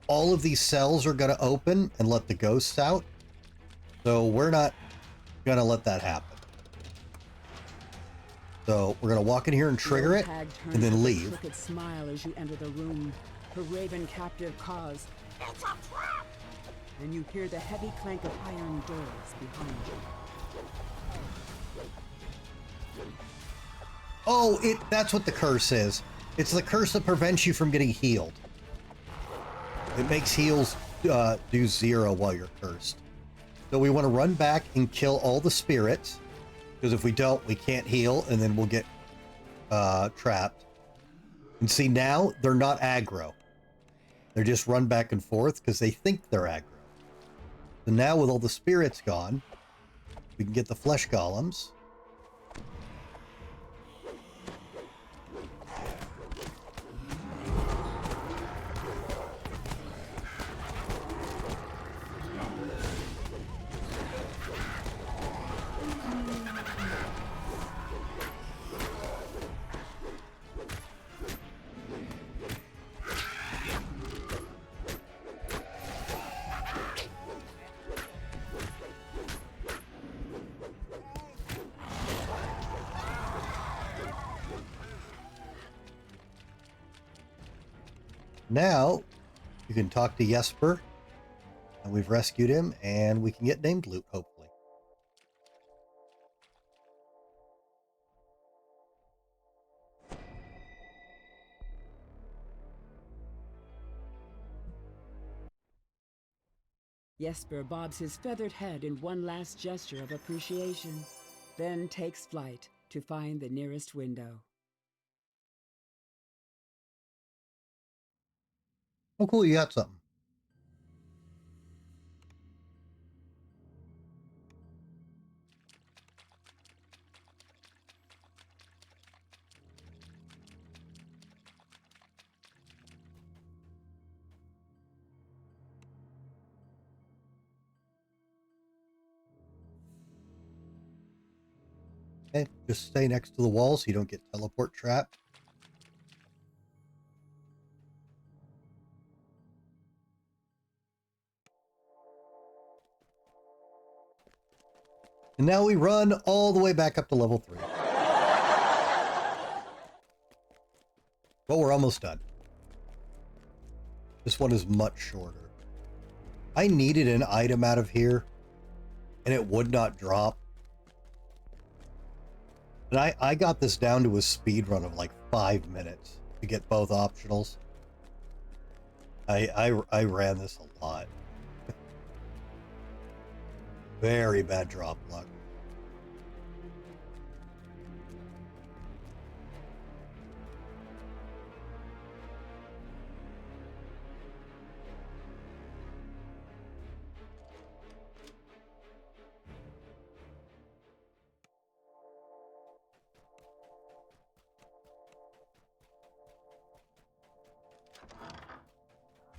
All of these cells are going to open and let the ghosts out. So we're not going to let that happen. So we're going to walk in here and trigger it and then leave. A crooked smile as you enter the room. Her raven captive calls, "It's a trap!" And you hear the heavy clank of iron doors behind you. Oh, that's what the curse is. It's the curse that prevents you from getting healed. It makes heals do 0 while you're cursed. So we want to run back and kill all the spirits, because if we don't, we can't heal, and then we'll get trapped. And see, now they're not aggro. They're just run back and forth because they think they're aggro. So now with all the spirits gone, we can get the flesh golems. Now, you can talk to Jesper, and we've rescued him, and we can get named loot, hopefully. Jesper bobs his feathered head in one last gesture of appreciation, then takes flight to find the nearest window. Oh, cool, you got something. Okay, just stay next to the wall so you don't get teleport trapped. And now we run all the way back up to level 3. But we're almost done. This one is much shorter. I needed an item out of here, and it would not drop. And I got this down to a speed run of like 5 minutes to get both optionals. I ran this a lot. Very bad drop luck.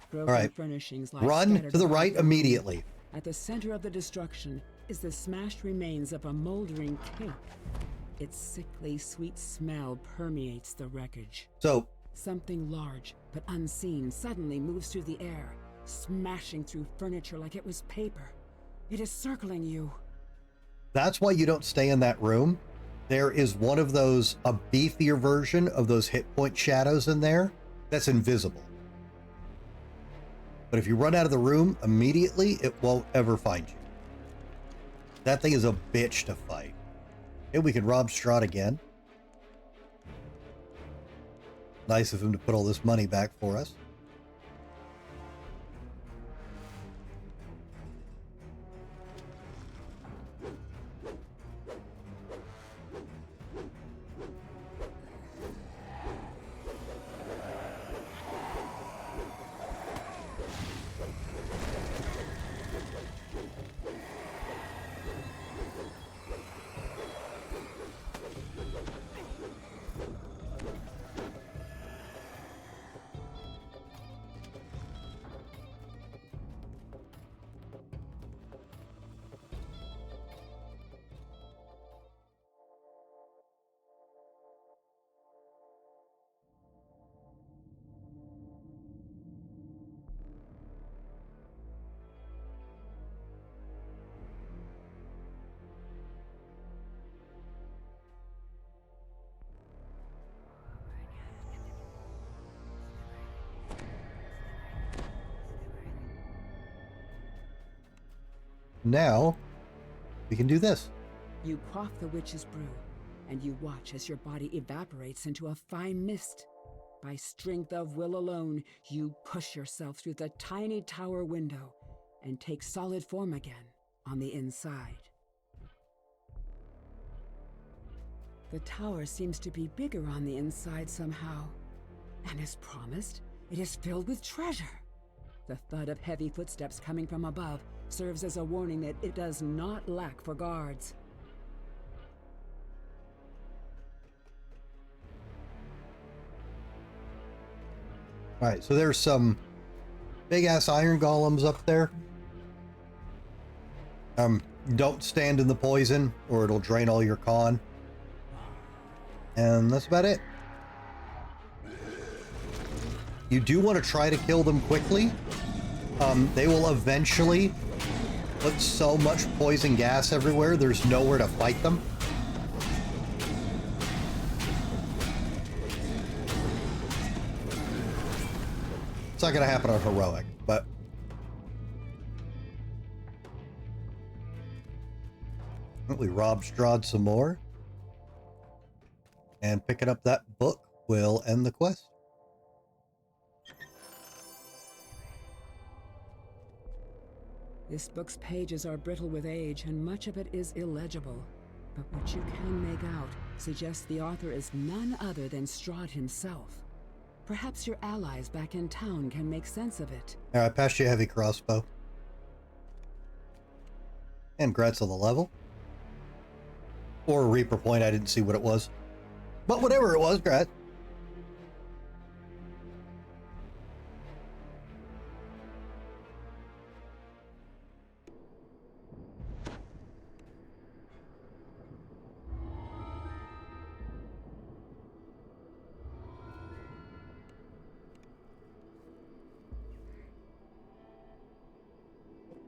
Broken All right, furnishings lie run scattered to the about right the room. immediately. At the center of the destruction is the smashed remains of a moldering cake. Its sickly sweet smell permeates the wreckage. So, something large but unseen suddenly moves through the air, smashing through furniture like it was paper. It is circling you. that's why you don't stay in that room. There is one of those, a beefier version of those hit point shadows in there that's invisible. But if you run out of the room immediately, it won't ever find you. That thing is a bitch to fight. Okay, we can rob Strahd again. Nice of him to put all this money back for us. Now, we can do this. You quaff the witch's brew, and you watch as your body evaporates into a fine mist. By strength of will alone, you push yourself through the tiny tower window and take solid form again on the inside. The tower seems to be bigger on the inside somehow, and as promised, it is filled with treasure. The thud of heavy footsteps coming from above serves as a warning that it does not lack for guards. All right, so there's some big-ass iron golems up there. Don't stand in the poison or it'll drain all your con. And that's about it. You do want to try to kill them quickly. They will eventually put so much poison gas everywhere, there's nowhere to fight them. It's not going to happen on heroic, but we rob Strahd some more, and picking up that book will end the quest. This book's pages are brittle with age, and much of it is illegible. But what you can make out suggests the author is none other than Strahd himself. Perhaps your allies back in town can make sense of it. Alright, passed you a heavy crossbow. And Gratz on the level. Or a Reaper point, I didn't see what it was. But whatever it was, Gratz.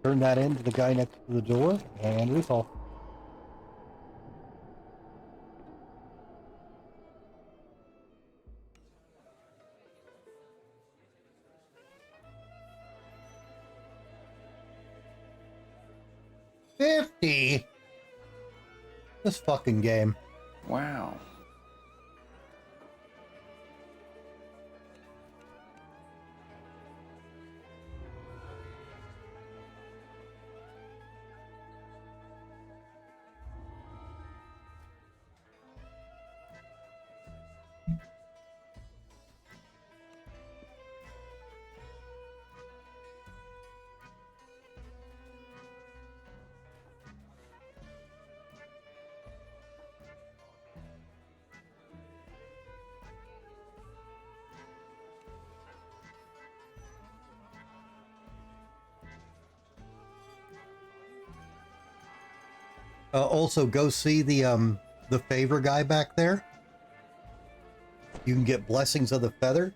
Turn that in to the guy next to the door, and recall. $50? This fucking game. Wow. Also, go see the favor guy back there. You can get Blessings of the Feather.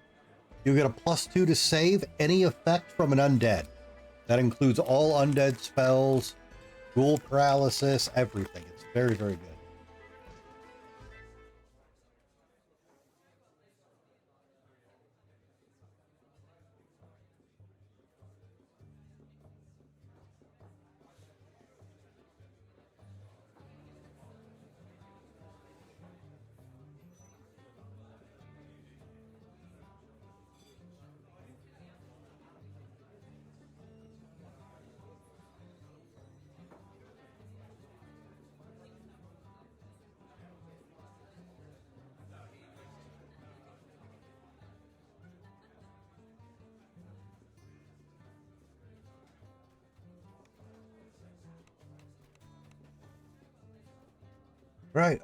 You get a +2 to save any effect from an undead. That includes all undead spells, ghoul paralysis, everything. It's very, very good. Right,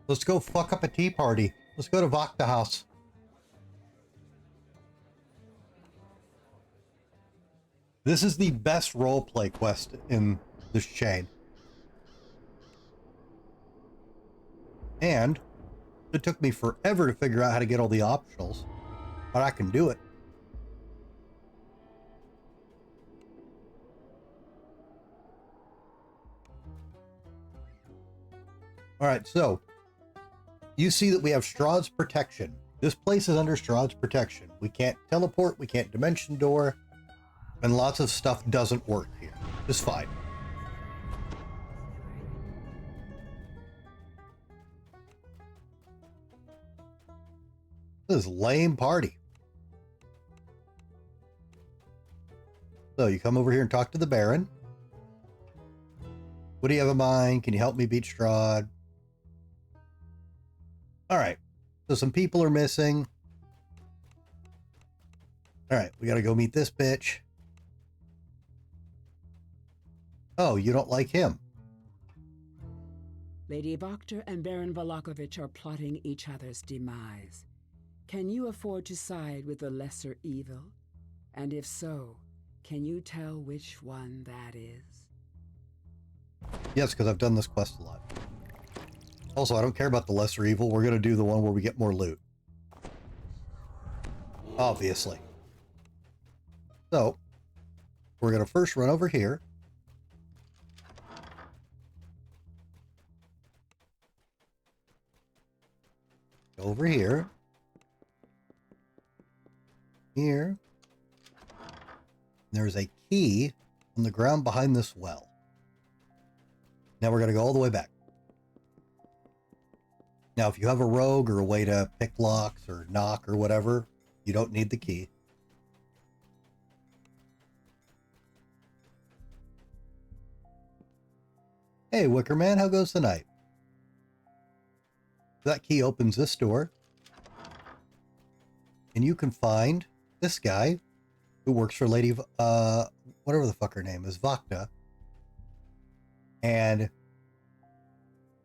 let's go fuck up a tea party. Let's go to Vakta House. This is the best roleplay quest in this chain. And it took me forever to figure out how to get all the optionals, but I can do it. All right, so you see that we have Strahd's protection. This place is under Strahd's protection. We can't teleport, we can't dimension door, and lots of stuff doesn't work here. It's fine. This is a lame party. So you come over here and talk to the Baron. What do you have in mind? Can you help me beat Strahd? All right, so some people are missing. All right, we got to go meet this bitch. Oh, you don't like him? Lady Wachter and Baron Valakovich are plotting each other's demise. Can you afford to side with the lesser evil? And if so, can you tell which one that is? Yes, because I've done this quest a lot. Also, I don't care about the lesser evil. We're going to do the one where we get more loot. Obviously. So, we're going to first run over here. Over here. Here. There's a key on the ground behind this well. Now we're going to go all the way back. Now, if you have a rogue or a way to pick locks or knock or whatever, you don't need the key. Hey, Wicker Man, how goes the night? That key opens this door. And you can find this guy who works for Lady, whatever the fuck her name is, Vakta. And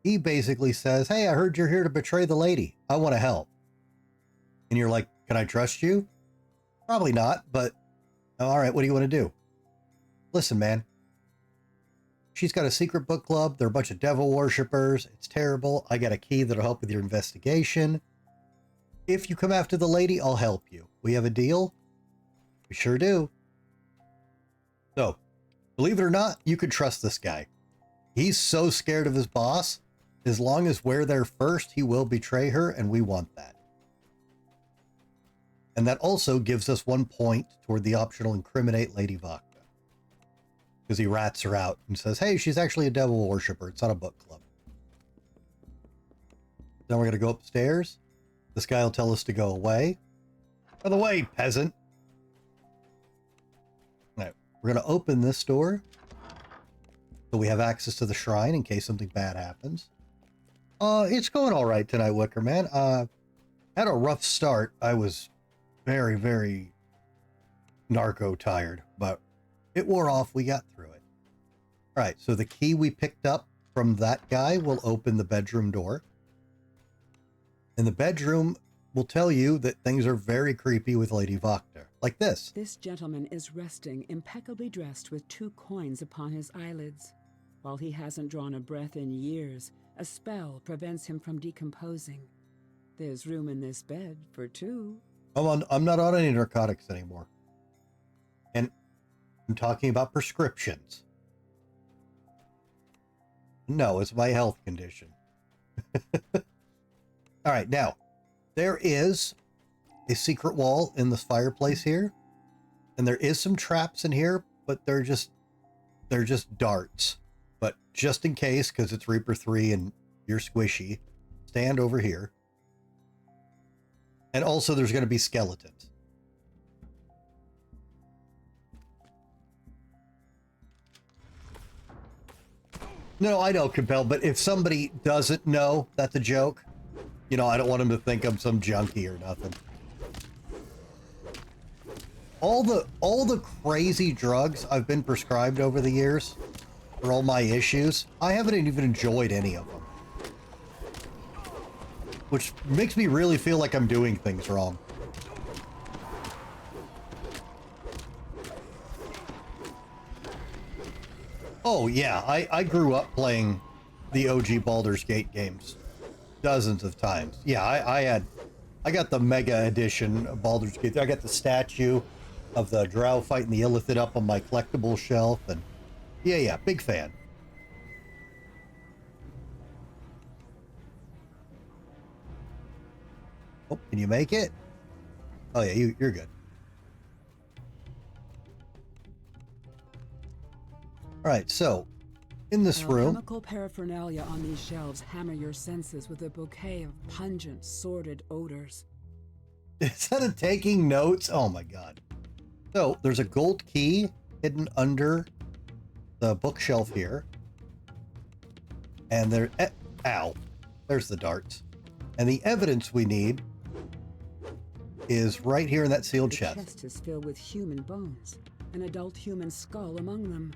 he basically says, hey, I heard you're here to betray the lady. I want to help. And you're like, can I trust you? Probably not, but all right, what do you want to do? Listen, man. She's got a secret book club. They're a bunch of devil worshippers. It's terrible. I got a key that'll help with your investigation. If you come after the lady, I'll help you. We have a deal? We sure do. So, believe it or not, you can trust this guy. He's so scared of his boss. As long as we're there first, he will betray her, and we want that. And that also gives us 1 point toward the optional incriminate Lady Vakta. Because he rats her out and says, hey, she's actually a devil worshiper. It's not a book club. Then we're going to go upstairs. This guy will tell us to go away. By the way, peasant. All right, we're going to open this door. So we have access to the shrine in case something bad happens. It's going all right tonight, Wicker Man. Had a rough start. I was very, very narco tired, but it wore off. We got through it. All right, so the key we picked up from that guy will open the bedroom door. And the bedroom will tell you that things are very creepy with Lady Vakta. Like this. This gentleman is resting, impeccably dressed with 2 coins upon his eyelids. While he hasn't drawn a breath in years, a spell prevents him from decomposing. There's room in this bed for 2. I'm not on any narcotics anymore. And I'm talking about prescriptions. No, it's my health condition. All right, now, there is a secret wall in this fireplace here. And there is some traps in here, but they're just darts. But just in case, because it's Reaper 3 and you're squishy, stand over here. And also there's going to be skeletons. No, I know, Compel, but if somebody doesn't know that's a joke, you know, I don't want them to think I'm some junkie or nothing. All the crazy drugs I've been prescribed over the years for all my issues, I haven't even enjoyed any of them. Which makes me really feel like I'm doing things wrong. Oh yeah, I grew up playing the OG Baldur's Gate games dozens of times. Yeah, I got the Mega Edition of Baldur's Gate. I got the statue of the drow fighting the Illithid up on my collectible shelf, and yeah, big fan. Oh, can you make it? Oh yeah, you're good. All right, so in this room, Chemical paraphernalia on these shelves hammer your senses with a bouquet of pungent, sordid odors. instead of taking notes, oh my god. So there's a gold key hidden under the bookshelf here, and there, ow, there's the darts, and the evidence we need is right here in that sealed chest. The chest is filled with human bones, an adult human skull among them.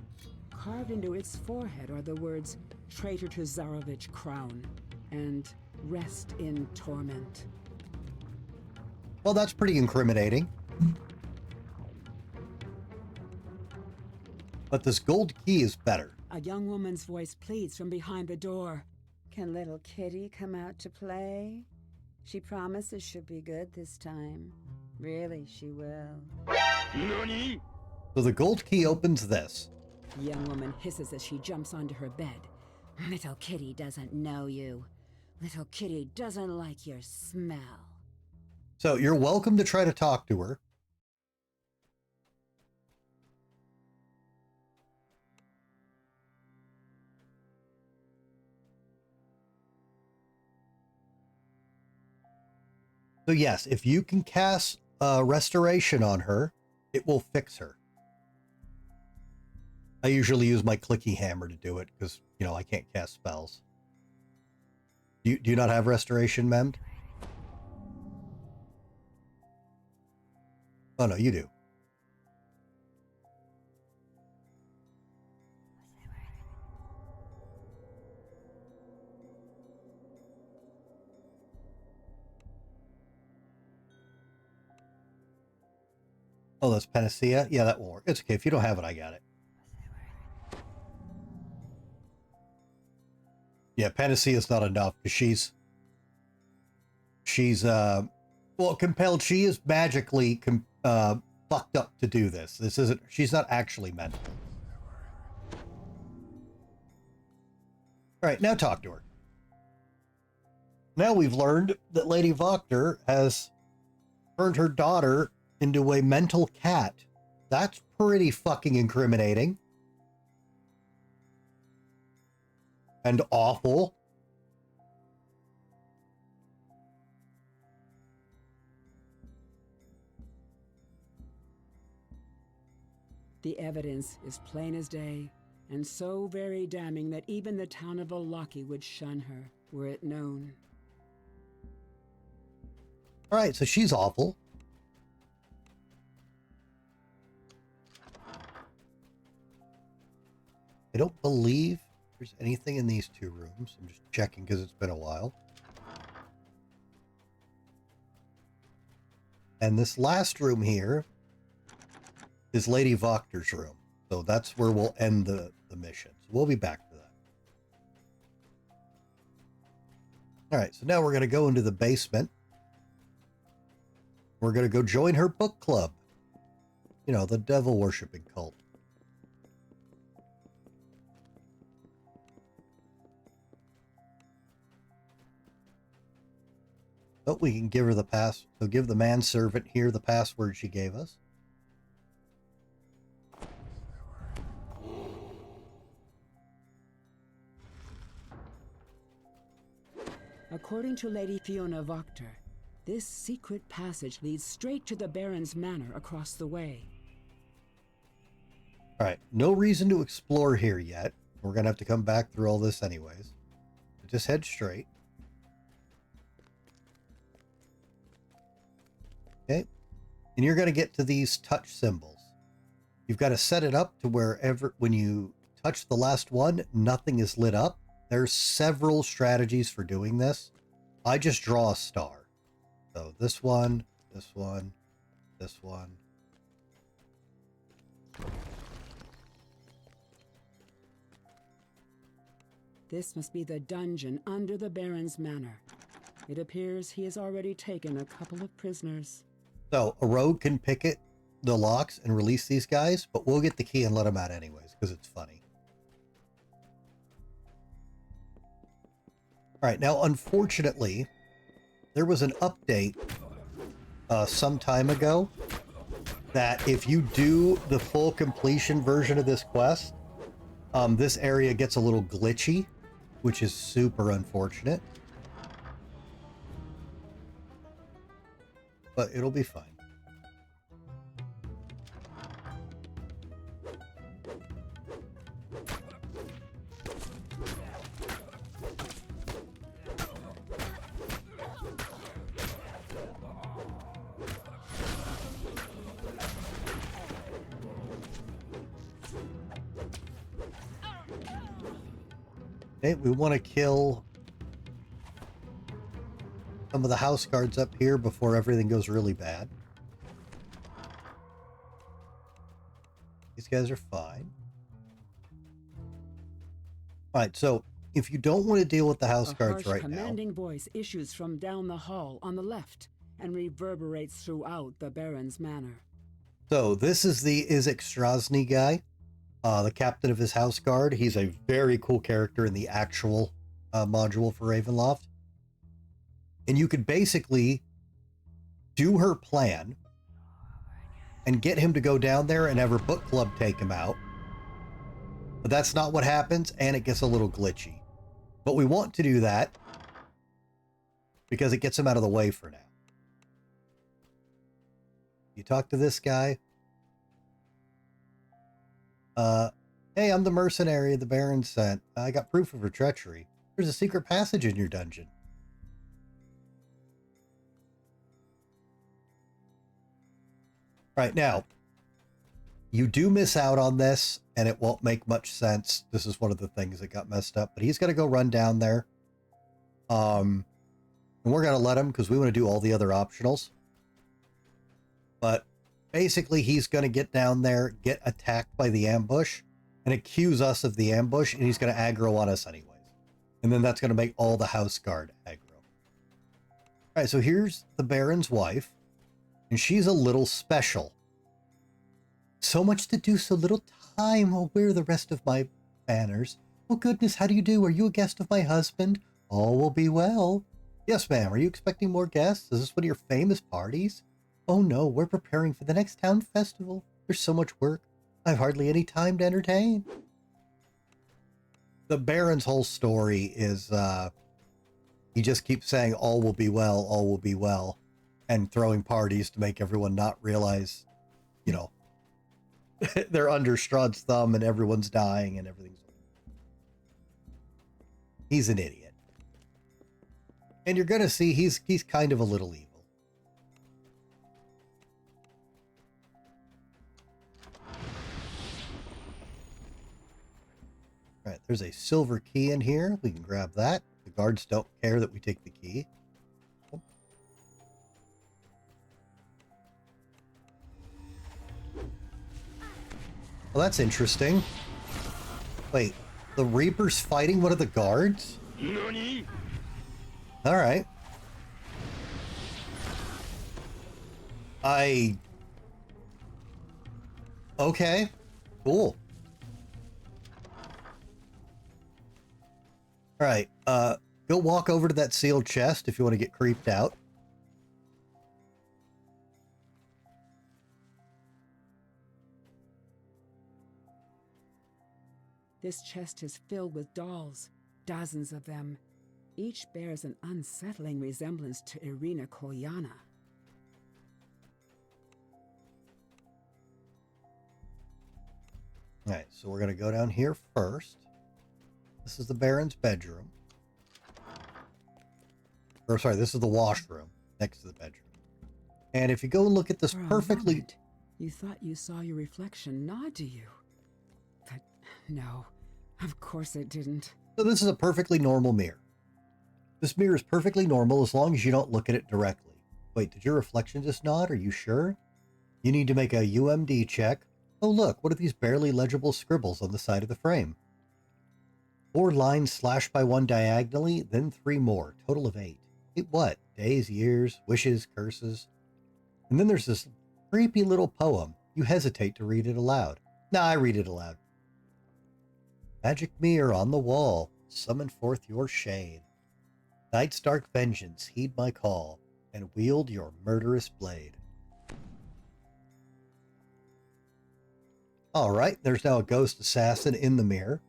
Carved into its forehead are the words, "Traitor to Zarovich crown," and "Rest in torment." Well, that's pretty incriminating. But this gold key is better. A young woman's voice pleads from behind the door. Can little Kitty come out to play? She promises she'll be good this time. Really, she will. NANI? So the gold key opens this. The young woman hisses as she jumps onto her bed. Little Kitty doesn't know you. Little Kitty doesn't like your smell. So you're welcome to try to talk to her. So yes, if you can cast restoration on her, it will fix her. I usually use my clicky hammer to do it because, you know, I can't cast spells. Do you not have restoration, Memmed? Oh, no, you do. Oh, that's panacea? Yeah, that won't work. It's okay. If you don't have it, I got it. Yeah, panacea is not enough because she's well, compelled. She is magically fucked up to do this. This isn't, she's not actually mental. All right, now talk to her. Now we've learned that Lady Voctor has turned her daughter into a mental cat. That's pretty fucking incriminating. And awful. The evidence is plain as day, and so very damning that even the town of Olaki would shun her, were it known. All right, so she's awful. I don't believe there's anything in these two rooms. I'm just checking because it's been a while. And this last room here is Lady Voctor's room. So that's where we'll end the mission. So we'll be back for that. All right, so now we're going to go into the basement. We're going to go join her book club. You know, the devil worshipping cult. But we can give her the pass. So give the manservant here the password she gave us. According to Lady Fiona Voctor, this secret passage leads straight to the Baron's manor across the way. All right, no reason to explore here yet. We're going to have to come back through all this anyways. Just head straight. Okay. And you're going to get to these touch symbols. You've got to set it up to wherever, when you touch the last one, nothing is lit up. There's several strategies for doing this. I just draw a star. So this one, this one, this one. This must be the dungeon under the Baron's manor. It appears he has already taken a couple of prisoners. So a rogue can pick it, the locks, and release these guys, but we'll get the key and let them out anyways, because it's funny. All right, now unfortunately, there was an update some time ago that if you do the full completion version of this quest, this area gets a little glitchy, which is super unfortunate. But it'll be fine. Okay, we want to kill some of the house guards up here before everything goes really bad. These guys are fine. All right, so if you don't want to deal with the house guards right now, a commanding voice issues from down the hall on the left and reverberates throughout the Baron's manor. So this is the Izek Strasny guy, the captain of his house guard. He's a very cool character in the actual module for Ravenloft. And you could basically do her plan and get him to go down there and have her book club take him out. But that's not what happens, and it gets a little glitchy. But we want to do that because it gets him out of the way for now. You talk to this guy. Hey, I'm the mercenary the Baron sent. I got proof of her treachery. There's a secret passage in your dungeon. Right now, you do miss out on this, and it won't make much sense. This is one of the things that got messed up, but he's going to go run down there. And we're going to let him because we want to do all the other optionals. But basically, he's going to get down there, get attacked by the ambush, and accuse us of the ambush, and he's going to aggro on us anyways. And then that's going to make all the house guard aggro. All right, so here's the Baron's wife, and she's a little special. So much to do, so little time. Oh, where are the rest of my banners? Oh, goodness, how do you do? Are you a guest of my husband? All will be well. Yes, ma'am. Are you expecting more guests? Is this one of your famous parties? Oh, no, we're preparing for the next town festival. There's so much work. I've hardly any time to entertain. The Baron's whole story is, he just keeps saying, all will be well, and throwing parties to make everyone not realize, you know, they're under Strahd's thumb and everyone's dying and everything's... He's an idiot. And you're going to see he's kind of a little evil. All right, there's a silver key in here. We can grab that. The guards don't care that we take the key. Well, that's interesting. Wait, the Reaper's fighting one of the guards? Nani? All right. Okay, cool. All right, go walk over to that sealed chest if you want to get creeped out. This chest is filled with dolls, dozens of them. Each bears an unsettling resemblance to Irina Kolyana. All right, so we're going to go down here first. This is the Baron's bedroom. Or sorry, this is the washroom next to the bedroom. And if you go and look at this For a perfectly... moment, you thought you saw your reflection nod to you. But no, of course it didn't. So this is a perfectly normal mirror. This mirror is perfectly normal as long as you don't look at it directly. Wait, did your reflection just nod? Are you sure? You need to make a UMD check. Oh look, what are these barely legible scribbles on the side of the frame? 4 lines slashed by 1 diagonally, then 3 more. Total of 8. 8 what? Days, years, wishes, curses. And then there's this creepy little poem. You hesitate to read it aloud. Nah, I read it aloud. Magic mirror on the wall, summon forth your shade. Night's dark vengeance, heed my call, and wield your murderous blade. Alright, there's now a ghost assassin in the mirror.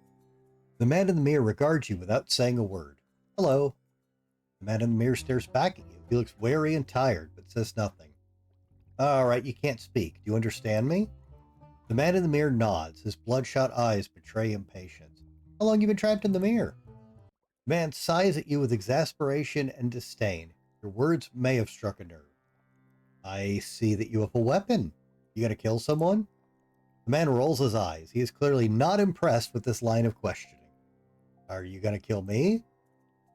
The man in the mirror regards you without saying a word. Hello. The man in the mirror stares back at you. He looks wary and tired, but says nothing. Alright, you can't speak. Do you understand me? The man in the mirror nods. His bloodshot eyes betray impatience. How long have you been trapped in the mirror? The man sighs at you with exasperation and disdain. Your words may have struck a nerve. I see that you have a weapon. You gonna kill someone? The man rolls his eyes. He is clearly not impressed with this line of questioning. Are you gonna kill me?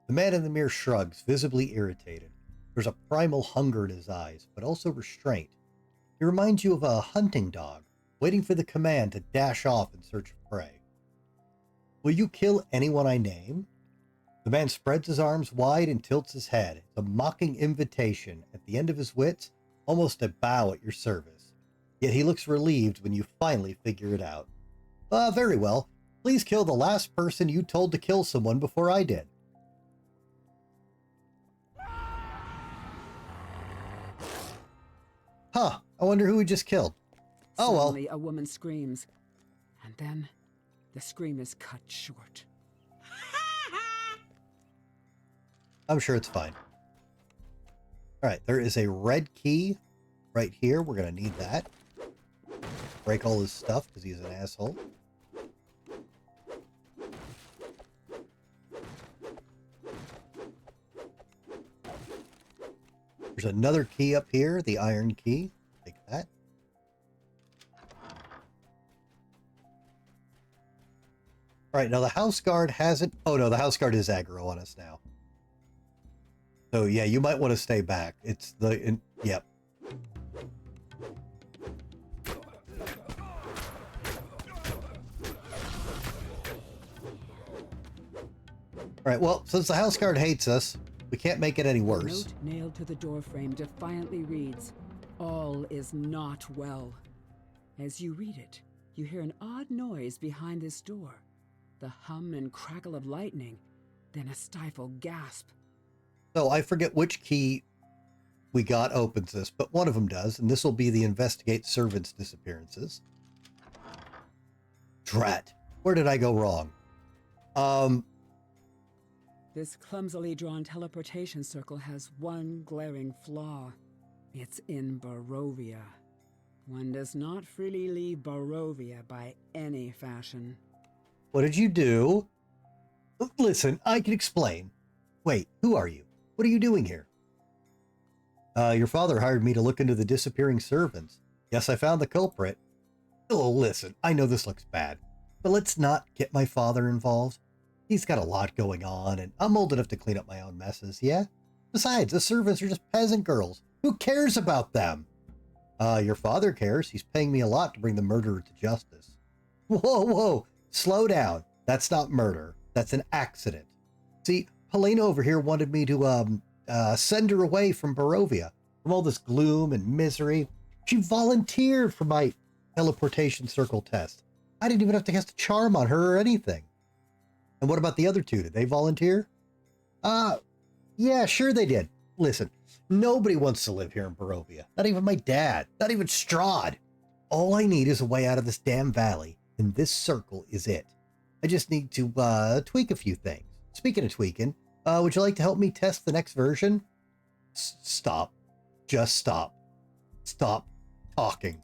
The man in the mirror shrugs, visibly irritated. There's a primal hunger in his eyes, but also restraint. He reminds you of a hunting dog, waiting for the command to dash off in search of prey. Will you kill anyone I name? The man spreads his arms wide and tilts his head. It's a mocking invitation, at the end of his wits, almost a bow at your service. Yet he looks relieved when you finally figure it out. Very well. Please kill the last person you told to kill someone before I did. Huh, I wonder who we just killed. Oh well. Suddenly, a woman screams, and then the scream is cut short. I'm sure it's fine. Alright, there is a red key right here. We're going to need that. Break all his stuff because he's an asshole. There's another key up here, the iron key. Take that. All right, now the house guard hasn't... Oh, no, the house guard is aggro on us now. So, yeah, you might want to stay back. It's the... Yep. All right, well, since the house guard hates us, we can't make it any worse. The note nailed to the doorframe defiantly reads, "All is not well." As you read it, you hear an odd noise behind this door. The hum and crackle of lightning, then a stifled gasp. So I forget which key we got opens this, but one of them does, and this will be the investigate servants' disappearances. Drat. Where did I go wrong? This clumsily drawn teleportation circle has one glaring flaw. It's in Barovia. One does not freely leave Barovia by any fashion. What did you do? Listen, I can explain. Wait, who are you? What are you doing here? Your father hired me to look into the disappearing servants. Yes, I found the culprit. Oh, listen, I know this looks bad, but let's not get my father involved. He's got a lot going on, and I'm old enough to clean up my own messes, yeah? Besides, the servants are just peasant girls. Who cares about them? Your father cares. He's paying me a lot to bring the murderer to justice. Whoa, whoa, slow down. That's not murder. That's an accident. See, Helena over here wanted me to, send her away from Barovia, from all this gloom and misery. She volunteered for my teleportation circle test. I didn't even have to cast a charm on her or anything. And what about the other two? Did they volunteer? Yeah, sure they did. Listen, nobody wants to live here in Barovia. Not even my dad. Not even Strahd. All I need is a way out of this damn valley, and this circle is it. I just need to, tweak a few things. Speaking of tweaking, would you like to help me test the next version? Stop. Just stop. Stop talking.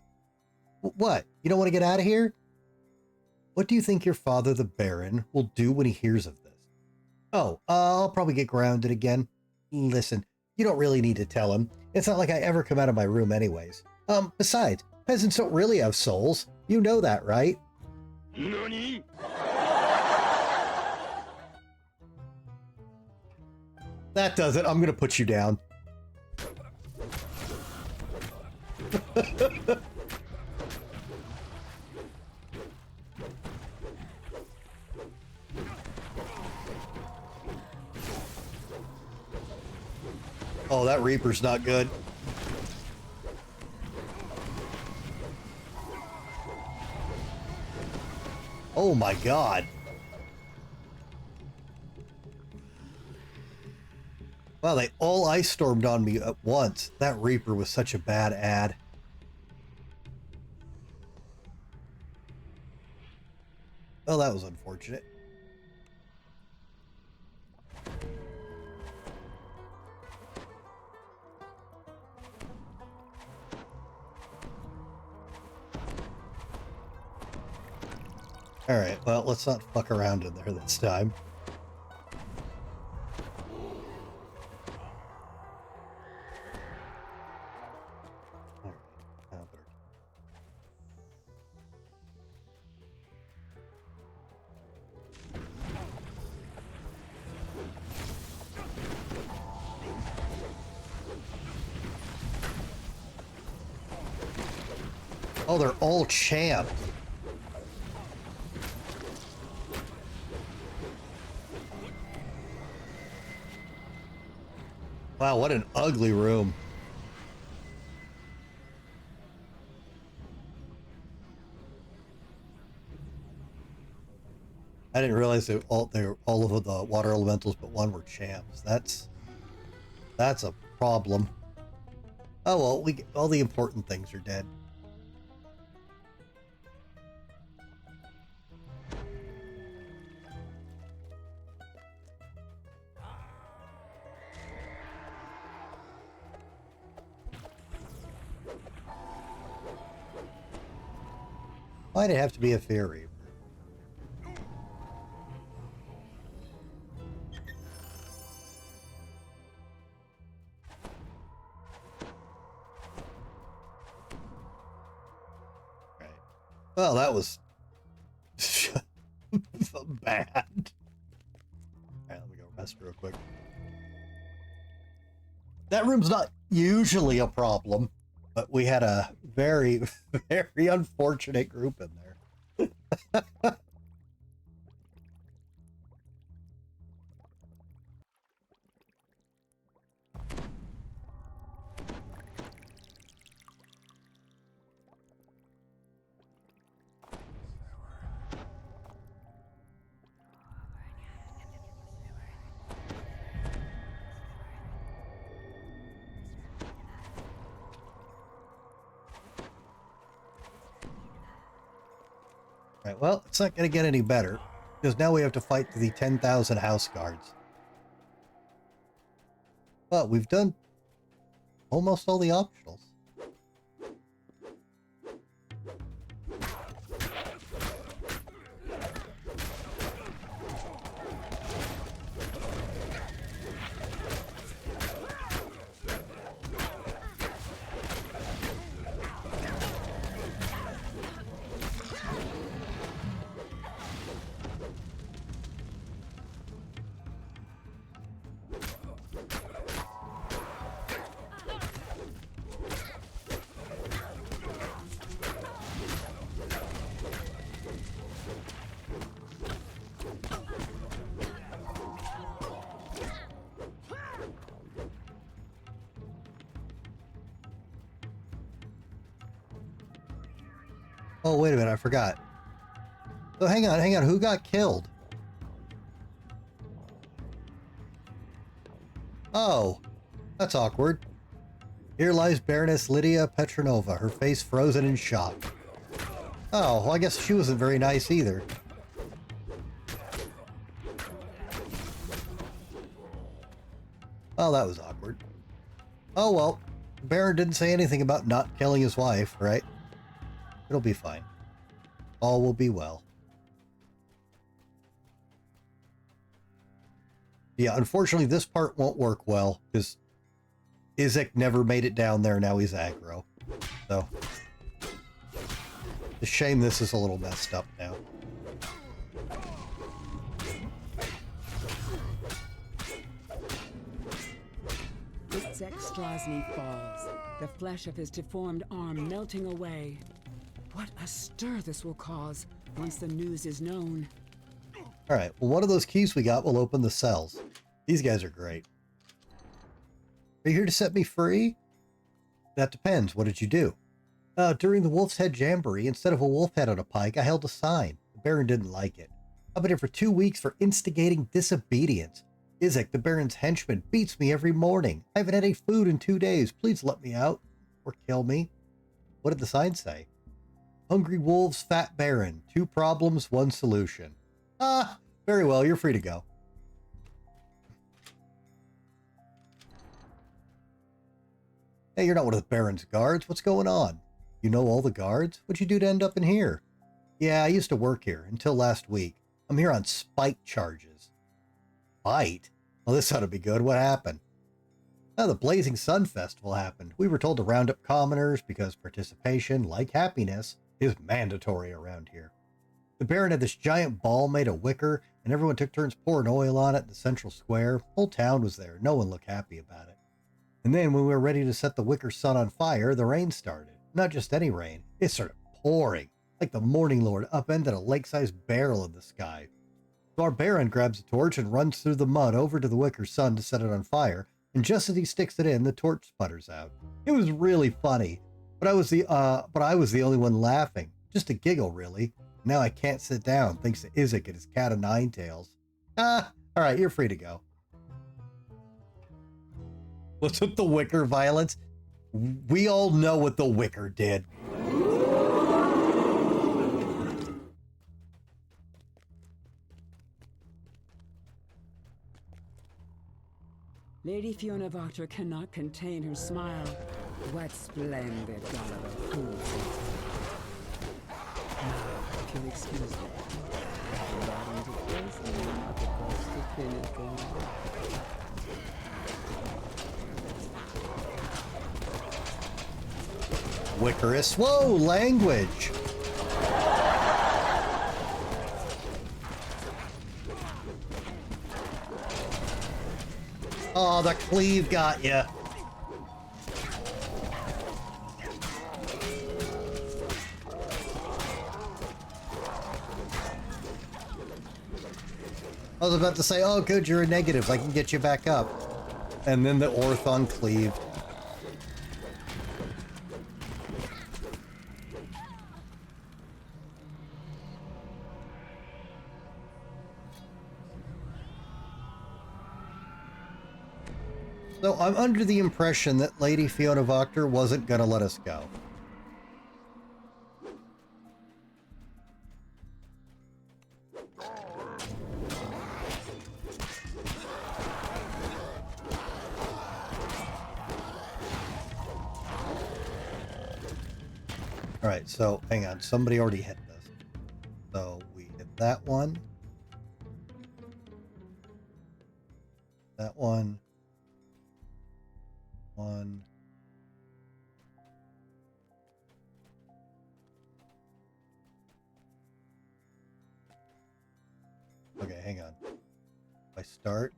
What? You don't want to get out of here? What do you think your father, the Baron, will do when he hears of this? Oh, I'll probably get grounded again. Listen, you don't really need to tell him. It's not like I ever come out of my room anyways. Besides, peasants don't really have souls. You know that, right? NANI? That does it. I'm gonna put you down. Oh, that Reaper's not good. Oh my god. Wow, they all ice stormed on me at once. That Reaper was such a bad ad. Oh, that was unfortunate. Alright, well, let's not fuck around in there this time. Oh, they're all champ. Wow, what an ugly room. I didn't realize they were all of the water elementals but one were champs. That's a problem. Oh well, all the important things are dead. Why'd it have to be a fairy? Well, that was bad. Alright, let me go rest real quick. That room's not usually a problem, but we had a very, very unfortunate group in there. Right, well, it's not going to get any better, because now we have to fight the 10,000 house guards. But we've done almost all the optionals. Oh, wait a minute, I forgot. So hang on, who got killed? Oh, that's awkward. Here lies Baroness Lydia Petronova, her face frozen in shock. Oh, well, I guess she wasn't very nice either. Oh, that was awkward. Oh well, the Baron didn't say anything about not killing his wife, right? It'll be fine. All will be well. Yeah, unfortunately, this part won't work well, because Izek never made it down there, now he's aggro. So, it's a shame this is a little messed up now. Izek Strozny falls, the flesh of his deformed arm melting away. What a stir this will cause once the news is known. Alright, well, one of those keys we got will open the cells. These guys are great. Are you here to set me free? That depends. What did you do? During the Wolf's Head Jamboree, instead of a wolf head on a pike, I held a sign. The Baron didn't like it. I've been here for 2 weeks for instigating disobedience. Izek, the Baron's henchman, beats me every morning. I haven't had any food in 2 days. Please let me out. Or kill me. What did the sign say? Hungry wolves, fat Baron. 2 problems, 1 solution. Ah, very well. You're free to go. Hey, you're not one of the Baron's guards. What's going on? You know all the guards? What'd you do to end up in here? Yeah, I used to work here until last week. I'm here on spite charges. Spite? Well, this ought to be good. What happened? Oh, the Blazing Sun Festival happened. We were told to round up commoners because participation, like happiness, is mandatory around here. The Baron had this giant ball made of wicker, and everyone took turns pouring oil on it in the central square. Whole town was there. No one looked happy about it. And then when we were ready to set the wicker sun on fire, the rain started. Not just any rain. It started pouring, like the Morning Lord upended a lake-sized barrel in the sky. So our Baron grabs a torch and runs through the mud over to the wicker sun to set it on fire, and just as he sticks it in, the torch sputters out. It was really funny, but I was the only one laughing. Just a giggle, really. Now I can't sit down thanks to Izek and his cat of 9 tails. Ah, all right, you're free to go. What's with the wicker violence? We all know what the wicker did. Lady Fiona Wachter cannot contain her smile. What splendid gala of foods. Now, if you'll excuse me, I'm going to place the name of the ghostly pinnacle. Wickerous. Whoa, language. Oh, the cleave got ya. I was about to say, oh, good, you're in negatives. I can get you back up. And then the Orthon cleaved. So I'm under the impression that Lady Fiona Voctor wasn't gonna let us go. Alright, so hang on. Somebody already hit this. So we hit that one. That one. One. Okay, hang on. If I start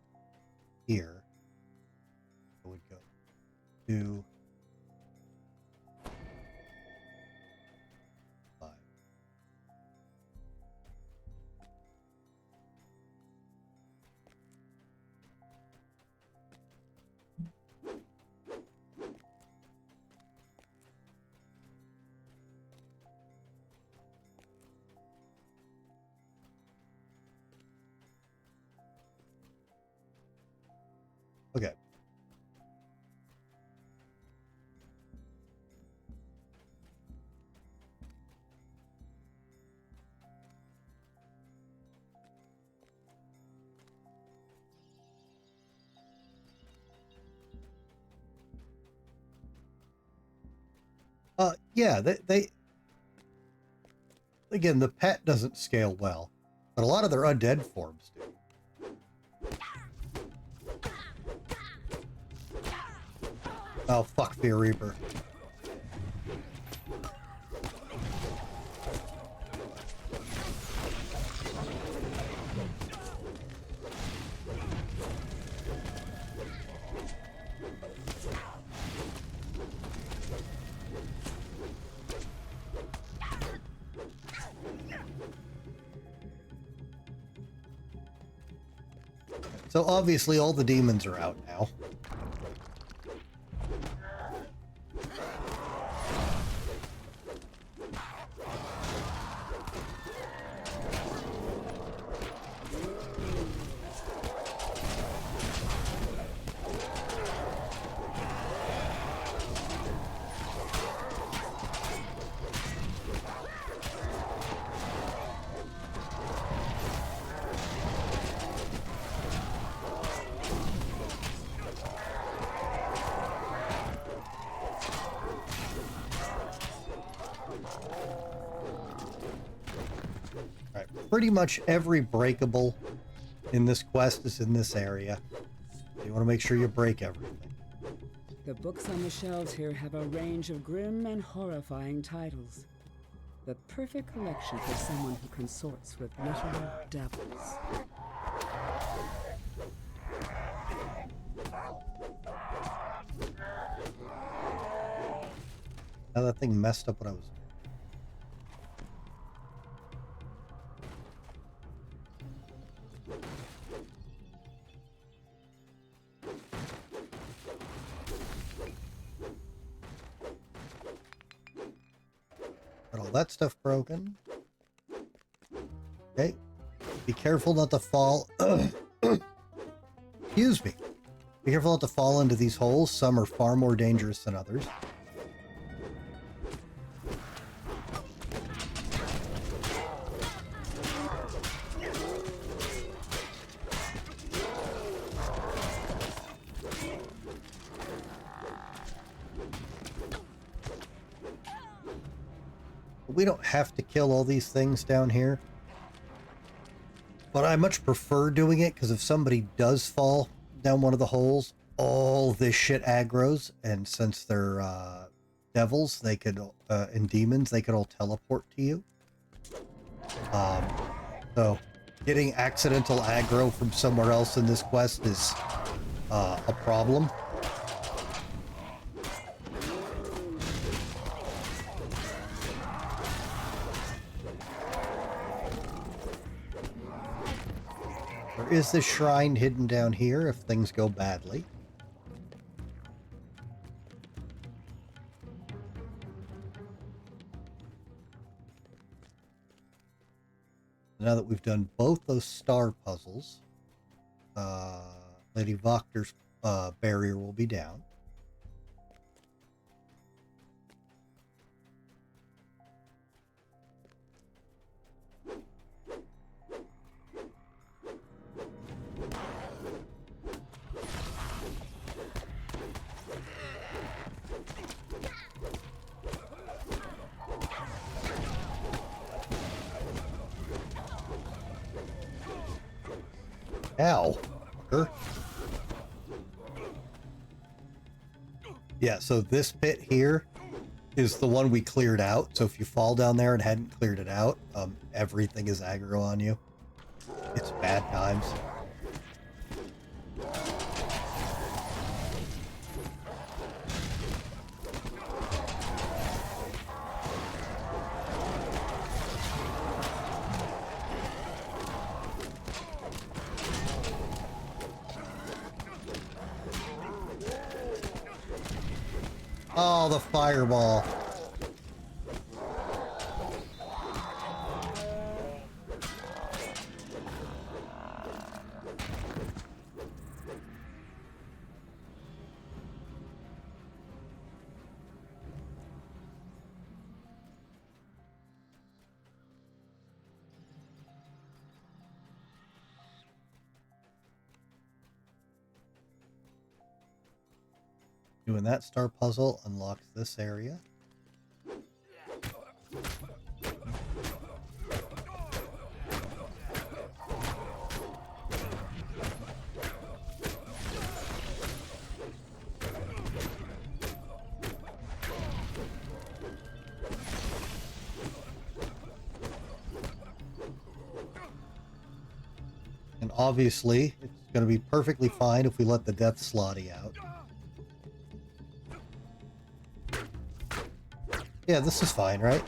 here, I would go 2, 5. Okay. Yeah, they again, the pet doesn't scale well, but a lot of their undead forms do. Oh, fuck, Fear Reaper. So obviously all the demons are out now. Pretty much every breakable in this quest is in this area. You want to make sure you break everything. The books on the shelves here have a range of grim and horrifying titles. The perfect collection for someone who consorts with literal devils. Now that thing messed up what I was doing. Got all that stuff broken. Okay. Be careful not to fall. Excuse me. Be careful not to fall into these holes. Some are far more dangerous than others. We don't have to kill all these things down here. But I much prefer doing it, because if somebody does fall down one of the holes, all this shit aggroes, and since they're devils, they could, and demons, they could all teleport to you. So getting accidental aggro from somewhere else in this quest is a problem. There is this shrine hidden down here if things go badly. Now that we've done both those star puzzles, Lady Voctor's barrier will be down. Ow. Fucker. Yeah, so this pit here is the one we cleared out. So if you fall down there and hadn't cleared it out, everything is aggro on you. It's bad times. Oh, the fireball. Doing that star puzzle unlocks this area. And obviously, it's going to be perfectly fine if we let the death slotty out. Yeah, this is fine, right?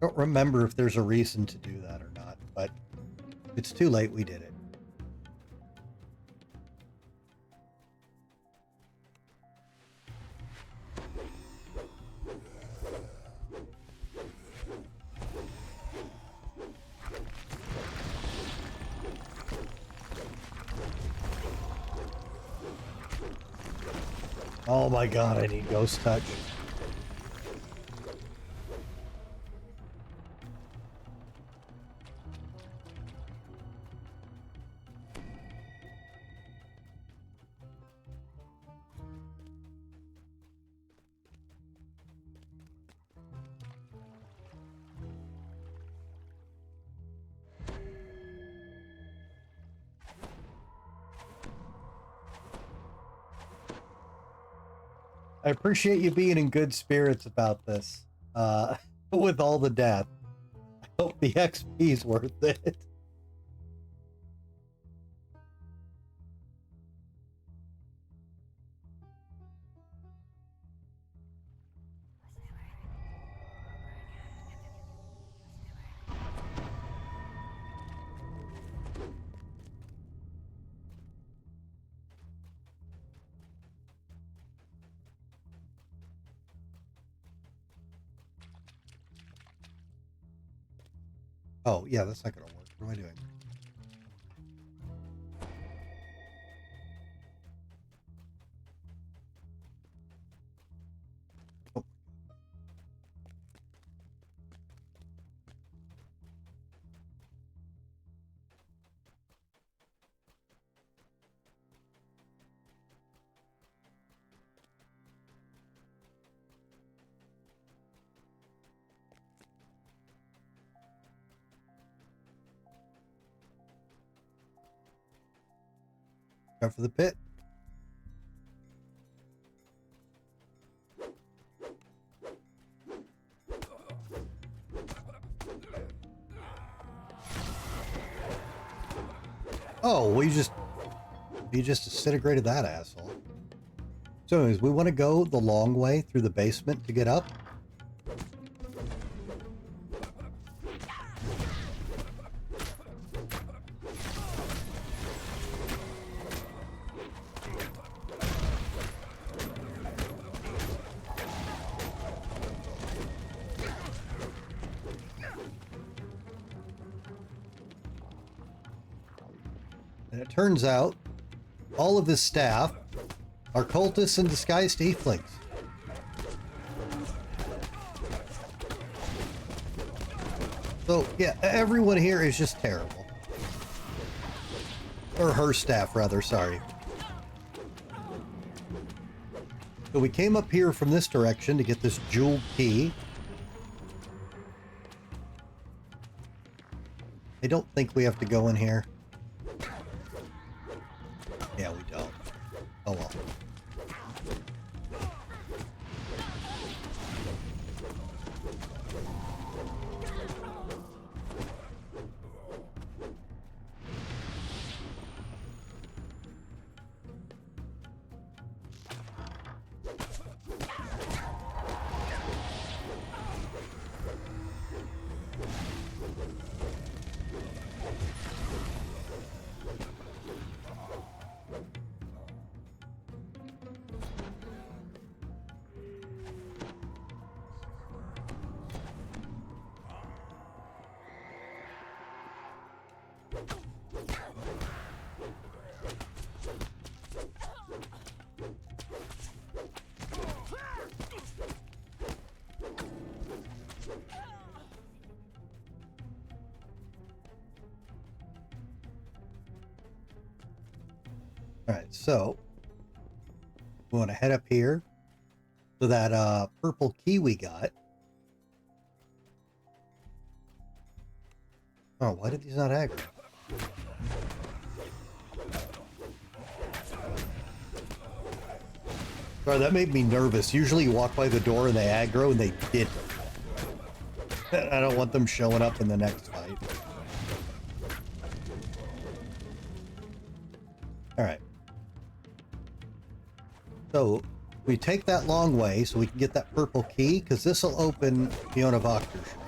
Don't remember if there's a reason to do that or not, but it's too late, we did it. Oh my god, I need ghost touch. I appreciate you being in good spirits about this, with all the death. I hope the XP's worth it. Oh, yeah, that's not going to work. What am I doing? Oh. Go for the pit. Oh, well, you just disintegrated that asshole. So anyways, we want to go the long way through the basement to get up. And it turns out all of his staff are cultists and disguised tieflings. So, yeah, everyone here is just terrible. Or her staff, rather, sorry. So we came up here from this direction to get this jeweled key. I don't think we have to go in here. Yeah, we don't. Oh well. Alright, so we want to head up here to that purple key we got. Oh, why did these not aggro? Sorry, that made me nervous. Usually you walk by the door and they aggro, and they didn't. I don't want them showing up in the next fight. Alright. So, we take that long way so we can get that purple key, because this will open Fiona Voctor's room.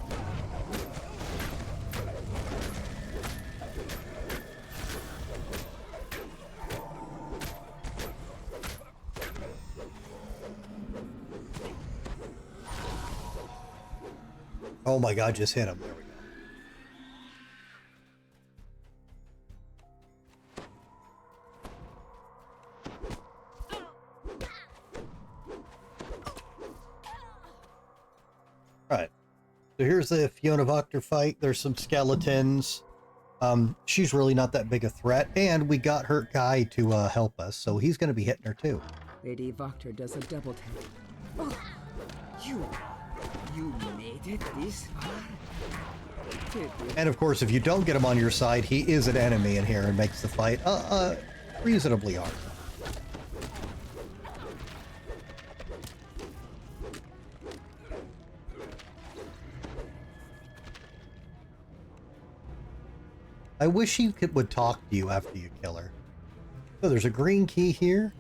Oh my god, just hit him. There we go. Alright. So here's the Fiona Voctor fight. There's some skeletons. She's really not that big a threat. And we got her guy to help us, so he's going to be hitting her too. Lady Voctor does a double tap. Oh, you made it this far? And of course, if you don't get him on your side, he is an enemy in here and makes the fight reasonably hard. I wish he would talk to you after you kill her. So there's a green key here.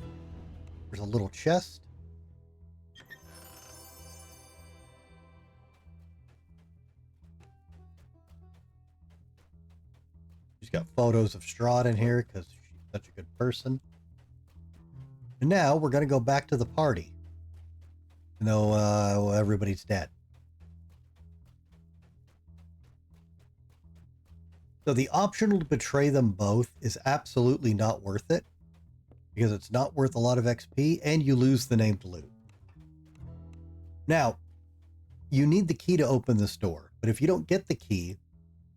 There's a little chest. She's got photos of Strahd in here because she's such a good person. And now we're going to go back to the party. You know, everybody's dead. So the option to betray them both is absolutely not worth it, because it's not worth a lot of XP and you lose the named loot. Now, you need the key to open this door, but if you don't get the key,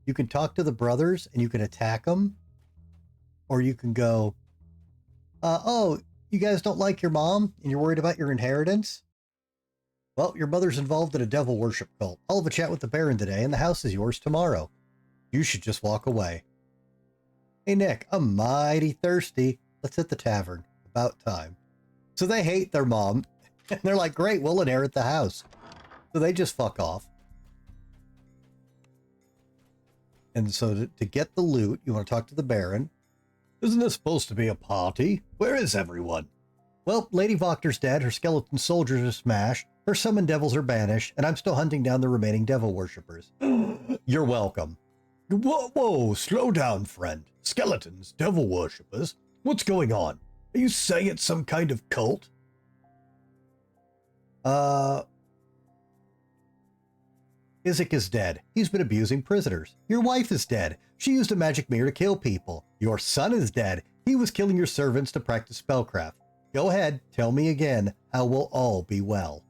you can talk to the brothers and you can attack them, or you can go, oh, you guys don't like your mom and you're worried about your inheritance? Well, your mother's involved in a devil worship cult. I'll have a chat with the Baron today and the house is yours tomorrow. You should just walk away. Hey, Nick, I'm mighty thirsty. Let's hit the tavern. About time. So they hate their mom. And they're like, great, we'll inherit the house. So they just fuck off. And so to get the loot, you want to talk to the Baron. Isn't this supposed to be a party? Where is everyone? Well, Lady Voctor's dead, her skeleton soldiers are smashed, her summoned devils are banished, and I'm still hunting down the remaining devil worshippers. You're welcome. Whoa, slow down, friend. Skeletons, devil worshippers. What's going on? Are you saying it's some kind of cult? Isaac is dead. He's been abusing prisoners. Your wife is dead. She used a magic mirror to kill people. Your son is dead. He was killing your servants to practice spellcraft. Go ahead, tell me again how we'll all be well.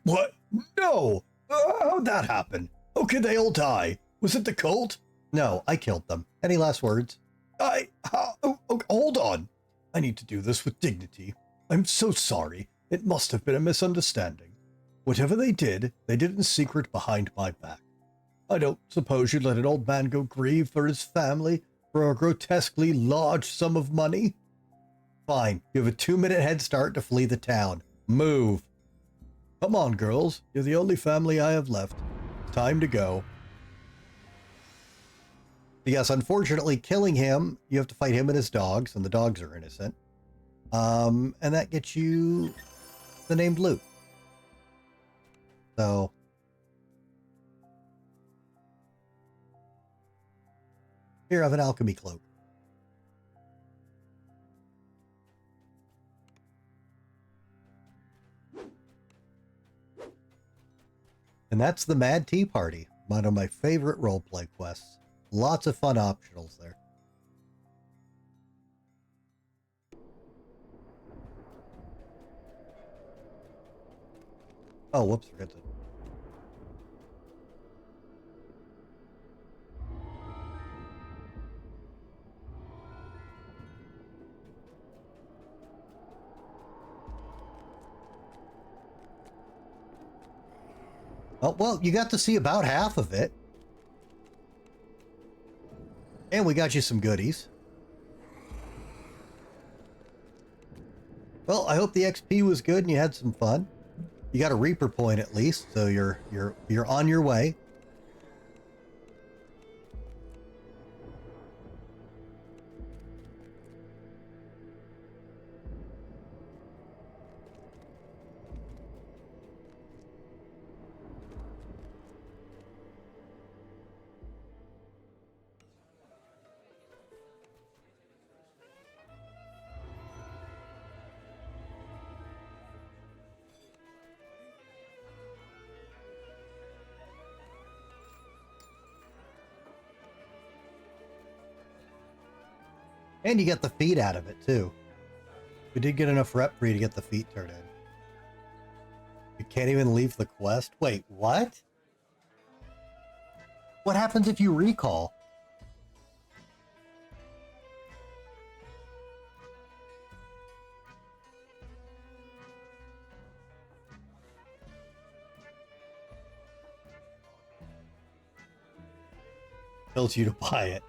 What? No! How'd that happen? How could they all die? Was it the cult? No, I killed them. Any last words? Hold on. I need to do this with dignity. I'm so sorry. It must have been a misunderstanding. Whatever they did in secret behind my back. I don't suppose you'd let an old man go grieve for his family for a grotesquely large sum of money? Fine, you have a 2-minute head start to flee the town. Move. Come on, girls. You're the only family I have left. Time to go. Yes, unfortunately, killing him, you have to fight him and his dogs, and the dogs are innocent. And that gets you the named loot. So, here, I have an alchemy cloak. And that's the Mad Tea Party, one of my favorite roleplay quests. Lots of fun optionals there. Oh, whoops, forget to... Oh, well, you got to see about half of it. And we got you some goodies. Well, I hope the XP was good and you had some fun. You got a Reaper point at least, so you're on your way. And you get the feet out of it, too. We did get enough rep for you to get the feet turned in. You can't even leave the quest? Wait, what? What happens if you recall? Tells you to buy it.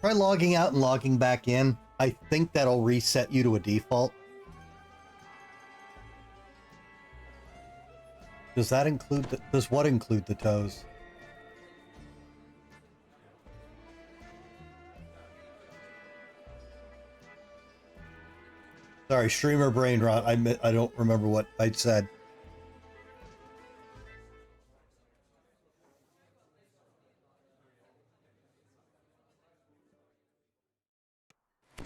Try logging out and logging back in. I think that'll reset you to a default. Does that include the, does what include the toes? Sorry, streamer brain rot. I don't remember what I'd said.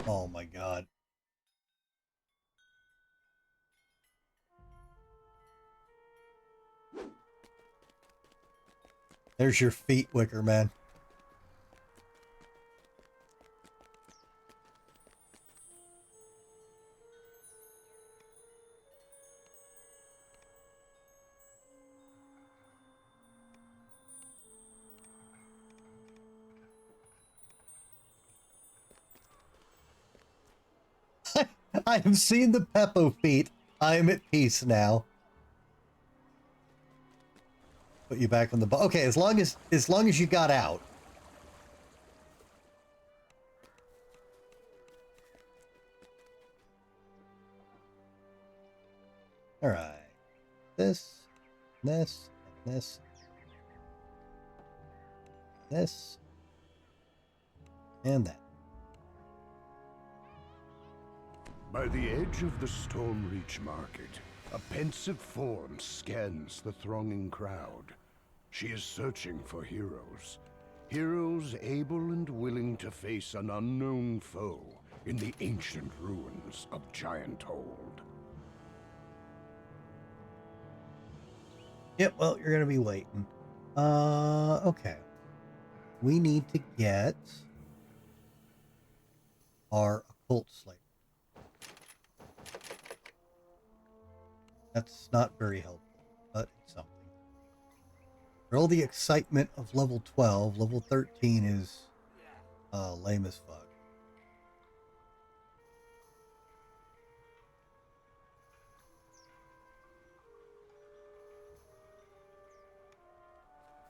Oh my god. There's your feet, Wicker Man. I have seen the Peppo feet. I am at peace now. Put you back on the okay, as long as you got out. All right. This. And that. By the edge of the Stormreach Market, a pensive form scans the thronging crowd. She is searching for heroes. Heroes able and willing to face an unknown foe in the ancient ruins of Giant Hold. Yep, well, you're going to be waiting. Okay. We need to get our occult slate. That's not very helpful, but it's something. For all the excitement of level 12, level 13 is lame as fuck.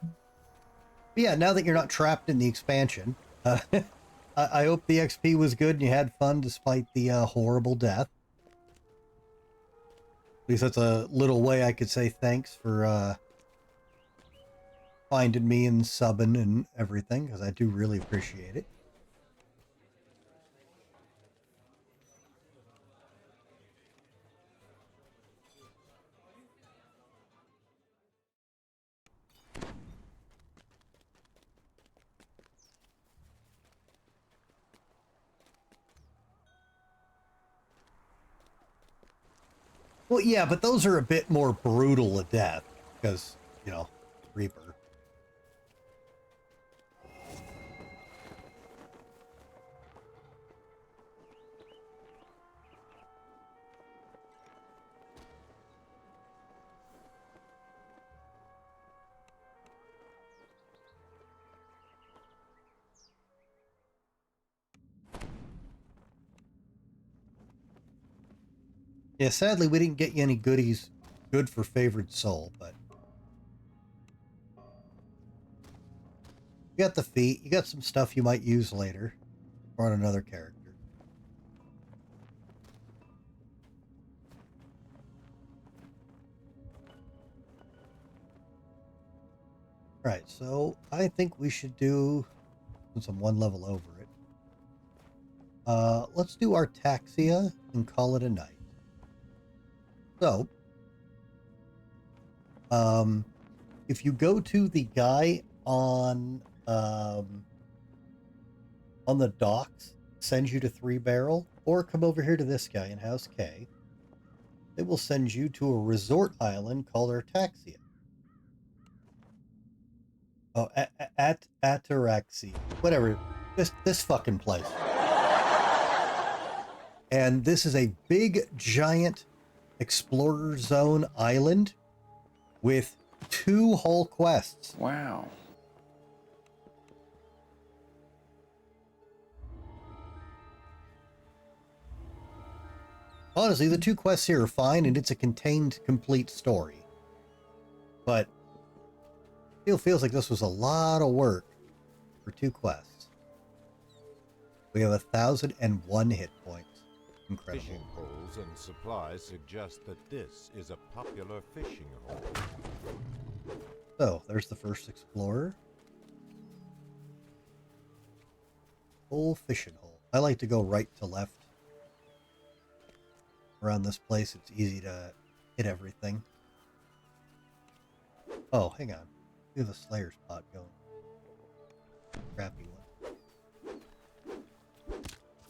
But yeah, now that you're not trapped in the expansion, I hope the XP was good and you had fun despite the horrible death. At least that's a little way I could say thanks for finding me and subbing and everything, because I do really appreciate it. Well, yeah, but those are a bit more brutal a death, because, you know, Reaper. Yeah, sadly, we didn't get you any goodies good for Favored Soul, but you got the feat. You got some stuff you might use later or on another character. Right, so I think we should do, since I'm one level over it, let's do Artaxia and call it a night. So, if you go to the guy on the docks, sends you to 3 Barrel, or come over here to this guy in House K, it will send you to a resort island called Artaxia. Oh, Ataraxia. Whatever. This fucking place. And this is a big, giant Explorer Zone island with 2 whole quests. Wow. Honestly, the 2 quests here are fine, and it's a contained, complete story. But it feels like this was a lot of work for 2 quests. We have 1,001 hit points. Incredible. Fishing poles and supplies suggest that this is a popular fishing hole. So, there's the first explorer. Full fishing hole. I like to go right to left. Around this place, it's easy to hit everything. Oh, hang on. We have a Slayer spot going. Crappy one.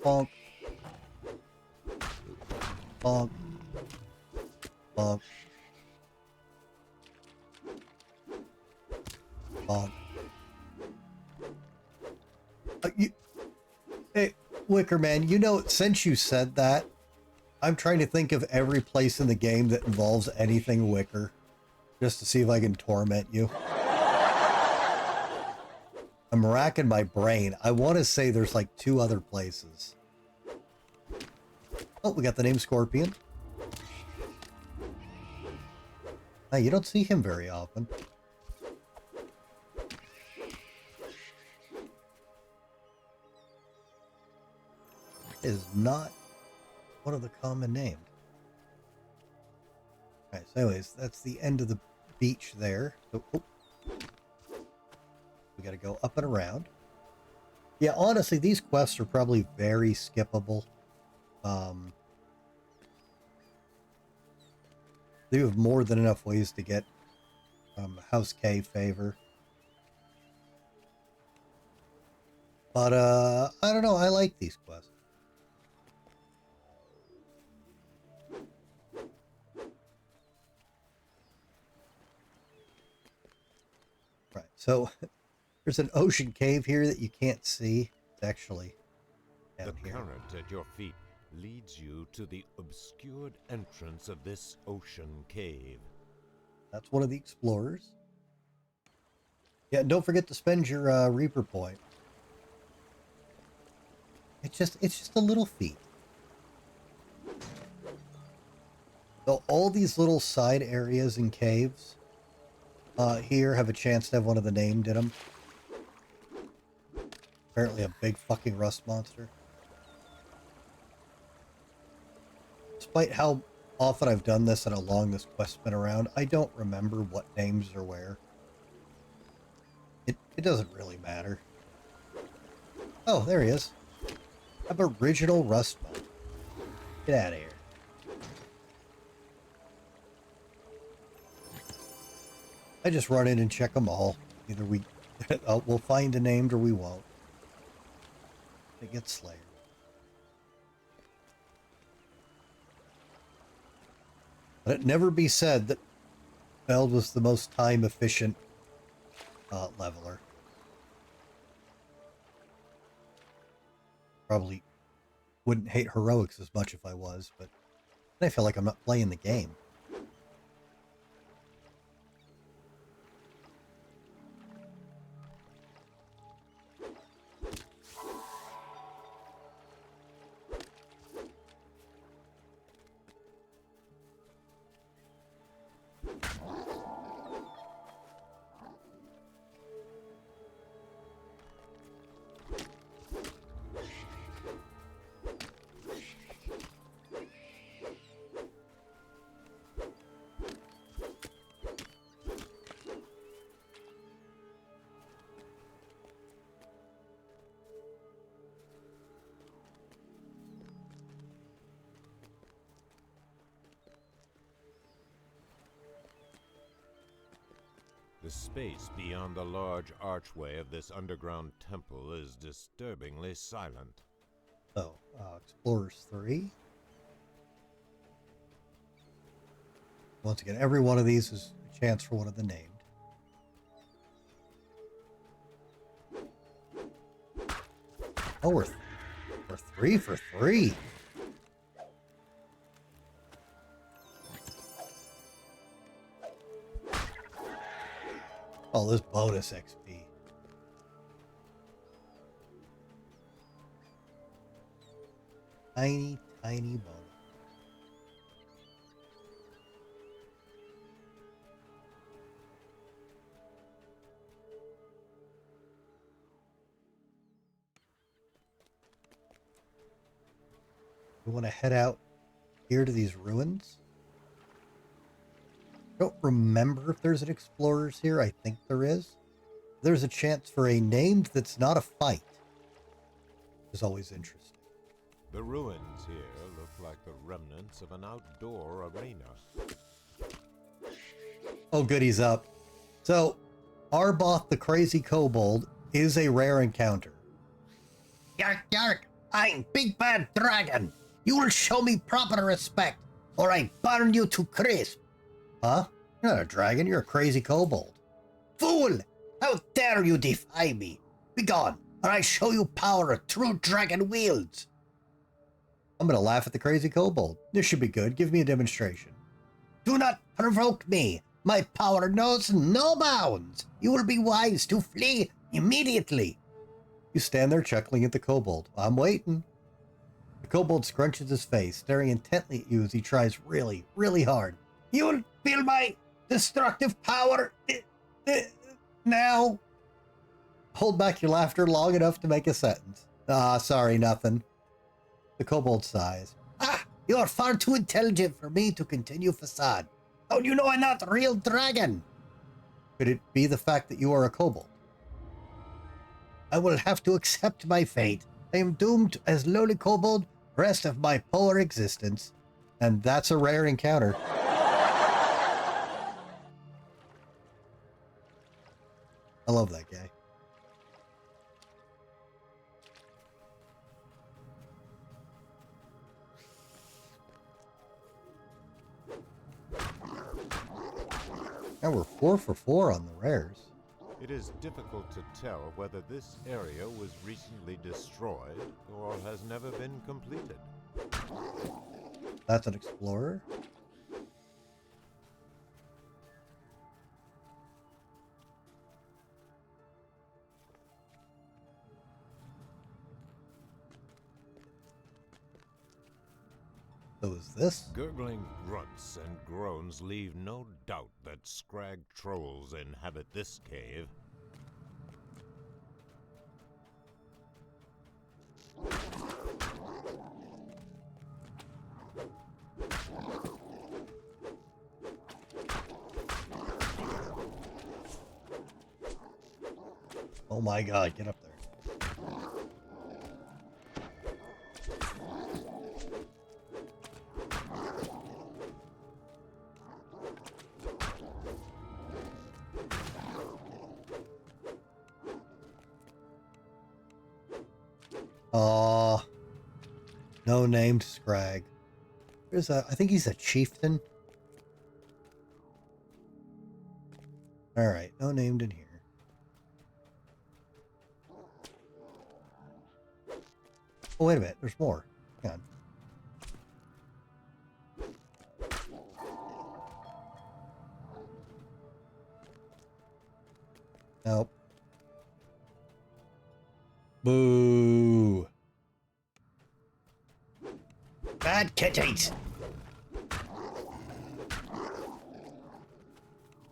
Bonk. Bonk. Bonk. Bonk. Hey, Wicker Man, you know, since you said that, I'm trying to think of every place in the game that involves anything Wicker, just to see if I can torment you. I'm racking my brain. I want to say there's like 2 other places. Oh, we got the name Scorpion. Hey, you don't see him very often. Is not one of the common names. Alright, so anyways, that's the end of the beach there. So, we gotta go up and around. Yeah, honestly, these quests are probably very skippable. They have more than enough ways to get House K favor. But, I don't know, I like these quests. Right, so there's an ocean cave here that you can't see. It's actually down The here. current at your feet leads you to the obscured entrance of this ocean cave. That's one of the explorers. Yeah, don't forget to spend your Reaper point. It's just a little feat. So all these little side areas and caves here have a chance to have one of the named in them. Apparently a big fucking rust monster. Despite how often I've done this and how long this quest's been around, I don't remember what names are where. It doesn't really matter. Oh, there he is. Aboriginal rust monster. Get out of here. I just run in and check them all. Either we'll find a named or we won't. It gets slayed. Let it never be said that Feld was the most time efficient leveler. Probably wouldn't hate heroics as much if I was, but I feel like I'm not playing the game. The space beyond the large archway of this underground temple is disturbingly silent. So, Explorers 3. Once again, every one of these is a chance for one of the named. Oh, we're 3 for 3. Oh, this bonus XP. Tiny, tiny bonus. We want to head out here to these ruins. I don't remember if there's an explorers here. I think there is. There's a chance for a named that's not a fight. Is always interesting. The ruins here look like the remnants of an outdoor arena. Oh, good, he's up. So, Arboth the Crazy Kobold is a rare encounter. Yark, yark! I'm Big Bad Dragon! You will show me proper respect, or I burn you to crisp! Huh? You're not a dragon, you're a crazy kobold. Fool! How dare you defy me? Begone, or I show you power a true dragon wields! I'm gonna laugh at the crazy kobold. This should be good. Give me a demonstration. Do not provoke me! My power knows no bounds! You will be wise to flee immediately! You stand there chuckling at the kobold. I'm waiting. The kobold scrunches his face, staring intently at you as he tries really, really hard. You will feel my destructive power now. Hold back your laughter long enough to make a sentence. Ah, sorry, nothing. The kobold sighs. Ah, you are far too intelligent for me to continue facade. Don't you know I'm not a real dragon? Could it be the fact that you are a kobold? I will have to accept my fate. I am doomed as lowly kobold the rest of my polar existence. And that's a rare encounter. I love that guy. Now we're 4 for 4 on the rares. It is difficult to tell whether this area was recently destroyed or has never been completed. That's an explorer. So is this? Gurgling grunts and groans leave no doubt that scrag trolls inhabit this cave. Oh my god, get up there. Aw. No named Scrag. There's a, I think he's a chieftain. Alright, no named in here. Oh, wait a minute, there's more. Hang on. Nope. Boo. Bad kitties.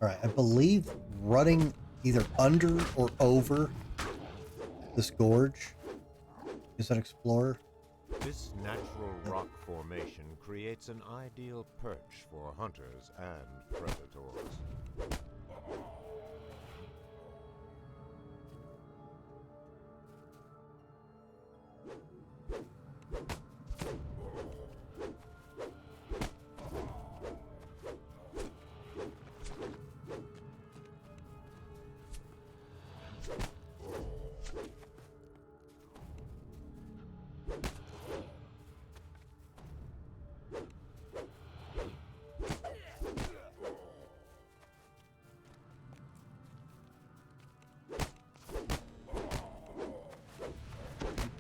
Alright, I believe running either under or over this gorge is an explorer. This natural rock formation creates an ideal perch for hunters and predators.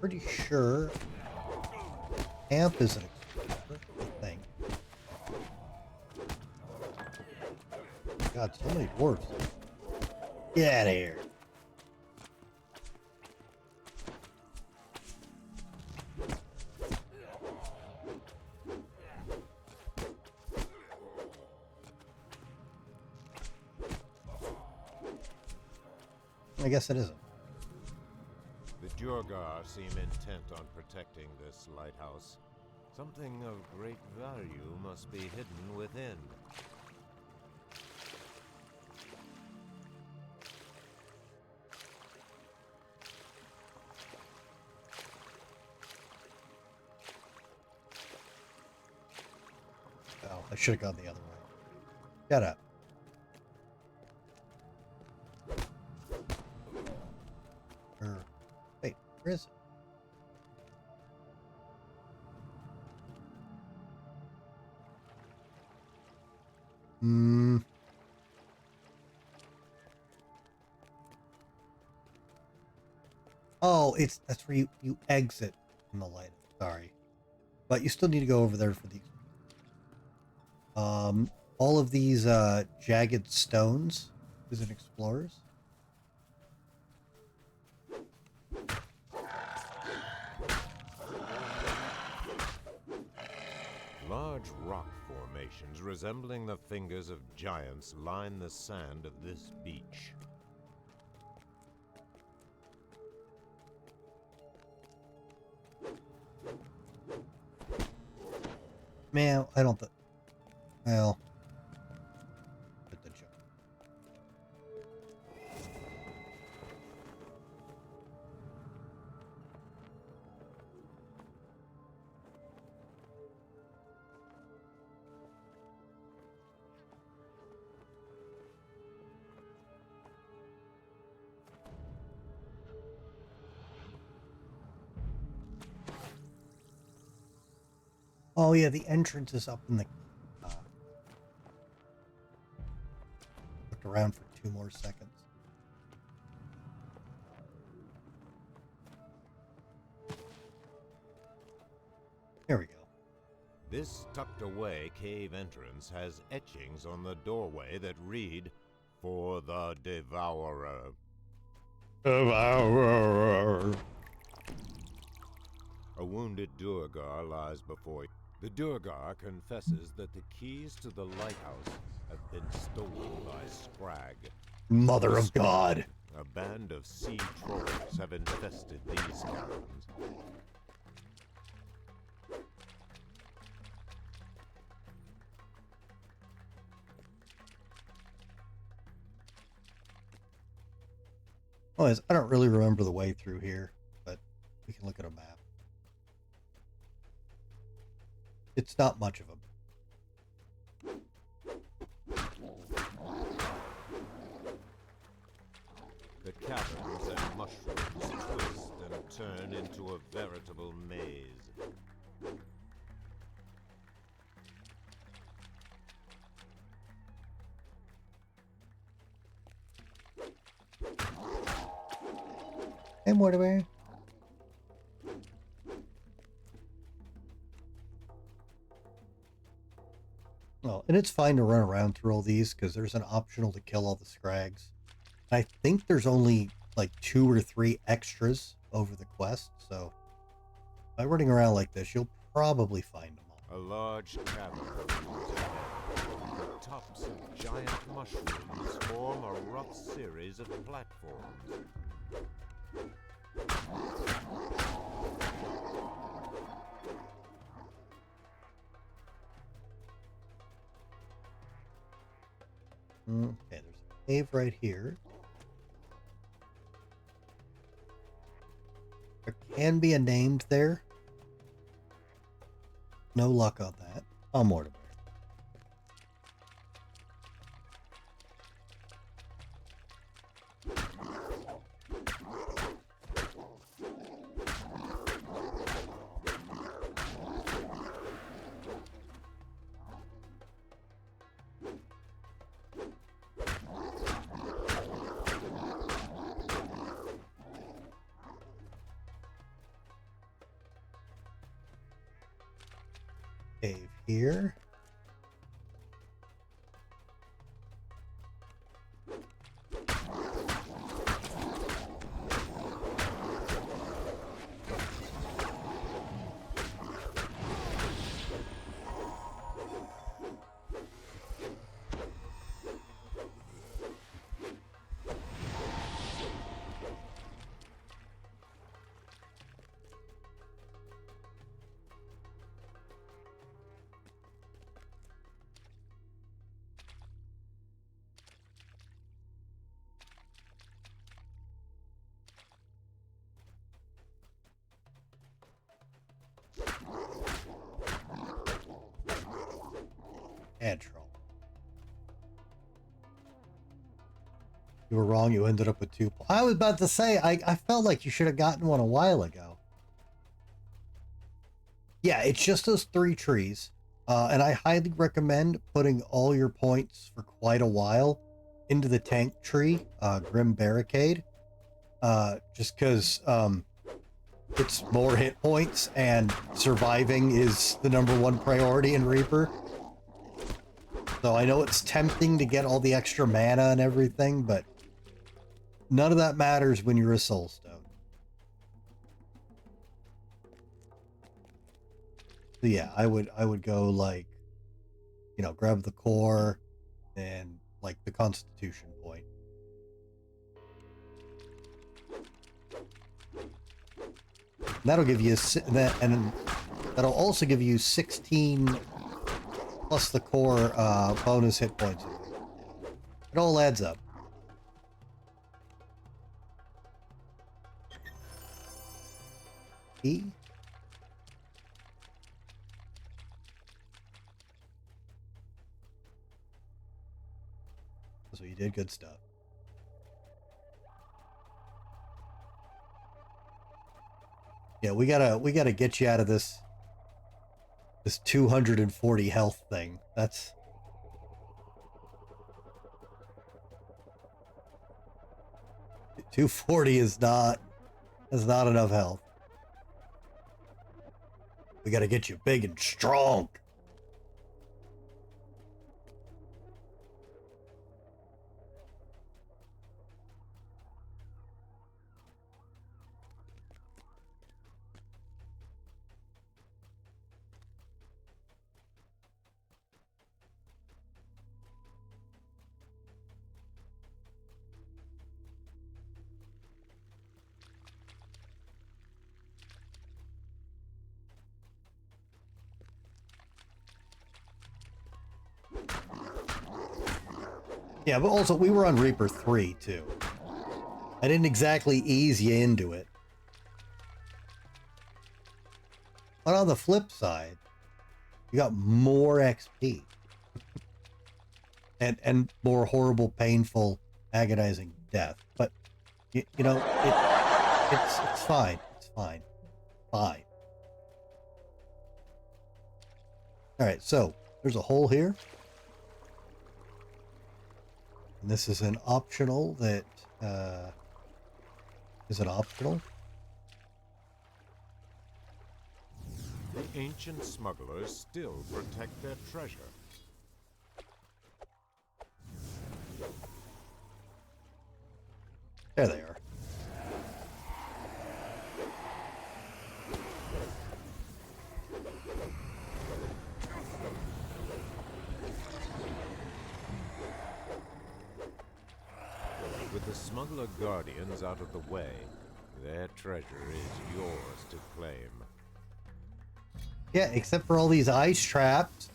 Pretty sure camp is an explorer, I think. God, so many dwarves. Get out of here. I guess it isn't. The Durgar seem intent on protecting this lighthouse. Something of great value must be hidden within. Oh, I should have gone the other way. Shut up. Wait, where is it? Oh, that's where you exit from the light. Sorry. But you still need to go over there for these. All of these jagged stones is an explorer's. Large rock formations resembling the fingers of giants line the sand of this beach. Man, I don't think. Well. Put the jump. Oh yeah, the entrance is up in the... Looked around for 2 more seconds. Here we go. This tucked away cave entrance has etchings on the doorway that read, "For the Devourer." Devourer. A wounded Durgar lies before you. The Durgar confesses that the keys to the lighthouse have been stolen by Scrag. Mother of God. A band of sea trolls have infested these caverns. Oh, I don't really remember the way through here, but we can look at a map. It's not much of a... The caverns and mushrooms twist and turn into a veritable maze. Hey, Mortimer. Well, and it's fine to run around through all these because there's an optional to kill all the scrags. I think there's only like 2 or 3 extras over the quest, so by running around like this, you'll probably find them all. A large cavern looms ahead. The tops of giant mushrooms form a rough series of platforms. Okay, there's a cave right here. There can be a named there. No luck on that. Oh, Mortimer. Cave here. Troll. You were wrong. You ended up with 2. I was about to say, I felt like you should have gotten one a while ago. Yeah, it's just those 3 trees. And I highly recommend putting all your points for quite a while into the tank tree, Grim Barricade. Just because it's more hit points and surviving is the #1 priority in Reaper. So I know it's tempting to get all the extra mana and everything, but none of that matters when you're a Soulstone. So yeah, I would go like, you know, grab the core and like the Constitution point. And that'll give you and that'll also give you 16 plus the core bonus hit points. It all adds up. E. So you did good stuff. Yeah, we gotta get you out of this This 240 health thing. That's... $240 is not enough health. We gotta get you big and strong. Yeah, but also we were on Reaper 3 too. I didn't exactly ease you into it. But on the flip side, you got more XP. and more horrible, painful, agonizing death. But you know, it's fine. It's fine. Fine. Alright, so there's a hole here. And this is an optional that, is it optional? The ancient smugglers still protect their treasure. There they are. With the smuggler guardians out of the way, their treasure is yours to claim. Yeah, except for all these ice traps.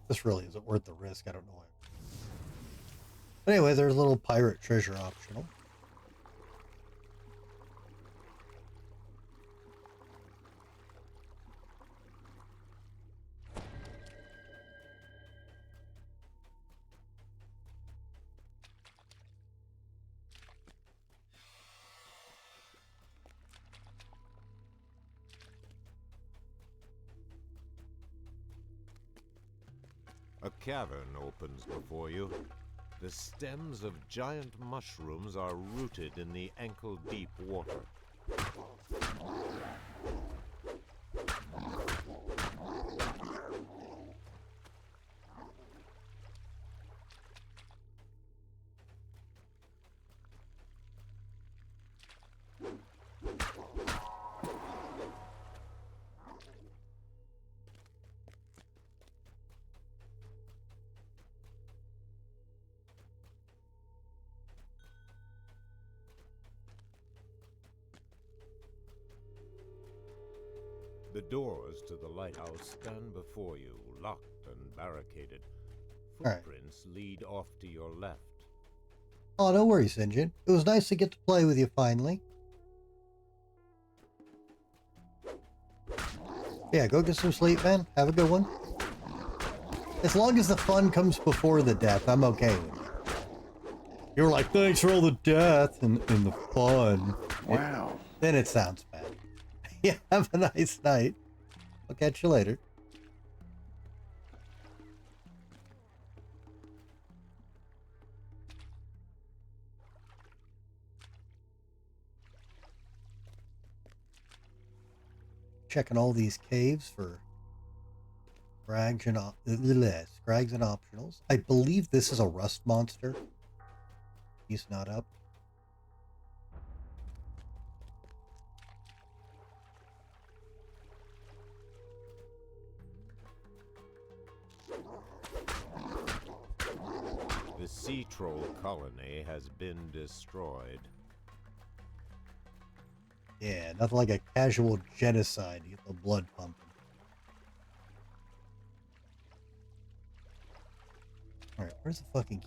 This really isn't worth the risk. I don't know why. But anyway, there's a little pirate treasure optional. A cavern opens before you. The stems of giant mushrooms are rooted in the ankle-deep water. The doors to the lighthouse stand before you, locked and barricaded. Right. Footprints lead off to your left. Oh, no worries, Engine. It was nice to get to play with you finally. Yeah, go get some sleep, man. Have a good one. As long as the fun comes before the death, I'm okay with it. You were like, thanks for all the death and the fun. Wow. Then it sounds bad. Yeah, have a nice night. I'll catch you later. Checking all these caves for scrags and optionals. I believe this is a rust monster. He's not up. The sea troll colony has been destroyed. Yeah, nothing like a casual genocide to get the blood pumping. Alright, where's the fucking key?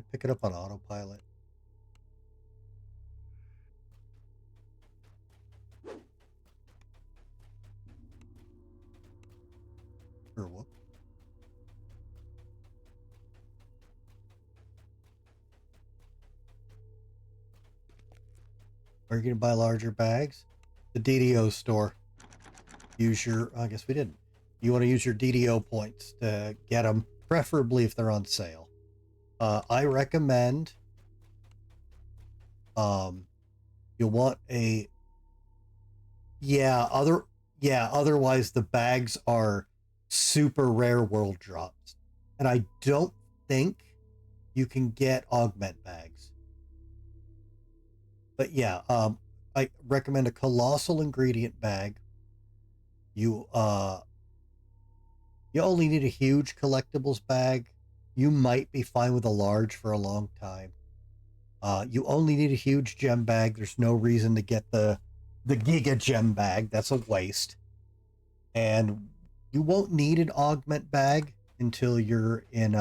I pick it up on autopilot. Or whoop. Are you going to buy larger bags? The DDO store. Use your, I guess we didn't. You want to use your DDO points to get them, preferably if they're on sale. I recommend you'll want a otherwise the bags are super rare world drops. And I don't think you can get augment bags. But yeah, I recommend a colossal ingredient bag. You only need a huge collectibles bag. You might be fine with a large for a long time. You only need a huge gem bag. There's no reason to get the Giga Gem bag. That's a waste. And you won't need an augment bag until you're in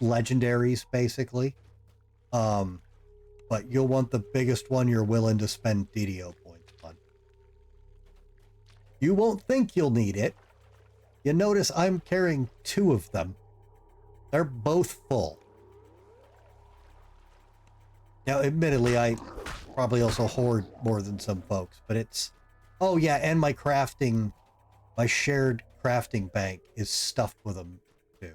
legendaries, basically. But you'll want the biggest one you're willing to spend DDO points on. You won't think you'll need it. You notice I'm carrying 2 of them. They're both full. Now, admittedly, I probably also hoard more than some folks, but it's... Oh, yeah, and my shared crafting bank is stuffed with them, too.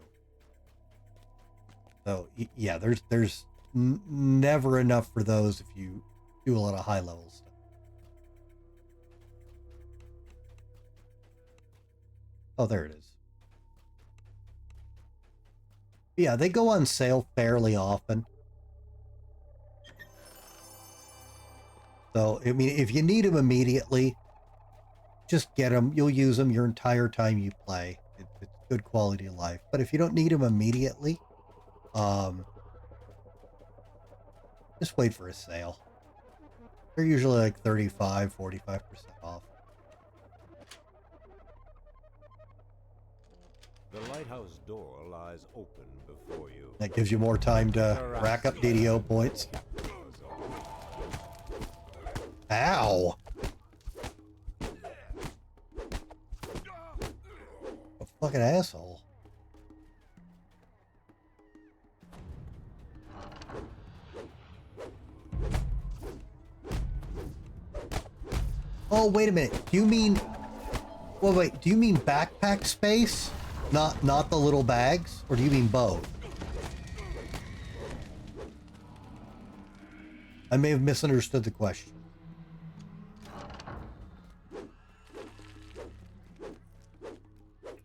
So, yeah, there's never enough for those if you do a lot of high-level stuff. Oh, there it is. Yeah, they go on sale fairly often. So, I mean, if you need them immediately, just get them. You'll use them your entire time you play. It's good quality of life. But if you don't need them immediately, just wait for a sale. They're usually like 35, 45% off. The lighthouse door lies open before you. That gives you more time to rack up DDO points. Ow! A fucking asshole. Oh, wait a minute. Do you mean... Well, wait. Do you mean backpack space? Not the little bags? Or do you mean both? I may have misunderstood the question.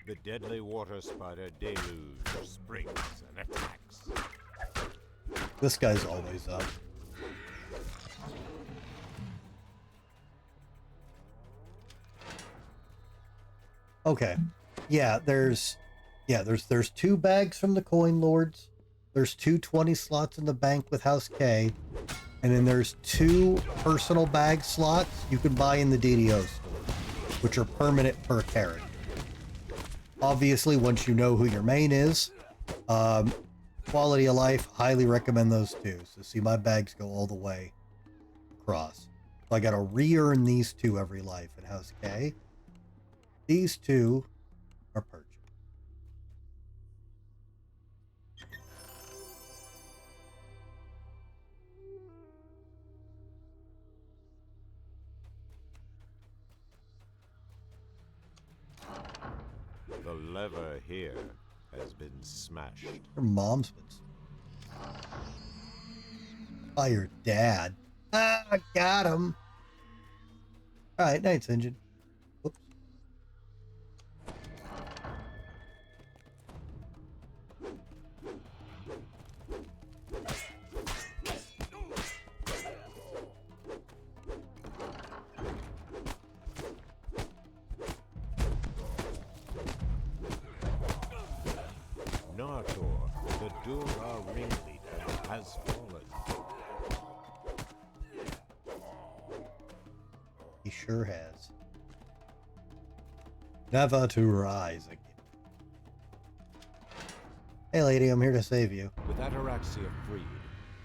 The deadly water spider deluge springs and attacks. This guy's always up. Okay. Yeah, there's 2 bags from the Coin Lords. There's 2 20 slots in the bank with House K. And then there's 2 personal bag slots you can buy in the DDO store, which are permanent per character. Obviously, once you know who your main is, quality of life, highly recommend those 2. So see, my bags go all the way across. So I gotta re-earn these 2 every life at House K. These 2 are purchased. The lever here has been smashed. Her mom's been by your dad. Ah, got him. Alright, Knight's Engine. Whoops. Nartor, the Dura ringleader, has fallen. He sure has. Never to rise again. Hey lady, I'm here to save you. With Ataraxia freed,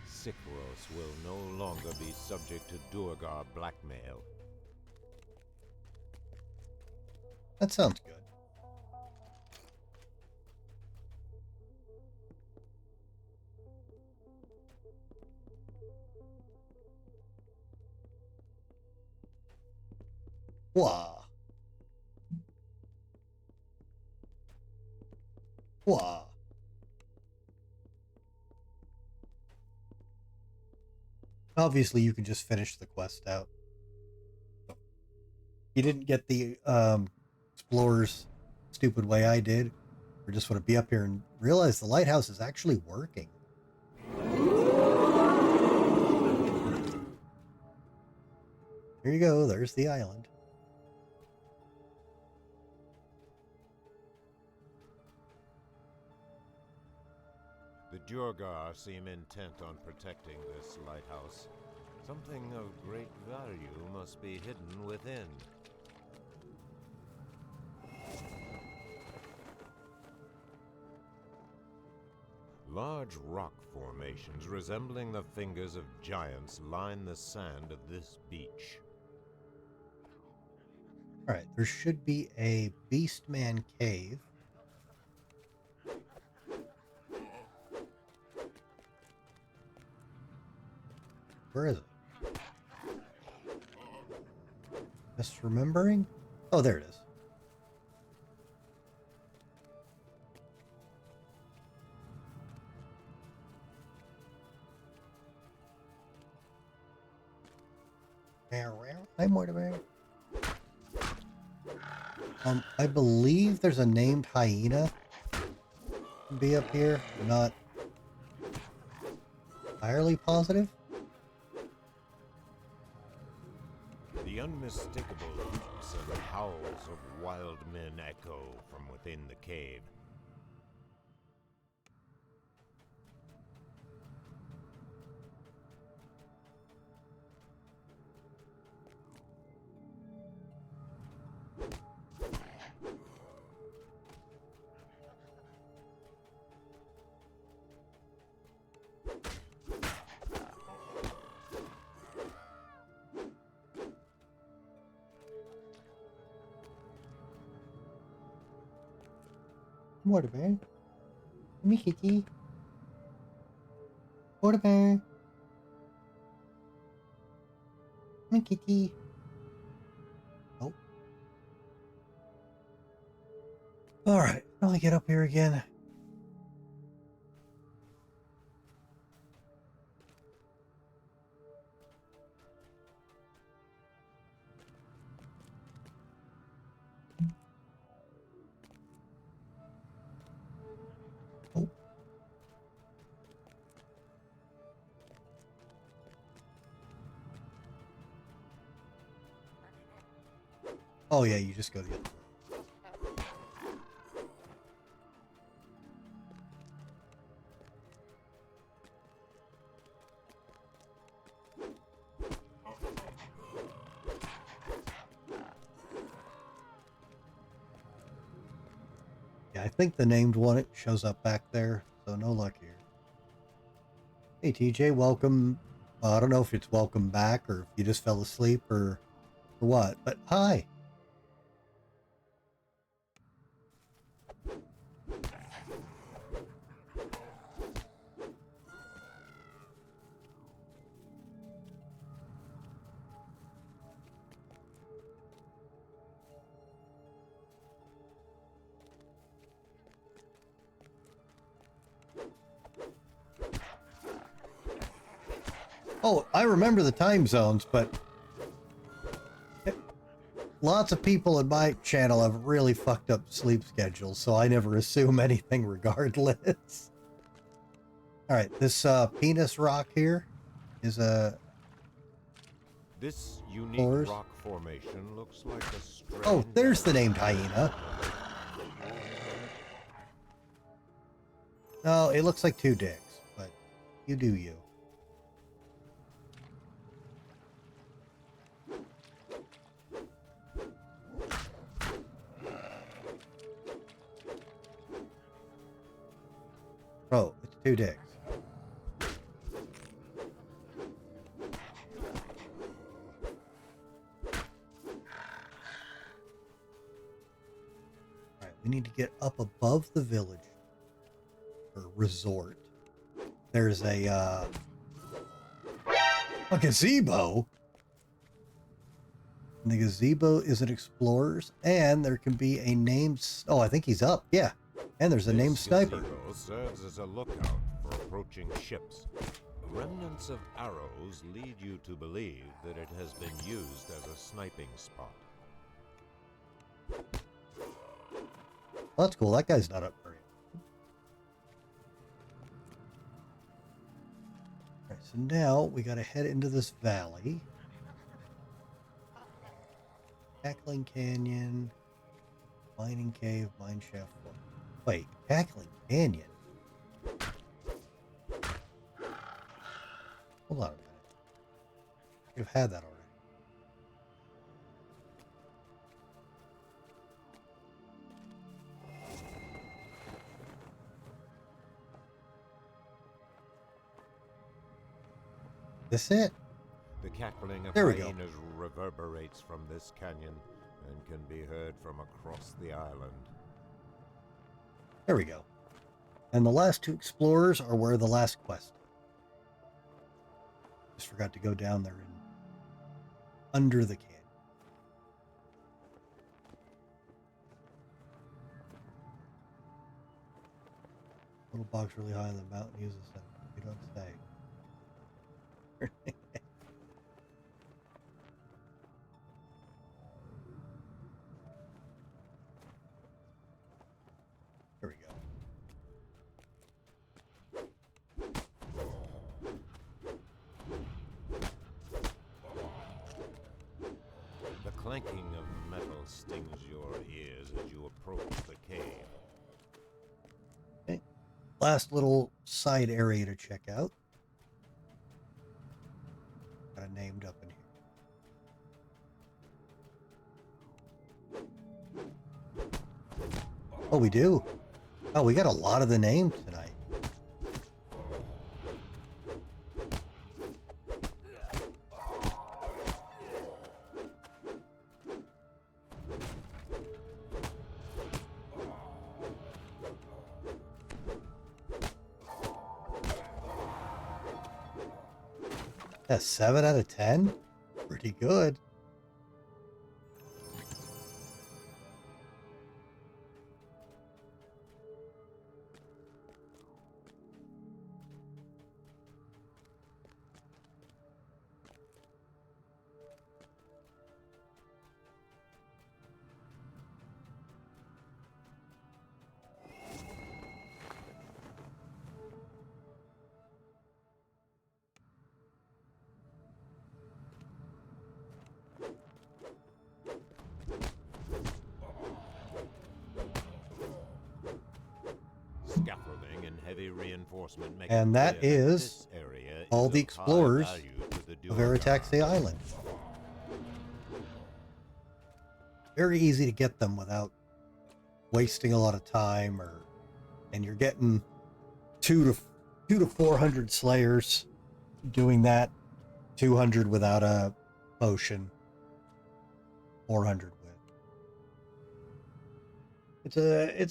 Sikros will no longer be subject to Durgar blackmail. That sounds good. Wah. Wah. Obviously, you can just finish the quest out. You didn't get the explorer's stupid way I did, or just want to be up here and realize the lighthouse is actually working. Here you go, there's the island. The Durgar seem intent on protecting this lighthouse. Something of great value must be hidden within. Large rock formations resembling the fingers of giants line the sand of this beach. Alright, there should be a Beastman cave. Where is it? Misremembering? Oh, there it is. Hi, Mortimer. I believe there's a named hyena be up here. I'm not entirely positive. The unmistakable hoots and howls of wild men echo from within the cave. Mortimer. Me kitty. Mortimer. Me kitty. Oh. Alright, I'll get up here again. Oh yeah, you just go the other way. Yeah, I think the named one shows up back there, so no luck here. Hey TJ, welcome. I don't know if it's welcome back or if you just fell asleep or what, but hi. Oh, I remember the time zones, but lots of people in my channel have really fucked up sleep schedules, so I never assume anything regardless. Alright, this penis rock here is a... This unique rock formation looks like a strange... Oh, there's the named hyena. No, it looks like two dicks, but you do you. 2 digs. Alright, we need to get up above the village or resort. There's a gazebo. And the gazebo is an explorer's, and there can be a named... Oh, I think he's up. Yeah. And there's a named sniper. This gazebo serves as a lookout for approaching ships. Remnants of arrows lead you to believe that it has been used as a sniping spot. Well, that's cool. That guy's not up for you. Alright, so now we gotta head into this valley. Cackling Canyon, Mining Cave, Mine Shaft. Wait, Cackling Canyon? Hold on a minute. You've had that already. This it? The cackling of There we go. hyenas reverberates from this canyon and can be heard from across the island. There we go. And the last 2 explorers are where the last quest. Just forgot to go down there and under the canyon. Little box really high in the mountain uses that. You don't say. There we go. The clanking of metal stings your ears as you approach the cave. Okay. Last little side area to check out. Got it named up in here. Oh, we do? Oh, we got a lot of the names tonight. That's 7 out of 10? Pretty good. Scaffolding and heavy reinforcement make And it that clear is this area all is the of high explorers value to the of Duergar. Veritaxi Island. Very easy to get them without wasting a lot of time, and you're getting 2 to 400 slayers doing that, 200 without a potion, 400 with.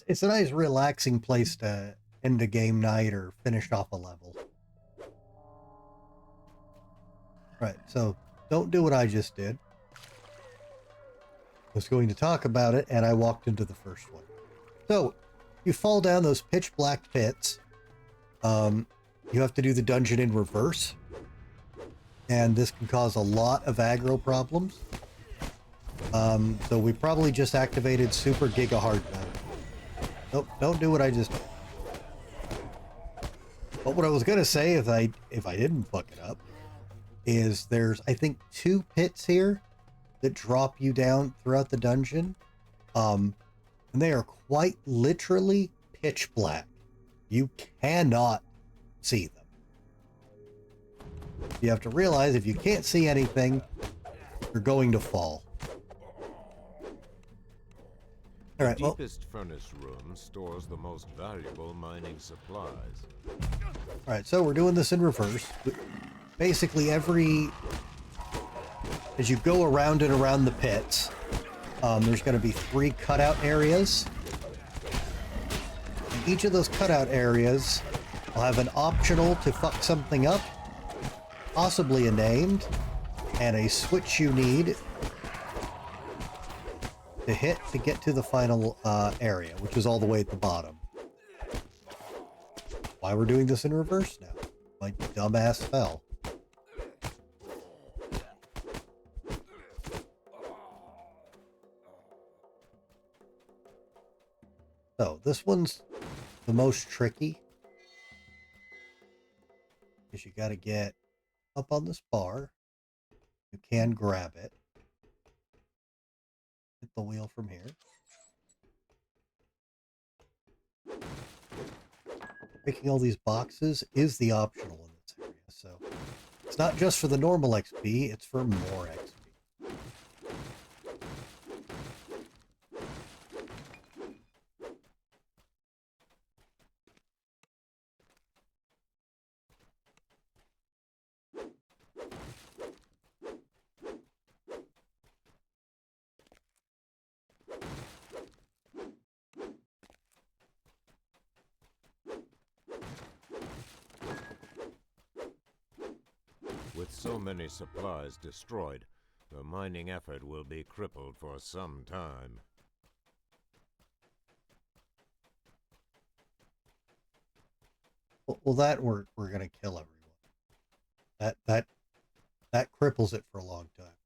It's a nice relaxing place to end a game night or finish off a level. Right, so don't do what I just did. I was going to talk about it, and I walked into the first one. So, you fall down those pitch black pits. You have to do the dungeon in reverse. And this can cause a lot of aggro problems. So we probably just activated Super Giga Hard mode. Nope, don't do what I just did. But what I was gonna say, if I didn't fuck it up, is there's, I think, 2 pits here that drop you down throughout the dungeon. And they are quite literally pitch black. You cannot see them. You have to realize if you can't see anything, you're going to fall. The All right, well, deepest furnace room stores the most valuable mining supplies. all right, so we're doing this in reverse. Basically, as you go around and around the pits, there's going to be 3 cutout areas. And each of those cutout areas will have an optional to fuck something up, possibly a named, and a switch you need to hit to get to the final area, which is all the way at the bottom. Why we're doing this in reverse now? My dumbass fell. So this one's the most tricky, because you got to get up on this bar. You can grab it. Hit the wheel from here. Picking all these boxes is the optional in this area, so it's not just for the normal XP, it's for more XP. With so many supplies destroyed, the mining effort will be crippled for some time. Well, that we're gonna kill everyone. That cripples it for a long time.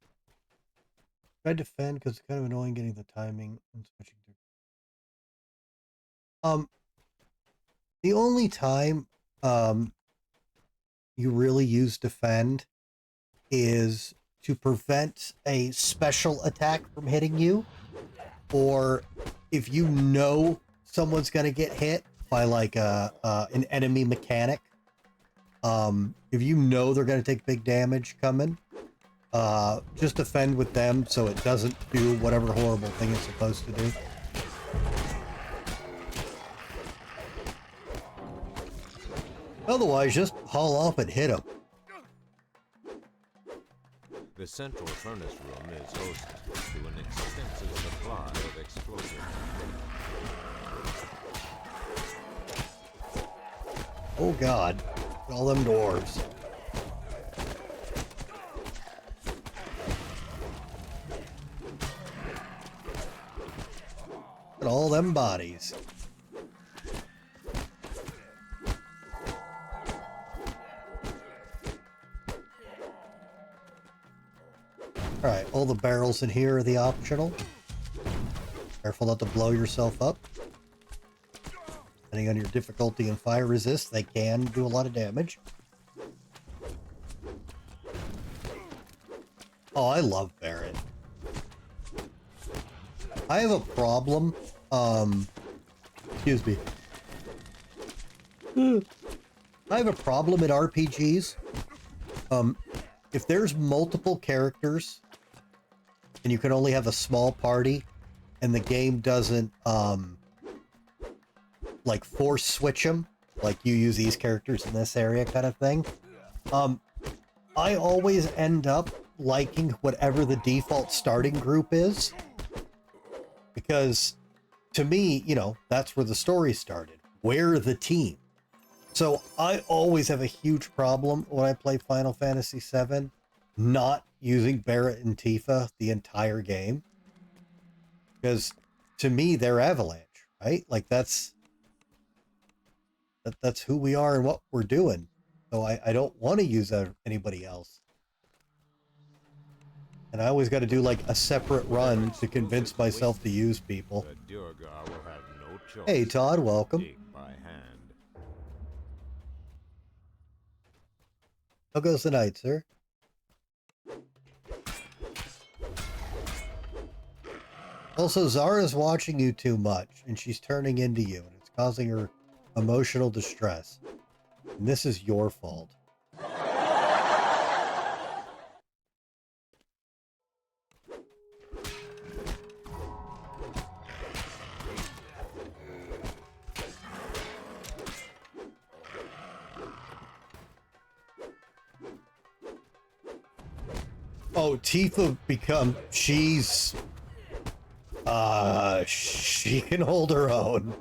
Try to defend because it's kind of annoying getting the timing and switching to. The only time you really use defend is to prevent a special attack from hitting you, or if you know someone's gonna get hit by like an enemy mechanic. If you know they're gonna take big damage coming, just defend with them so it doesn't do whatever horrible thing it's supposed to do. Otherwise, just haul off and hit them. The central furnace room is host to an extensive supply of explosives. Oh god, all them dwarves. Look at all them bodies. Alright, all the barrels in here are the optional. Careful not to blow yourself up. Depending on your difficulty and fire resist, they can do a lot of damage. Oh, I love Barret. I have a problem. Excuse me. I have a problem in RPGs. If there's multiple characters and you can only have a small party and the game doesn't, like force switch them, like you use these characters in this area kind of thing, I always end up liking whatever the default starting group is, because to me, you know, that's where the story started. We're the team. So I always have a huge problem when I play Final Fantasy VII not using Barret and Tifa the entire game, because to me they're Avalanche, right? Like that's who we are and what we're doing. So I don't want to use anybody else. And I always got to do like a separate run to convince myself to use people. Hey Todd, welcome. How goes the night, sir? Also, Zara's watching you too much, and she's turning into you, and it's causing her emotional distress. And this is your fault. Oh, Tifa she's she can hold her own.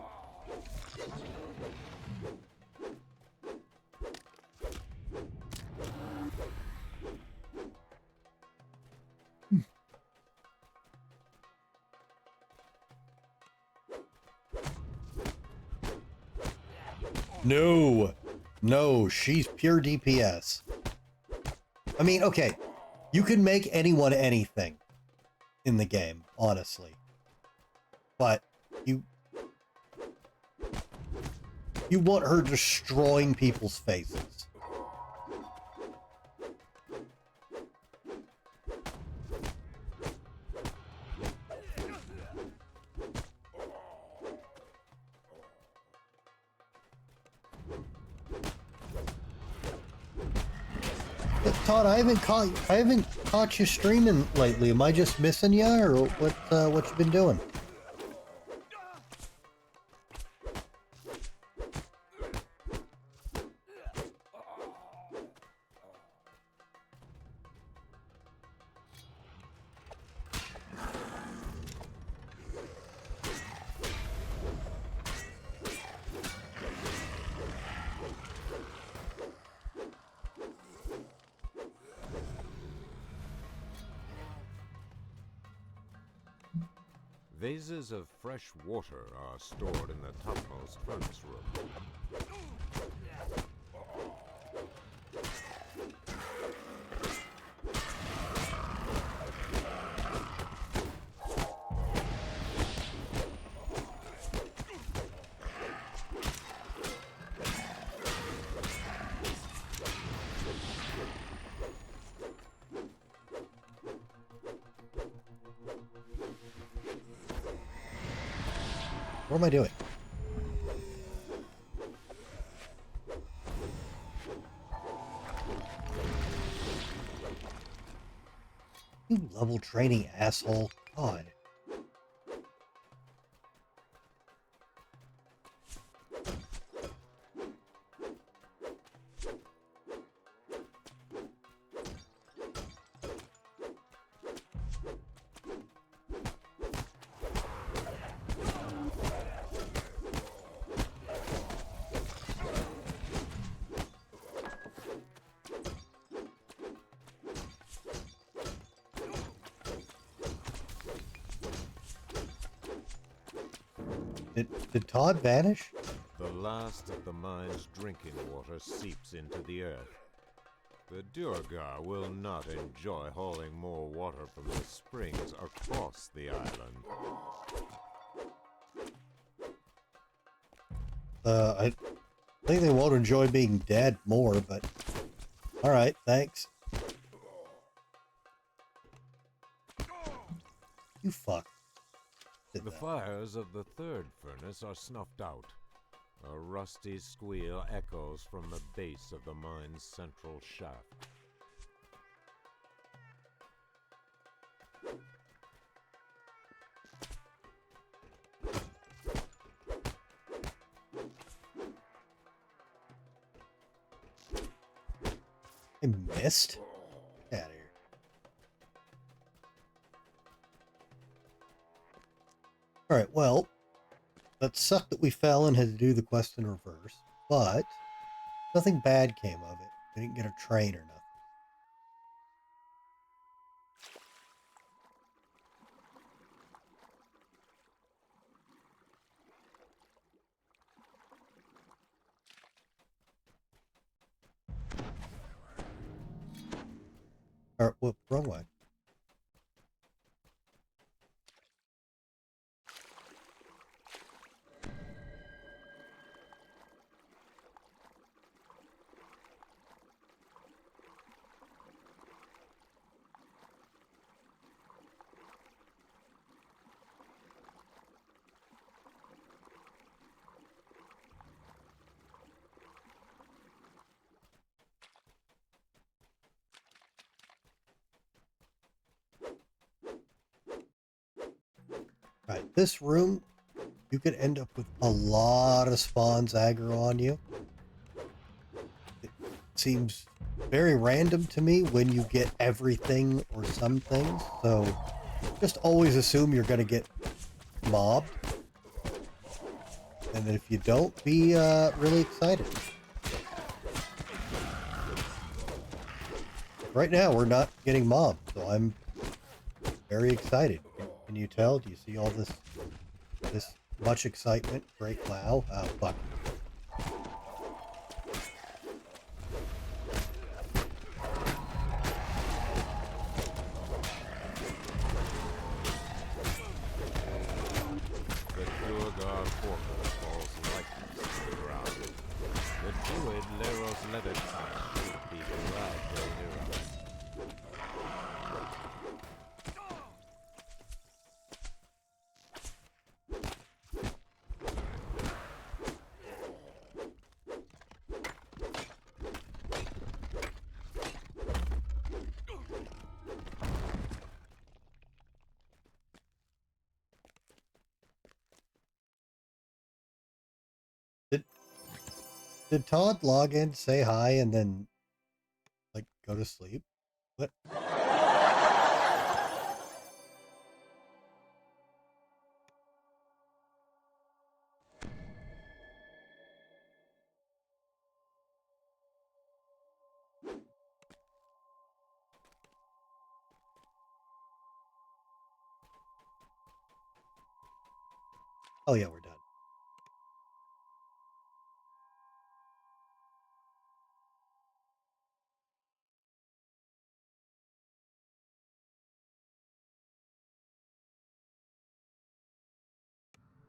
No, she's pure DPS. I mean, okay, you can make anyone anything in the game, honestly. But you want her destroying people's faces. Todd, I haven't caught you streaming lately. Am I just missing you, or what you been doing? Vases of fresh water are stored in the topmost furnace room. What am I doing? You level training asshole. God. Did Todd vanish? The last of the mine's drinking water seeps into the earth. The Durgar will not enjoy hauling more water from the springs across the island. I think they won't enjoy being dead more, but alright, thanks. You fuck. The fires of the third furnace are snuffed out. A rusty squeal echoes from the base of the mine's central shaft. I missed? Get out of here. Alright, well, that sucked that we fell and had to do the quest in reverse, but nothing bad came of it. We didn't get a train or nothing. Alright, whoop, wrong way. Right, this room, you could end up with a lot of spawns aggro on you. It seems very random to me when you get everything or some things. So just always assume you're going to get mobbed. And then if you don't, be really excited. Right now, we're not getting mobbed, so I'm very excited. Can you tell? Do you see all this much excitement? Great wow. Oh, fuck. The Durgar portal falls lifeless to the ground. The druid Leros Levitine would be glad to hear of it. Did Todd log in, say hi, and then, like, go to sleep? What? Oh yeah, we're done.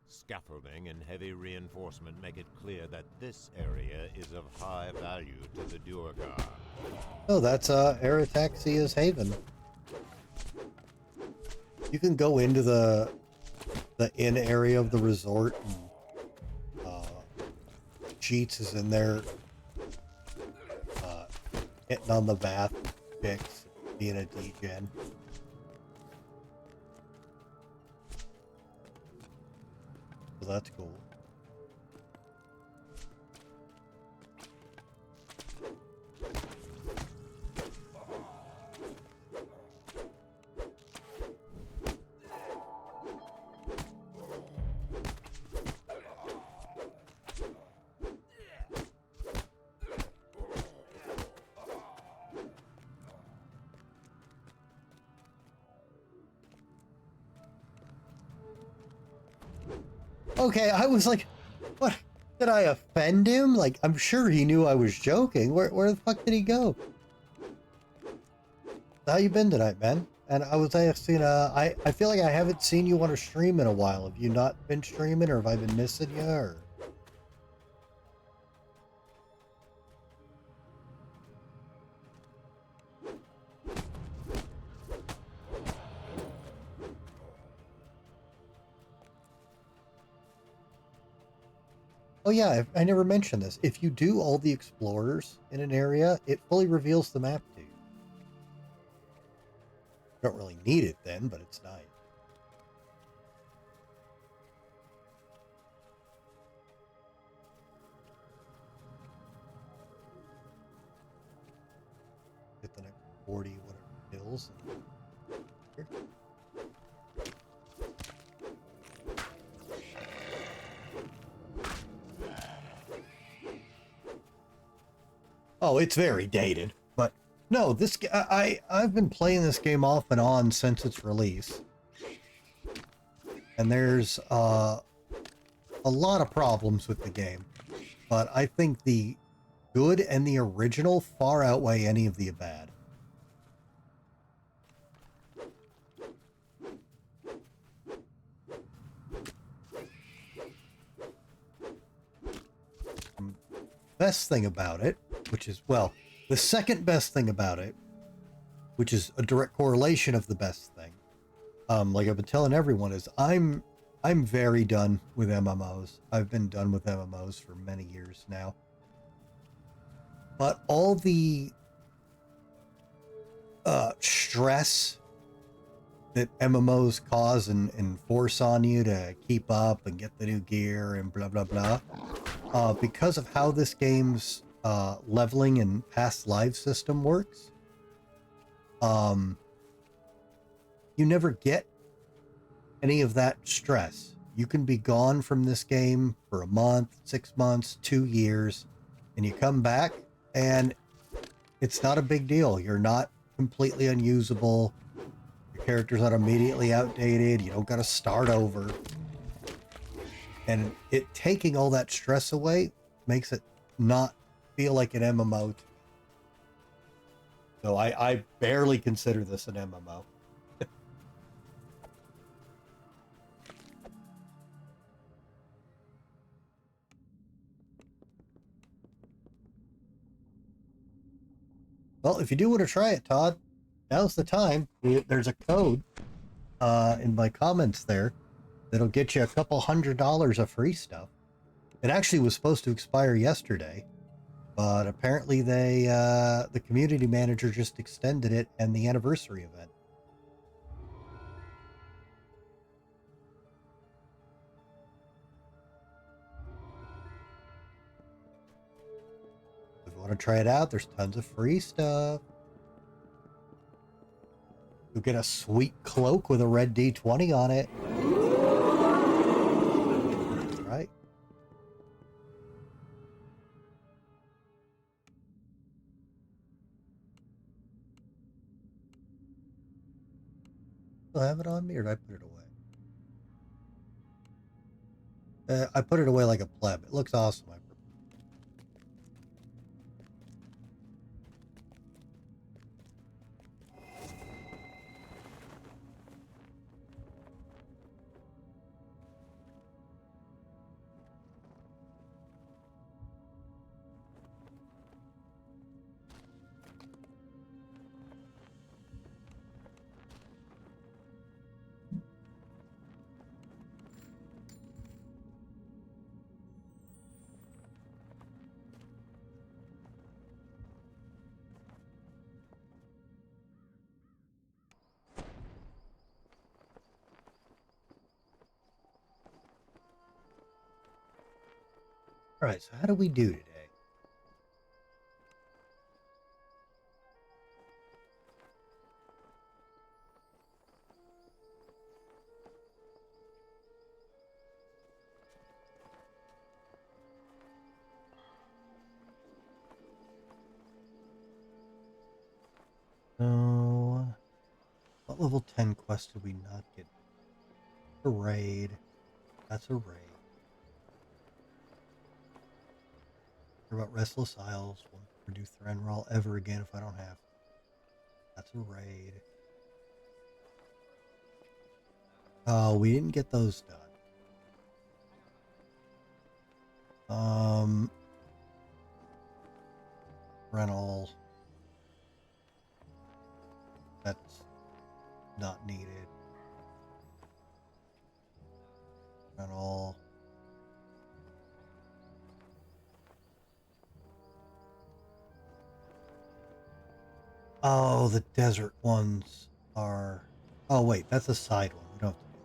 Scaffolding and heavy reinforcement make it clear that this area is of high value to the Durgar. Oh, that's Arataxia's Haven. You can go into the inn area of the resort, and Cheats is in there hitting on the bath chicks, being a degen. So that's cool. Okay, I was like, what? Did I offend him? Like, I'm sure he knew I was joking. Where the fuck did he go? How you been tonight, man? And I was asking, I feel like I haven't seen you on a stream in a while. Have you not been streaming, or have I been missing you, or? Oh yeah, I never mentioned this. If you do all the explorers in an area, it fully reveals the map to you. Don't really need it then, but it's nice. Get the next 40 whatever kills. Here. Oh, it's very dated, but no, this I've been playing this game off and on since its release, and there's a lot of problems with the game, but I think the good and the original far outweigh any of the bad. Best thing about it, which is, well, the second best thing about it, which is a direct correlation of the best thing, like I've been telling everyone, is I'm very done with MMOs. I've been done with MMOs for many years now. But all the stress that MMOs cause and force on you to keep up and get the new gear and blah, blah, blah, because of how this game's leveling and past life system works, you never get any of that stress. You can be gone from this game for a month, 6 months, 2 years, and you come back and it's not a big deal. You're not completely unusable. Your character's not immediately outdated. You don't got to start over. And it taking all that stress away makes it not feel like an MMO to me. So I barely consider this an MMO. Well, if you do want to try it, Todd, now's the time. There's a code in my comments there that'll get you a couple $100 of free stuff. It actually was supposed to expire yesterday, but apparently the community manager just extended it and the anniversary event. If you want to try it out, there's tons of free stuff. You'll get a sweet cloak with a red D20 on it. Right. Still have it on me, or did I put it away? I put it away like a pleb. It looks awesome. All right, so how do we do today? So, what level 10 quest did we not get? A raid. That's a raid. What about Restless Isles? Won't do Threnral ever again if I don't have to. That's a raid. Oh, we didn't get those done. Rental. That's not needed. Rental. Oh, the desert ones are... Oh, wait, that's a side one. We don't have to do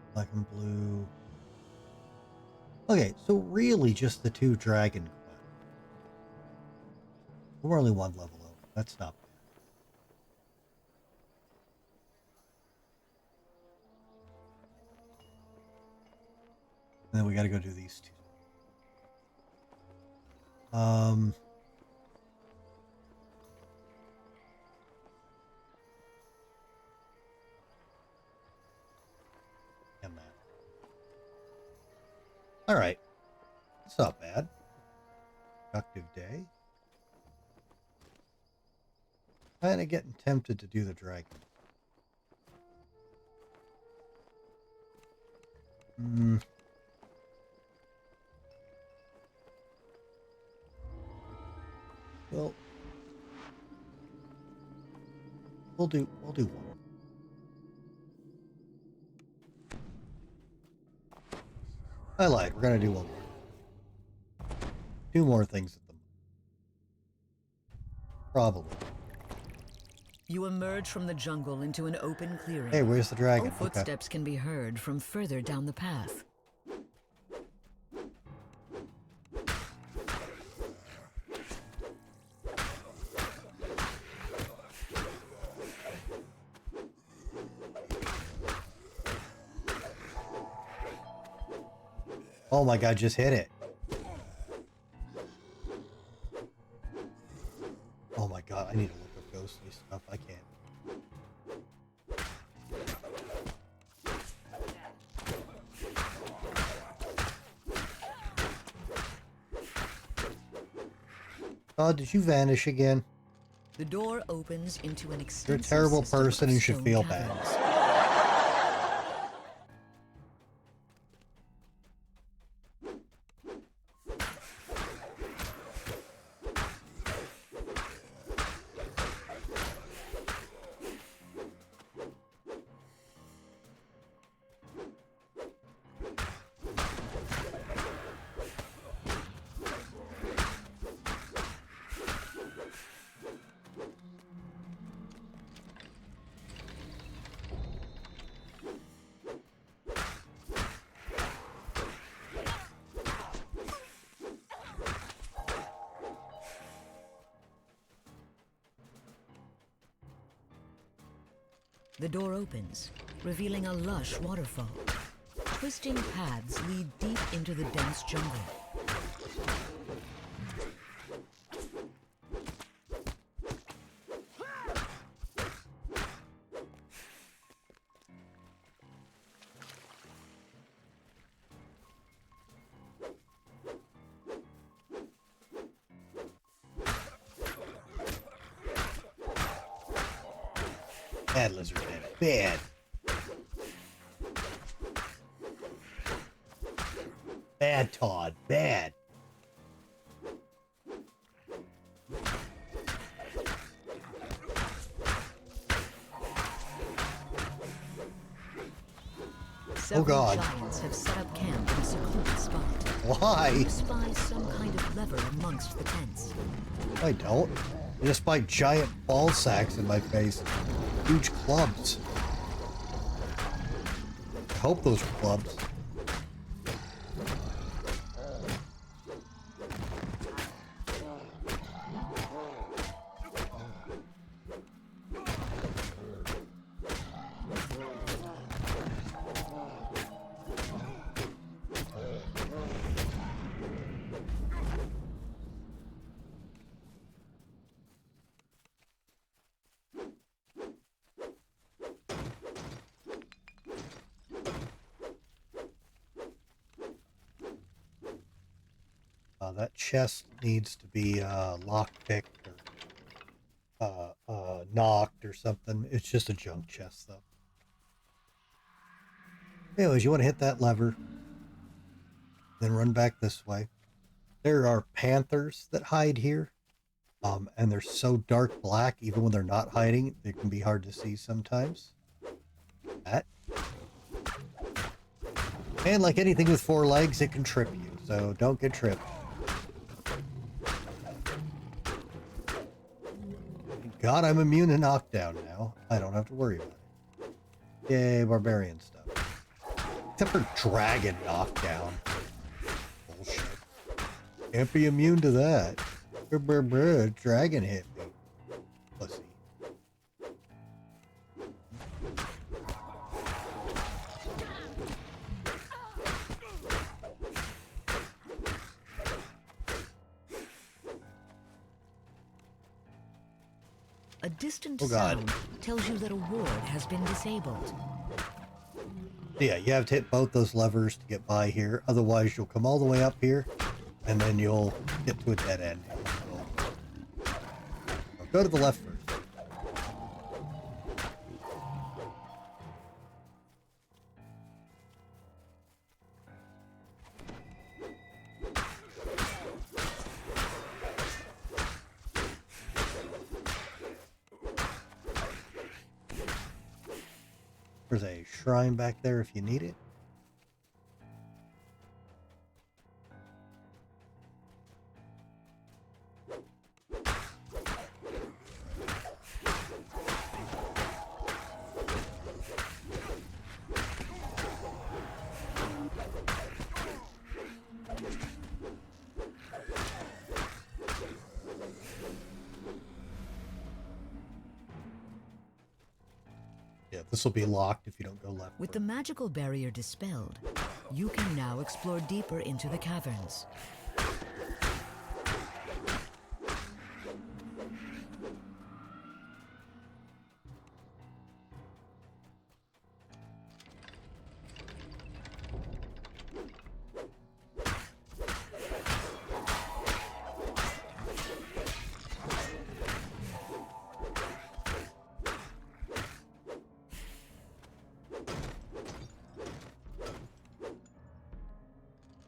that. Black and blue. Okay, so really just the 2 dragon quests. We're only 1 level over. That's not bad. And then we gotta go do these 2. All right. It's not bad. Productive day. Kind of getting tempted to do the dragon. Well, we'll do one. I lied. We're gonna do one more. 2 more things at them. Probably. You emerge from the jungle into an open clearing. Hey, where's the dragon? Footsteps can be heard from further down the path. Oh my god, just hit it. Oh my god, I need to look up ghostly stuff. I can't. Oh, did you vanish again? The door opens into an You're a extensive terrible system person of and should stone feel caverns. bad. The door opens, revealing a lush waterfall. Twisting paths lead deep into the dense jungle. Bad lizard man. Bad. Bad Todd. Bad. Several God. giants have set up camp in a secluded spot. Why? You spy some kind of lever amongst the tents. I don't. I just buy giant ball sacks in my face. Huge clubs. I hope those are clubs. That chest needs to be lockpicked or knocked or something. It's just a junk chest, though. Anyways, you want to hit that lever, then run back this way. There are panthers that hide here, and they're so dark black, even when they're not hiding, they can be hard to see sometimes. That. And like anything with four legs, it can trip you, so don't get tripped. God, I'm immune to knockdown now. I don't have to worry about it. Yay, barbarian stuff. Except for dragon knockdown. Bullshit. Can't be immune to that. Dragon hit me. Pussy. A distant Oh, God. sound tells you that a ward has been disabled. Yeah, you have to hit both those levers to get by here. Otherwise, you'll come all the way up here, and then you'll get to a dead end. Now go to the left first. There's a shrine back there if you need it. Yeah, this will be locked if you don't go left. With the magical barrier dispelled, You can now explore deeper into the caverns.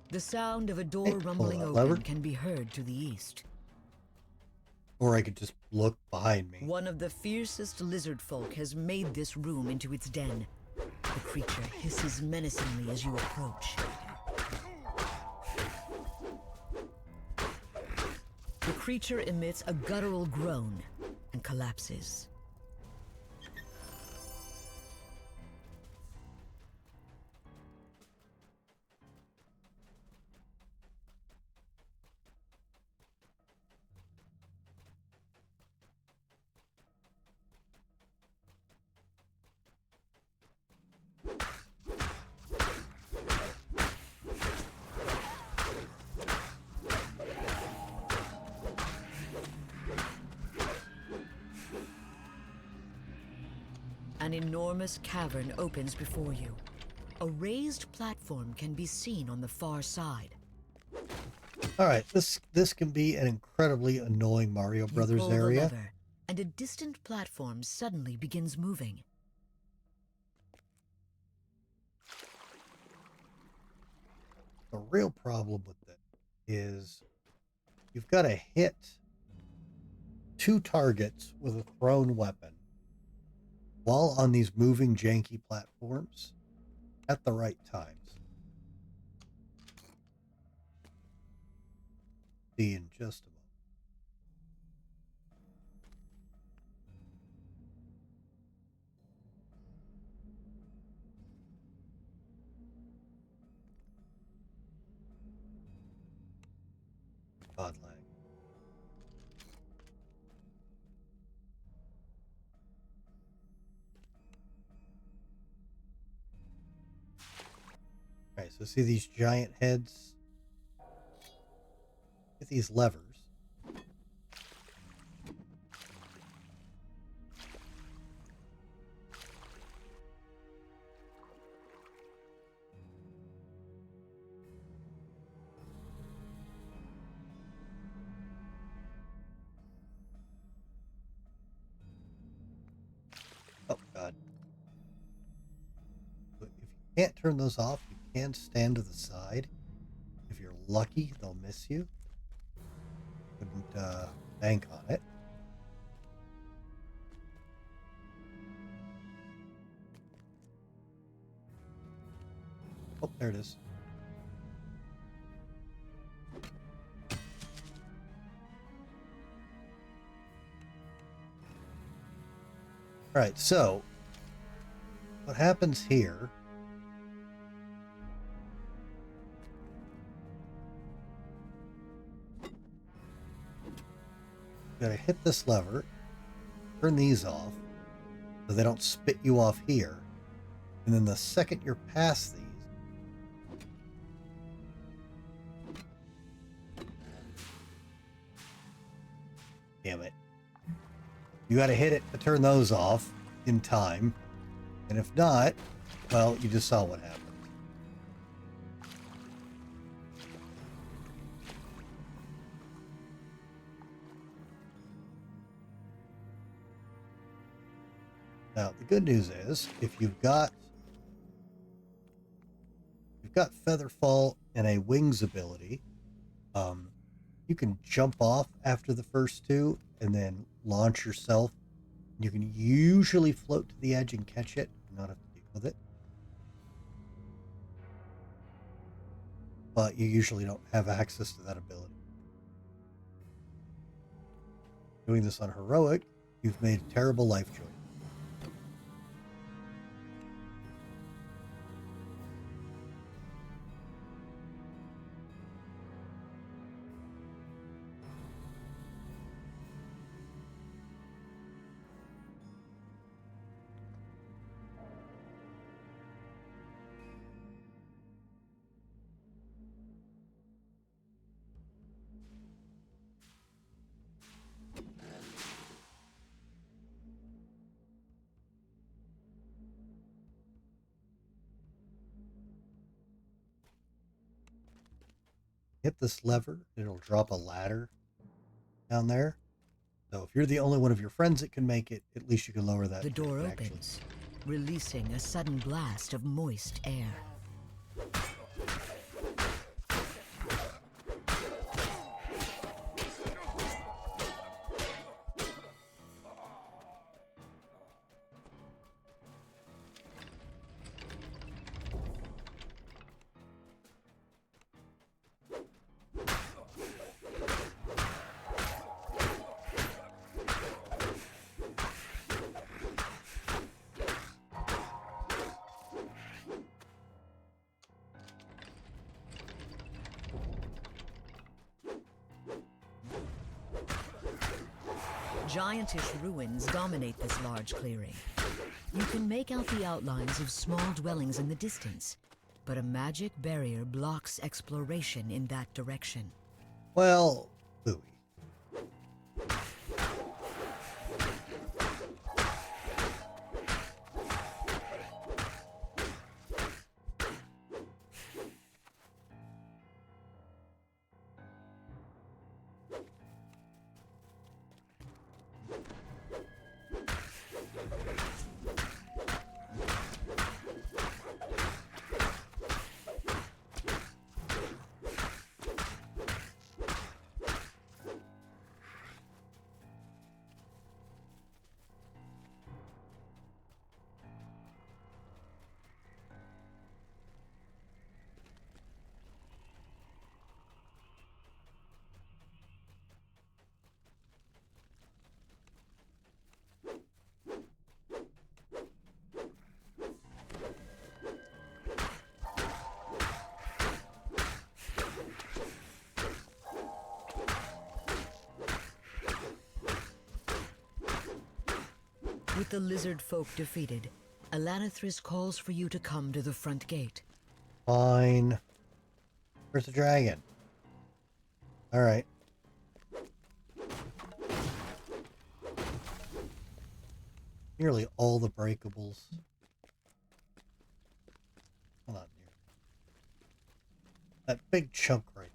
The sound of a door rumbling open can be heard to the east. Or I could just look behind me. One of the fiercest lizard folk has made this room into its den. The creature hisses menacingly as you approach. The creature emits a guttural groan and collapses. An enormous cavern opens before you. A raised platform can be seen on the far side. All right, this can be an incredibly annoying Mario Brothers You pull area. the lever, and a distant platform suddenly begins moving. The real problem with it is you've got to hit 2 targets with a thrown weapon while on these moving janky platforms at the right times. See in just a moment. God lag. Alright, so see these giant heads? Get these levers. Oh, God. But if you can't turn those off, you can stand to the side. If you're lucky, they'll miss you. Wouldn't bank on it. Oh, there it is. All right, so what happens here? You gotta hit this lever, turn these off so they don't spit you off here, and then the second you're past these, damn it, you gotta hit it to turn those off in time, and if not, well, you just saw what happened. Now, the good news is, if you've got Featherfall and a Wings ability, you can jump off after the first 2 and then launch yourself. You can usually float to the edge and catch it and not have to deal with it. But you usually don't have access to that ability. Doing this on Heroic, you've made a terrible life choice. hit this lever, it'll drop a ladder down there. So if you're the only one of your friends that can make it, at least you can lower that. The door opens, releasing a sudden blast of moist air. Giantish ruins dominate this large clearing. You can make out the outlines of small dwellings in the distance, but a magic barrier blocks exploration in that direction. Well, Louis. With the lizard folk defeated, Elanathris calls for you to come to the front gate. Fine. Where's the dragon? Alright. Nearly all the breakables. Hold on here. That big chunk right.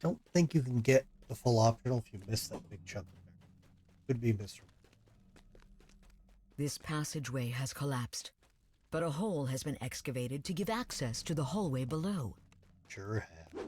Don't think you can get the full optional if you miss that big chunk. Could be miserable. This passageway has collapsed, but a hole has been excavated to give access to the hallway below. Sure have.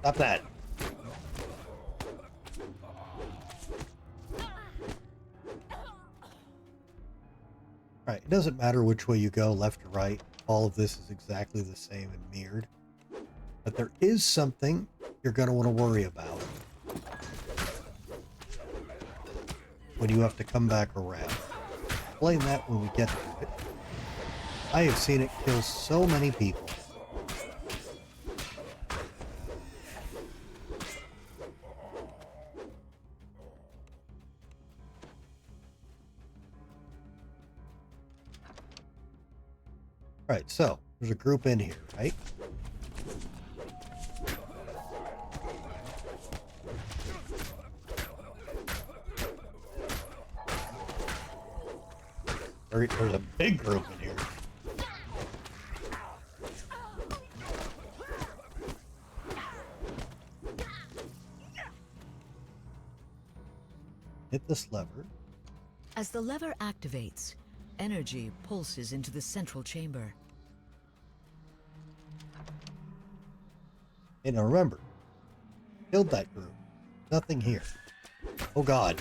Stop that. Right, it doesn't matter which way you go, left or right. All of this is exactly the same and mirrored. But there is something you're going to want to worry about when you have to come back around. Explain that when we get to it. I have seen it kill so many people. Right, so there's a group in here, right? There's a big group in here. Hit this lever. As the lever activates, energy pulses into the central chamber. And now remember, killed that group. Nothing here. Oh God.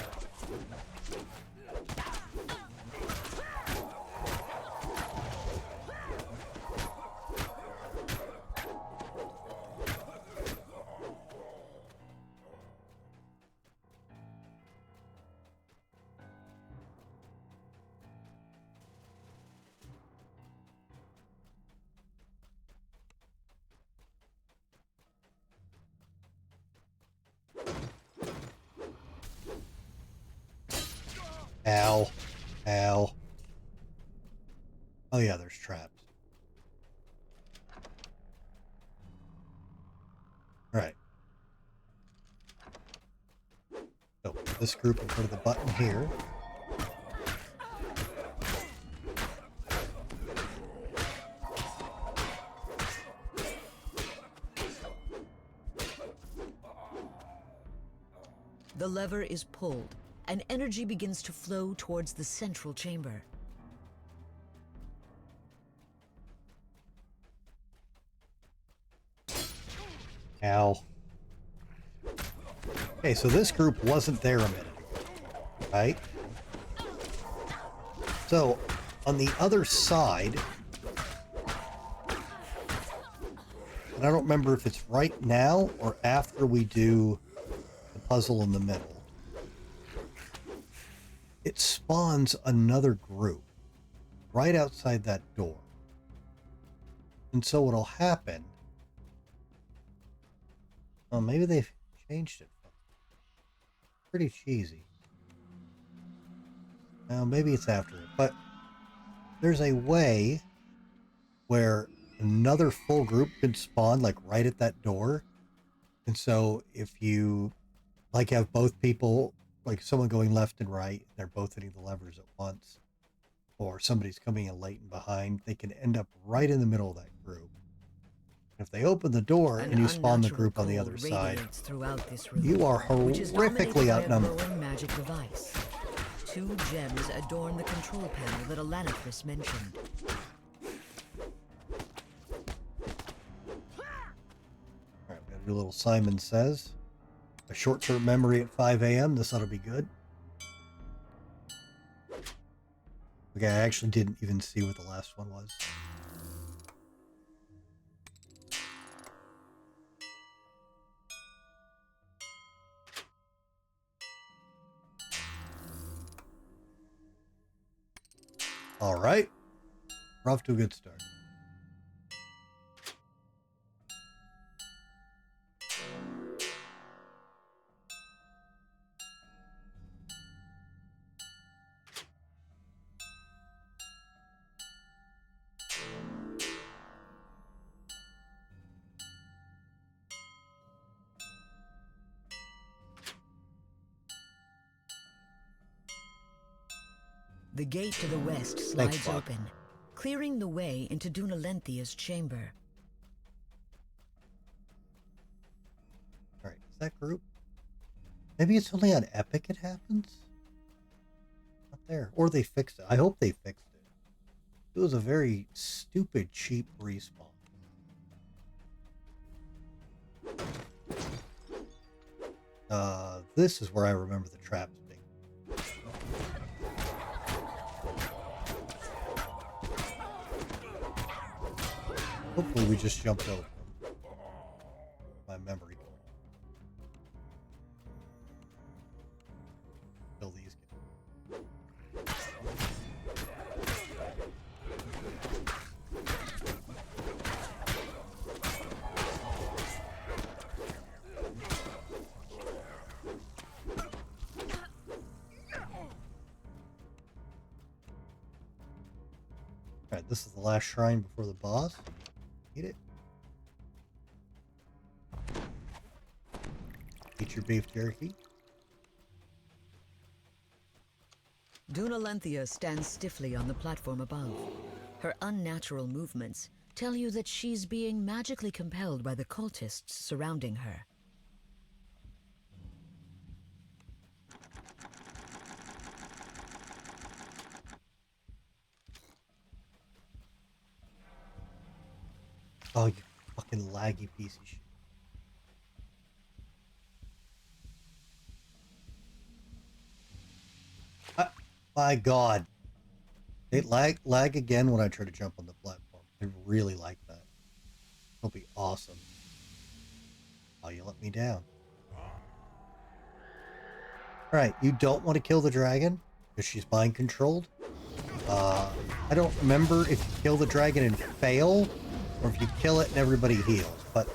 Ow. Ow. Oh yeah, there's traps. Alright. So, this group in front of the button here. The lever is pulled, and energy begins to flow towards the central chamber. Ow. Okay, so this group wasn't there a minute ago, right? So, on the other side, and I don't remember if it's right now or after we do the puzzle in the middle, it spawns another group right outside that door. And so what'll happen, well, maybe they've changed it. Pretty cheesy. Now, maybe it's after it, but there's a way where another full group could spawn, like, right at that door. And so if you, like, have both people, like, someone going left and right, they're both hitting the levers at once, or somebody's coming in late and behind, they can end up right in the middle of that group. If they open the door and you spawn the group on the other side, you are horrifically outnumbered. Magic device. 2 gems adorn the control panel that Alanithris mentioned. Alright, we gotta do a little Simon Says. A short-term memory at 5 a.m. This ought to be good. Okay, I actually didn't even see what the last one was. All right, we're off to a good start. The gate to the west slides open, clearing the way into Dunalenthia's chamber. Alright, is that group? Maybe it's only on Epic it happens? Not there. Or they fixed it. I hope they fixed it. It was a very stupid, cheap respawn. This is where I remember the traps being. Hopefully we just jumped over my memory. Kill these guys. Alright, this is the last shrine before the boss. Eat it. Eat your beef jerky. Dunalenthia stands stiffly on the platform above. Her unnatural movements tell you that she's being magically compelled by the cultists surrounding her. Oh, you fucking laggy piece of shit. My God. It lag again when I try to jump on the platform. I really like that. It'll be awesome. Oh, you let me down. Alright, you don't want to kill the dragon because she's mind controlled. I don't remember if you kill the dragon and fail, or if you kill it and everybody heals, but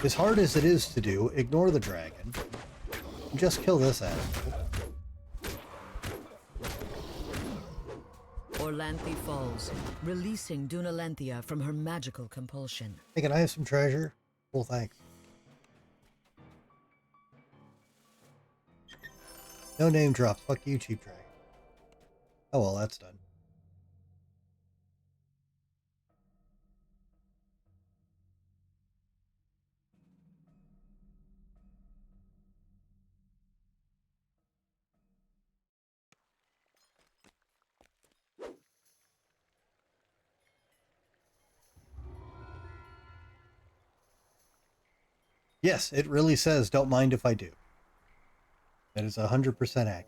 as hard as it is to do, ignore the dragon. Just kill this asshole. Orlanthi falls, releasing Dunalenthia from her magical compulsion. Hey, can I have some treasure? Well, thanks. No name drops. Fuck you, Cheap Dragon. Oh, well, that's done. Yes, it really says, don't mind if I do. That is 100% accurate.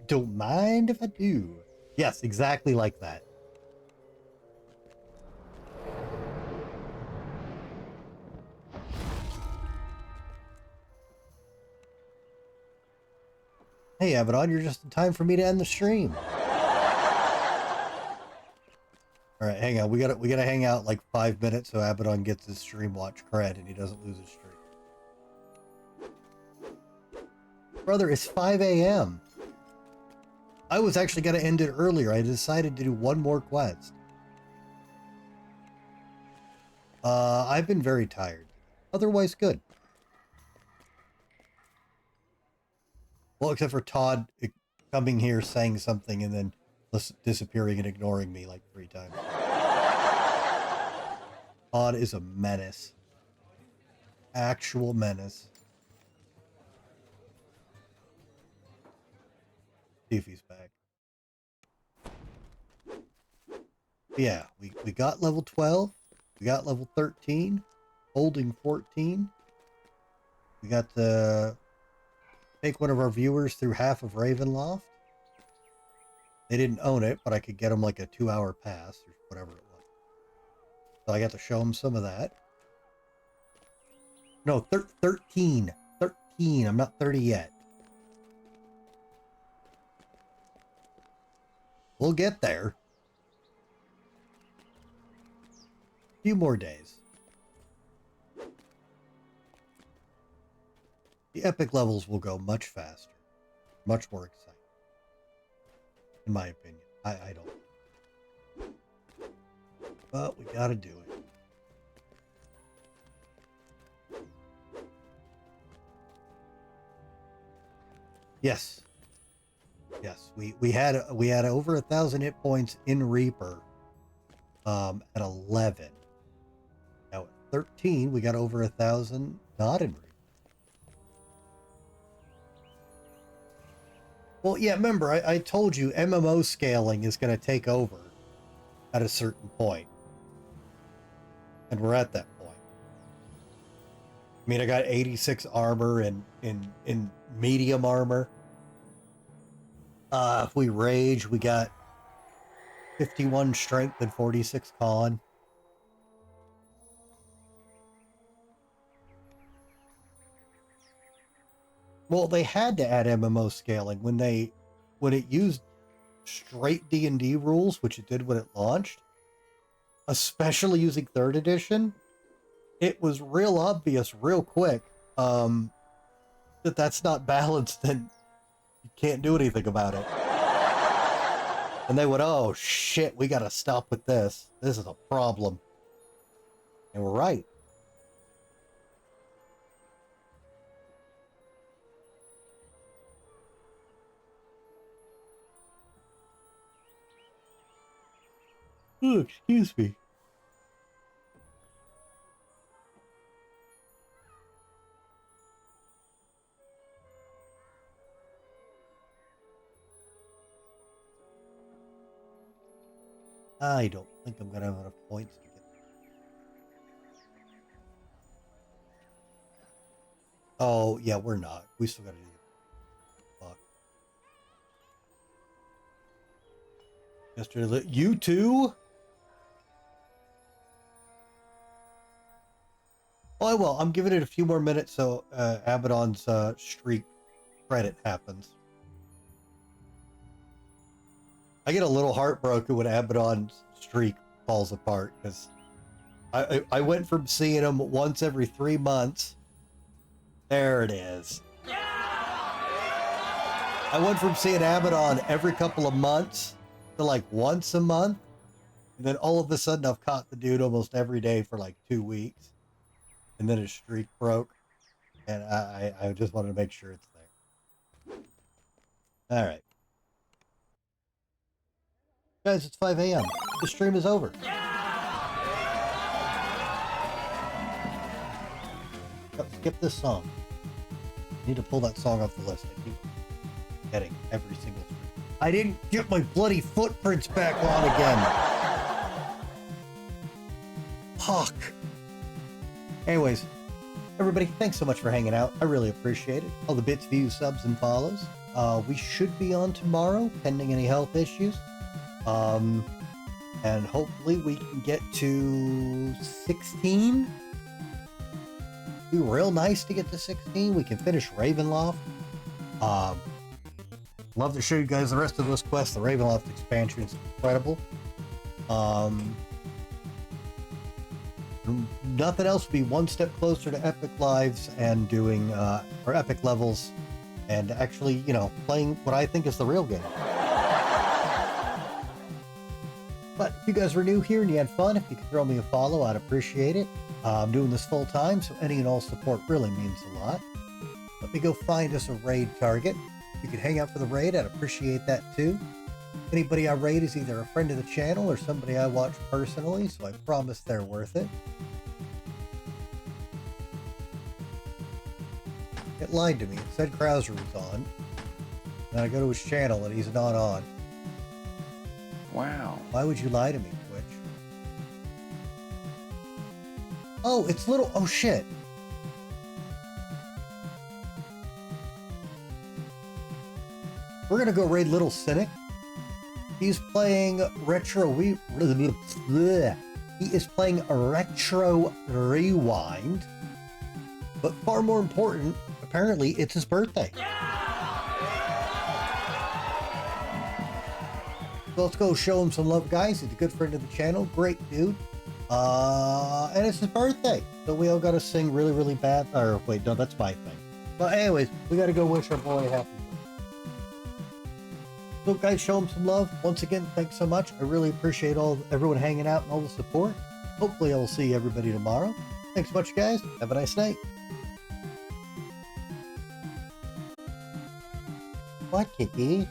Don't mind if I do. Yes, exactly like that. Hey, Abaddon, you're just in time for me to end the stream. All right, hang on. We gotta hang out like 5 minutes so Abaddon gets his stream watch cred and he doesn't lose his stream. Brother, it's 5 a.m. I was actually gonna end it earlier. I decided to do one more quest. I've been very tired. Otherwise, good. Well, except for Todd coming here, saying something, and then disappearing and ignoring me like 3 times. Todd is a menace. Actual menace. See if he's back. Yeah, we got level 12. We got level 13. Holding 14. We got to take one of our viewers through half of Ravenloft. They didn't own it, but I could get them like a 2-hour pass or whatever it was. So I got to show them some of that. No, 13. 13. I'm not 30 yet. We'll get there. A few more days. The epic levels will go much faster. Much more exciting. In my opinion. I don't. But we gotta do it. Yes. Yes. We had over 1,000 hit points in Reaper at 11. Now at 13 we got over 1,000 not in Reaper. Well, yeah, remember, I told you MMO scaling is going to take over at a certain point. And we're at that point. I mean, I got 86 armor in medium armor. If we rage, we got 51 strength and 46 con. Well, they had to add MMO scaling when it used straight D&D rules, which it did when it launched, especially using 3rd edition. It was real obvious real quick that that's not balanced and you can't do anything about it. And they went, oh shit, we got to stop with this. This is a problem. And we're right. Oh, excuse me. I don't think I'm gonna have enough points to get there. Oh, yeah, we're not. We still gotta do it. Fuck. Yesterday, you too? Oh, well, I'm giving it a few more minutes so Abaddon's streak credit happens. I get a little heartbroken when Abaddon's streak falls apart because I went from seeing him once every 3 months. There it is. I went from seeing Abaddon every couple of months to like once a month. And then all of a sudden I've caught the dude almost every day for like 2 weeks. And then his streak broke. And I just wanted to make sure it's there. All right. Guys, it's 5 a.m. The stream is over. Oh, skip this song. I need to pull that song off the list. I keep getting every single stream. I didn't get my bloody footprints back on again. Fuck. Anyways, everybody, thanks so much for hanging out. I really appreciate it. All the bits, views, subs, and follows. We should be on tomorrow, pending any health issues. And hopefully we can get to 16. Be real nice to get to 16. We can finish Ravenloft. Love to show you guys the rest of those quests. The Ravenloft expansion is incredible. Nothing else would be one step closer to Epic Lives and doing, or Epic Levels, and actually, you know, playing what I think is the real game. But if you guys were new here and you had fun, if you could throw me a follow, I'd appreciate it. I'm doing this full time, so any and all support really means a lot. Let me go find us a raid target. You can hang out for the raid, I'd appreciate that too. Anybody I raid is either a friend of the channel or somebody I watch personally, so I promise they're worth it. It lied to me. It said Krauser was on. Then I go to his channel and he's not on. Wow. Why would you lie to me, Twitch? Oh, it's little... Oh, shit. We're gonna go raid Little Cynic. He's playing Retro... He is playing a Retro Rewind. But far more important, apparently, it's his birthday. So let's go show him some love, guys. He's a good friend of the channel. Great dude. And it's his birthday. So we all got to sing really, really bad. Or wait, no, that's my thing. But anyways, we got to go wish our boy a happy birthday. So guys, show him some love. Once again, thanks so much. I really appreciate everyone hanging out and all the support. Hopefully I will see everybody tomorrow. Thanks so much, guys. Have a nice night. What, Kitty?